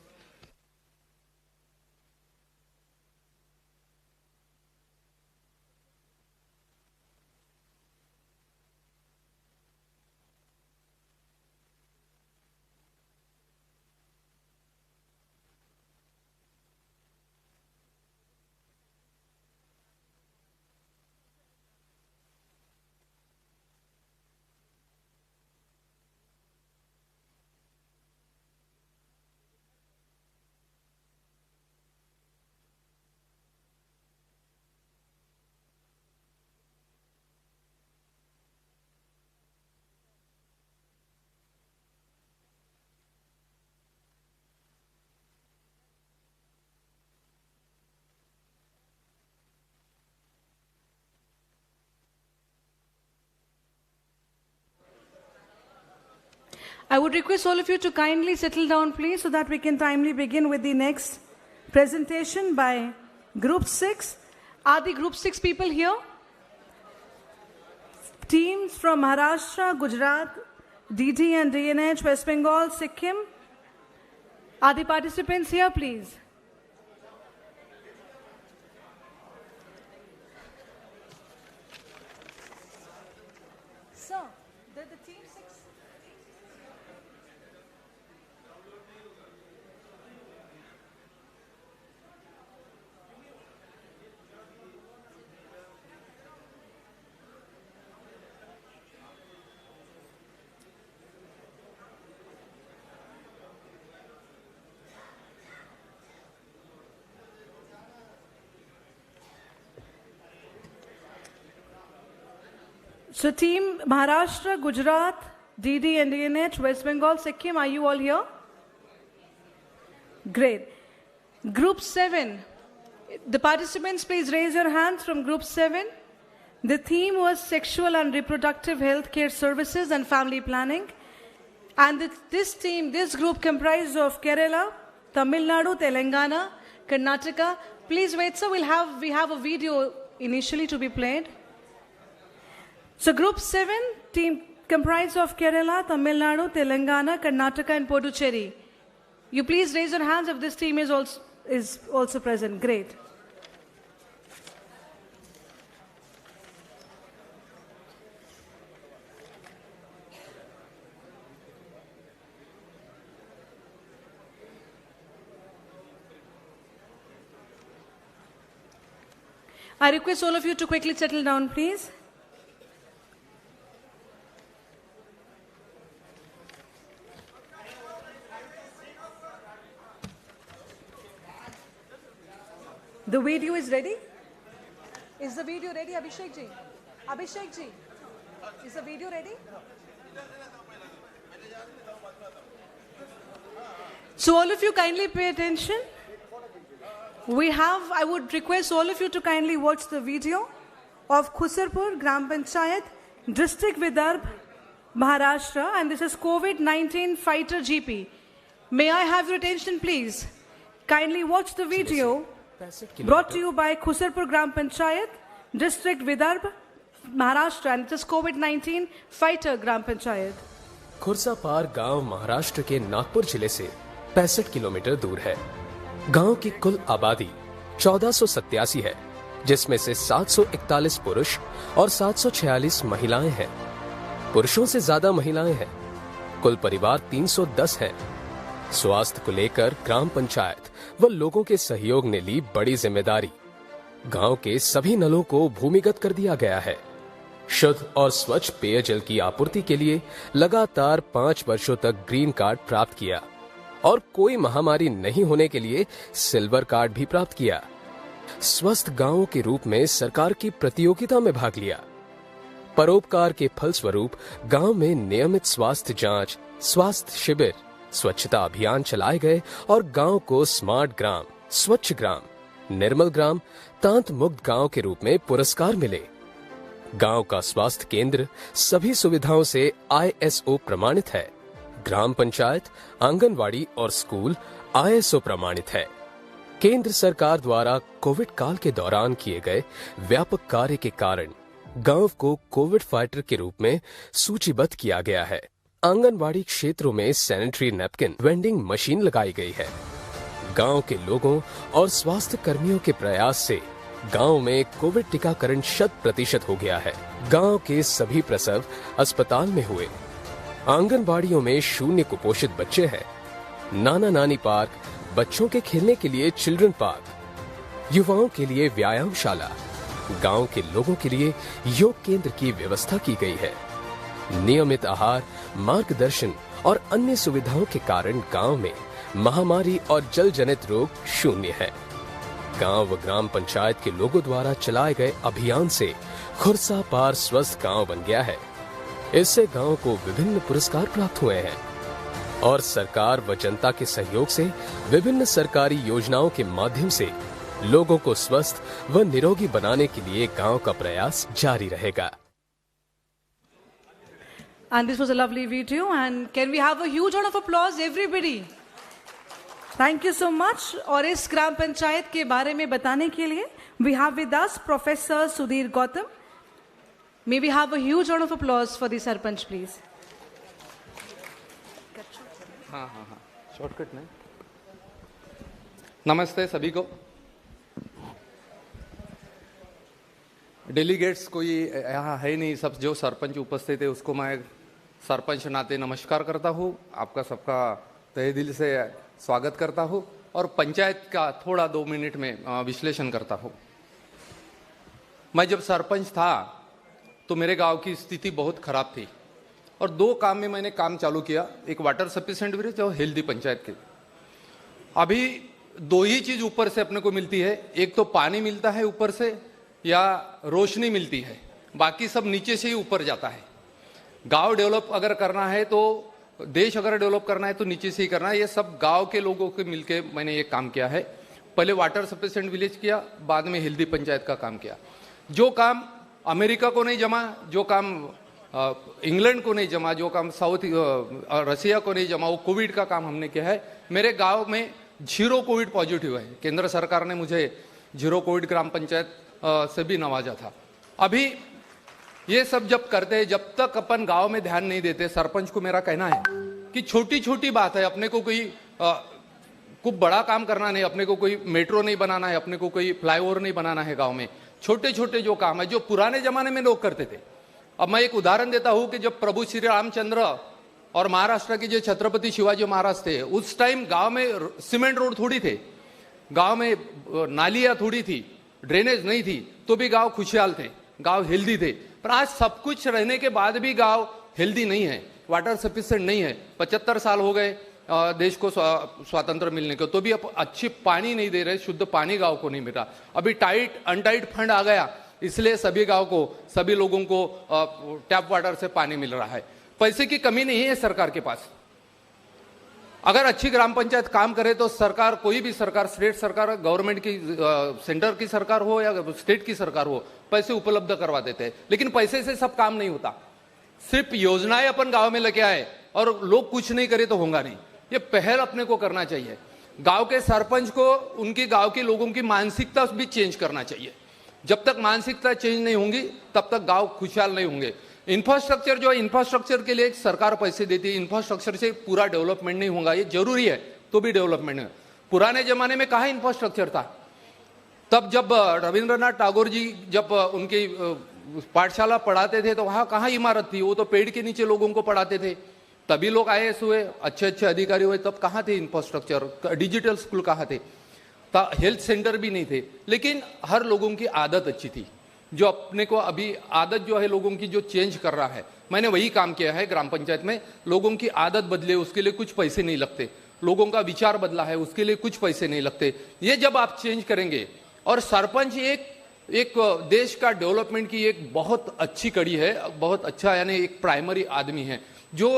[SPEAKER 1] I would request all of you to kindly settle down, please, so that we can timely begin with the next presentation by Group 6. Are the Group 6 people here? Teams from Maharashtra, Gujarat, DD and DNH, West Bengal, Sikkim. Are the participants here, please? Sir, the team 6. So team Maharashtra, Gujarat, DD and DNH, West Bengal, Sikkim, are you all here? Great. Group 7. The participants, please raise your hands from Group 7. The theme was sexual and reproductive health care services and family planning. And this group comprised of Kerala, Tamil Nadu, Telangana, Karnataka. Please wait, sir. We have a video initially to be played. So Group 7, team comprised of Kerala, Tamil Nadu, Telangana, Karnataka and Puducherry. You please raise your hands if this team is also present. Great. I request all of you to quickly settle down, please. The video is ready? Is the video ready, Abhishek ji? Abhishek ji, is the video ready? So all of you kindly pay attention. I would request all of you to kindly watch the video of Khusarpur Gram Panchayat, District Vidarbh, Maharashtra, and this is COVID-19 Fighter GP. May I have your attention, please? Kindly watch the video brought to you by Khusarpur Gram Panchayat, District Vidarbh, Maharashtra, and this is COVID-19 Fighter Gram Panchayat.
[SPEAKER 2] खुरसापार गांव महाराष्ट्र के नागपुर जिले से 65 kilometre दूर है। गांव की कुल आबादी 1487 है, जिसमें से 741 पुरुष और 746 महिलाएं हैं। पुरुषों से ज्यादा महिलाएं हैं। कुल परिवार 310 है। स्वास्थ्य को लेकर ग्राम पंचायत व लोगों के सहयोग ने ली बड़ी जिम्मेदारी। गांव के सभी नलों को भूमिगत कर दिया गया है। शुद्ध और स्वच्छ पेयजल की आपूर्ति के लिए लगातार 5 वर्षों तक ग्रीन कार्ड प्राप्त किया और कोई महामारी नहीं होने के लिए सिल्वर कार्ड भी प्राप्त किया। स्वस्थ गांवों के रूप में सरकार की प्रतियोगिता में भाग लिया। परोपकार के फलस्वरूप गांव में नियमित स्वास्थ्य जांच, स्वास्थ्य शिविर, स्वच्छता अभियान चलाए गए और गांव को स्मार्ट ग्राम, स्वच्छ ग्राम, निर्मल ग्राम, तांत मुक्त गांव के रूप में पुरस्कार मिले। गांव का स्वास्थ्य केंद्र सभी सुविधाओं से ISO प्रमाणित है। ग्राम पंचायत, आंगनवाड़ी और स्कूल ISO प्रमाणित है। केंद्र सरकार द्वारा कोविड काल के दौरान किए गए व्यापक कार्य के कारण गांव को कोविड फाइटर के रूप में सूचीबद्ध किया गया है। आंगनवाड़ी क्षेत्रों में सैनिटरी नैपकिन वेंडिंग मशीन लगाई गई है। गांव के लोगों और स्वास्थ्य कर्मियों के प्रयास से गांव में कोविड टीकाकरण 100% हो गया है। गांव के सभी प्रसव अस्पताल में हुए। आंगनबाड़ियों में शून्य कुपोषित बच्चे हैं। नाना नानी पार्क, बच्चों के खेलने के लिए चिल्ड्रन पार्क, युवाओं के लिए व्यायामशाला, गांव के लोगों के लिए योग केंद्र की व्यवस्था की गई है। नियमित आहार, मार्गदर्शन और अन्य सुविधाओं के कारण गांव में महामारी और जल जनित रोग शून्य है। गांव व ग्राम पंचायत के लोगों द्वारा चलाए गए अभियान से खुरसापार स्वस्थ गांव बन गया है। इससे गांव को विभिन्न पुरस्कार प्राप्त हुए हैं और सरकार व जनता के सहयोग से विभिन्न सरकारी योजनाओं के माध्यम से लोगों को स्वस्थ व निरोगी बनाने के लिए गांव का प्रयास जारी रहेगा।
[SPEAKER 1] And this was a lovely video, and can we have a huge round of applause, everybody? Thank you so much. और इस ग्राम पंचायत के बारे में बताने के लिए we have with us Professor Sudhir Gautam. May we have a huge round of applause for the Sarpanch, please?
[SPEAKER 3] हाँ, shortcut नहीं। नमस्ते सभी को। डेलीगेट्स कोई यहाँ है नहीं, सब जो सरपंच उपस्थित है उसको मैं सरपंच नाते नमस्कार करता हूँ। आपका सबका तहे दिल से स्वागत करता हूँ और पंचायत का थोड़ा 2 मिनट में विश्लेषण करता हूँ। मैं जब सरपंच था तो मेरे गांव की स्थिति बहुत खराब थी और 2 काम में मैंने काम चालू किया, एक वाटर सफिशिएंट विलेज और हेल्दी पंचायत के। अभी 2 ही चीज ऊपर से अपने को मिलती है, एक तो पानी मिलता है ऊपर से या रोशनी मिलती है, बाकी सब नीचे से ही ऊपर जाता है। गांव डेवलप अगर करना है तो, देश अगर डेवलप करना है तो नीचे से ही करना है। ये सब गांव के लोगों के मिलके मैंने ये काम किया है। पहले वाटर सफिशिएंट विलेज किया, बाद में हेल्दी पंचायत का काम किया। जो काम अमेरिका को नहीं जमा, जो काम इंग्लैंड को नहीं जमा, जो काम साउथ रसिया को नहीं जमा, वो कोविड का काम हमने किया है। मेरे गांव में 0 कोविड पॉजिटिव है। केंद्र सरकार ने मुझे 0 कोविड ग्राम पंचायत से भी नवाजा था। अभी ये सब जब करते हैं, जब तक अपन गांव में ध्यान नहीं देते, सरपंच को मेरा कहना है कि छोटी छोटी बात है, अपने को कोई खूब बड़ा काम करना नहीं, अपने को कोई मेट्रो नहीं बनाना है, अपने को कोई फ्लाईओवर नहीं बनाना है। गांव में छोटे छोटे जो काम है जो पुराने जमाने में लोग करते थे। अब मैं एक उदाहरण देता हूं कि जब प्रभु श्री रामचंद्र और महाराष्ट्र के जो छत्रपति शिवाजी महाराज थे, उस टाइम गांव में सीमेंट रोड थोड़ी थे, गांव में नालियां थोड़ी थी, ड्रेनेज नहीं थी, तो भी गांव खुशहाल थे, गांव हेल्दी थे। पर आज सब कुछ रहने के बाद भी गांव हेल्दी नहीं है, वाटर सफिशिएंट नहीं है। 75 साल हो गए देश को स्वातंत्र मिलने को, तो भी अब अच्छी पानी नहीं दे रहे, शुद्ध पानी गांव को नहीं मिल रहा। अभी अनटाइट फंड आ गया, इसलिए सभी गांव को, सभी लोगों को टैप वाटर से पानी मिल रहा है। पैसे की कमी नहीं है सरकार के पास, अगर अच्छी ग्राम पंचायत काम करे तो सरकार, कोई भी सरकार, स्टेट सरकार, गवर्नमेंट की, सेंटर की सरकार हो या स्टेट की सरकार हो, पैसे उपलब्ध करवा देते हैं। लेकिन पैसे से सब काम नहीं होता। सिर्फ योजनाएं अपन गांव में लेके आए और लोग कुछ नहीं करे तो होगा नहीं। ये पहल अपने को करना चाहिए। गांव के सरपंच को उनकी गांव के लोगों की मानसिकता भी चेंज करना चाहिए। जब तक मानसिकता चेंज नहीं होंगी तब तक गांव खुशहाल नहीं होंगे। इंफ्रास्ट्रक्चर, जो इंफ्रास्ट्रक्चर के लिए सरकार पैसे देती है, इंफ्रास्ट्रक्चर से पूरा डेवलपमेंट नहीं होगा। ये जरूरी है तो भी डेवलपमेंट है। पुराने जमाने में कहाँ इंफ्रास्ट्रक्चर था? तब जब रविंद्रनाथ टैगोर जी जब उनकी पाठशाला पढ़ाते थे तो वहां कहाँ इमारत थी? वो तो पेड़ के नीचे लोगों को पढ़ाते थे। तभी लोग IAS हुए, अच्छे अच्छे अधिकारी हुए। तब कहाँ थे इंफ्रास्ट्रक्चर? डिजिटल स्कूल कहाँ थे? हेल्थ सेंटर भी नहीं थे। लेकिन हर लोगों की आदत अच्छी थी। जो अपने को अभी आदत जो है लोगों की जो चेंज कर रहा है, मैंने वही काम किया है ग्राम पंचायत में। लोगों की आदत बदले उसके लिए कुछ पैसे नहीं लगते। लोगों का विचार बदला है उसके लिए कुछ पैसे नहीं लगते। ये जब आप चेंज करेंगे, और सरपंच एक देश का डेवलपमेंट की एक बहुत अच्छी कड़ी है, बहुत अच्छा, यानी एक प्राइमरी आदमी है जो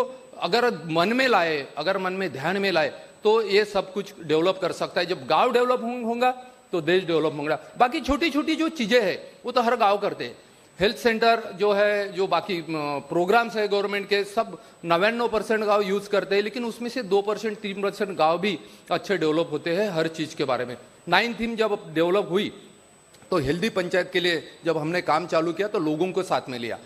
[SPEAKER 3] अगर मन में लाए, अगर मन में ध्यान में लाए तो ये सब कुछ डेवलप कर सकता है। जब गांव डेवलप होगा तो देश डेवलप होगा। बाकी छोटी छोटी जो चीजें हैं वो तो हर गांव करते हैं। हेल्थ सेंटर जो है, जो बाकी प्रोग्राम्स है गवर्नमेंट के, सब 99% गांव यूज करते हैं। लेकिन उसमें से 2% 3% गांव भी अच्छे डेवलप होते हैं हर चीज के बारे में। 9 थीम जब डेवलप हुई तो हेल्दी पंचायत के लिए जब हमने काम चालू किया तो लोगों को साथ में लिया।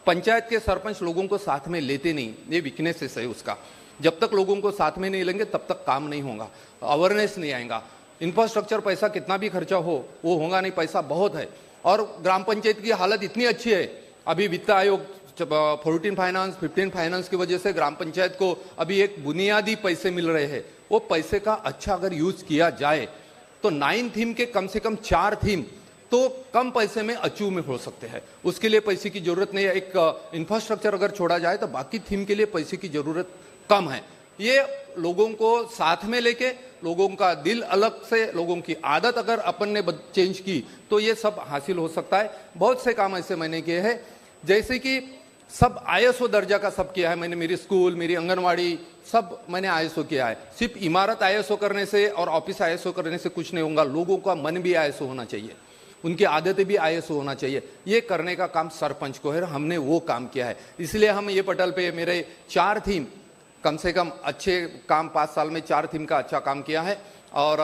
[SPEAKER 3] पंचायत के सरपंच लोगों को साथ में लेते नहीं, ये वीकनेस है उसका। जब तक लोगों को साथ में नहीं लेंगे तब तक काम नहीं होगा, अवेयरनेस नहीं आएगा। इंफ्रास्ट्रक्चर पैसा कितना भी खर्चा हो वो होगा नहीं, पैसा बहुत है। और ग्राम पंचायत की हालत इतनी अच्छी है, अभी वित्त आयोग 14 फाइनेंस 15 फाइनेंस की वजह से ग्राम पंचायत को अभी एक बुनियादी पैसे मिल रहे हैं। वो पैसे का अच्छा अगर यूज किया जाए तो 9 थीम के कम से कम 4 थीम तो कम पैसे में अचीव में हो सकते हैं। उसके लिए पैसे की जरूरत नहीं है। एक इंफ्रास्ट्रक्चर अगर छोड़ा जाए तो बाकी थीम के लिए पैसे की जरूरत कम है। ये लोगों को साथ में लेके, लोगों का दिल अलग से, लोगों की आदत अगर अपन ने चेंज की तो ये सब हासिल हो सकता है। बहुत से काम ऐसे मैंने किए हैं, जैसे कि सब ISO दर्जा का सब किया है मैंने। मेरी स्कूल, मेरी आंगनवाड़ी, सब मैंने ISO किया है। सिर्फ इमारत ISO करने से और ऑफिस ISO करने से कुछ नहीं होगा। लोगों का मन भी ISO होना चाहिए, उनकी आदतें भी ISO होना चाहिए। ये करने का काम सरपंच को है, हमने वो काम किया है। इसलिए हम ये पटल पे मेरे 4 थीम, कम से कम अच्छे काम 5 साल में 4 थीम का अच्छा काम किया है। और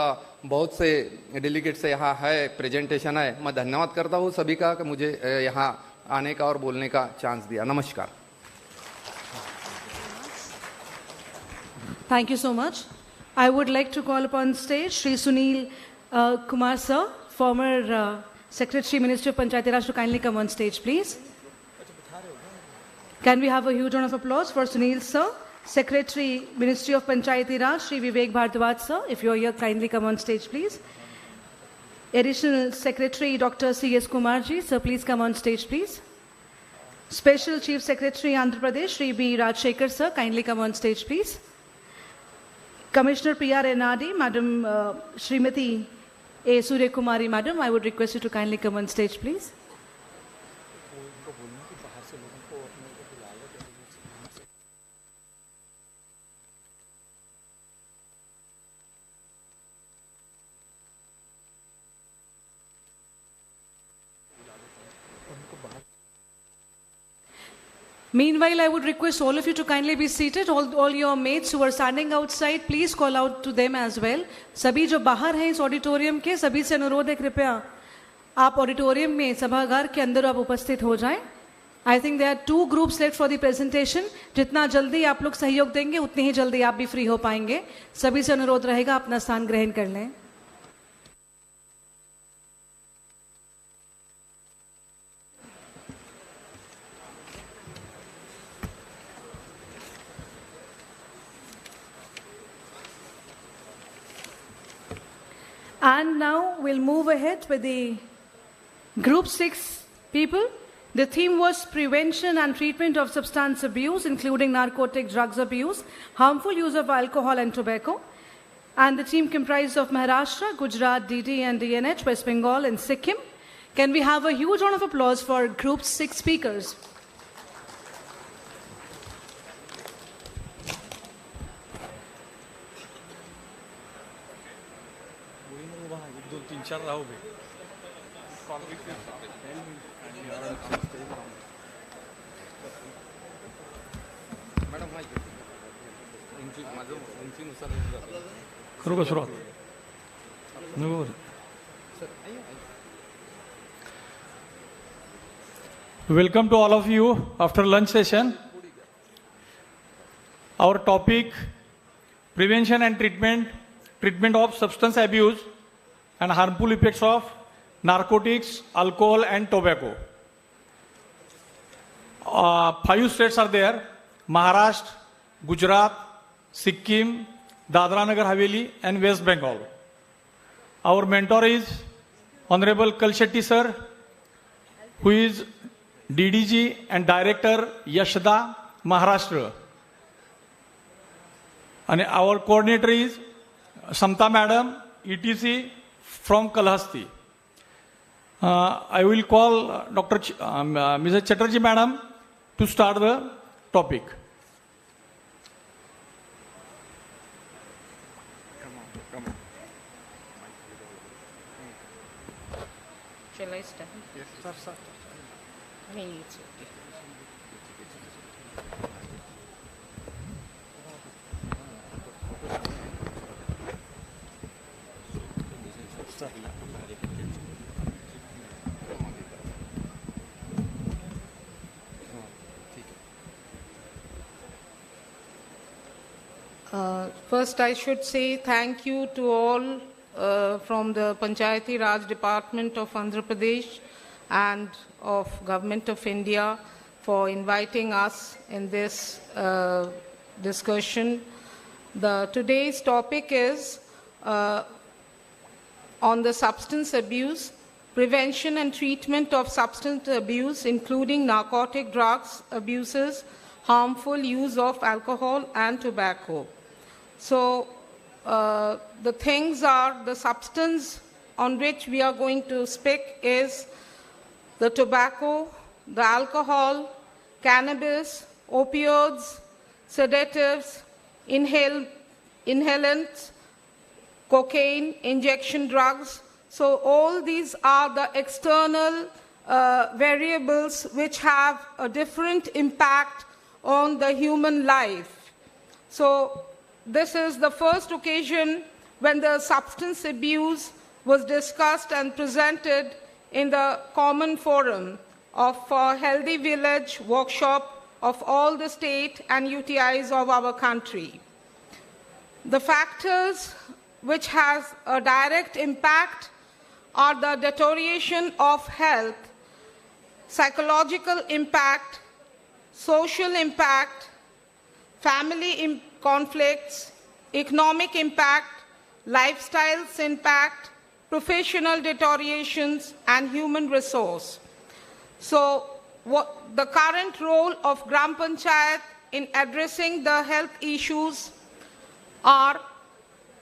[SPEAKER 3] बहुत से डेलीगेट से यहाँ है, प्रेजेंटेशन है। मैं धन्यवाद करता हूँ सभी का कि मुझे यहाँ आने का और बोलने का चांस दिया। नमस्कार।
[SPEAKER 1] Thank you so much. I would like to call upon stage Shri Sunil Kumar sir, former Secretary Ministry of Panchayati Raj, to kindly come on stage, please. Can we have a huge round of applause for Sunil sir, Secretary Ministry of Panchayati Raj, Shri Vivek Bhardwaj sir. If you are here, kindly come on stage, please. Additional Secretary Dr. C.S. Kumarji, sir, please come on stage, please. Special Chief Secretary Andhra Pradesh, Shri B. Rajshekhar sir, kindly come on stage, please. Commissioner P.R. Enadi, Madam Srimati A. Surya Kumari, Madam, I would request you to kindly come on stage, please. Meanwhile, I would request all of you to kindly be seated. All your mates who are standing outside, please call out to them as well. सभी जो बाहर हैं इस auditorium के, सभी से अनुरोध है कृपया आप ऑडिटोरियम में, सभागार के अंदर आप उपस्थित हो जाएं. I think there are 2 groups left for the presentation. जितना जल्दी आप लोग सहयोग देंगे उतनी ही जल्दी आप भी फ्री हो पाएंगे. सभी से अनुरोध रहेगा अपना स्थान ग्रहण कर लें. And now we'll move ahead with the group 6 people. The theme was prevention and treatment of substance abuse, including narcotic drugs abuse, harmful use of alcohol and tobacco. And the team comprised of Maharashtra, Gujarat, DD and DNH, West Bengal and Sikkim. Can we have a huge round of applause for group 6 speakers?
[SPEAKER 25] एक 2 3 4 राहू बे
[SPEAKER 3] madam माझं उंचीनुसार
[SPEAKER 25] करू का सुरुवात Welcome to all of you after lunch session. Our topic, prevention and treatment of substance abuse and harmful effects of narcotics, alcohol and tobacco. 5 states are there: Maharashtra, Gujarat, Sikkim, Dadra Nagar Haveli and West Bengal. Our mentor is Honorable Kalshetty sir, who is DDG and Director Yashda, Maharashtra. And our coordinator is Samta Madam, ETC from Kalhasti. I will call Mrs. Chatterjee Madam to start the topic.
[SPEAKER 4] Shall I start?
[SPEAKER 25] Yes, sir.
[SPEAKER 4] I mean, it's okay. First, I should say thank you to all from the Panchayati Raj Department of Andhra Pradesh and of Government of India for inviting us in this discussion. Today's topic is on the substance abuse, prevention and treatment of substance abuse, including narcotic drugs abuses, harmful use of alcohol and tobacco. So the things are, the substance on which we are going to speak is the tobacco, the alcohol, cannabis, opioids, sedatives, inhalants, cocaine, injection drugs. So all these are the external variables which have a different impact on the human life. So this is the first occasion when the substance abuse was discussed and presented in the common forum of Healthy Village workshop of all the state and UTIs of our country. The factors which has a direct impact are the deterioration of health, psychological impact, social impact, family conflicts, economic impact, lifestyles impact, professional deteriorations, and human resource. So the current role of Gram Panchayat in addressing the health issues are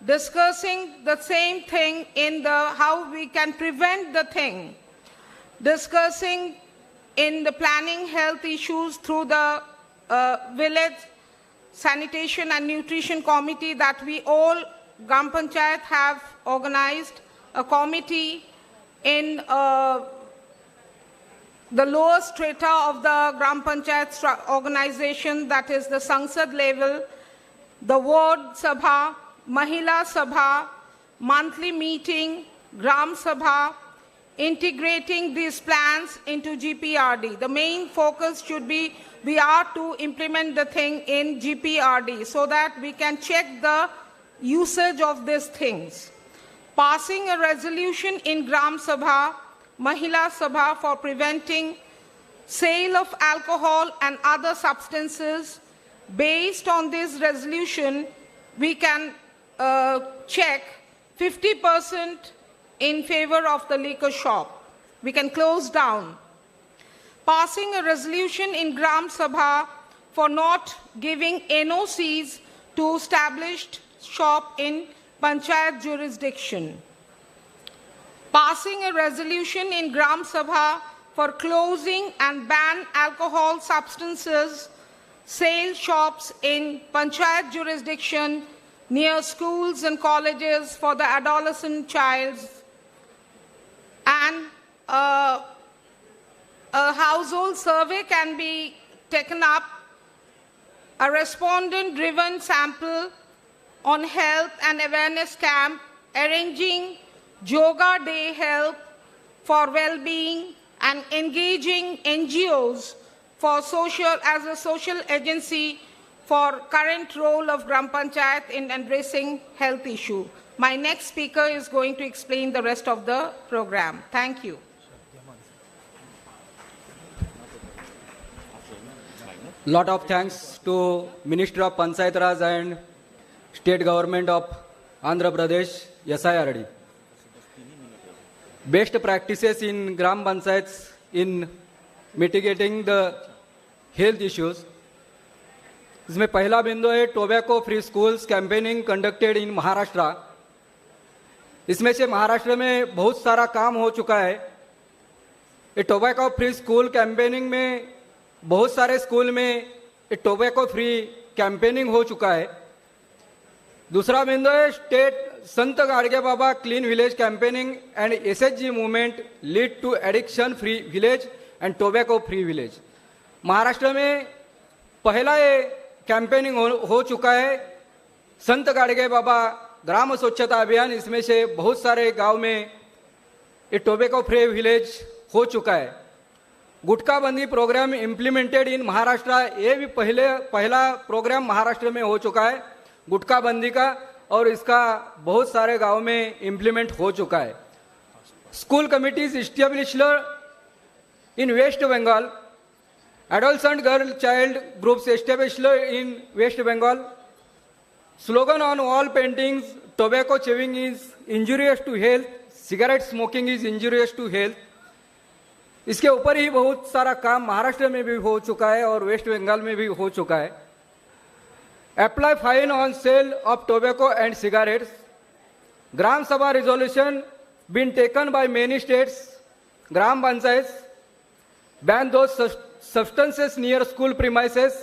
[SPEAKER 4] discussing the same thing in how we can prevent the thing, discussing in the planning health issues through the village sanitation and nutrition committee that we all Gram Panchayat have organized a committee in the lower strata of the Gram Panchayat organization, that is the Sangsad level, the Ward Sabha, Mahila Sabha, monthly meeting, Gram Sabha, integrating these plans into GPRD. The main focus should be we are to implement the thing in GPRD so that we can check the usage of these things. Passing a resolution in Gram Sabha, Mahila Sabha for preventing sale of alcohol and other substances. Based on this resolution, we can check 50% in favor of the liquor shop. We can close down. Passing a resolution in Gram Sabha for not giving NOCs to established shop in Panchayat jurisdiction. Passing a resolution in Gram Sabha for closing and ban alcohol substances, sale shops in Panchayat jurisdiction near schools and colleges for the adolescent child, and a household survey can be taken up, a respondent-driven sample on health and awareness camp, arranging yoga day help for well-being, and engaging NGOs for as a social agency for current role of Gram Panchayat in addressing health issue. My next speaker is going to explain the rest of the program. Thank you.
[SPEAKER 5] Lot of thanks to Minister of Panchayat Raj and State Government of Andhra Pradesh, SIRD. Best practices in Gram Panchayats in mitigating the health issues. इसमें पहला बिंदु है tobacco free schools campaigning conducted in Maharashtra. इसमें से महाराष्ट्र में बहुत सारा काम हो चुका है. ये टोबैको फ्री स्कूल कैंपेनिंग में बहुत सारे स्कूल में ये टोबैको फ्री कैंपेनिंग हो चुका है. दूसरा बिंदु है state Sant Gadge Baba clean village campaigning and SHG movement lead to addiction free village and tobacco free village. Maharashtra में पहला ये कैंपेनिंग हो चुका है संत गाडगे बाबा ग्राम स्वच्छता अभियान. इसमें से बहुत सारे गांव में ये टोबैको फ्री विलेज हो चुका है. गुटखा बंदी प्रोग्राम इम्प्लीमेंटेड इन महाराष्ट्र. ये भी पहला प्रोग्राम महाराष्ट्र में हो चुका है गुटखा बंदी का, और इसका बहुत सारे गांव में इम्प्लीमेंट हो चुका है. School committees established in West Bengal. Adolescent girl child groups established in West Bengal. Slogan on wall paintings: tobacco chewing is injurious to health, cigarette smoking is injurious to health. इसके ऊपर ही बहुत सारा काम महाराष्ट्र में भी हो चुका है और वेस्ट बंगाल में भी हो चुका है. Apply fine on sale of tobacco and cigarettes. Gram Sabha resolution been taken by many states. Gram Panchayats ban those substances near school premises.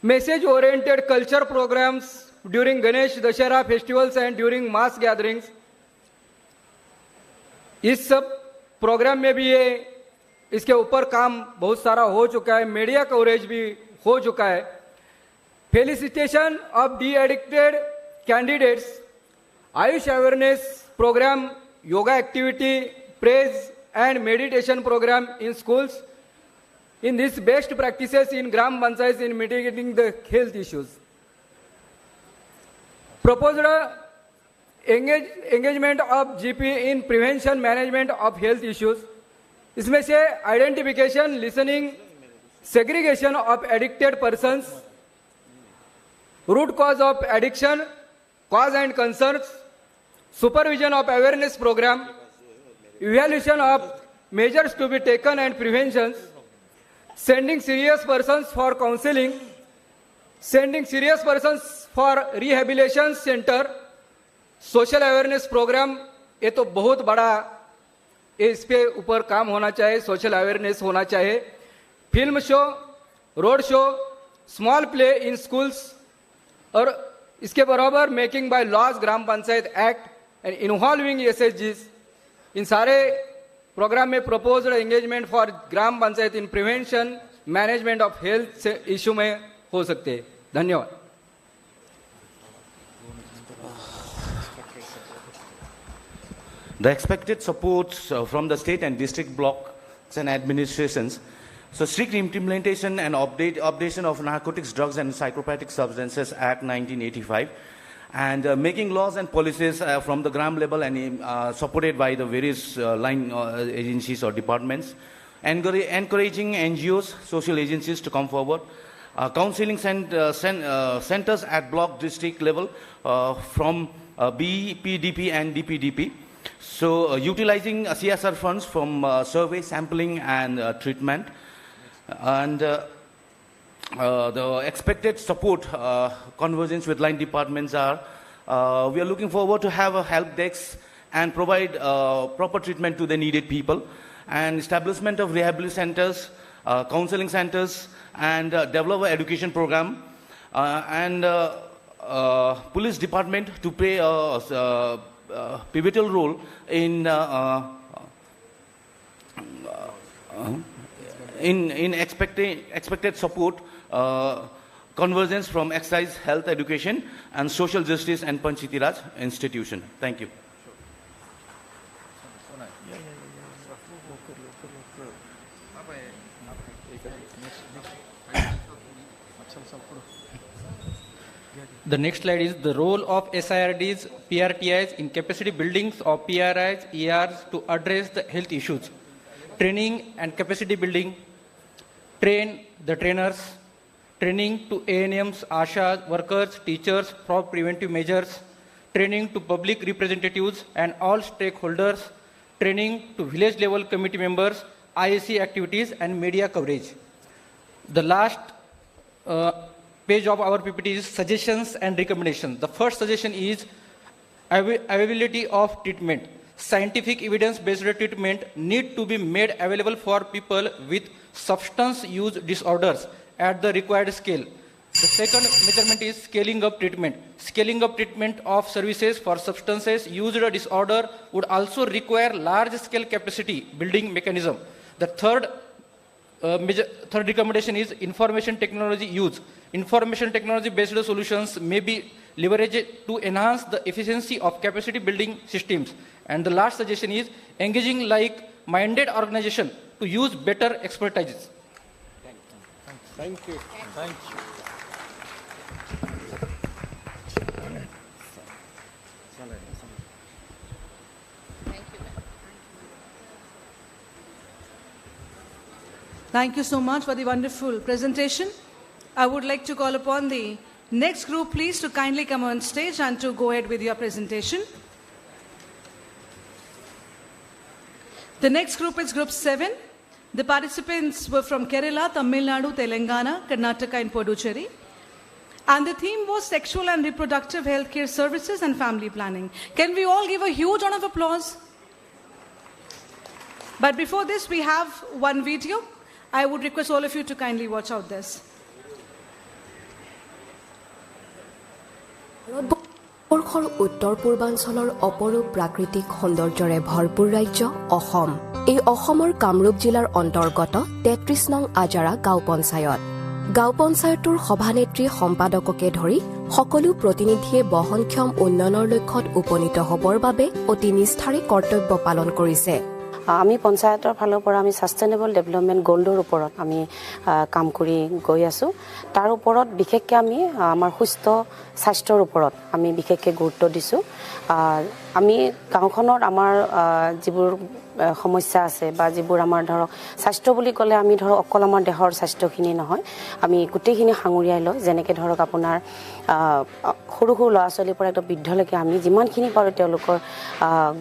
[SPEAKER 5] Message oriented culture programs during Ganesh Dashera festivals and during mass gatherings. इस सब programme में भी ये इसके ऊपर काम बहुत सारा हो चुका है. मीडिया कवरेज भी हो चुका है. Felicitation of de addicted candidates. AYUSH awareness program, yoga activity, prayer and meditation program in schools. In these best practices in Gram Panchayats in mitigating the health issues. Proposed engagement of GP in prevention management of health issues. इसमें से identification, listening, segregation of addicted persons, root cause of addiction, cause and concerns, supervision of awareness program, evaluation of measures to be taken and preventions, sending serious persons for counseling, sending serious persons for rehabilitation center, social awareness program. ये तो बहुत बड़ा इस पे ऊपर काम होना चाहिए, सोशल अवेयरनेस होना चाहिए. Film show, road show, small play in schools, और इसके बराबर making bylaws gram panchayat act and involving SHGs. इन सारे प्रोग्राम में proposed engagement for gram panchayat in prevention management of health से इशू में हो सकते हैं. धन्यवाद.
[SPEAKER 6] The expected supports from the state and district blocks and administrations. So strict implementation and updation of Narcotics, Drugs and Psychopathic Substances Act 1985. And making laws and policies from the gram level and supported by the various line agencies or departments. Encouraging NGOs, social agencies to come forward. Counseling centers at block district level from BPDP and DPDP. So utilizing CSR funds from survey, sampling and treatment. And the expected support convergence with line departments are, we are looking forward to have a help desk and provide proper treatment to the needed people, and establishment of rehabilitation centers, counseling centers, and develop an education program, and police department to play a pivotal role in expected support, convergence from excise, health, education, and social justice and Panchayati Raj institution. Thank you.
[SPEAKER 5] The next slide is the role of SIRDs, PRTIs in capacity buildings of PRIs, ERs to address the health issues. Training and capacity building, train the trainers, training to ANMs, ASHA workers, teachers for preventive measures, training to public representatives and all stakeholders, training to village level committee members, IAC activities and media coverage. The last page of our PPT is suggestions and recommendations. The first suggestion is availability of treatment. Scientific evidence-based treatment need to be made available for people with substance use disorders at the required scale. The second measurement is scaling up treatment. Scaling up treatment of services for substances use disorder would also require large-scale capacity building mechanism. The third recommendation is information technology use. Information technology based solutions may be leveraged to enhance the efficiency of capacity building systems. And the last suggestion is engaging like-minded organization to use better expertise.
[SPEAKER 25] Thank you. Thank you.
[SPEAKER 1] Thank you so much for the wonderful presentation. I would like to call upon the next group, please, to kindly come on stage and to go ahead with your presentation. The next group is Group 7. The participants were from Kerala, Tamil Nadu, Telangana, Karnataka and Puducherry. And the theme was sexual and reproductive healthcare services and family planning. Can we all give a huge round of applause? But before this, we have one video. I would request all of you to kindly watch out this.
[SPEAKER 8] ভাৰতবৰ্ষৰ উত্তৰ পূৰ্বাঞ্চলৰ অপৰূপ প্ৰাকৃতিক সৌন্দৰ্যৰে ভৰপূৰ ৰাজ্য অসম। এই অসমৰ কামৰূপ জিলাৰ অন্তৰ্গত ৩৩ নং আজাৰা গাঁও পঞ্চায়ত। গাঁও পঞ্চায়তৰ সভানেত্ৰী সম্পাদককে ধৰি সকলো প্ৰতিনিধিয়ে বহনক্ষম উন্নয়নৰ লক্ষ্যত উপনীত হ'বৰ বাবে অতি নিষ্ঠাৰে কৰ্তব্য পালন কৰিছে।
[SPEAKER 9] আমি পঞ্চায়তৰ ফালৰ পৰা আমি সাস্টেইনেবল ডেভেলপমেন্ট গোল্ডৰ ওপৰত আমি কাম কৰি গৈ আছো। তাৰ ওপৰত বিশেষকৈ আমি আমাৰ সুস্থ স্বাস্থ্যৰ ওপৰত আমি বিশেষকৈ গুৰুত্ব দিছো। আমি গাঁওখনৰ আমাৰ যিবোৰ সমস্যা আছে বা যিবোৰ আমাৰ ধৰক স্বাস্থ্য বুলি ক'লে আমি ধৰক অকল আমাৰ দেহৰ স্বাস্থ্যখিনি নহয়, আমি গোটেইখিনি সাঙুৰিয়াই লওঁ। যেনেকৈ ধৰক আপোনাৰ সৰু সৰু ল'ৰা ছোৱালীৰ পৰা একদম বৃদ্ধলৈকে আমি যিমানখিনি পাৰোঁ তেওঁলোকৰ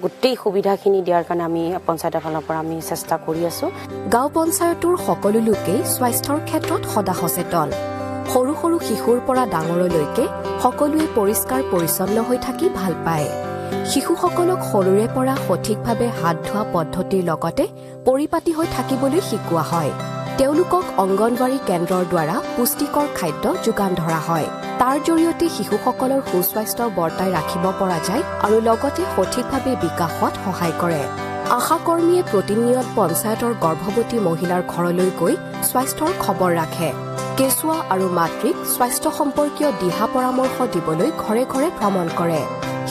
[SPEAKER 9] গোটেই সুবিধাখিনি দিয়াৰ কাৰণে আমি পঞ্চায়তৰ ফালৰ পৰা আমি চেষ্টা কৰি আছোঁ।
[SPEAKER 8] গাঁও পঞ্চায়তৰ সকলো লোকেই স্বাস্থ্যৰ ক্ষেত্ৰত সদা সচেতন। সৰু সৰু শিশুৰ পৰা ডাঙৰলৈকে সকলোৱে পৰিষ্কাৰ পৰিচ্ছন্ন হৈ থাকি ভাল পায়। শিশুসকলক সৰুৰে পৰা সঠিকভাৱে হাত ধোৱা পদ্ধতিৰ লগতে পৰিপাটি হৈ থাকিবলৈ শিকোৱা হয়। তেওঁলোকক অংগনৱাড়ী কেন্দ্ৰৰ দ্বাৰা পুষ্টিকৰ খাদ্য যোগান ধৰা হয়। তাৰ জৰিয়তে শিশুসকলৰ সুস্বাস্থ্য বৰ্তাই ৰাখিব পৰা যায় আৰু লগতে সঠিকভাৱে বিকাশত সহায় কৰে। আশা কৰ্মীয়ে প্ৰতিনিয়ত পঞ্চায়তৰ গৰ্ভৱতী মহিলাৰ ঘৰলৈ গৈ স্বাস্থ্যৰ খবৰ ৰাখে। কেঁচুৱা আৰু মাতৃক স্বাস্থ্য সম্পৰ্কীয় দিহা পৰামৰ্শ দিবলৈ ঘৰে ঘৰে ভ্ৰমণ কৰে।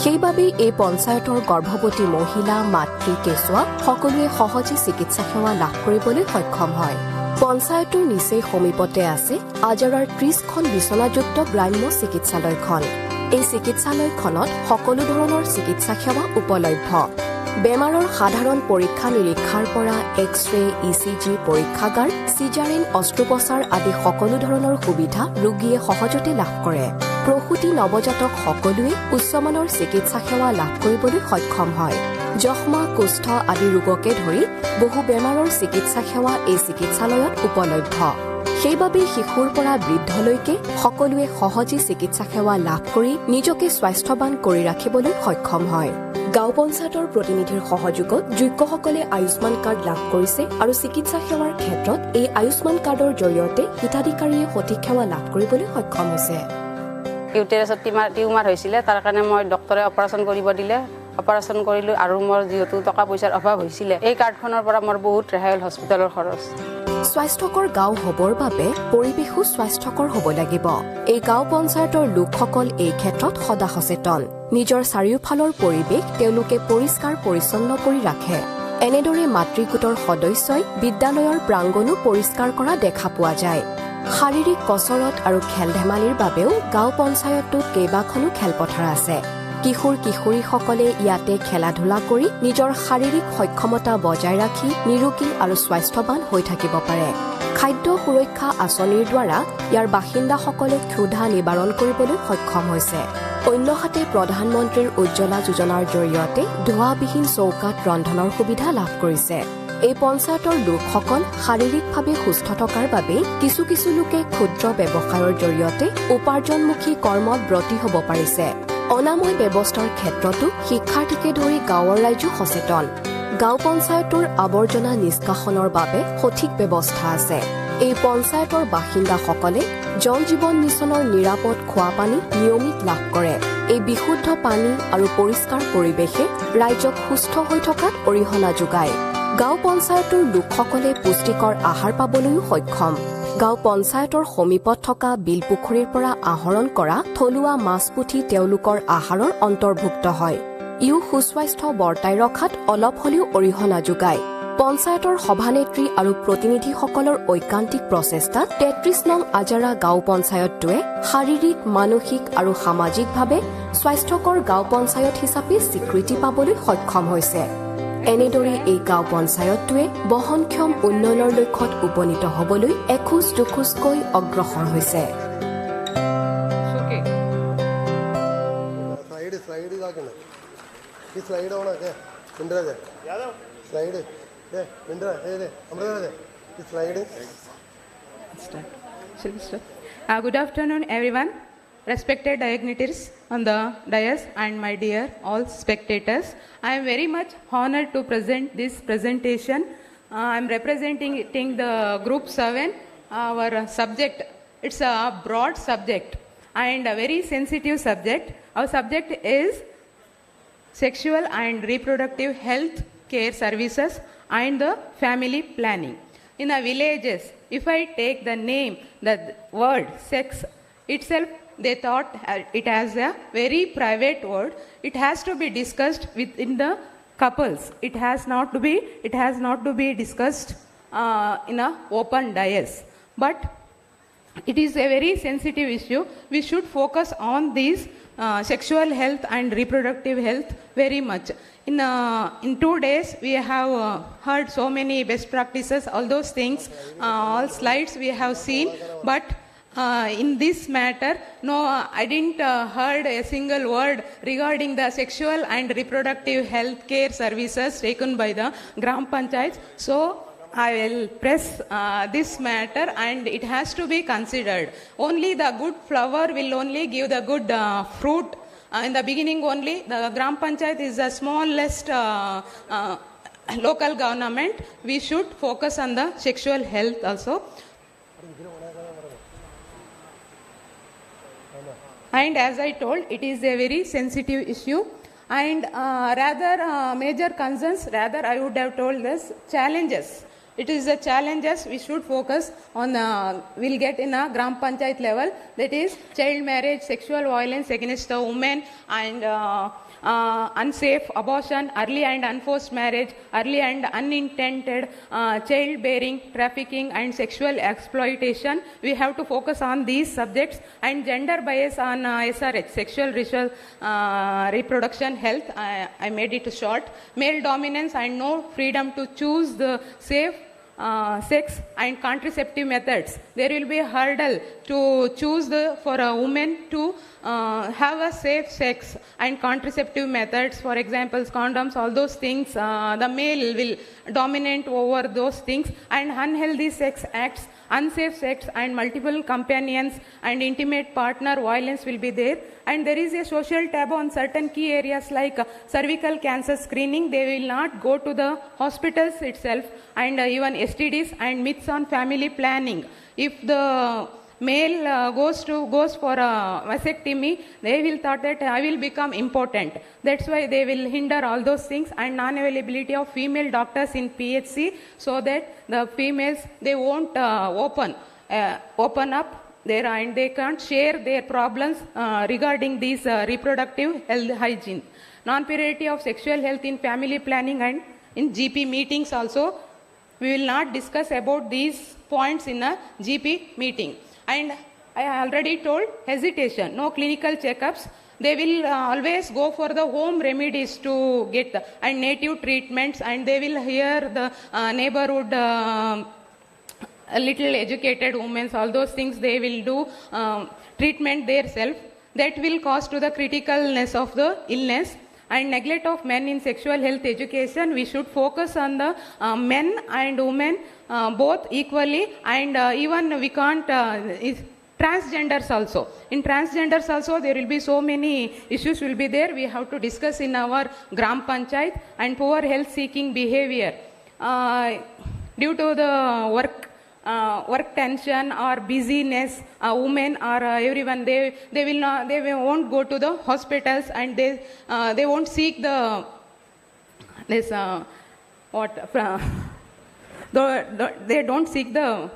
[SPEAKER 8] সেইবাবেই এই পঞ্চায়তৰ গৰ্ভৱতী মহিলা, মাতৃ, কেঁচুৱা সকলোৱে সহজে চিকিৎসা সেৱা লাভ কৰিবলৈ সক্ষম হয়। পঞ্চায়তৰ নিচেই সমীপতে আছে আজাৰাৰ 30খন বিচনাযুক্ত গ্ৰাম্য চিকিৎসালয়খন। এই চিকিৎসালয়খনত সকলো ধৰণৰ চিকিৎসা সেৱা উপলব্ধ। বেমাৰৰ সাধাৰণ পৰীক্ষা নিৰীক্ষাৰ পৰা এক্স-ৰে, ECG পৰীক্ষাগাৰ, চিজাৰিন, অস্ত্ৰোপচাৰ আদি সকলো ধৰণৰ সুবিধা ৰোগীয়ে সহজতে লাভ কৰে। প্ৰসূতি নৱজাতক সকলোৱে উচ্চমানৰ চিকিৎসা সেৱা লাভ কৰিবলৈ সক্ষম হয়। যক্ষ্মা, কুষ্ঠ আদি ৰোগকে ধৰি বহু বেমাৰৰ চিকিৎসা সেৱা এই চিকিৎসালয়ত উপলব্ধ। সেইবাবে শিশুৰ পৰা বৃদ্ধলৈকে সকলোৱে সহজে চিকিৎসা সেৱা লাভ কৰি নিজকে স্বাস্থ্যৱান কৰি ৰাখিবলৈ সক্ষম হয়। গাঁও পঞ্চায়তৰ প্ৰতিনিধিৰ সহযোগত যোগ্যসকলে আয়ুষ্মান কাৰ্ড লাভ কৰিছে আৰু চিকিৎসা সেৱাৰ ক্ষেত্ৰত এই আয়ুষ্মান কাৰ্ডৰ জৰিয়তে হিতাধিকাৰীয়ে সঠিক সেৱা লাভ কৰিবলৈ সক্ষম হৈছে।
[SPEAKER 9] ইউটেৰাছত টিউমাৰ হৈছিলে তাৰ কাৰণে মই ডক্টৰে অপাৰেশ্যন কৰিব দিলে অপাৰেশ্যন কৰিলোঁ আৰু মোৰ যিহেতু টকা পইচাৰ অভাৱ হৈছিলে এই কাৰ্ডখনৰ পৰা মোৰ বহুত ৰেহাই হ'ল হস্পিটেলৰ খৰচ
[SPEAKER 8] স্বাস্থ্যকৰ গাঁও হ'বৰ বাবে পৰিৱেশো স্বাস্থ্যকৰ হ'ব লাগিব এই গাঁও পঞ্চায়তৰ লোকসকল এই ক্ষেত্ৰত সদা সচেতন নিজৰ চাৰিওফালৰ পৰিৱেশ তেওঁলোকে পৰিষ্কাৰ পৰিচ্ছন্ন কৰি ৰাখে এনেদৰে মাতৃগোটৰ সদস্যই বিদ্যালয়ৰ প্ৰাংগণো পৰিষ্কাৰ কৰা দেখা পোৱা যায় শাৰীৰিক কচৰত আৰু খেল ধেমালিৰ বাবেও গাঁও পঞ্চায়তটোত কেইবাখনো খেলপথাৰ আছে কিশোৰ কিশোৰীসকলে ইয়াতে খেলা ধূলা কৰি নিজৰ শাৰীৰিক সক্ষমতা বজাই ৰাখি নিৰোগী আৰু স্বাস্থ্যৱান হৈ থাকিব পাৰে খাদ্য সুৰক্ষা আঁচনিৰ দ্বাৰা ইয়াৰ বাসিন্দাসকলে ক্ষুধা নিবাৰণ কৰিবলৈ সক্ষম হৈছে অন্যহাতে প্ৰধানমন্ত্ৰীৰ উজ্জ্বলা যোজনাৰ জৰিয়তে ধোঁৱাবিহীন চৌকাত ৰন্ধনৰ সুবিধা লাভ কৰিছে এই পঞ্চায়তৰ লোকসকল শাৰীৰিকভাৱে সুস্থ থকাৰ বাবে কিছু লোকে ক্ষুদ্ৰ ব্যৱসায়ৰ জৰিয়তে উপাৰ্জনমুখী কৰ্মত ব্ৰতী হ'ব পাৰিছে অনাময় ব্যৱস্থাৰ ক্ষেত্ৰতো শিক্ষাৰ্থীকে ধৰি গাঁৱৰ ৰাইজো সচেতন গাঁও পঞ্চায়তৰ আৱৰ্জনা নিষ্কাশনৰ বাবে সঠিক ব্যৱস্থা আছে এই পঞ্চায়তৰ বাসিন্দাসকলে জল জীৱন মিছনৰ নিৰাপদ খোৱা পানী নিয়মিত লাভ কৰে এই বিশুদ্ধ পানী আৰু পৰিষ্কাৰ পৰিৱেশে ৰাইজক সুস্থ হৈ থকাত অৰিহণা যোগায় গাঁও পঞ্চায়তৰ লোকসকলে পুষ্টিকৰ আহাৰ পাবলৈও সক্ষম গাঁও পঞ্চায়তৰ সমীপত থকা বিলপুখুৰীৰ পৰা আহৰণ কৰা থলুৱা মাছ পুঠি তেওঁলোকৰ আহাৰৰ অন্তৰ্ভুক্ত হয় ইও সুস্বাস্থ্য বৰ্তাই ৰখাত অলপ হ'লেও অৰিহণা যোগায় পঞ্চায়তৰ সভানেত্ৰী আৰু প্ৰতিনিধিসকলৰ ঐকান্তিক প্ৰচেষ্টাত ৩৩ নং আজাৰা গাঁও পঞ্চায়তটোৱে শাৰীৰিক মানসিক আৰু সামাজিকভাৱে স্বাস্থ্যকৰ গাঁও পঞ্চায়ত হিচাপে স্বীকৃতি পাবলৈ সক্ষম হৈছে এনেদৰে এই গাঁও পঞ্চায়তটোৱে বহনক্ষম উন্নয়নৰ লক্ষ্যত উপনীত হ'বলৈ এখোজ দুখোজকৈ অগ্ৰসৰ হৈছে
[SPEAKER 7] Good afternoon, everyone. Respected dignitaries on the dais and my dear all spectators. I am very much honored to present this presentation. I am representing the group 7. Our subject, it's a broad subject and a very sensitive subject. Our subject is sexual and reproductive health care services and the family planning. In the villages, if I take the name, the word sex itself, they thought it has a very private word. It has to be discussed within the couples. It has not to be discussed in a open dais. But it is a very sensitive issue. We should focus on these sexual health and reproductive health very much. In 2 days, we have heard so many best practices, all those things, all slides we have seen, but in this matter, no, I didn't heard a single word regarding the sexual and reproductive health care services taken by the Gram Panchayats. So I will press this matter and it has to be considered. Only the good flower will only give the good fruit. In the beginning only, the Gram Panchayat is the smallest local government. We should focus on the sexual health also. And as I told, it is a very sensitive issue and rather major concerns, rather I would have told this challenges. It is the challenges we should focus on, we'll get in a Gram Panchayat level, that is child marriage, sexual violence against the women and unsafe abortion, early and unforced marriage, early and unintended childbearing, trafficking and sexual exploitation. We have to focus on these subjects and gender bias on SRH, sexual reproduction health. I made it short. Male dominance and no freedom to choose the safe sex and contraceptive methods. There will be a hurdle to choose for a woman to have a safe sex and contraceptive methods, for example, condoms, all those things. The male will dominate over those things and unhealthy sex acts, unsafe sex and multiple companions and intimate partner violence will be there. And there is a social taboo on certain key areas like cervical cancer screening. They will not go to the hospitals itself and even STDs and myths on family planning. If the male goes for a vasectomy, they will thought that I will become important. That's why they will hinder all those things, and non-availability of female doctors in PHC, so that the females, they won't open up there, and they can't share their problems regarding these reproductive health hygiene. Non-priority of sexual health in family planning and in GP meetings also. We will not discuss about these points in a GP meeting. And I already told, hesitation, no clinical checkups. They will always go for the home remedies to get and native treatments, and they will hear the neighborhood little educated women, all those things they will do treatment themselves. That will cause to the criticalness of the illness. And neglect of men in sexual health education, we should focus on the men and women both equally, and even we can't transgenders also. In transgenders also there will be so many issues will be there. We have to discuss in our Gram Panchayat. And poor health seeking behavior due to the work tension or busyness, women or everyone, they won't go to the hospitals, and they won't seek the they don't seek the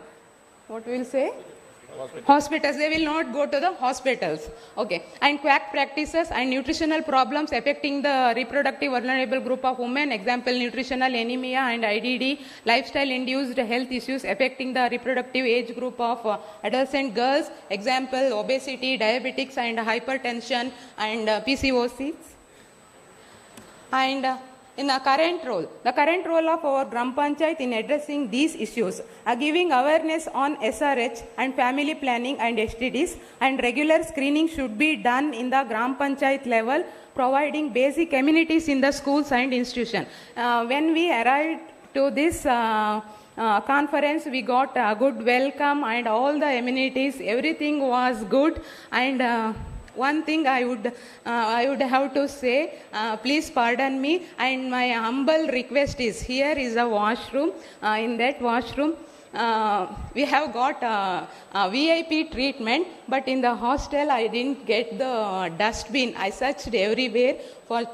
[SPEAKER 7] hospitals. They will not go to the hospitals. Okay. And quack practices and nutritional problems affecting the reproductive vulnerable group of women. Example, nutritional anemia and IDD. Lifestyle induced health issues affecting the reproductive age group of adolescent girls. Example, obesity, diabetics and hypertension and PCOS. And in the current role of our Gram Panchayat in addressing these issues are giving awareness on SRH and family planning and STDs, and regular screening should be done in the Gram Panchayat level, providing basic amenities in the schools and institutions. When we arrived to this conference, we got a good welcome and all the amenities, everything was good. And one thing I would have to say, please pardon me, and my humble request is, here is a washroom. In that washroom, we have got a VIP treatment, but in the hostel I didn't get the dustbin. I searched everywhere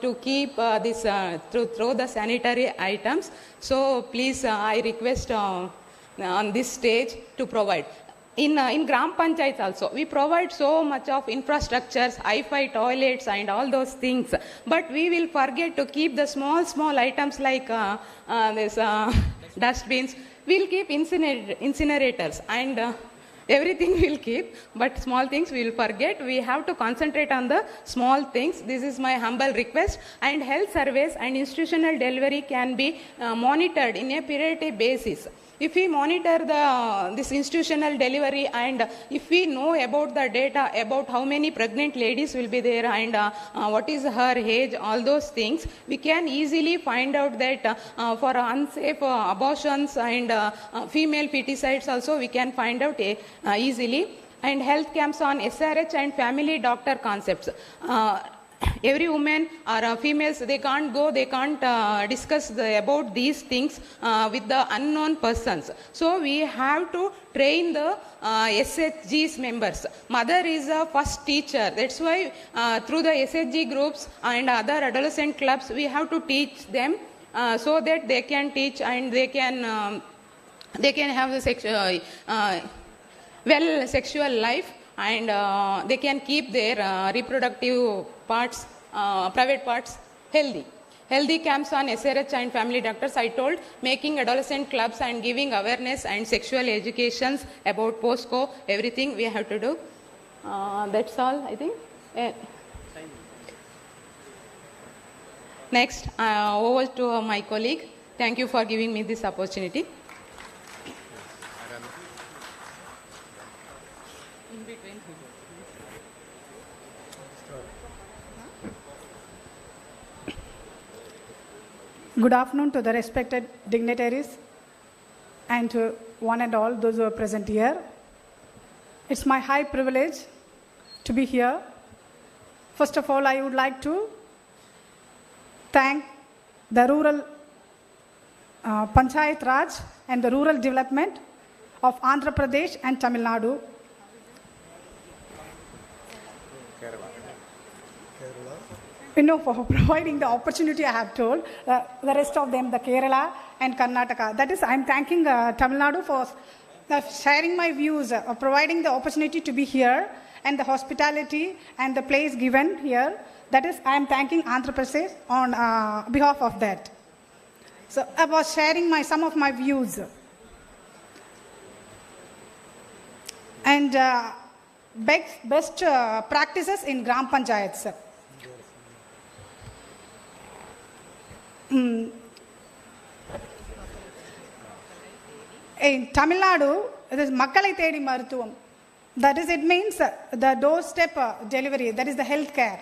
[SPEAKER 7] to keep to throw the sanitary items. So please, I request on this stage to provide. In Gram Panchayats also, we provide so much of infrastructures, hi-fi toilets and all those things. But we will forget to keep the small items like dustbins. We'll keep incinerators and everything we'll keep, but small things we will forget. We have to concentrate on the small things. This is my humble request. And health surveys and institutional delivery can be monitored in a periodic basis. If we monitor this institutional delivery, and if we know about the data about how many pregnant ladies will be there and what is her age, all those things, we can easily find out that for unsafe abortions and female feticides also we can find out easily. And health camps on SRH and family doctor concepts. Every woman or females, they can't discuss about these things with the unknown persons. So we have to train the SHGs members. Mother is a first teacher. That's why through the SHG groups and other adolescent clubs, we have to teach them so that they can teach and they can have the sexual life, and they can keep their reproductive parts, private parts healthy. Healthy camps on SRH and family doctors, I told, making adolescent clubs and giving awareness and sexual educations about POSCO, everything we have to do. That's all, I think. Next, over to my colleague. Thank you for giving me this opportunity.
[SPEAKER 12] Good afternoon to the respected dignitaries and to one and all those who are present here. It's my high privilege to be here. First of all, I would like to thank the rural Panchayat Raj and the rural development of Andhra Pradesh and Tamil Nadu for providing the opportunity I have told. The rest of them, the Kerala and Karnataka. That is, I'm thanking Tamil Nadu for sharing my views, providing the opportunity to be here, and the hospitality and the place given here. That is, I am thanking Andhra Pradesh on behalf of that. So I was sharing some of my views. And best practices in Gram Panchayats. In Tamil Nadu, it is Makkalai Thedi Maruthuvam. That is, it means the doorstep delivery, that is the health care.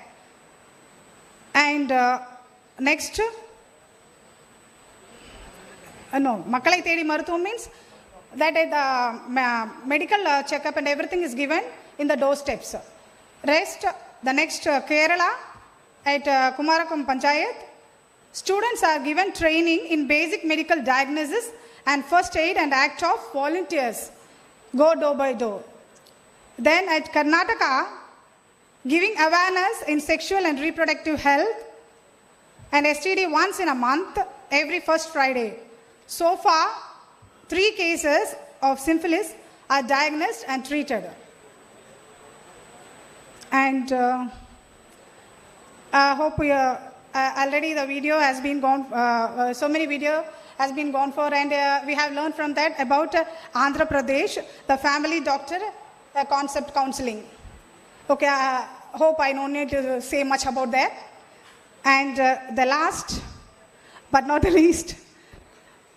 [SPEAKER 12] And next, Makkalai Thedi Maruthuvam means that the medical checkup and everything is given in the doorsteps. Rest, the next Kerala at Kumarakom Panchayat, students are given training in basic medical diagnosis and first aid and act of volunteers. Go door by door. Then at Karnataka, giving awareness in sexual and reproductive health and STD once in a month, every first Friday. So far, 3 cases of syphilis are diagnosed and treated. And I hope already the video has been gone, so many video has been gone for, and we have learned from that about Andhra Pradesh, the family doctor concept counseling. Okay, I hope I don't need to say much about that. And the last, but not the least,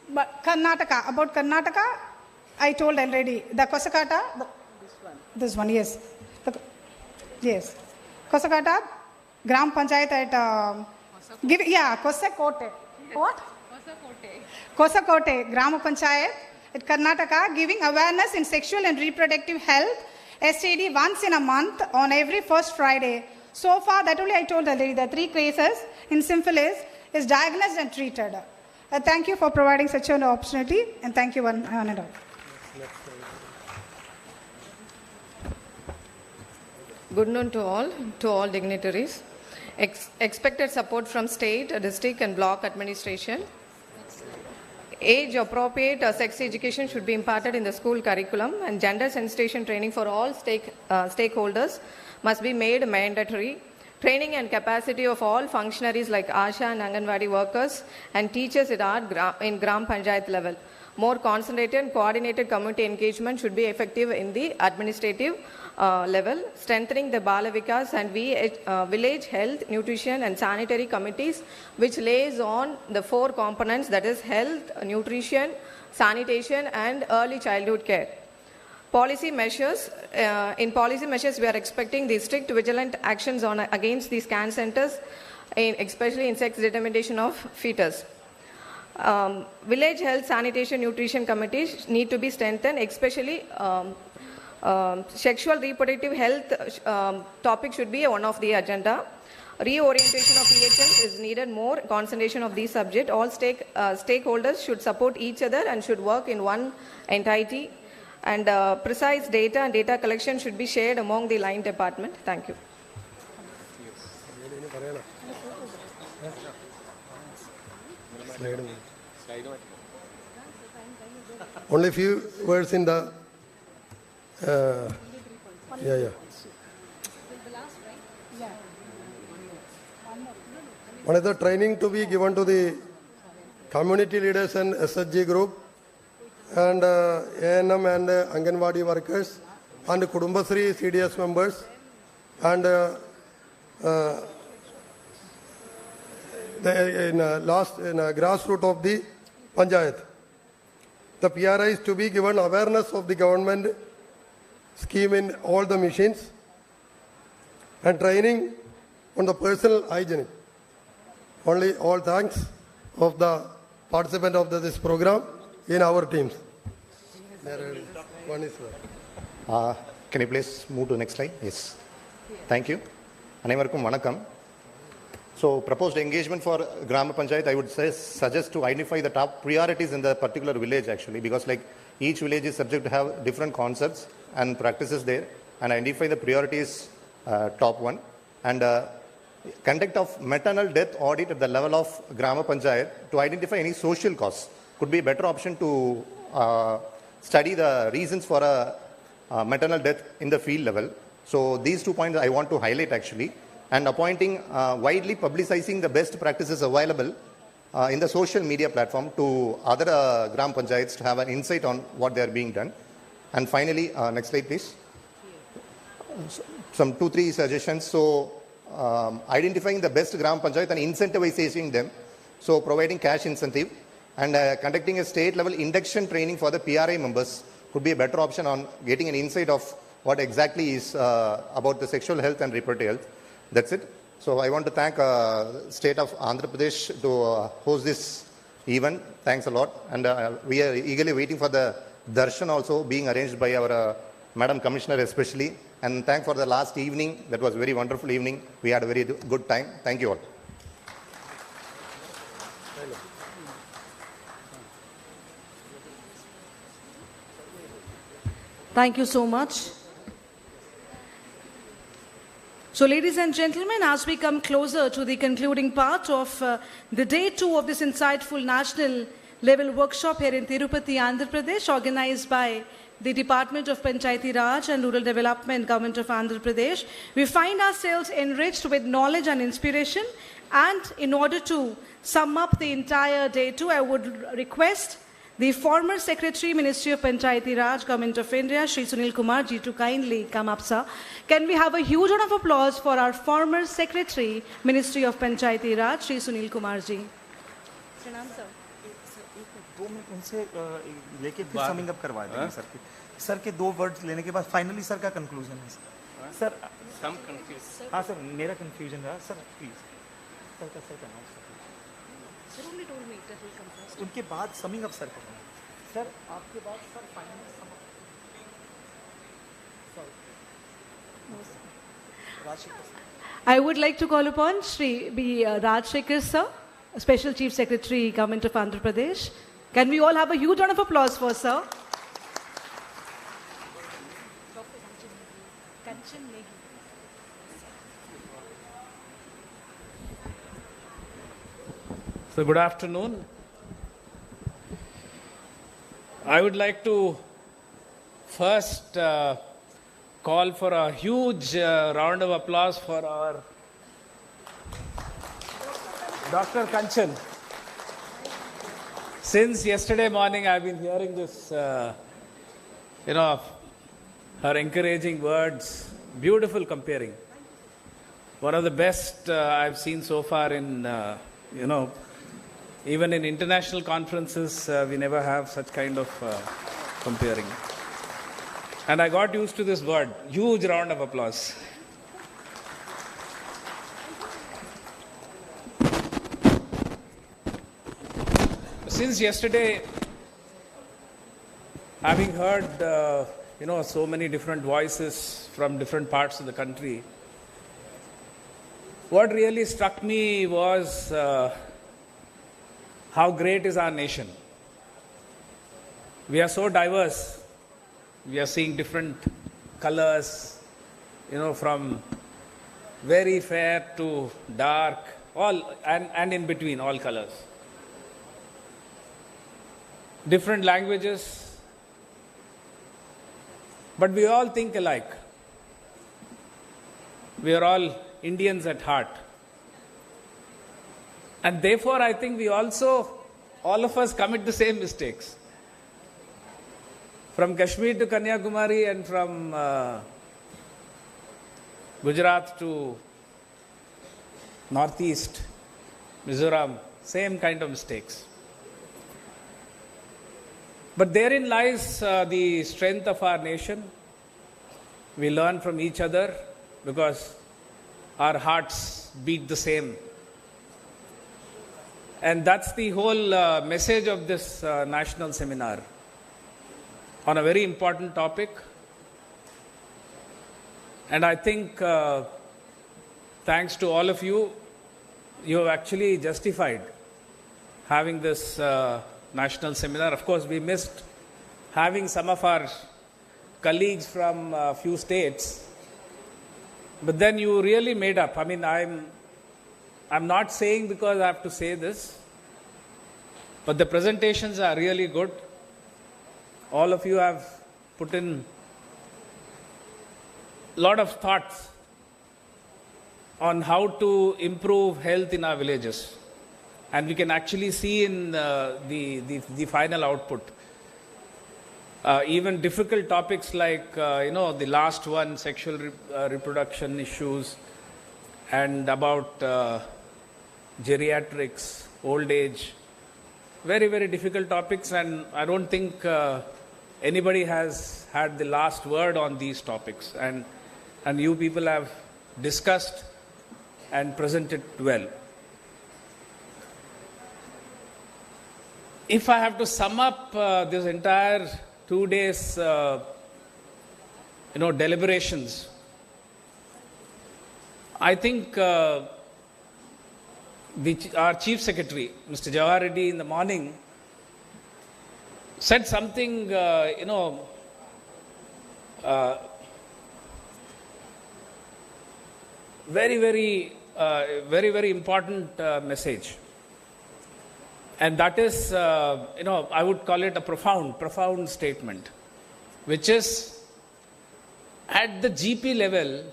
[SPEAKER 12] but Karnataka. About Karnataka, I told already. The Kosakata, this one, yes. Yes. Kosakata, Gram Panchayat at, Kosakote. What? Kosakote, Gram Panchayat at Karnataka, giving awareness in sexual and reproductive health, STD once in a month on every first Friday. So far, that only I told already, the 3 cases in syphilis is diagnosed and treated. Thank you for providing such an opportunity, and thank you one and all.
[SPEAKER 13] Good noon to all dignitaries. Expected support from state, district and block administration. Age-appropriate sex education should be imparted in the school curriculum, and gender sensitization training for all stakeholders must be made mandatory. Training and capacity of all functionaries like Asha and Anganwadi workers and teachers in Gram Panchayat level. More concentrated and coordinated community engagement should be effective in the administrative level. Strengthening the Bala Vikas and village health, nutrition and sanitary committees, which lays on the 4 components, that is health, nutrition, sanitation and early childhood care. Policy measures. In policy measures, we are expecting the strict vigilant actions against these scan centers, especially in sex determination of fetus. Village health, sanitation, nutrition committees need to be strengthened, especially sexual reproductive health topic should be one of the agenda. Reorientation of EHL is needed, more concentration of these subjects. All stakeholders should support each other and should work in one entity. And precise data and data collection should be shared among the line department. Thank you.
[SPEAKER 17] Only few words in the One is the training to be given to the community leaders and SHG group and ANM and Anganwadi workers and Kudumbasri CDS members and the grassroots of the Panchayat. The PRI is to be given awareness of the government scheme in all the machines and training on the personal hygiene. Only all thanks of the participant of this program in our teams.
[SPEAKER 20] Can you please move to the next slide? Yes. Thank you. Anaivarkum vanakkam. So proposed engagement for Gram Panchayat, I would suggest to identify the top priorities in the particular village actually, because like each village is subject to have different concepts and practices there, and identify the priorities top one, and conduct of maternal death audit at the level of Grama Panchayat to identify any social cause could be a better option to study the reasons for a maternal death in the field level. So these 2 points I want to highlight actually, and appointing, widely publicizing the best practices available in the social media platform to other Gram Panchayats to have an insight on what they are being done. And finally, next slide please. Some 2-3 suggestions. So identifying the best Gram Panchayat and incentivizing them. So providing cash incentive and conducting a state level induction training for the PRI members could be a better option on getting an insight of what exactly is about the sexual health and reproductive health. That's it. So I want to thank State of Andhra Pradesh to host this event. Thanks a lot. And we are eagerly waiting for the darshan also being arranged by our Madam Commissioner especially. And thank for the last evening. That was a very wonderful evening. We had a very good time. Thank you all.
[SPEAKER 1] Thank you so much. So, ladies and gentlemen, as we come closer to the concluding part of the day 2 of this insightful national level workshop here in Tirupati, Andhra Pradesh, organized by the Department of Panchayati Raj and Rural Development, Government of Andhra Pradesh, we find ourselves enriched with knowledge and inspiration. And in order to sum up the entire day 2, I would request the former Secretary, Ministry of Panchayati Raj, Government of India, Shri Sunil Kumar ji, to kindly come up, sir. Can we have a huge round of applause for our former Secretary, Ministry of Panchayati Raj, Shri Sunil Kumar ji. Pranam, sir.
[SPEAKER 21] 2 minute उनसे लेके फिर summing up करवा देंगे sir के 2 words लेने के बाद finally sir का कंक्लूजन है सर सम कंफ्यूज हाँ सर मेरा कंफ्यूजन रहा सर प्लीज सर का नाम sir only told me that will come first. उनके बाद समिंग अप सर करेंगे सर आपके बाद sir finally sum up
[SPEAKER 1] I would like to call upon Shri B. Rajshekhar sir, Special Chief Secretary, Government of Andhra Pradesh. Can we all have a huge round of applause for sir?
[SPEAKER 10] So good afternoon. I would like to first call for a huge round of applause for our Dr. Kanchan. Since yesterday morning, I've been hearing this, her encouraging words, beautiful comparing. One of the best I've seen so far in, even in international conferences, we never have such kind of comparing. And I got used to this word, huge round of applause. Since yesterday, having heard, so many different voices from different parts of the country, what really struck me was how great is our nation. We are so diverse. We are seeing different colors, from very fair to dark, all and in between, all colors. Different languages, but we all think alike. We are all Indians at heart. And therefore, I think we also, all of us commit the same mistakes. From Kashmir to Kanyakumari and from Gujarat to Northeast, Mizoram, same kind of mistakes. But therein lies the strength of our nation. We learn from each other because our hearts beat the same. And that's the whole message of this national seminar on a very important topic. And I think, thanks to all of you, you have actually justified having this national seminar. Of course, we missed having some of our colleagues from a few states, but then you really made up. I mean, I'm I'm not saying because I have to say this, but the presentations are really good. All of you have put in a lot of thoughts on how to improve health in our villages. And we can actually see in the final output. Even difficult topics like, the last one, sexual reproduction issues, and about geriatrics, old age. Very, very difficult topics, and I don't think anybody has had the last word on these topics. And you people have discussed and presented well. If I have to sum up this entire 2 days, deliberations, I think our Chief Secretary, Mr. Jawahar Reddy, in the morning said something, very, very important message. And that is, I would call it a profound statement, which is, at the GP level,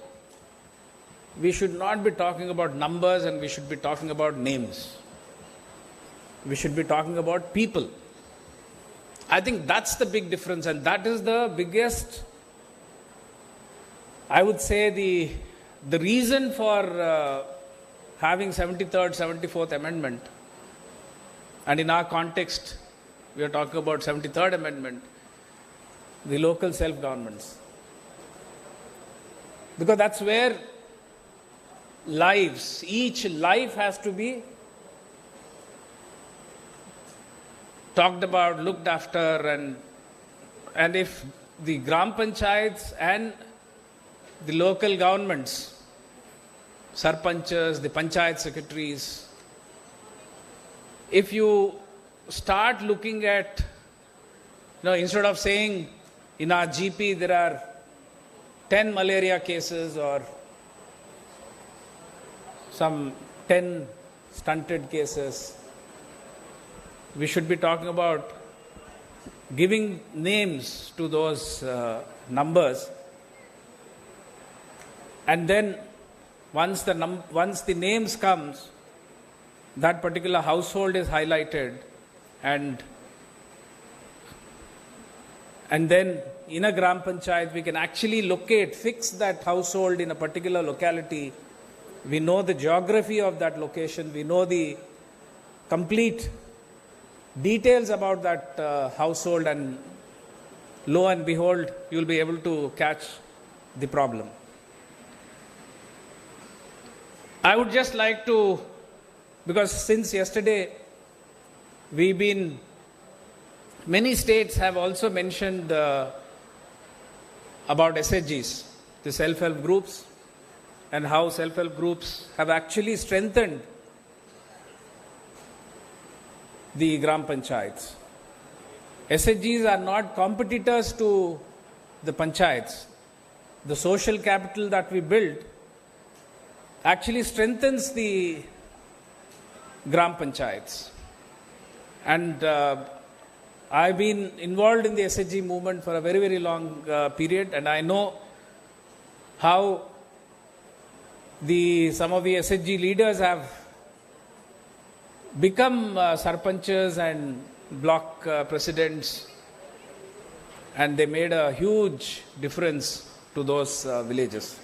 [SPEAKER 10] we should not be talking about numbers and we should be talking about names. We should be talking about people. I think that's the big difference, and that is the biggest, I would say, the reason for having 73rd, 74th Amendment. And in our context, we are talking about 73rd Amendment, the local self-governments. Because that's where each life has to be talked about, looked after, and if the Gram Panchayats and the local governments, sarpanchas, the Panchayat secretaries, if you start looking at, instead of saying in our GP there are 10 malaria cases or some 10 stunted cases, we should be talking about giving names to those numbers. And then once the names comes, that particular household is highlighted, and then in a Gram Panchayat we can actually fix that household in a particular locality. We know the geography of that location, we know the complete details about that household, and lo and behold, you will be able to catch the problem. I would just like to, because since yesterday many states have also mentioned about SHGs, the self-help groups, and how self-help groups have actually strengthened the Gram Panchayats. SHGs are not competitors to the Panchayats. The social capital that we build actually strengthens the Gram Panchayats. And I've been involved in the SHG movement for a very, very long period, and I know how some of the SHG leaders have become sarpanchas and block presidents, and they made a huge difference to those villages.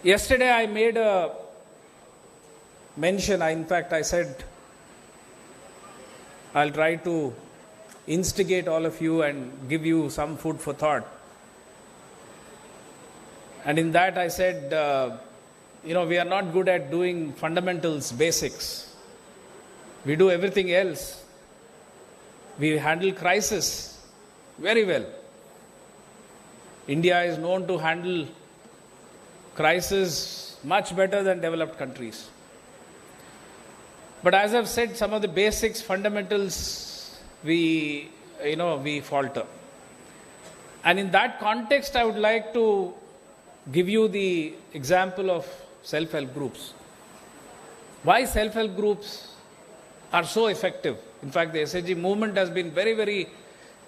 [SPEAKER 10] Yesterday I made a mention, in fact I said I'll try to instigate all of you and give you some food for thought. And in that I said, we are not good at doing fundamentals, basics. We do everything else. We handle crisis very well. India is known to handle crisis much better than developed countries. But as I've said, some of the basics, fundamentals, we falter. And in that context, I would like to give you the example of self-help groups. Why self-help groups are so effective? In fact, the SHG movement has been very, very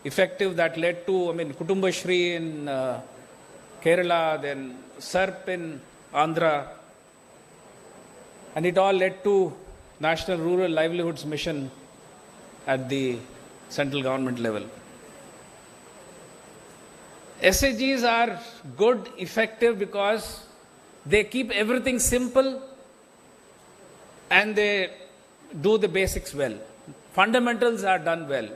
[SPEAKER 10] effective. That led to, Kutumbashri in Kerala, then SERP in Andhra, and it all led to National Rural Livelihoods Mission at the central government level. SHGs are good, effective because they keep everything simple and they do the basics well. Fundamentals are done well.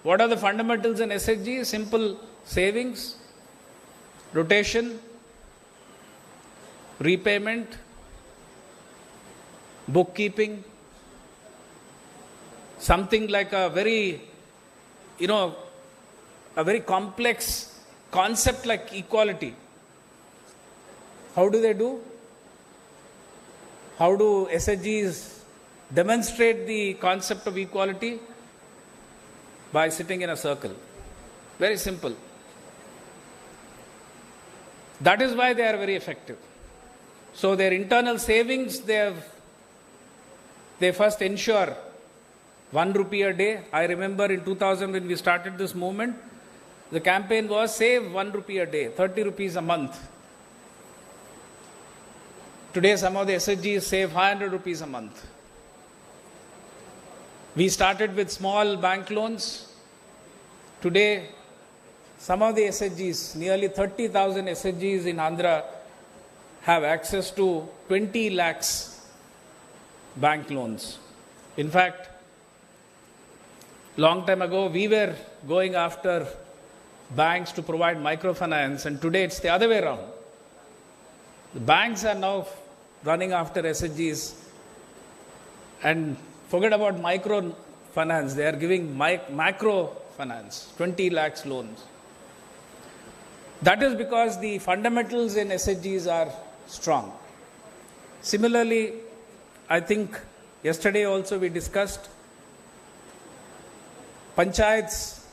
[SPEAKER 10] What are the fundamentals in SHG? Simple savings, rotation, repayment, bookkeeping, something like a very complex concept like equality. How do they do? How do SHGs demonstrate the concept of equality? By sitting in a circle. Very simple. That is why they are very effective. So their internal savings, they first ensure 1 rupee a day. I remember in 2000 when we started this movement, the campaign was save 1 rupee a day, 30 rupees a month. Today some of the SHGs save 500 rupees a month. We started with small bank loans. Today, some of the SHGs, nearly 30,000 SHGs in Andhra, have access to 20 lakhs bank loans. In fact, long time ago, we were going after banks to provide microfinance, and today it's the other way around. The banks are now running after SHGs, and forget about microfinance, they are giving macrofinance, 20 lakhs loans. That is because the fundamentals in SHGs are strong. Similarly, I think yesterday also we discussed, panchayats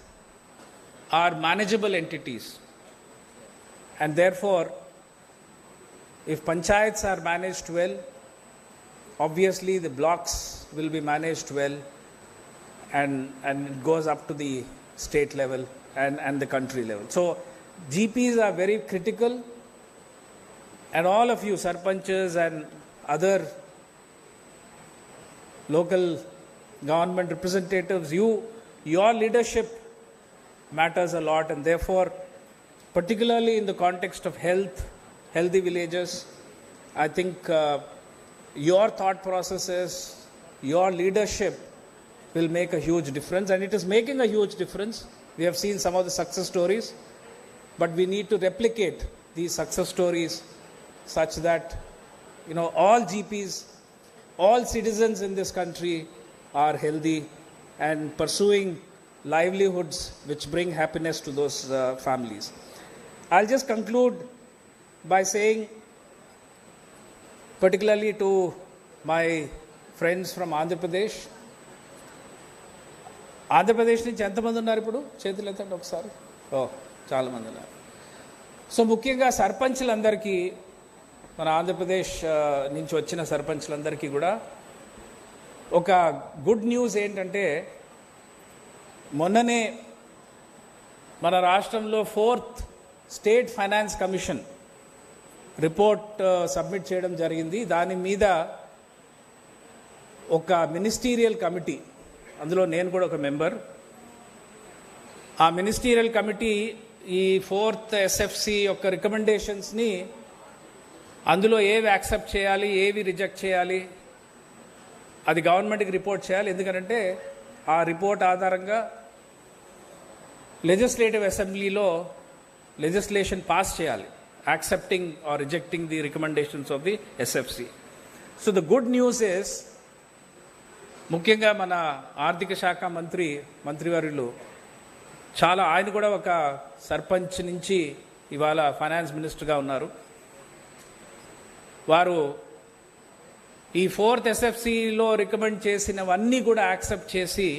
[SPEAKER 10] are manageable entities, and therefore, if panchayats are managed well, obviously the blocks will be managed well, and it goes up to the state level and the country level. So GPs are very critical, and all of you sarpanchas and other local government representatives, your leadership matters a lot, and therefore, particularly in the context of healthy villages, I think your thought processes, your leadership will make a huge difference, and it is making a huge difference. We have seen some of the success stories, but we need to replicate these success stories such that all GPs, all citizens in this country are healthy and pursuing livelihoods which bring happiness to those families. I'll just conclude by saying, particularly to my friends from Andhra Pradesh, Andhra Pradesh నుంచి ఎంతమంది ఉన్నారు ఇప్పుడు? చేతులు ఎత్తండి ఒకసారి. చాలామంది ఉన్నారు. So ముఖ్యంగా సర్పంచ్లందరికీ, మన ఆంధ్రప్రదేశ్ నుంచి వచ్చిన సర్పంచ్లందరికీ కూడా ఒక గుడ్ న్యూస్ ఏంటంటే, మొన్ననే మన రాష్ట్రంలో 4th state finance commission report submit చేయడం జరిగింది. దాని మీద ఒక మినిస్టీరియల్ కమిటీ, అందులో నేను కూడా ఒక మెంబర్, ఆ మినిస్టీరియల్ కమిటీ ఈ 4th SFC యొక్క రికమెండేషన్స్ని, అందులో ఏవి యాక్సెప్ట్ చేయాలి, ఏవి రిజెక్ట్ చేయాలి, అది గవర్నమెంట్కి రిపోర్ట్ చేయాలి. ఎందుకంటే ఆ రిపోర్ట్ ఆధారంగా లెజిస్లేటివ్ అసెంబ్లీలో లెజిస్లేషన్ పాస్ చేయాలి, accepting or rejecting the recommendations of the SFC. So the good news is, ముఖ్యంగా మన ఆర్థిక శాఖ మంత్రివర్యులు ఆయన కూడా ఒక సర్పంచ్ నుంచి ఇవాళ ఫైనాన్స్ మినిస్టర్గా ఉన్నారు. వారు ఈ 4th SFCలో రికమెండ్ చేసినవన్నీ కూడా యాక్సెప్ట్ చేసి,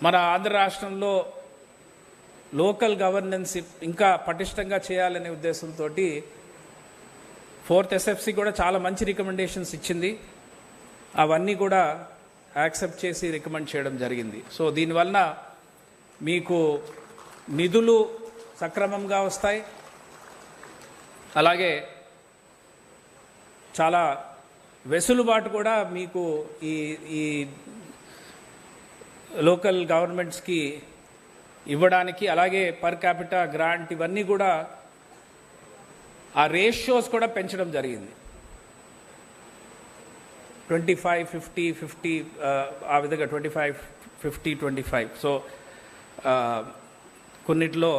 [SPEAKER 10] మన ఆంధ్ర రాష్ట్రంలో లోకల్ గవర్నెన్స్ ఇంకా పటిష్టంగా చేయాలనే ఉద్దేశంతో 4th SFC కూడా చాలా మంచి రికమెండేషన్స్ ఇచ్చింది. అవన్నీ కూడా యాక్సెప్ట్ చేసి రికమెండ్ చేయడం జరిగింది. సో దీనివల్ల మీకు నిధులు సక్రమంగా వస్తాయి, అలాగే చాలా వెసులుబాటు కూడా మీకు ఈ లోకల్ గవర్నమెంట్స్కి ఇవ్వడానికి, అలాగే పర్ క్యాపిటా గ్రాంట్ ఇవన్నీ కూడా ఆ రేషియోస్ కూడా పెంచడం జరిగింది. 25-50-50 ఆ విధంగా 25-50-25. సో కొన్నిట్లో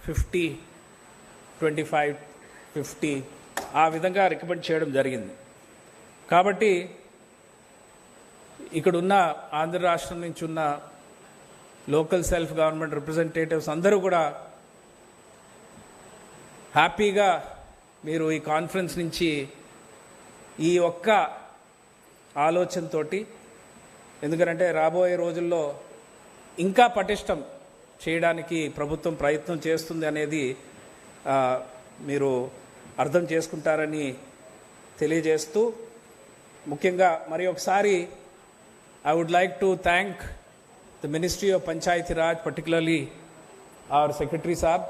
[SPEAKER 10] 50-25-50 ఆ విధంగా రికమెండ్ చేయడం జరిగింది. కాబట్టి ఇక్కడున్న ఆంధ్ర రాష్ట్రం నుంచి ఉన్న లోకల్ సెల్ఫ్ గవర్నమెంట్ రిప్రజెంటేటివ్స్ అందరూ కూడా హ్యాపీగా మీరు ఈ కాన్ఫరెన్స్ నుంచి ఈ ఒక్క ఆలోచనతోటి, ఎందుకంటే రాబోయే రోజుల్లో ఇంకా పటిష్టం చేయడానికి ప్రభుత్వం ప్రయత్నం చేస్తుంది అనేది మీరు అర్థం చేసుకుంటారని తెలియజేస్తూ, ముఖ్యంగా మరి ఒకసారి I would like to thank the Ministry of Panchayati Raj, particularly our Secretary Saab,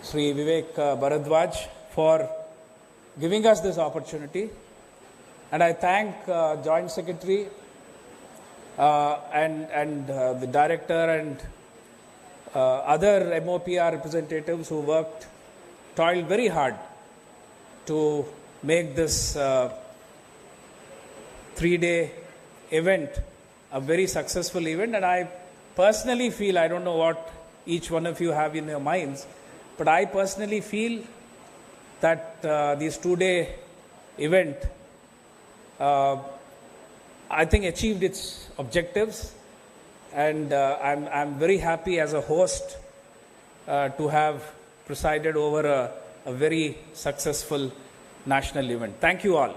[SPEAKER 10] Sri Vivek Bharadwaj, for giving us this opportunity. And I thank Joint Secretary and the Director and other MOPR representatives who toiled very hard to make this 3-day event a very successful event. And I personally feel, I don't know what each one of you have in your minds, but I personally feel that this 2-day event I think achieved its objectives, and I'm very happy as a host to have presided over a very successful national event. Thank you all.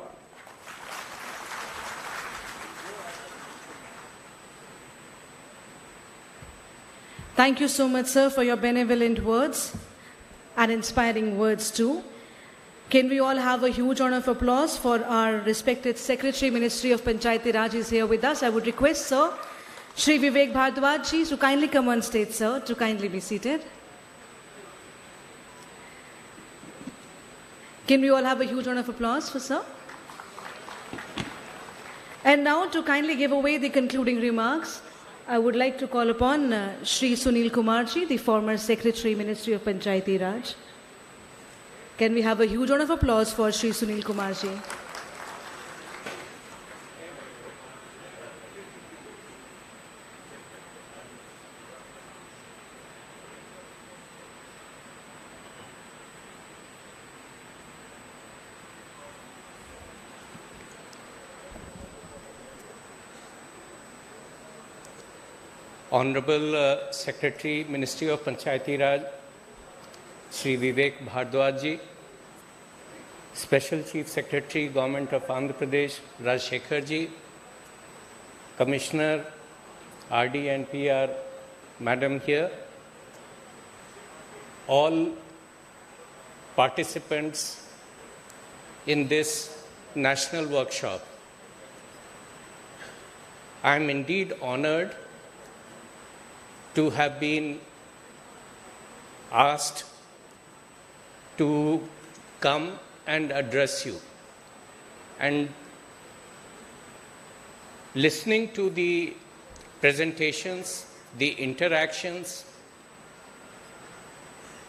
[SPEAKER 1] Thank you so much, sir, for your benevolent words and inspiring words too. Can we all have a huge round of applause for our respected Secretary, Ministry of Panchayati Raj is here with us. I would request, sir, Shri Vivek Bharadwaj ji to kindly come on stage, sir, to kindly be seated. Can we all have a huge round of applause for sir? And now to kindly give away the concluding remarks, I would like to call upon Shri Sunil Kumar ji, the former Secretary, Ministry of Panchayati Raj. Can we have a huge round of applause for Shri Sunil Kumar ji?
[SPEAKER 11] Honorable Secretary, Ministry of Panchayati Raj, Sri Vivek Bharadwaj ji, Special Chief Secretary, Government of Andhra Pradesh, Rajshekhar ji, Commissioner, RD and PR, Madam here, all participants in this national workshop. I am indeed honored to have been asked to come and address you. And listening to the presentations, the interactions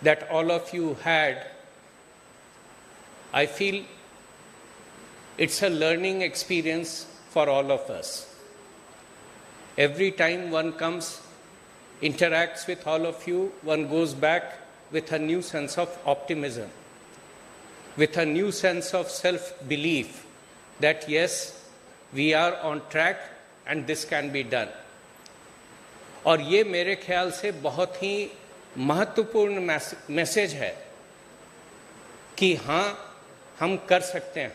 [SPEAKER 11] that all of you had, I feel it's a learning experience for all of us. Every time one comes, interacts with all of you, one goes back with a new sense of optimism, with a new sense of self-belief that yes, we are on track and this can be done. और ये मेरे ख्याल से बहुत ही महत्वपूर्ण message है कि हाँ, हम कर सकते हैं,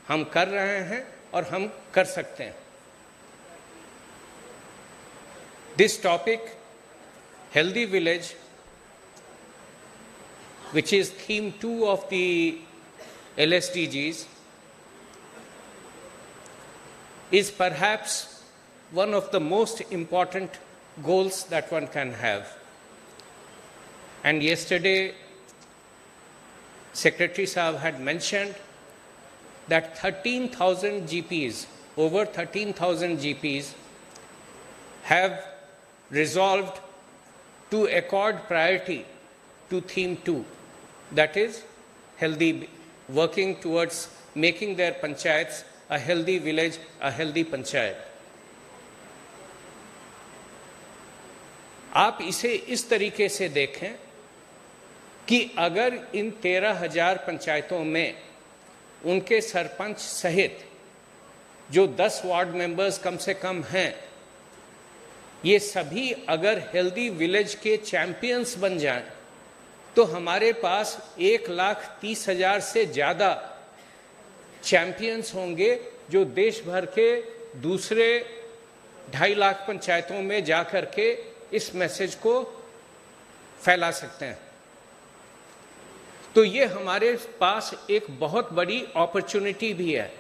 [SPEAKER 11] हम कर रहे हैं और हम कर सकते हैं. This topic, Healthy Village, which is theme 2 of the LSDGs, is perhaps one of the most important goals that one can have. And yesterday, Secretary Saab had mentioned that 13,000 GPs, over 13,000 GPs, have resolved to accord priority to theme 2, that is, healthy, working towards making their panchayats a healthy village, a healthy panchayat. आप इसे इस तरीके से देखें कि अगर इन 13,000 पंचायतों में उनके सरपंच सहित जो 10 वार्ड मेंबर्स कम से कम हैं, ये सभी अगर हेल्दी विलेज के चैंपियंस बन जाएं, तो हमारे पास 1,30,000 से ज़्यादा चैंपियंस होंगे जो देश भर के दूसरे 2.5 लाख पंचायतों में जाकर के इस मैसेज को फैला सकते हैं। तो ये हमारे पास एक बहुत बड़ी अपॉर्चुनिटी भी है।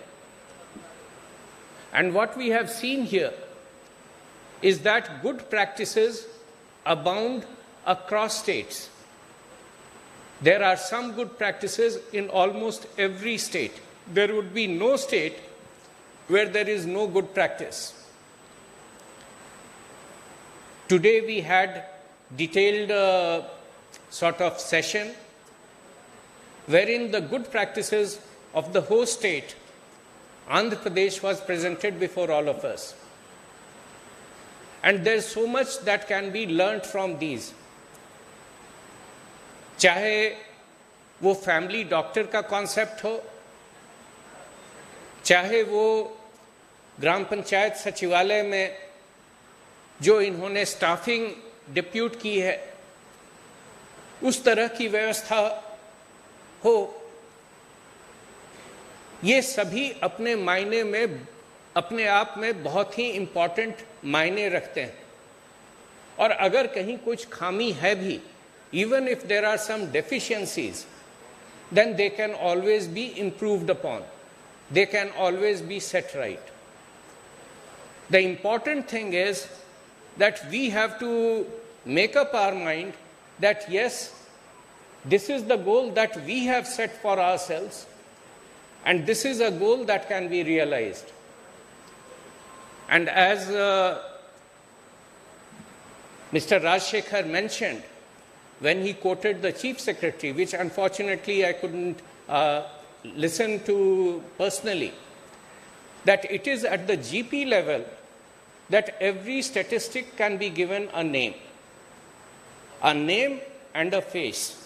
[SPEAKER 11] And what we have seen here is that good practices abound across states. There are some good practices in almost every state. There would be no state where there is no good practice. Today we had detailed sort of session wherein the good practices of the host state, Andhra Pradesh, was presented before all of us. And there's so much that can be learned from these. चाहे वो family doctor का concept हो, चाहे वो ग्राम पंचायत सचिवालय में जो इन्होंने स्टाफिंग डिप्यूट की है, उस तरह की व्यवस्था हो, ये सभी अपने मायने में, अपने आप में बहुत ही इंपॉर्टेंट मायने रखते हैं। और अगर कहीं कुछ खामी है भी, even if there are some deficiencies, then they can always be improved upon. They can always be set right. The important thing is that we have to make up our mind that yes, this is the goal that we have set for ourselves, and this is a goal that can be realized. And as Mr. Rajshekhar mentioned, when he quoted the Chief Secretary, which unfortunately I couldn't listen to personally, that it is at the GP level that every statistic can be given a name and a face.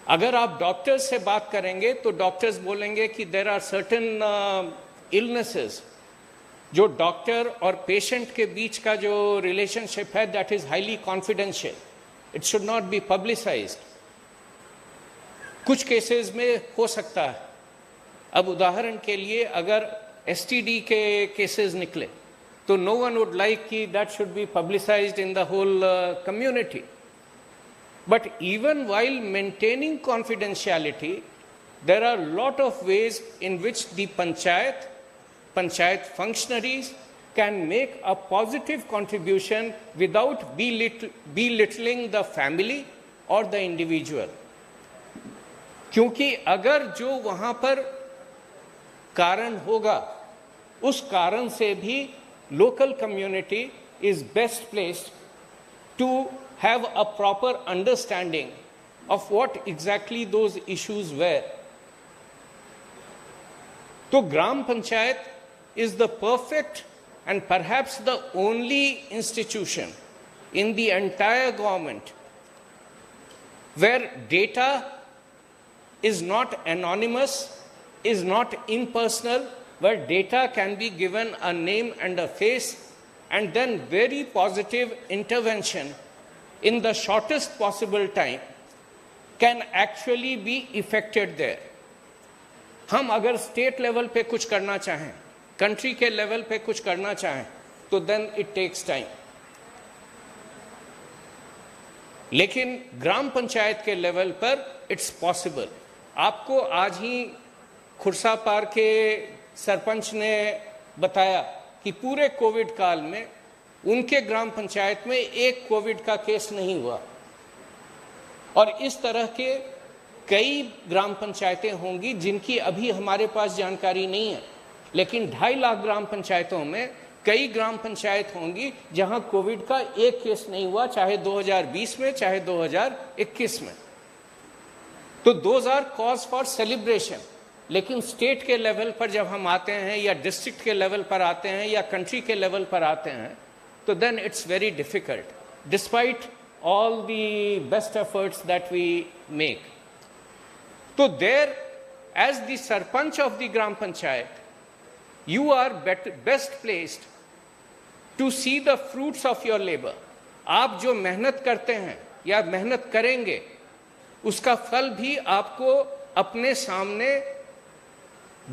[SPEAKER 11] अगर आप doctors से बात करेंगे तो doctors बोलेंगे कि there are certain illnesses जो doctor और पेशेंट के बीच का जो रिलेशनशिप है, that is highly confidential, it should not be publicised. कुछ केसेस में हो सकता है, अब उदाहरण के लिए अगर एसटीडी के केसेस निकले तो नो वन वुड लाइक कि that should be publicised in the whole community. But even while maintaining confidentiality, there are a lot of ways in which the panchayat functionaries can make a positive contribution without belittling the family or the individual. क्योंकि अगर जो वहाँ पर कारण होगा, उस कारण से भी local community is best placed to have a proper understanding of what exactly those issues were. So Gram Panchayat is the perfect and perhaps the only institution in the entire government where data is not anonymous, is not impersonal, where data can be given a name and a face, and then very positive intervention in the shortest possible time can actually be effected there. हम अगर state level पे कुछ करना चाहें, country के level पे कुछ करना चाहें, तो देन इट टेक्स टाइम। लेकिन ग्राम पंचायत के लेवल पर इट्स पॉसिबल। आपको आज ही खुर्सापार के सरपंच ने बताया कि पूरे कोविड काल में उनके ग्राम पंचायत में एक कोविड का केस नहीं हुआ, और इस तरह के कई ग्राम पंचायतें होंगी जिनकी अभी हमारे पास जानकारी नहीं है, लेकिन 2.5 लाख ग्राम पंचायतों में कई ग्राम पंचायत होंगी जहां कोविड का एक केस नहीं हुआ, चाहे 2020 में चाहे 2021 में। तो those are cause for celebration. लेकिन स्टेट के लेवल पर जब हम आते हैं या डिस्ट्रिक्ट के लेवल पर आते हैं या कंट्री के लेवल पर आते हैं, तो then it's very difficult despite all the best efforts that we make. तो there as the sarpanch of the gram panchayat, you are best placed to see the fruits of your labor. आप जो मेहनत करते हैं या मेहनत करेंगे, उसका फल भी आपको अपने सामने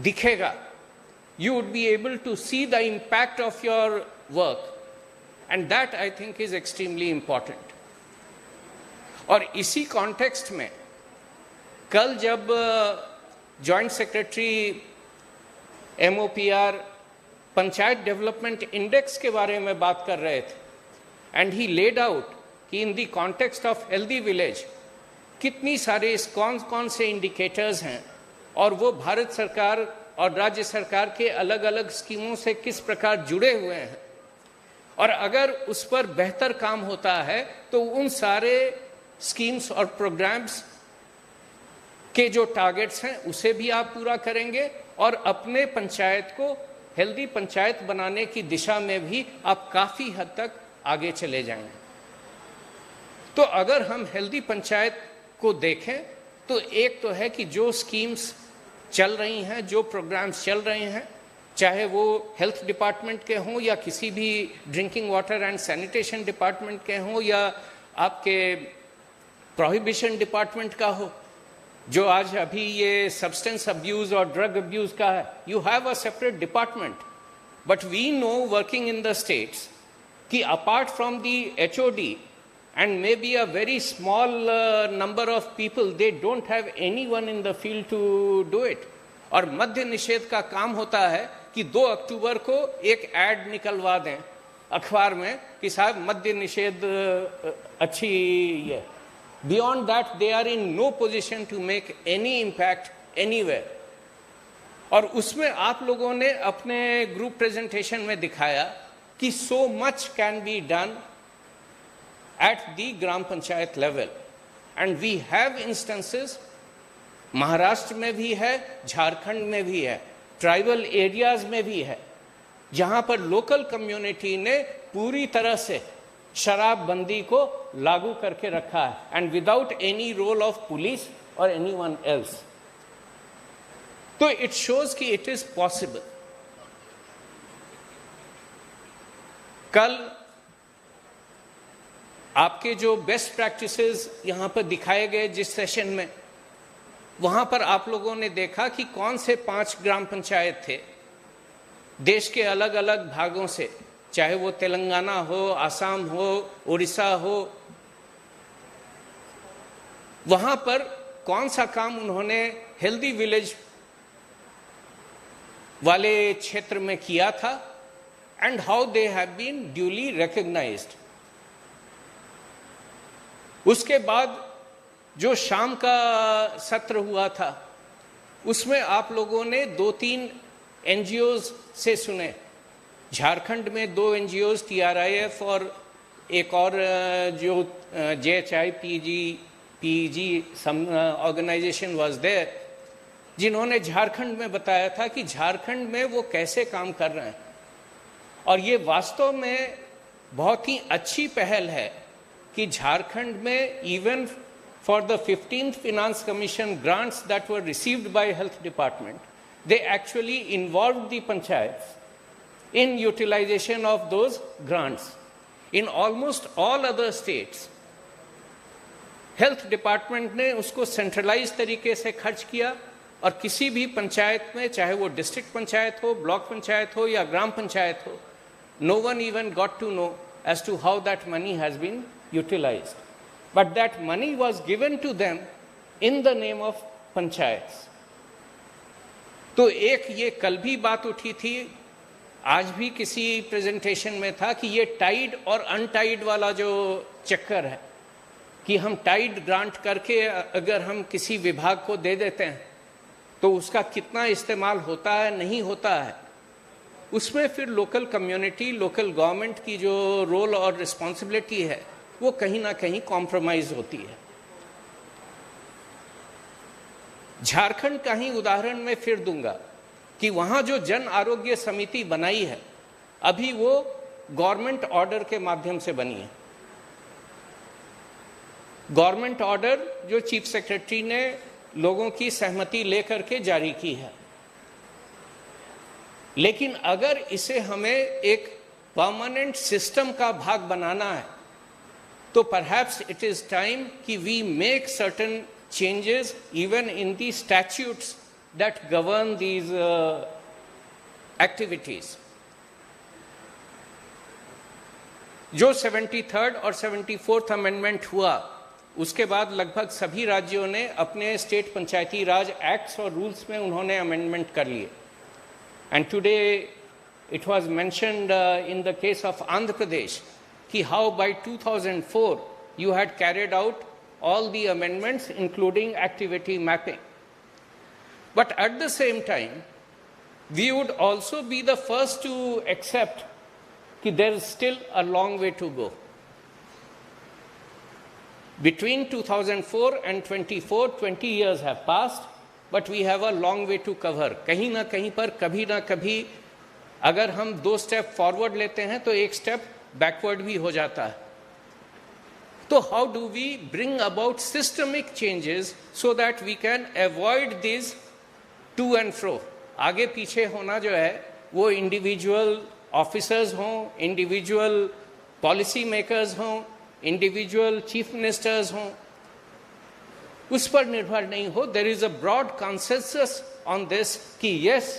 [SPEAKER 11] दिखेगा. You would be able to see the impact of your work, and that I think is extremely important. और इसी कॉन्टेक्स्ट में कल जब joint secretary MOPR panchayat development index के बारे में बात कर रहे थे, एंड ही लेड आउट कि in the context of healthy village कितनी सारे कौन कौन से इंडिकेटर्स हैं और वो भारत सरकार और राज्य सरकार के अलग अलग स्कीमों से किस प्रकार जुड़े हुए हैं, और अगर उस पर बेहतर काम होता है तो उन सारे स्कीम्स और प्रोग्राम्स के जो टारगेट्स हैं उसे भी आप पूरा करेंगे और अपने पंचायत को हेल्दी पंचायत बनाने की दिशा में भी आप काफी हद तक आगे चले जाएंगे। तो अगर हम हेल्दी पंचायत को देखें तो एक तो है कि जो स्कीम्स चल रही हैं, जो प्रोग्राम्स चल रहे हैं, चाहे वो हेल्थ डिपार्टमेंट के हों या किसी भी drinking water and sanitation department के हों या आपके प्रोहिबिशन डिपार्टमेंट का हो, जो आज अभी ये सब्सटेंस अब्यूज और ड्रग अब्यूज का है, you have a separate department, but we know working in the states कि apart from the HOD and maybe a very small number of people, they don't have anyone in the field to do it. और मद्य निषेध का काम होता है कि 2 अक्टूबर को एक एड निकलवा दें अखबार में कि साहब मद्य निषेध अच्छी है. Beyond that, they are in no position to make any impact anywhere. और उसमें आप लोगों ने अपने ग्रुप प्रेजेंटेशन में दिखाया कि so much can be done at the gram panchayat level, and we have instances, Maharashtra में भी है, झारखंड में भी है, ट्राइबल एरियाज में भी है, जहां पर लोकल कम्युनिटी ने पूरी तरह से शराबबंदी को लागू करके रखा है, and without any role of police और एनीवन एल्स. तो इट शोज कि इट इज पॉसिबल. कल आपके जो बेस्ट प्रैक्टिसेस यहां पर दिखाए गए जिस सेशन में, वहां पर आप लोगों ने देखा कि कौन से 5 ग्राम पंचायत थे देश के अलग अलग भागों से, चाहे वो तेलंगाना हो, आसाम हो, उड़ीसा हो, वहां पर कौन सा काम उन्होंने हेल्दी विलेज वाले क्षेत्र में किया था, and how they have been duly recognised. उसके बाद जो शाम का सत्र हुआ था उसमें आप लोगों ने 2-3 NGOs से सुने. झारखंड में 2 NGOs TRIF और एक और जो JHI PG organisation was there, जिन्होंने झारखंड में बताया था कि झारखंड में वो कैसे काम कर रहे हैं. और ये वास्तव में बहुत ही अच्छी पहल है कि झारखंड में even for the 15th Finance Commission grants that were received by Health Department, they actually involved the panchayats in utilization of those grants. In almost all other states, Health Department ने उसको सेंट्रलाइज तरीके से खर्च किया, और किसी भी पंचायत में, चाहे वो डिस्ट्रिक्ट पंचायत हो, ब्लॉक पंचायत हो या ग्राम पंचायत हो, no one even got to know as to how that money has been utilized. But that money was given to them in the name of panchayats. तो एक ये कल भी बात उठी थी, आज भी किसी प्रेजेंटेशन में था कि ये टाइड और अनटाइड वाला जो चक्कर है कि हम टाइड ग्रांट करके अगर हम किसी विभाग को दे देते हैं तो उसका कितना इस्तेमाल होता है नहीं होता है, उसमें फिर लोकल कम्युनिटी, लोकल गवर्नमेंट की जो रोल और रिस्पॉन्सिबिलिटी है वो कहीं ना कहीं कॉम्प्रोमाइज होती है। झारखंड का ही उदाहरण मैं फिर दूंगा कि वहां जो जन आरोग्य समिति बनाई है अभी वो गवर्नमेंट ऑर्डर के माध्यम से बनी है। गवर्नमेंट ऑर्डर जो चीफ सेक्रेटरी ने लोगों की सहमति लेकर के जारी की है, लेकिन अगर इसे हमें एक परमानेंट सिस्टम का भाग बनाना है तो परहैप्स इट इज टाइम कि we make certain changes even in the statutes that govern these activities. जो 73rd और 74th अमेंडमेंट हुआ उसके बाद लगभग सभी राज्यों ने अपने स्टेट पंचायती राज एक्ट्स और रूल्स में उन्होंने अमेंडमेंट कर लिए। And today it was mentioned in the case of Andhra Pradesh कि how by 2004 you had carried out all the amendments including activity mapping. But at the same time, we would also be the first to accept that there is still a long way to go. Between 2004 and 24, 20 years have passed, but we have a long way to cover. कहीं ना कहीं पर कभी ना कभी अगर हम 2 step forward लेते हैं तो 1 स्टेप बैकवर्ड भी हो जाता है। तो how do we bring about systemic changes so that we can avoid this to and fro? आगे पीछे होना जो है वो इंडिविजुअल ऑफिसर्स हों, इंडिविजुअल पॉलिसी मेकर्स हों, इंडिविजुअल चीफ मिनिस्टर्स हों, उस पर निर्भर नहीं हो। There is a broad consensus on this कि yes,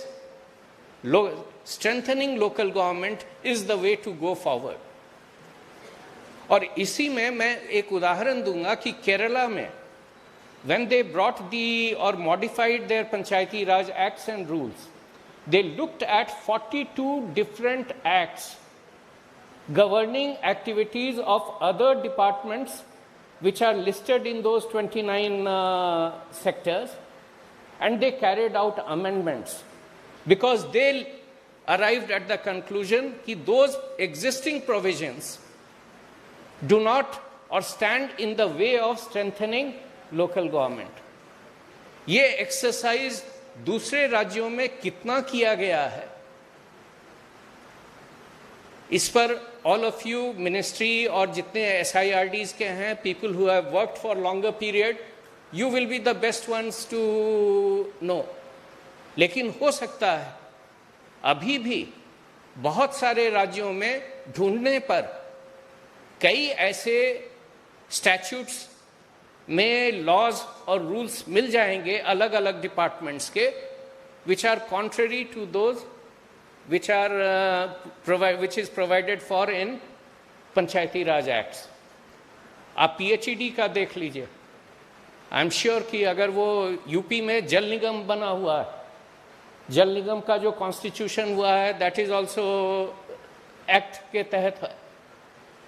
[SPEAKER 11] strengthening local government is the way to go forward. और इसी में मैं एक उदाहरण दूंगा कि केरला में when they brought the or modified their Panchayati Raj acts and rules, they looked at 42 different acts governing activities of other departments which are listed in those 29 sectors, and they carried out amendments because they arrived at the conclusion that those existing provisions do not or stand in the way of strengthening local government. ये exercise दूसरे राज्यों में कितना किया गया है, इस पर ऑल ऑफ यू मिनिस्ट्री और जितने SIRDs के हैं, people who have worked for longer period, you will be the best ones to know. लेकिन हो सकता है अभी भी बहुत सारे राज्यों में ढूंढने पर कई ऐसे स्टैट्यूट्स में लॉज और रूल्स मिल जाएंगे अलग अलग डिपार्टमेंट्स के, which are contrary to those which is provided for in Panchayati Raj acts. आप PHED का देख लीजिए, आई एम श्योर कि अगर वो यूपी में जल निगम बना हुआ है, जल निगम का जो कॉन्स्टिट्यूशन हुआ है दैट इज ऑल्सो एक्ट के तहत है।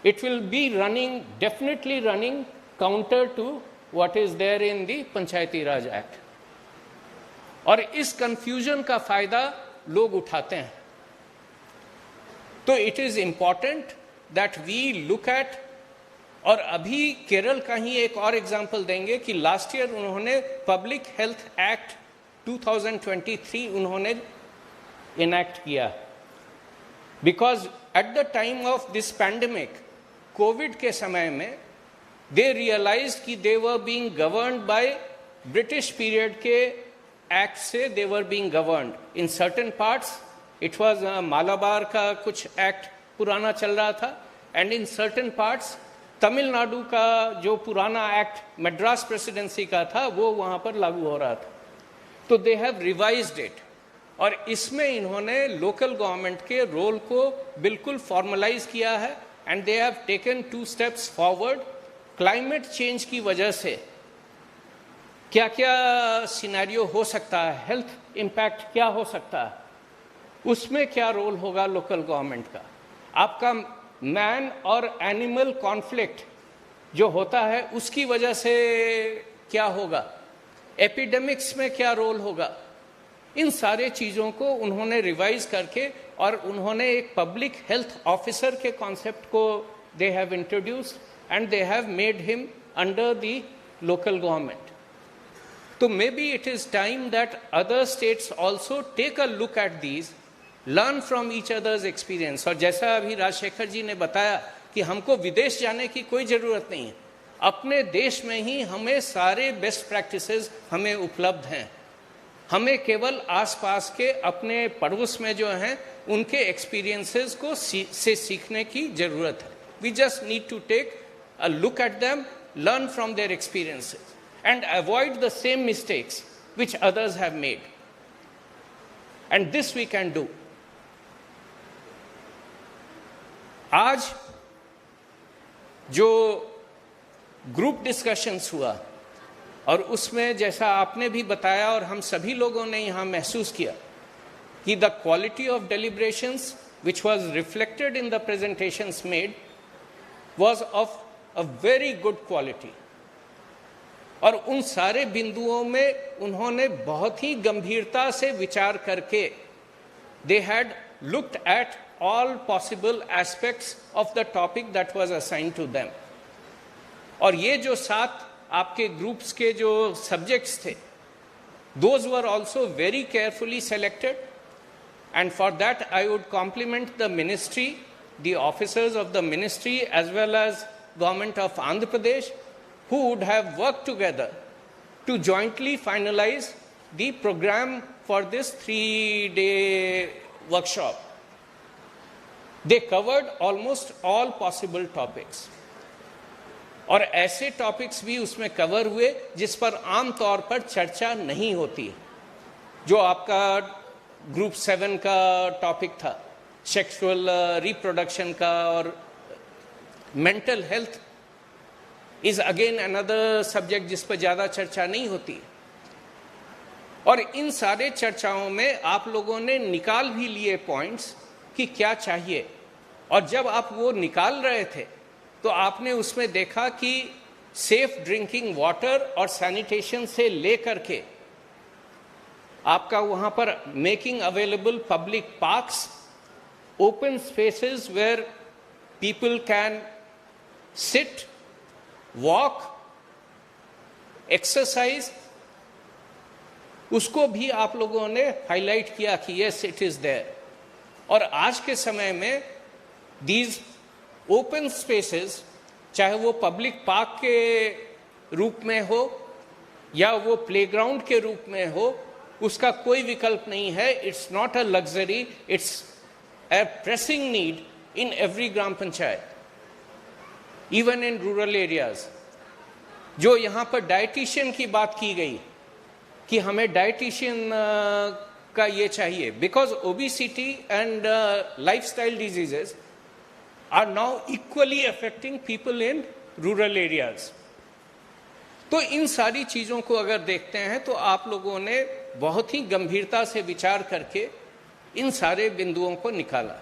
[SPEAKER 11] It will be running, definitely running counter to what is there in the Panchayati Raj Act. और इस confusion का फायदा लोग उठाते हैं। तो it is important that we look at, और अभी केरल का ही एक और एग्जाम्पल देंगे कि लास्ट ईयर उन्होंने पब्लिक हेल्थ एक्ट 2023 उन्होंने इनैक्ट किया, because at the time of this pandemic, Covid के समय में दे रियलाइज कि they were being governed by British period के एक्ट से they were being governed in certain parts. It was Malabar का कुछ एक्ट पुराना चल रहा था, and in certain parts Tamil Nadu का जो पुराना एक्ट मद्रास प्रेसिडेंसी का था वो वहाँ पर लागू हो रहा था। तो दे हैव रिवाइज्ड इट, और इसमें इन्होंने लोकल गवर्नमेंट के रोल को बिल्कुल फॉर्मलाइज किया है, and they have taken 2 steps forward. Climate change की वजह से क्या क्या सिनेरियो हो सकता है, हेल्थ इम्पैक्ट क्या हो सकता है, उसमें क्या रोल होगा लोकल गवर्नमेंट का, आपका मैन और एनिमल कॉन्फ्लिक्ट जो होता है उसकी वजह से क्या होगा, एपिडेमिक्स में क्या रोल होगा, इन सारे चीज़ों को उन्होंने रिवाइज करके और उन्होंने एक पब्लिक हेल्थ ऑफिसर के कॉन्सेप्ट को they have introduced and they have made him under the local government. तो maybe it is time that other states also take a look at these, learn from each others experience. और जैसा अभी राजशेखर जी ने बताया कि हमको विदेश जाने की कोई ज़रूरत नहीं है, अपने देश में ही हमें सारे बेस्ट प्रैक्टिसेस हमें उपलब्ध हैं. हमें केवल आसपास के अपने पड़ोस में जो हैं उनके एक्सपीरियंसेस को से सीखने की ज़रूरत है. We just need to take a look at them, learn from their experiences and avoid the same mistakes which others have made. And this we can do. आज जो ग्रुप डिस्कशंस हुआ और उसमें जैसा आपने भी बताया और हम सभी लोगों ने यहाँ महसूस किया कि the quality of deliberations which was reflected in the presentations made was of a very good quality. और उन सारे बिंदुओं में उन्होंने बहुत ही गंभीरता से विचार करके they had looked at all possible aspects of the topic that was assigned to them. और ये जो 7 आपके ग्रुप्स के जो सब्जेक्ट्स थे, those were also very carefully selected, and for that I would compliment the ministry, the officers of the ministry as well as Government of Andhra Pradesh, who would have worked together to jointly finalize the program for this 3-day workshop. They covered almost all possible topics. और ऐसे topics भी उसमें cover हुए जिस पर आम तौर पर चर्चा नहीं होती. जो आपका ग्रुप 7 का टॉपिक था, सेक्सुअल रिप्रोडक्शन का, और mental health is again another subject जिस पर ज़्यादा चर्चा नहीं होती. और इन सारे चर्चाओं में आप लोगों ने निकाल भी लिए पॉइंट्स कि क्या चाहिए. और जब आप वो निकाल रहे थे तो आपने उसमें देखा कि सेफ ड्रिंकिंग वाटर और सैनिटेशन से लेकर के आपका वहाँ पर making available public parks, open spaces where people can sit, walk, exercise, उसको भी आप लोगों ने हाईलाइट किया कि yes it is there. और आज के समय में these open spaces, चाहे वो पब्लिक पार्क के रूप में हो या वो प्लेग्राउंड के रूप में हो, उसका कोई विकल्प नहीं है. It's not a luxury, it's a pressing need in every gram panchayat, even in rural areas. जो यहाँ पर डाइटिशियन की बात की गई कि हमें डाइटिशियन का ये चाहिए, because obesity and lifestyle diseases are now equally affecting people in rural areas. तो इन सारी चीज़ों को अगर देखते हैं तो आप लोगों ने बहुत ही गंभीरता से विचार करके इन सारे बिंदुओं को निकाला.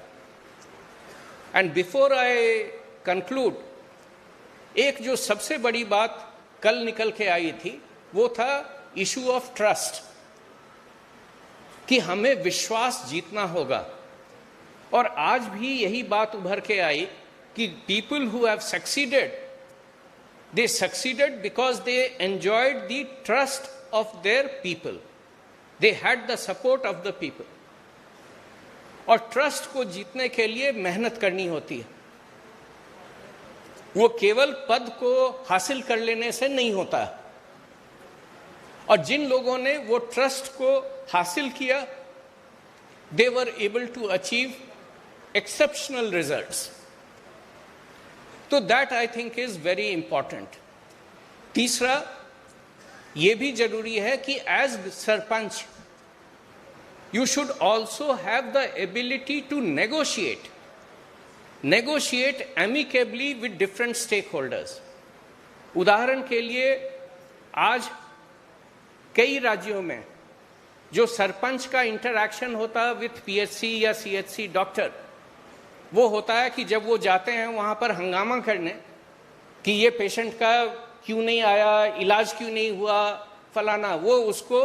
[SPEAKER 11] एंड बिफोर आई कंक्लूड, एक जो सबसे बड़ी बात कल निकल के आई थी वो था इशू ऑफ ट्रस्ट, कि हमें विश्वास जीतना होगा. और आज भी यही बात उभर के आई कि people who have succeeded, they succeeded because they enjoyed the trust of their people, they had the support of the people. और ट्रस्ट को जीतने के लिए मेहनत करनी होती है. वो केवल पद को हासिल कर लेने से नहीं होता. और जिन लोगों ने वो ट्रस्ट को हासिल किया, they were able to achieve exceptional results. तो that I think is very important. तीसरा, ये भी जरूरी है कि as sarpanch you should also have the ability to negotiate amicably with different stakeholders. उदाहरण के लिए आज कई राज्यों में जो सरपंच का इंटरैक्शन होता है विथ पीएचसी या सीएचसी डॉक्टर, वो होता है कि जब वो जाते हैं वहाँ पर हंगामा करने कि ये पेशेंट का क्यों नहीं आया, इलाज क्यों नहीं हुआ, फलाना, वो उसको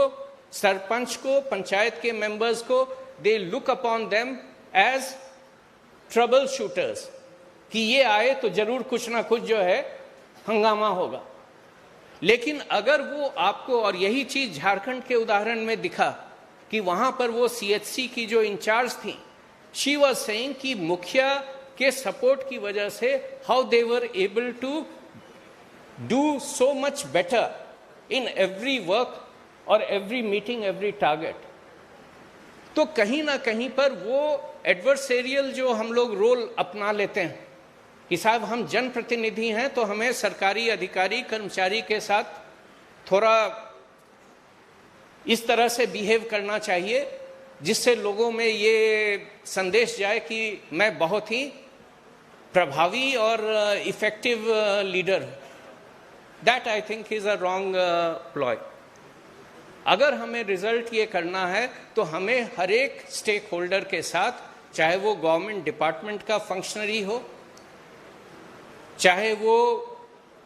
[SPEAKER 11] सरपंच को, पंचायत के मेंबर्स को, they look upon them as troubleshooters कि ये आए तो जरूर कुछ ना कुछ जो है हंगामा होगा। लेकिन अगर वो आपको, और यही चीज झारखंड के उदाहरण में दिखा कि वहां पर वो सीएचसी की जो इंचार्ज थी, शी वाज सेइंग कि मुखिया के सपोर्ट की वजह से how they were able to do so much better in every work और एवरी मीटिंग, एवरी टारगेट। तो कहीं ना कहीं पर वो एडवर्सेरियल जो हम लोग रोल अपना लेते हैं कि साहब हम जनप्रतिनिधि हैं तो हमें सरकारी अधिकारी कर्मचारी के साथ थोड़ा इस तरह से बिहेव करना चाहिए जिससे लोगों में ये संदेश जाए कि मैं बहुत ही प्रभावी और effective leader. That I think is a wrong ploy. अगर हमें रिजल्ट ये करना है तो हमें हर एक स्टेक होल्डर के साथ, चाहे वो गवर्नमेंट डिपार्टमेंट का फंक्शनरी हो, चाहे वो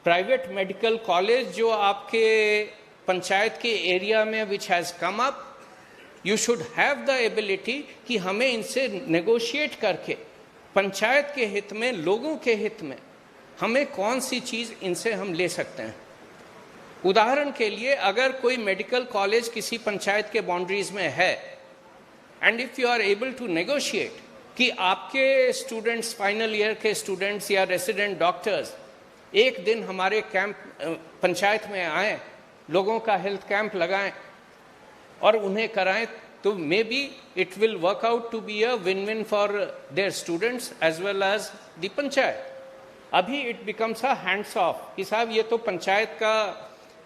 [SPEAKER 11] प्राइवेट मेडिकल कॉलेज जो आपके पंचायत के एरिया में which has come up, you should have the ability कि हमें इनसे नेगोशिएट करके पंचायत के हित में, लोगों के हित में हमें कौन सी चीज इनसे हम ले सकते हैं। उदाहरण के लिए अगर कोई मेडिकल कॉलेज किसी पंचायत के बाउंड्रीज में है and if you are able to negotiate कि आपके स्टूडेंट्स, फाइनल ईयर के स्टूडेंट्स या रेसिडेंट डॉक्टर्स एक दिन हमारे कैंप पंचायत में आए, लोगों का हेल्थ कैंप लगाएं और उन्हें कराएं, तो maybe it will work out to be a win win for their students as well as the panchayat. अभी it becomes a hands off कि साहब ये तो पंचायत का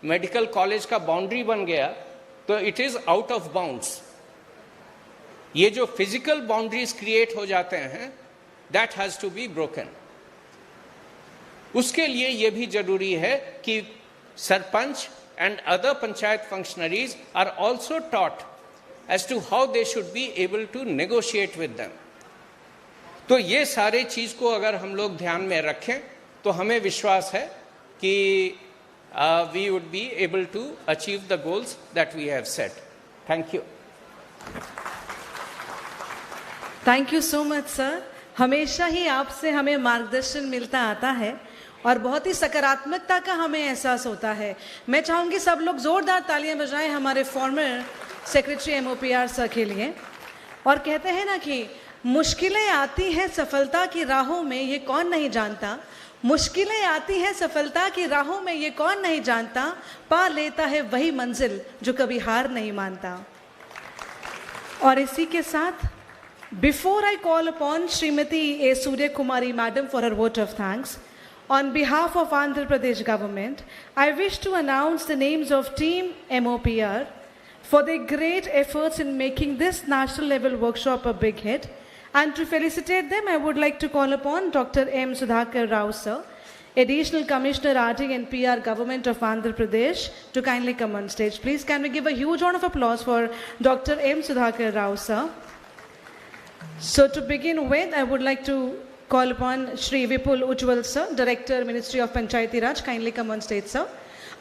[SPEAKER 11] मेडिकल कॉलेज का बाउंड्री बन गया तो it is out of bounds. ये जो फिजिकल बाउंड्रीज क्रिएट हो जाते हैं, that has to be broken. उसके लिए यह भी जरूरी है कि sarpanch and other panchayat functionaries are also taught as to how they should be able to negotiate with them. तो ये सारे चीज को अगर हम लोग ध्यान में रखें तो हमें विश्वास है कि we would be able to achieve the goals that we have set. Thank you.
[SPEAKER 1] Thank you so much sir. हमेशा ही आपसे हमें मार्गदर्शन मिलता आता है और बहुत ही सकारात्मकता का हमें एहसास होता है। मैं चाहूँगी सब लोग जोरदार तालियां बजाएं हमारे फॉर्मर सेक्रेटरी एमओपीआर सर के लिए। और कहते हैं ना कि मुश्किलें आती हैं सफलता की राहों में, ये कौन नहीं जानता। मुश्किलें आती हैं सफलता की राहों में, ये कौन नहीं जानता। पा लेता है वही मंजिल जो कभी हार नहीं मानता। और इसी के साथ before I call upon Shrimati A Surya Kumari madam for her vote of thanks, on behalf of Andhra Pradesh government, I wish to announce the names of Team MOPR for their great efforts in making this national level workshop a big hit. And to felicitate them, I would like to call upon Dr. M. Sudhakar Rao sir, Additional Commissioner RT and PR Government of Andhra Pradesh, to kindly come on stage. Please can we give a huge round of applause for Dr. M. Sudhakar Rao sir. So to begin with, I would like to call upon Shri Vipul Ujwal sir, Director, Ministry of Panchayati Raj. Kindly come on stage, sir.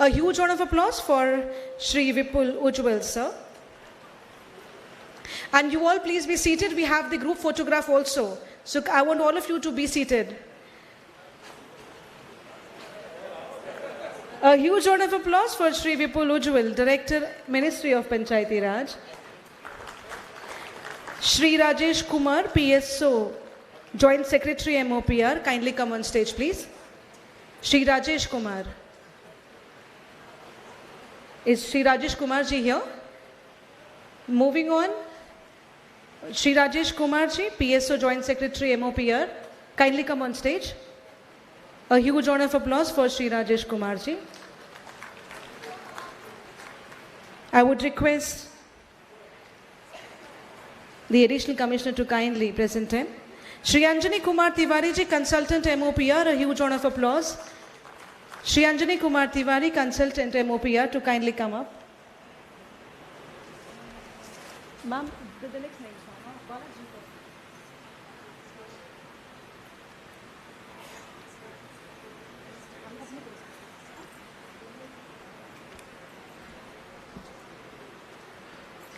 [SPEAKER 1] A huge round of applause for Shri Vipul Ujwal sir. And you all please be seated. We have the group photograph also. So I want all of you to be seated. A huge round of applause for Shri Vipul Ujwal, Director, Ministry of Panchayati Raj. Shri Rajesh Kumar, PSO, Joint Secretary MOPR, kindly come on stage please. Shri Rajesh Kumar. Is Shri Rajesh Kumar ji here? Moving on, Shri Rajesh Kumar ji, PSO Joint Secretary MOPR, kindly come on stage. A huge round of applause for Shri Rajesh Kumar ji. I would request the Additional Commissioner to kindly present him. Shri Anjani Kumar Tiwari ji, Consultant MOPR, a huge round of applause. Shri Anjani Kumar Tiwari, Consultant MOPR, to kindly come up. Ma'am, the next name.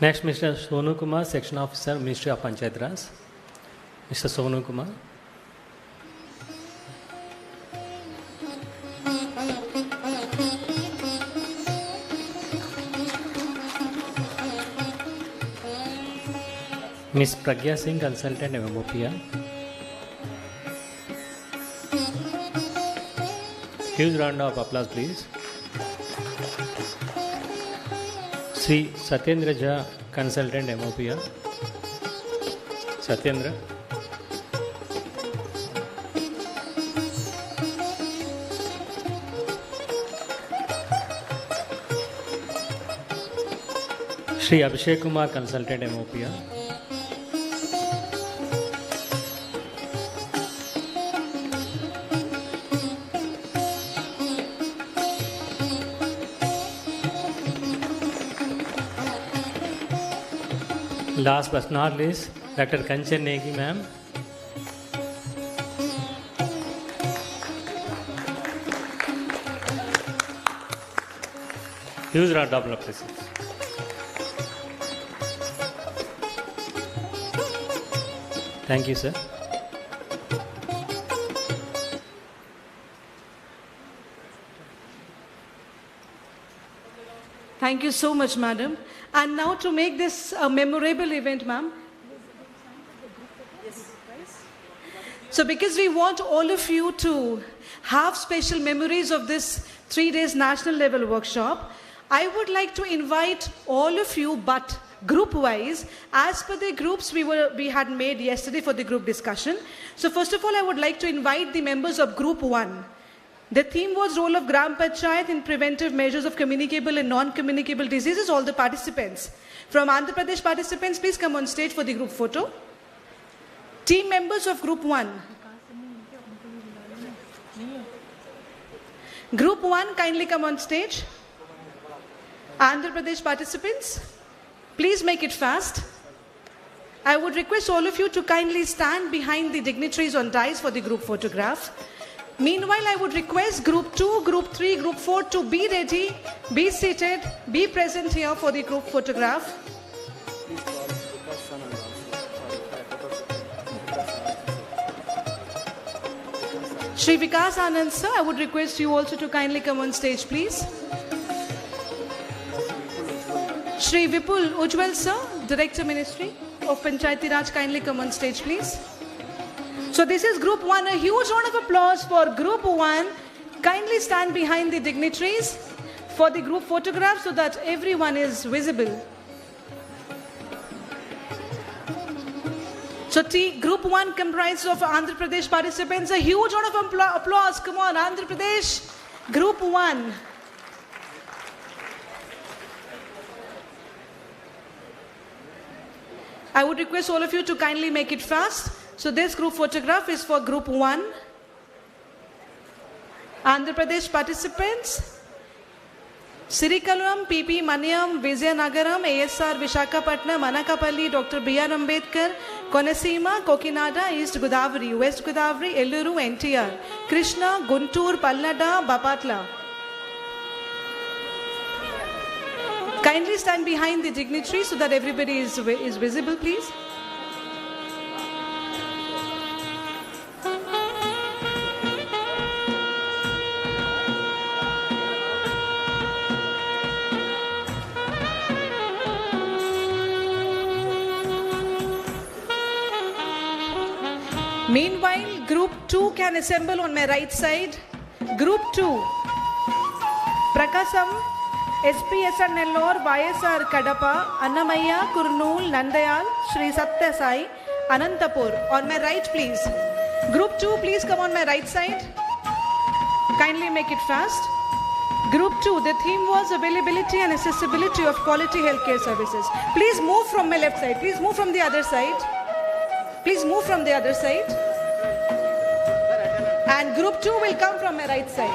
[SPEAKER 15] Next, Mr. Sonu Kumar, Section Officer, Ministry of Panchayat Raj. Mr. Sonu Kumar. Ms. Pragya Singh, Consultant MMOPR. Huge round of applause, please. Sri Satyendra Jha, Consultant MOPR. Satyendra. Sri Abhishek Kumar, Consultant MOPR. Last but not least, Dr. Kanchan Negi, ma'am. Huge round of applause. Thank you, sir.
[SPEAKER 1] Thank you so much, madam. And now to make this a memorable event, ma'am. So because we want all of you to have special memories of this 3 days national level workshop, I would like to invite all of you, but group-wise, as per the groups we had made yesterday for the group discussion. So first of all, I would like to invite the members of Group 1. The theme was role of Gram Panchayat in preventive measures of communicable and non-communicable diseases. All the participants. From Andhra Pradesh participants, please come on stage for the group photo. Team members of Group 1. Group 1, kindly come on stage. Andhra Pradesh participants, please make it fast. I would request all of you to kindly stand behind the dignitaries on dais for the group photograph. Meanwhile, I would request Group 2, Group 3, Group 4 to be ready, be seated, be present here for the group photograph. Shri Vikas Anand sir, I would request you also to kindly come on stage, please. Shri Vipul Ujwal sir, Director Ministry of Panchayati Raj, kindly come on stage, please. So this is Group 1. A huge round of applause for Group 1. Kindly stand behind the dignitaries for the group photograph so that everyone is visible. So Group 1 comprises of Andhra Pradesh participants. A huge round of applause. Come on, Andhra Pradesh. Group 1. I would request all of you to kindly make it fast. So this group photograph is for Group 1. Andhra Pradesh participants. Sirikalam, PP Manyam, Vizianagaram, ASR Vishakhapatnam, Anakapalli, Dr. B.R. Ambedkar, Konaseema, Kokinada, East Godavari, West Godavari, Elluru, NTR, Krishna, Guntur, Palnada, Bapatla. Kindly stand behind the dignitaries so that everybody is visible, please. Meanwhile, Group 2 can assemble on my right side. Group 2, Prakasam, SPSR Nellore, YSR Kadapa, Annamaya, Kurnool, Nandayal, Sri Satya Sai, Anantapur. On my right, please. Group 2, please come on my right side. Kindly make it fast. Group 2, the theme was availability and accessibility of quality healthcare services. Please move from my left side. Please move from the other side. Please move from the other side. And Group 2 will come from my right side.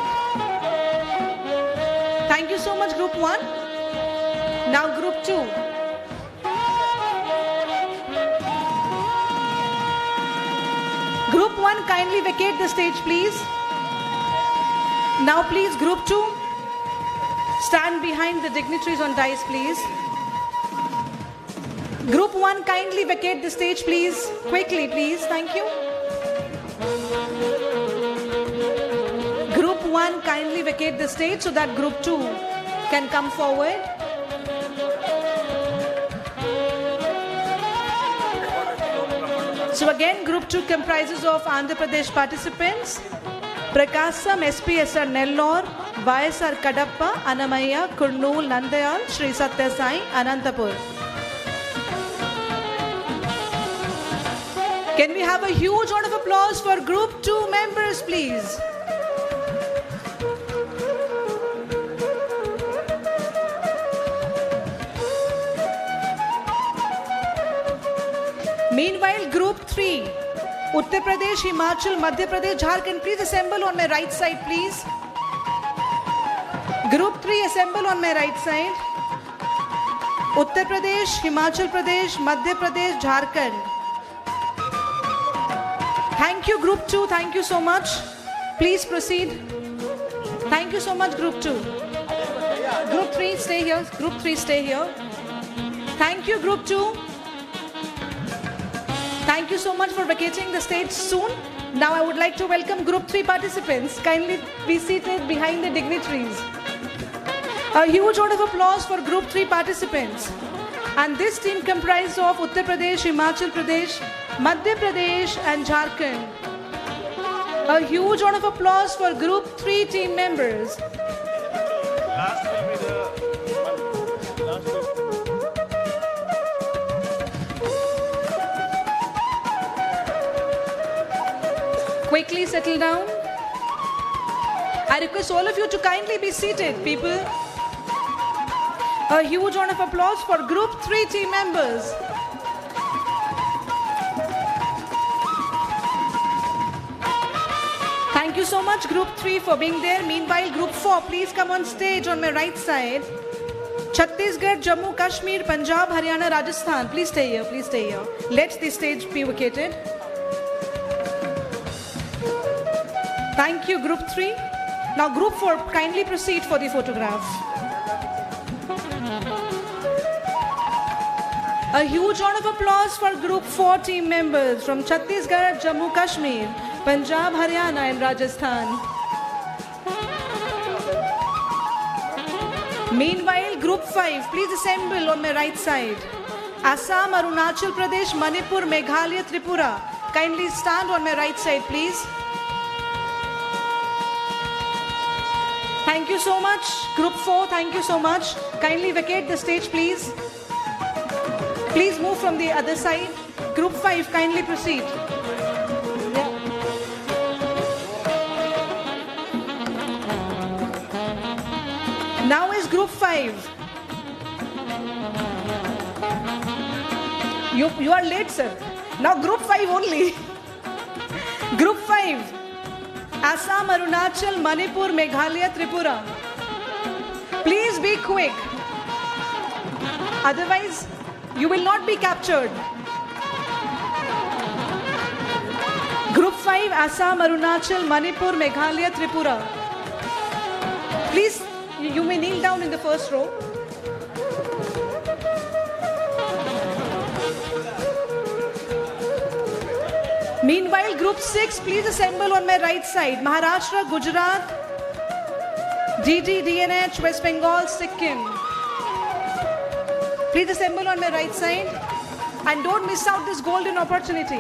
[SPEAKER 1] Thank you so much, Group 1. Now Group 2. Group 1, kindly vacate the stage, please. Now please, Group 2, stand behind the dignitaries on dais, please. Group 1, kindly vacate the stage, please. Quickly, please. Thank you. Group 1, kindly vacate the stage so that Group 2 can come forward. So again, Group 2 comprises of Andhra Pradesh participants, Prakasam, SPSR Nellore, YSR Kadappa, Anamaya, Kurnool, Nandayal, Sri Satya Sai, Anantapur. Can we have a huge round of applause for Group 2 members, please? Meanwhile, Group 3, Uttar Pradesh, Himachal, Madhya Pradesh, Jharkhand, please assemble on my right side, please. Group 3, assemble on my right side. Uttar Pradesh, Himachal Pradesh, Madhya Pradesh, Jharkhand. Thank you, Group 2. Thank you so much. Please proceed. Thank you so much, Group 2. Group 3, stay here. Group 3, stay here. Thank you, Group 2. Thank you so much for vacating the stage soon. Now I would like to welcome Group 3 participants. Kindly be seated behind the dignitaries. A huge round of applause for Group 3 participants. And this team comprised of Uttar Pradesh, Himachal Pradesh, Madhya Pradesh and Jharkhand. A huge round of applause for Group 3 team members. Quickly settle down. I request all of you to kindly be seated, people. A huge round of applause for Group 3 team members. Thank you so much, Group 3, for being there. Meanwhile, Group 4, please come on stage on my right side. Chhattisgarh, Jammu, Kashmir, Punjab, Haryana, Rajasthan. Please stay here, please stay here. Let the stage be vacated. Thank you, Group 3. Now, Group 4, kindly proceed for the photograph. A huge round of applause for Group 4 team members from Chhattisgarh, Jammu, Kashmir, Punjab, Haryana and Rajasthan. Meanwhile, Group 5, please assemble on my right side. Assam, Arunachal Pradesh, Manipur, Meghalaya, Tripura. Kindly stand on my right side, please. Thank you so much. Group 4, thank you so much. Kindly vacate the stage, please. Please move from the other side. Group 5, kindly proceed. Now is Group 5. You are late, sir. Now Group 5 only. Group 5. Assam, Arunachal, Manipur, Meghalaya, Tripura. Please be quick. Otherwise, you will not be captured. Group 5, Assam, Arunachal, Manipur, Meghalaya, Tripura. Please, you may kneel down in the first row. Meanwhile, Group 6, please assemble on my right side. Maharashtra, Gujarat, DD, DNH, West Bengal, Sikkim. Please assemble on my right side and don't miss out this golden opportunity.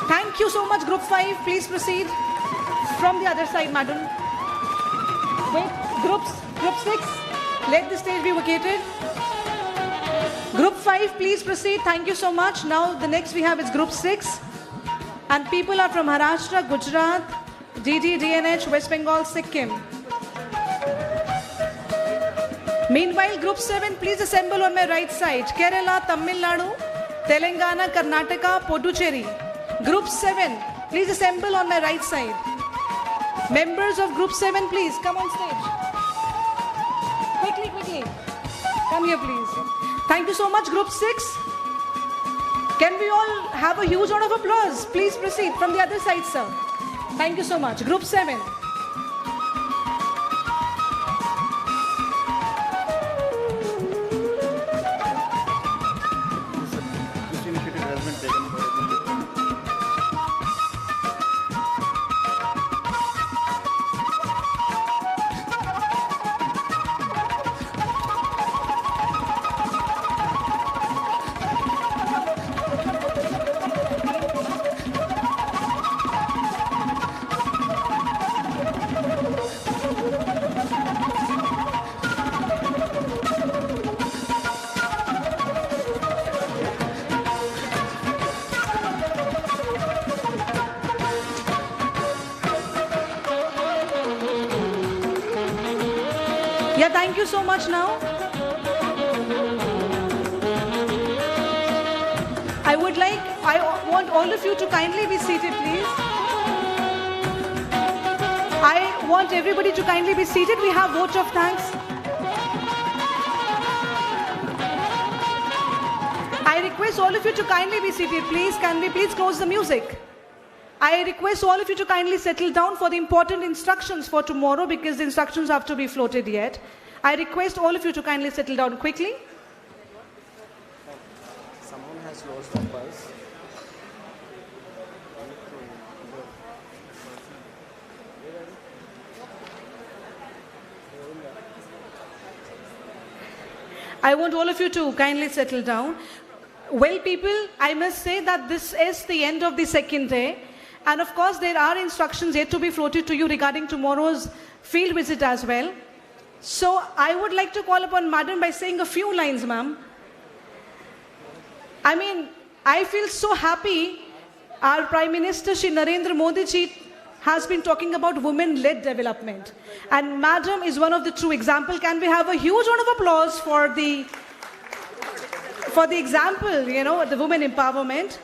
[SPEAKER 1] Thank you so much, Group 5. Please proceed from the other side, madam. Wait, Group 6, let the stage be vacated. Group 5, please proceed. Thank you so much. Now the next we have is Group 6. And people are from Maharashtra, Gujarat, DD, DNH, West Bengal, Sikkim. Meanwhile, Group 7, please assemble on my right side. Kerala, Tamil Nadu, Telangana, Karnataka, Puducherry. Group 7, please assemble on my right side. Members of Group 7, please come on stage. Quickly. Come here, please. Thank you so much, Group 6. Can we all have a huge round of applause? Please proceed from the other side, sir. Thank you so much. Group 7. Yeah, thank you so much now. I want all of you to kindly be seated, please. I want everybody to kindly be seated. We have vote of thanks. I request all of you to kindly be seated, please. Can we please close the music? I request all of you to kindly settle down for the important instructions for tomorrow, because the instructions have to be floated yet. I request all of you to kindly settle down quickly.
[SPEAKER 16] Someone has lost the pulse.
[SPEAKER 1] I want all of you to kindly settle down. Well, people, I must say that this is the end of the second day. And of course, there are instructions yet to be floated to you regarding tomorrow's field visit as well. So I would like to call upon Madam by saying a few lines, ma'am. I mean, I feel so happy. Our Prime Minister, Shri Narendra Modi ji, has been talking about women-led development. And Madam is one of the true examples. Can we have a huge round of applause for the example, the women empowerment?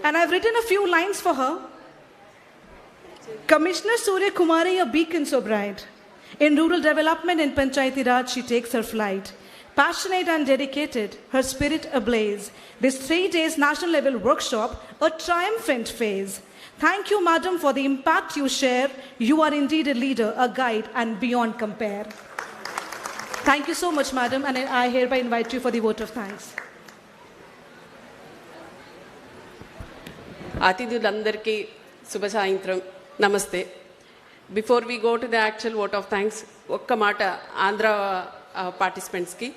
[SPEAKER 1] And I've written a few lines for her. Commissioner Surya Kumari, a beacon so bright. In rural development and Panchayati Raj, she takes her flight. Passionate and dedicated, her spirit ablaze. This 3 days national level workshop, a triumphant phase. Thank you, Madam, for the impact you share. You are indeed a leader, a guide, and beyond compare. Thank you so much, Madam, and I hereby invite you for the vote of thanks.
[SPEAKER 18] అతిథులందరికీ శుభ సాయంత్రం నమస్తే. Before we go to the actual vote of thanks, ఒక్క మాట ఆంధ్ర పార్టిసిపెంట్స్కి.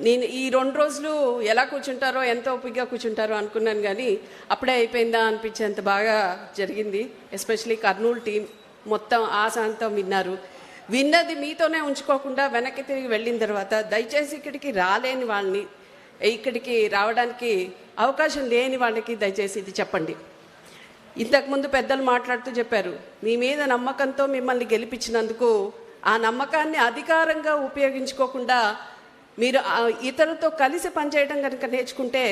[SPEAKER 18] నేను ఈ 2 రోజులు ఎలా కూర్చుంటారో, ఎంత ఓపికగా కూర్చుంటారో అనుకున్నాను, కానీ అప్పుడే అయిపోయిందా అనిపించేంత బాగా జరిగింది. ఎస్పెషలీ కర్నూలు టీం మొత్తం ఆశాంతం విన్నారు. విన్నది మీతోనే ఉంచుకోకుండా వెనక్కి తిరిగి వెళ్ళిన తర్వాత దయచేసి ఇక్కడికి రాలేని వాళ్ళని, ఇక్కడికి రావడానికి అవకాశం లేని వాళ్ళకి దయచేసి ఇది చెప్పండి. ఇంతకుముందు పెద్దలు మాట్లాడుతూ చెప్పారు, మీ మీద నమ్మకంతో మిమ్మల్ని గెలిపించినందుకు ఆ నమ్మకాన్ని అధికారంగా ఉపయోగించుకోకుండా మీరు ఇతరులతో కలిసి పనిచేయడం కనుక నేర్చుకుంటే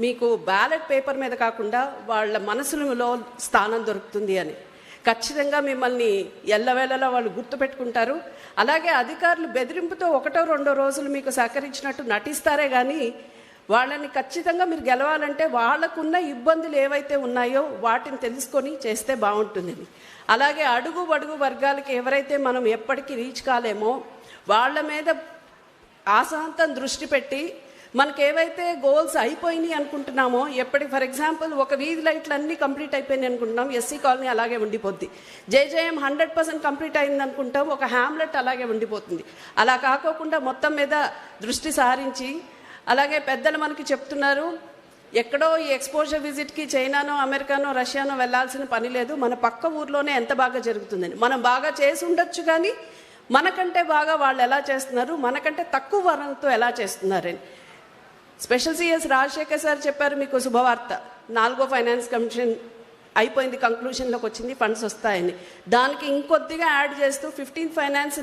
[SPEAKER 18] మీకు బ్యాలెట్ పేపర్ మీద కాకుండా వాళ్ళ మనసులలో స్థానం దొరుకుతుంది అని. ఖచ్చితంగా మిమ్మల్ని ఎల్లవేళలా వాళ్ళు గుర్తుపెట్టుకుంటారు. అలాగే అధికారులు బెదిరింపుతో 1 2 రోజులు మీకు సహకరించినట్టు నటిస్తారే కానీ వాళ్ళని ఖచ్చితంగా మీరు గెలవాలంటే వాళ్ళకున్న ఇబ్బందులు ఏవైతే ఉన్నాయో వాటిని తెలుసుకొని చేస్తే బాగుంటుందని. అలాగే అడుగు వర్గాలకి ఎవరైతే మనం ఎప్పటికీ రీచ్ కాలేమో వాళ్ళ మీద ఆశాంతం దృష్టి పెట్టి మనకు ఏవైతే గోల్స్ అయిపోయినాయి అనుకుంటున్నామో, ఫర్ ఎగ్జాంపుల్ ఒక వీధి లైట్లు అన్నీ కంప్లీట్ అయిపోయినాయి అనుకుంటున్నాం, ఎస్సీ కాలనీ అలాగే ఉండిపోద్ది. జేజేఎం 100% కంప్లీట్ అయింది అనుకుంటాం, ఒక హ్యామ్లెట్ అలాగే ఉండిపోతుంది. అలా కాకోకుండా మొత్తం మీద దృష్టి సారించి, అలాగే పెద్దలు మనకి చెప్తున్నారు, ఎక్కడో ఈ ఎక్స్పోజర్ విజిట్కి చైనానో అమెరికానో రష్యానో వెళ్ళాల్సిన పని లేదు, మన పక్క ఊర్లోనే ఎంత బాగా జరుగుతుందని. మనం బాగా చేసి ఉండొచ్చు, కానీ మనకంటే బాగా వాళ్ళు ఎలా చేస్తున్నారు, మనకంటే తక్కువ వరంతో ఎలా చేస్తున్నారని. స్పెషల్ సిఎస్ రాజశేఖర్ సార్ చెప్పారు మీకు శుభవార్త, 4వ ఫైనాన్స్ కమిషన్ అయిపోయింది, కంక్లూషన్లోకి వచ్చింది, ఫండ్స్ వస్తాయని. దానికి ఇంకొద్దిగా యాడ్ చేస్తూ 15th ఫైనాన్స్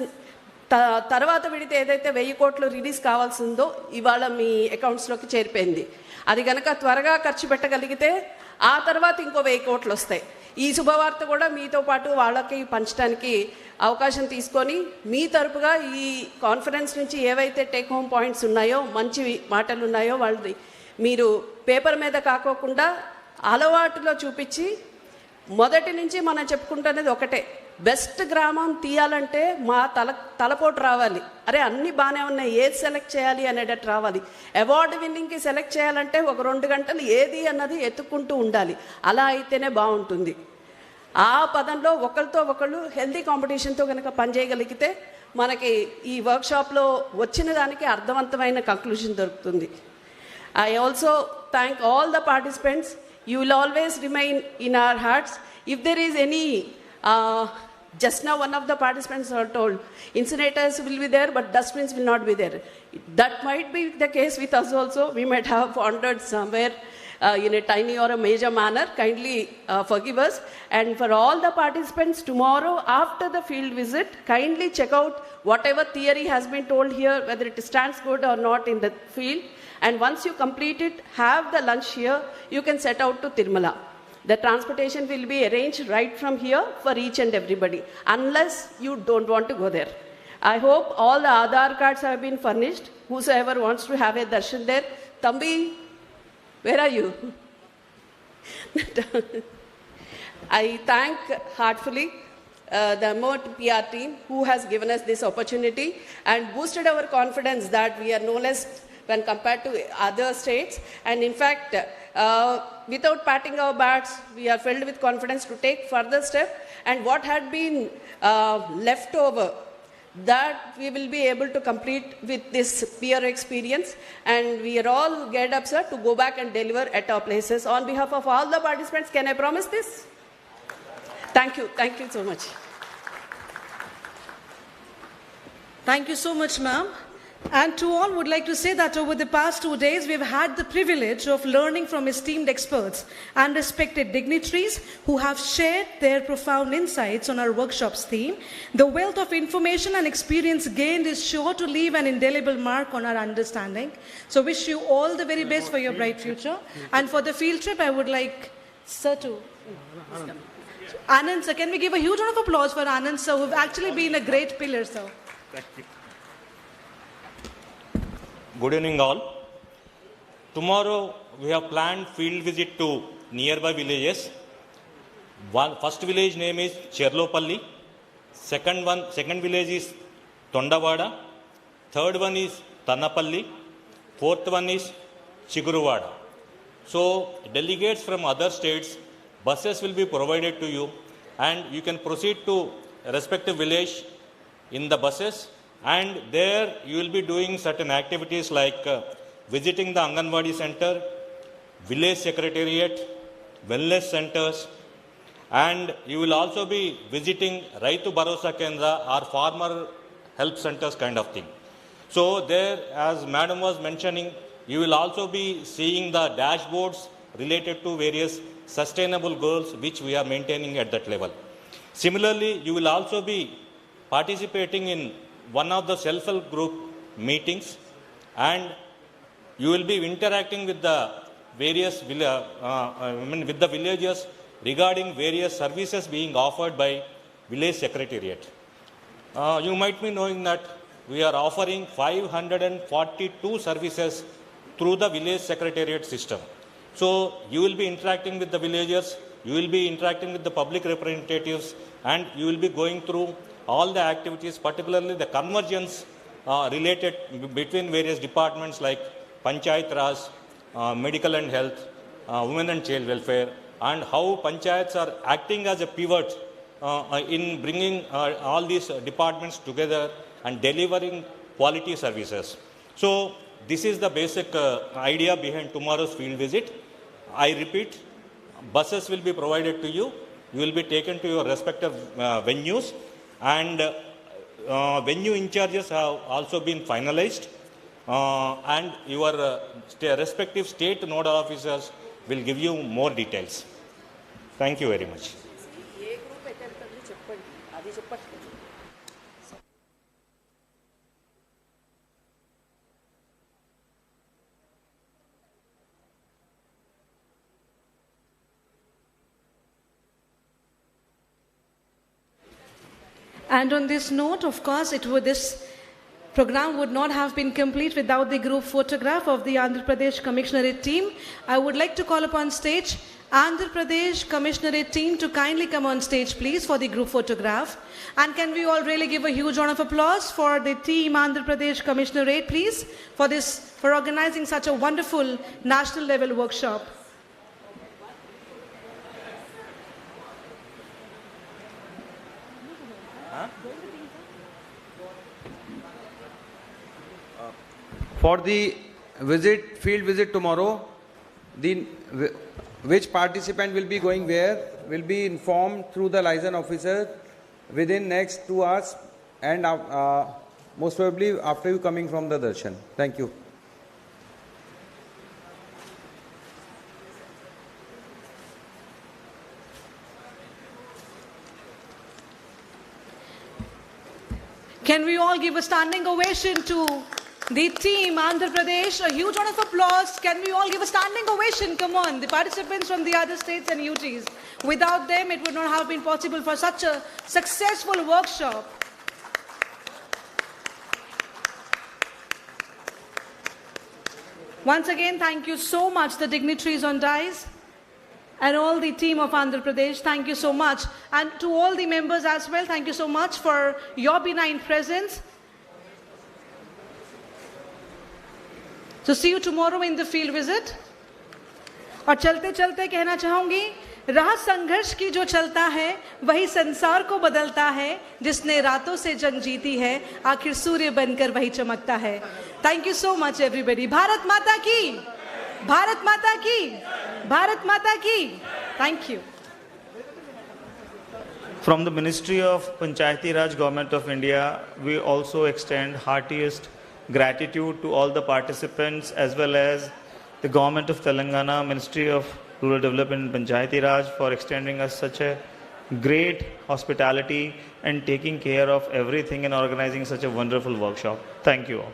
[SPEAKER 18] తర్వాత విడితే ఏదైతే 1000 కోట్లు రిలీజ్ కావాల్సిందో ఇవాళ మీ అకౌంట్స్లోకి చేరిపోయింది. అది కనుక త్వరగా ఖర్చు పెట్టగలిగితే ఆ తర్వాత ఇంకో 1000 కోట్లు వస్తాయి. ఈ శుభవార్త కూడా మీతో పాటు వాళ్ళకి పంచడానికి అవకాశం తీసుకొని మీ తరపుగా ఈ కాన్ఫరెన్స్ నుంచి ఏవైతే టేక్ హోమ్ పాయింట్స్ ఉన్నాయో, మంచి మాటలు ఉన్నాయో వాళ్ళని మీరు పేపర్ మీద కాకోకుండా అలవాటులో చూపించి మొదటి నుంచి మనం చెప్పుకుంటున్నది ఒకటే, బెస్ట్ గ్రామం తీయాలంటే మా తలపోటు రావాలి. అరే అన్నీ బాగానే ఉన్నాయి, ఏది సెలెక్ట్ చేయాలి అనేటట్టు రావాలి. అవార్డు విన్నింగ్కి సెలెక్ట్ చేయాలంటే ఒక 2 గంటలు ఏది అన్నది ఎత్తుక్కుంటూ ఉండాలి. అలా అయితేనే బాగుంటుంది. ఆ పదంలో ఒకరితో ఒకళ్ళు హెల్తీ కాంపిటీషన్తో కనుక పనిచేయగలిగితే మనకి ఈ వర్క్షాప్లో వచ్చిన దానికి అర్థవంతమైన కంక్లూజన్ దొరుకుతుంది. I also thank all the participants. You will always remain in our hearts. If there is any, just now one of the participants are told, incinerators will be there, but dustbins will not be there. That might be the case with us also. We might have wandered somewhere in a tiny or a major manner. Kindly forgive us. And for all the participants, tomorrow after the field visit, kindly check out whatever theory has been told here, whether it stands good or not in the field. And once you complete it, have the lunch here, you can set out to Tirumala. The transportation will be arranged right from here for each and everybody, unless you don't want to go there. I hope all the Aadhaar cards have been furnished. Whosoever wants to have a darshan there. Tambi, where are you? I thank heartfully the MOT PR team who has given us this opportunity and boosted our confidence that we are no less when compared to other states. And in fact, without patting our backs, we are filled with confidence to take further step. And what had been left over, that we will be able to complete with this peer experience. And we are all geared up, sir, to go back and deliver at our places. On behalf of all the participants, can I promise this? Thank you. Thank you so much.
[SPEAKER 1] Thank you so much, ma'am. And to all, would like to say that over the past 2 days, we've had the privilege of learning from esteemed experts and respected dignitaries who have shared their profound insights on our workshop's theme. The wealth of information and experience gained is sure to leave an indelible mark on our understanding. So wish you all the very best for your bright future. And for the field trip, I would like sir to... Anand sir, can we give a huge round of applause for Anand sir, who've actually been a great pillar, sir.
[SPEAKER 14] Thank you. Good evening all. Tomorrow we have planned field visit to nearby villages. First village name is Cherlopalli. Second village is Tondavada. Third one is Tanapalli. Fourth one is Chiguruvada. So delegates from other states, buses will be provided to you and you can proceed to respective village in the buses. And there you will be doing certain activities like visiting the Anganwadi center, village secretariat, wellness centers, and you will also be visiting Raitu Bharosa Kendra or farmer help centers kind of thing. So there, as madam was mentioning, you will also be seeing the dashboards related to various sustainable goals which we are maintaining at that level. Similarly, you will also be participating in one of the self-help group meetings and you will be interacting with the various with the villagers regarding various services being offered by village secretariat. You might be knowing that we are offering 542 services through the village secretariat system. So you will be interacting with the villagers, you will be interacting with the public representatives and you will be going through all the activities, particularly the convergence related between various departments like Panchayat Raj, medical and health, women and child welfare, and how panchayats are acting as a pivot in bringing all these departments together and delivering quality services. So this is the basic idea behind tomorrow's field visit. I repeat, buses will be provided to you. You will be taken to your respective venues. And venue in charges have also been finalized and your respective state nodal officers will give you more details. Thank you very much.
[SPEAKER 1] And on this note, of course, this program would not have been complete without the group photograph of the Andhra Pradesh Commissionerate team. I would like to call upon stage Andhra Pradesh Commissionerate team to kindly come on stage, please, for the group photograph. And can we all really give a huge round of applause for the team Andhra Pradesh Commissionerate, please, for organizing such a wonderful national level workshop.
[SPEAKER 2] For the field visit tomorrow, which participant will be going where will be informed through the liaison officer within next 2 hours, and most probably after you coming from the darshan. Thank you.
[SPEAKER 1] Can we all give a standing ovation to the team Andhra Pradesh? A huge round of applause. Can we all give a standing ovation? Come on, the participants from the other states and UTs. Without them, it would not have been possible for such a successful workshop. Once again, thank you so much, the dignitaries on dais and all the team of Andhra Pradesh. Thank you so much. And to all the members as well, thank you so much for your benign presence. So see you tomorrow in the field visit. और चलते चलते कहना चाहूंगी, राह संघर्ष की जो चलता है वही संसार को बदलता है, जिसने रातों से जंग जीती है आखिर सूर्य बनकर वही चमकता है. Thank you so much everybody. Bharat माता की, भारत माता की, भारत माता की. Thank you.
[SPEAKER 21] From the Ministry of Panchayati Raj, Government of India, we also extend heartiest gratitude to all the participants as well as the Government of Telangana, Ministry of Rural Development and Panchayati Raj for extending us such a great hospitality and taking care of everything and organizing such a wonderful workshop. Thank you all.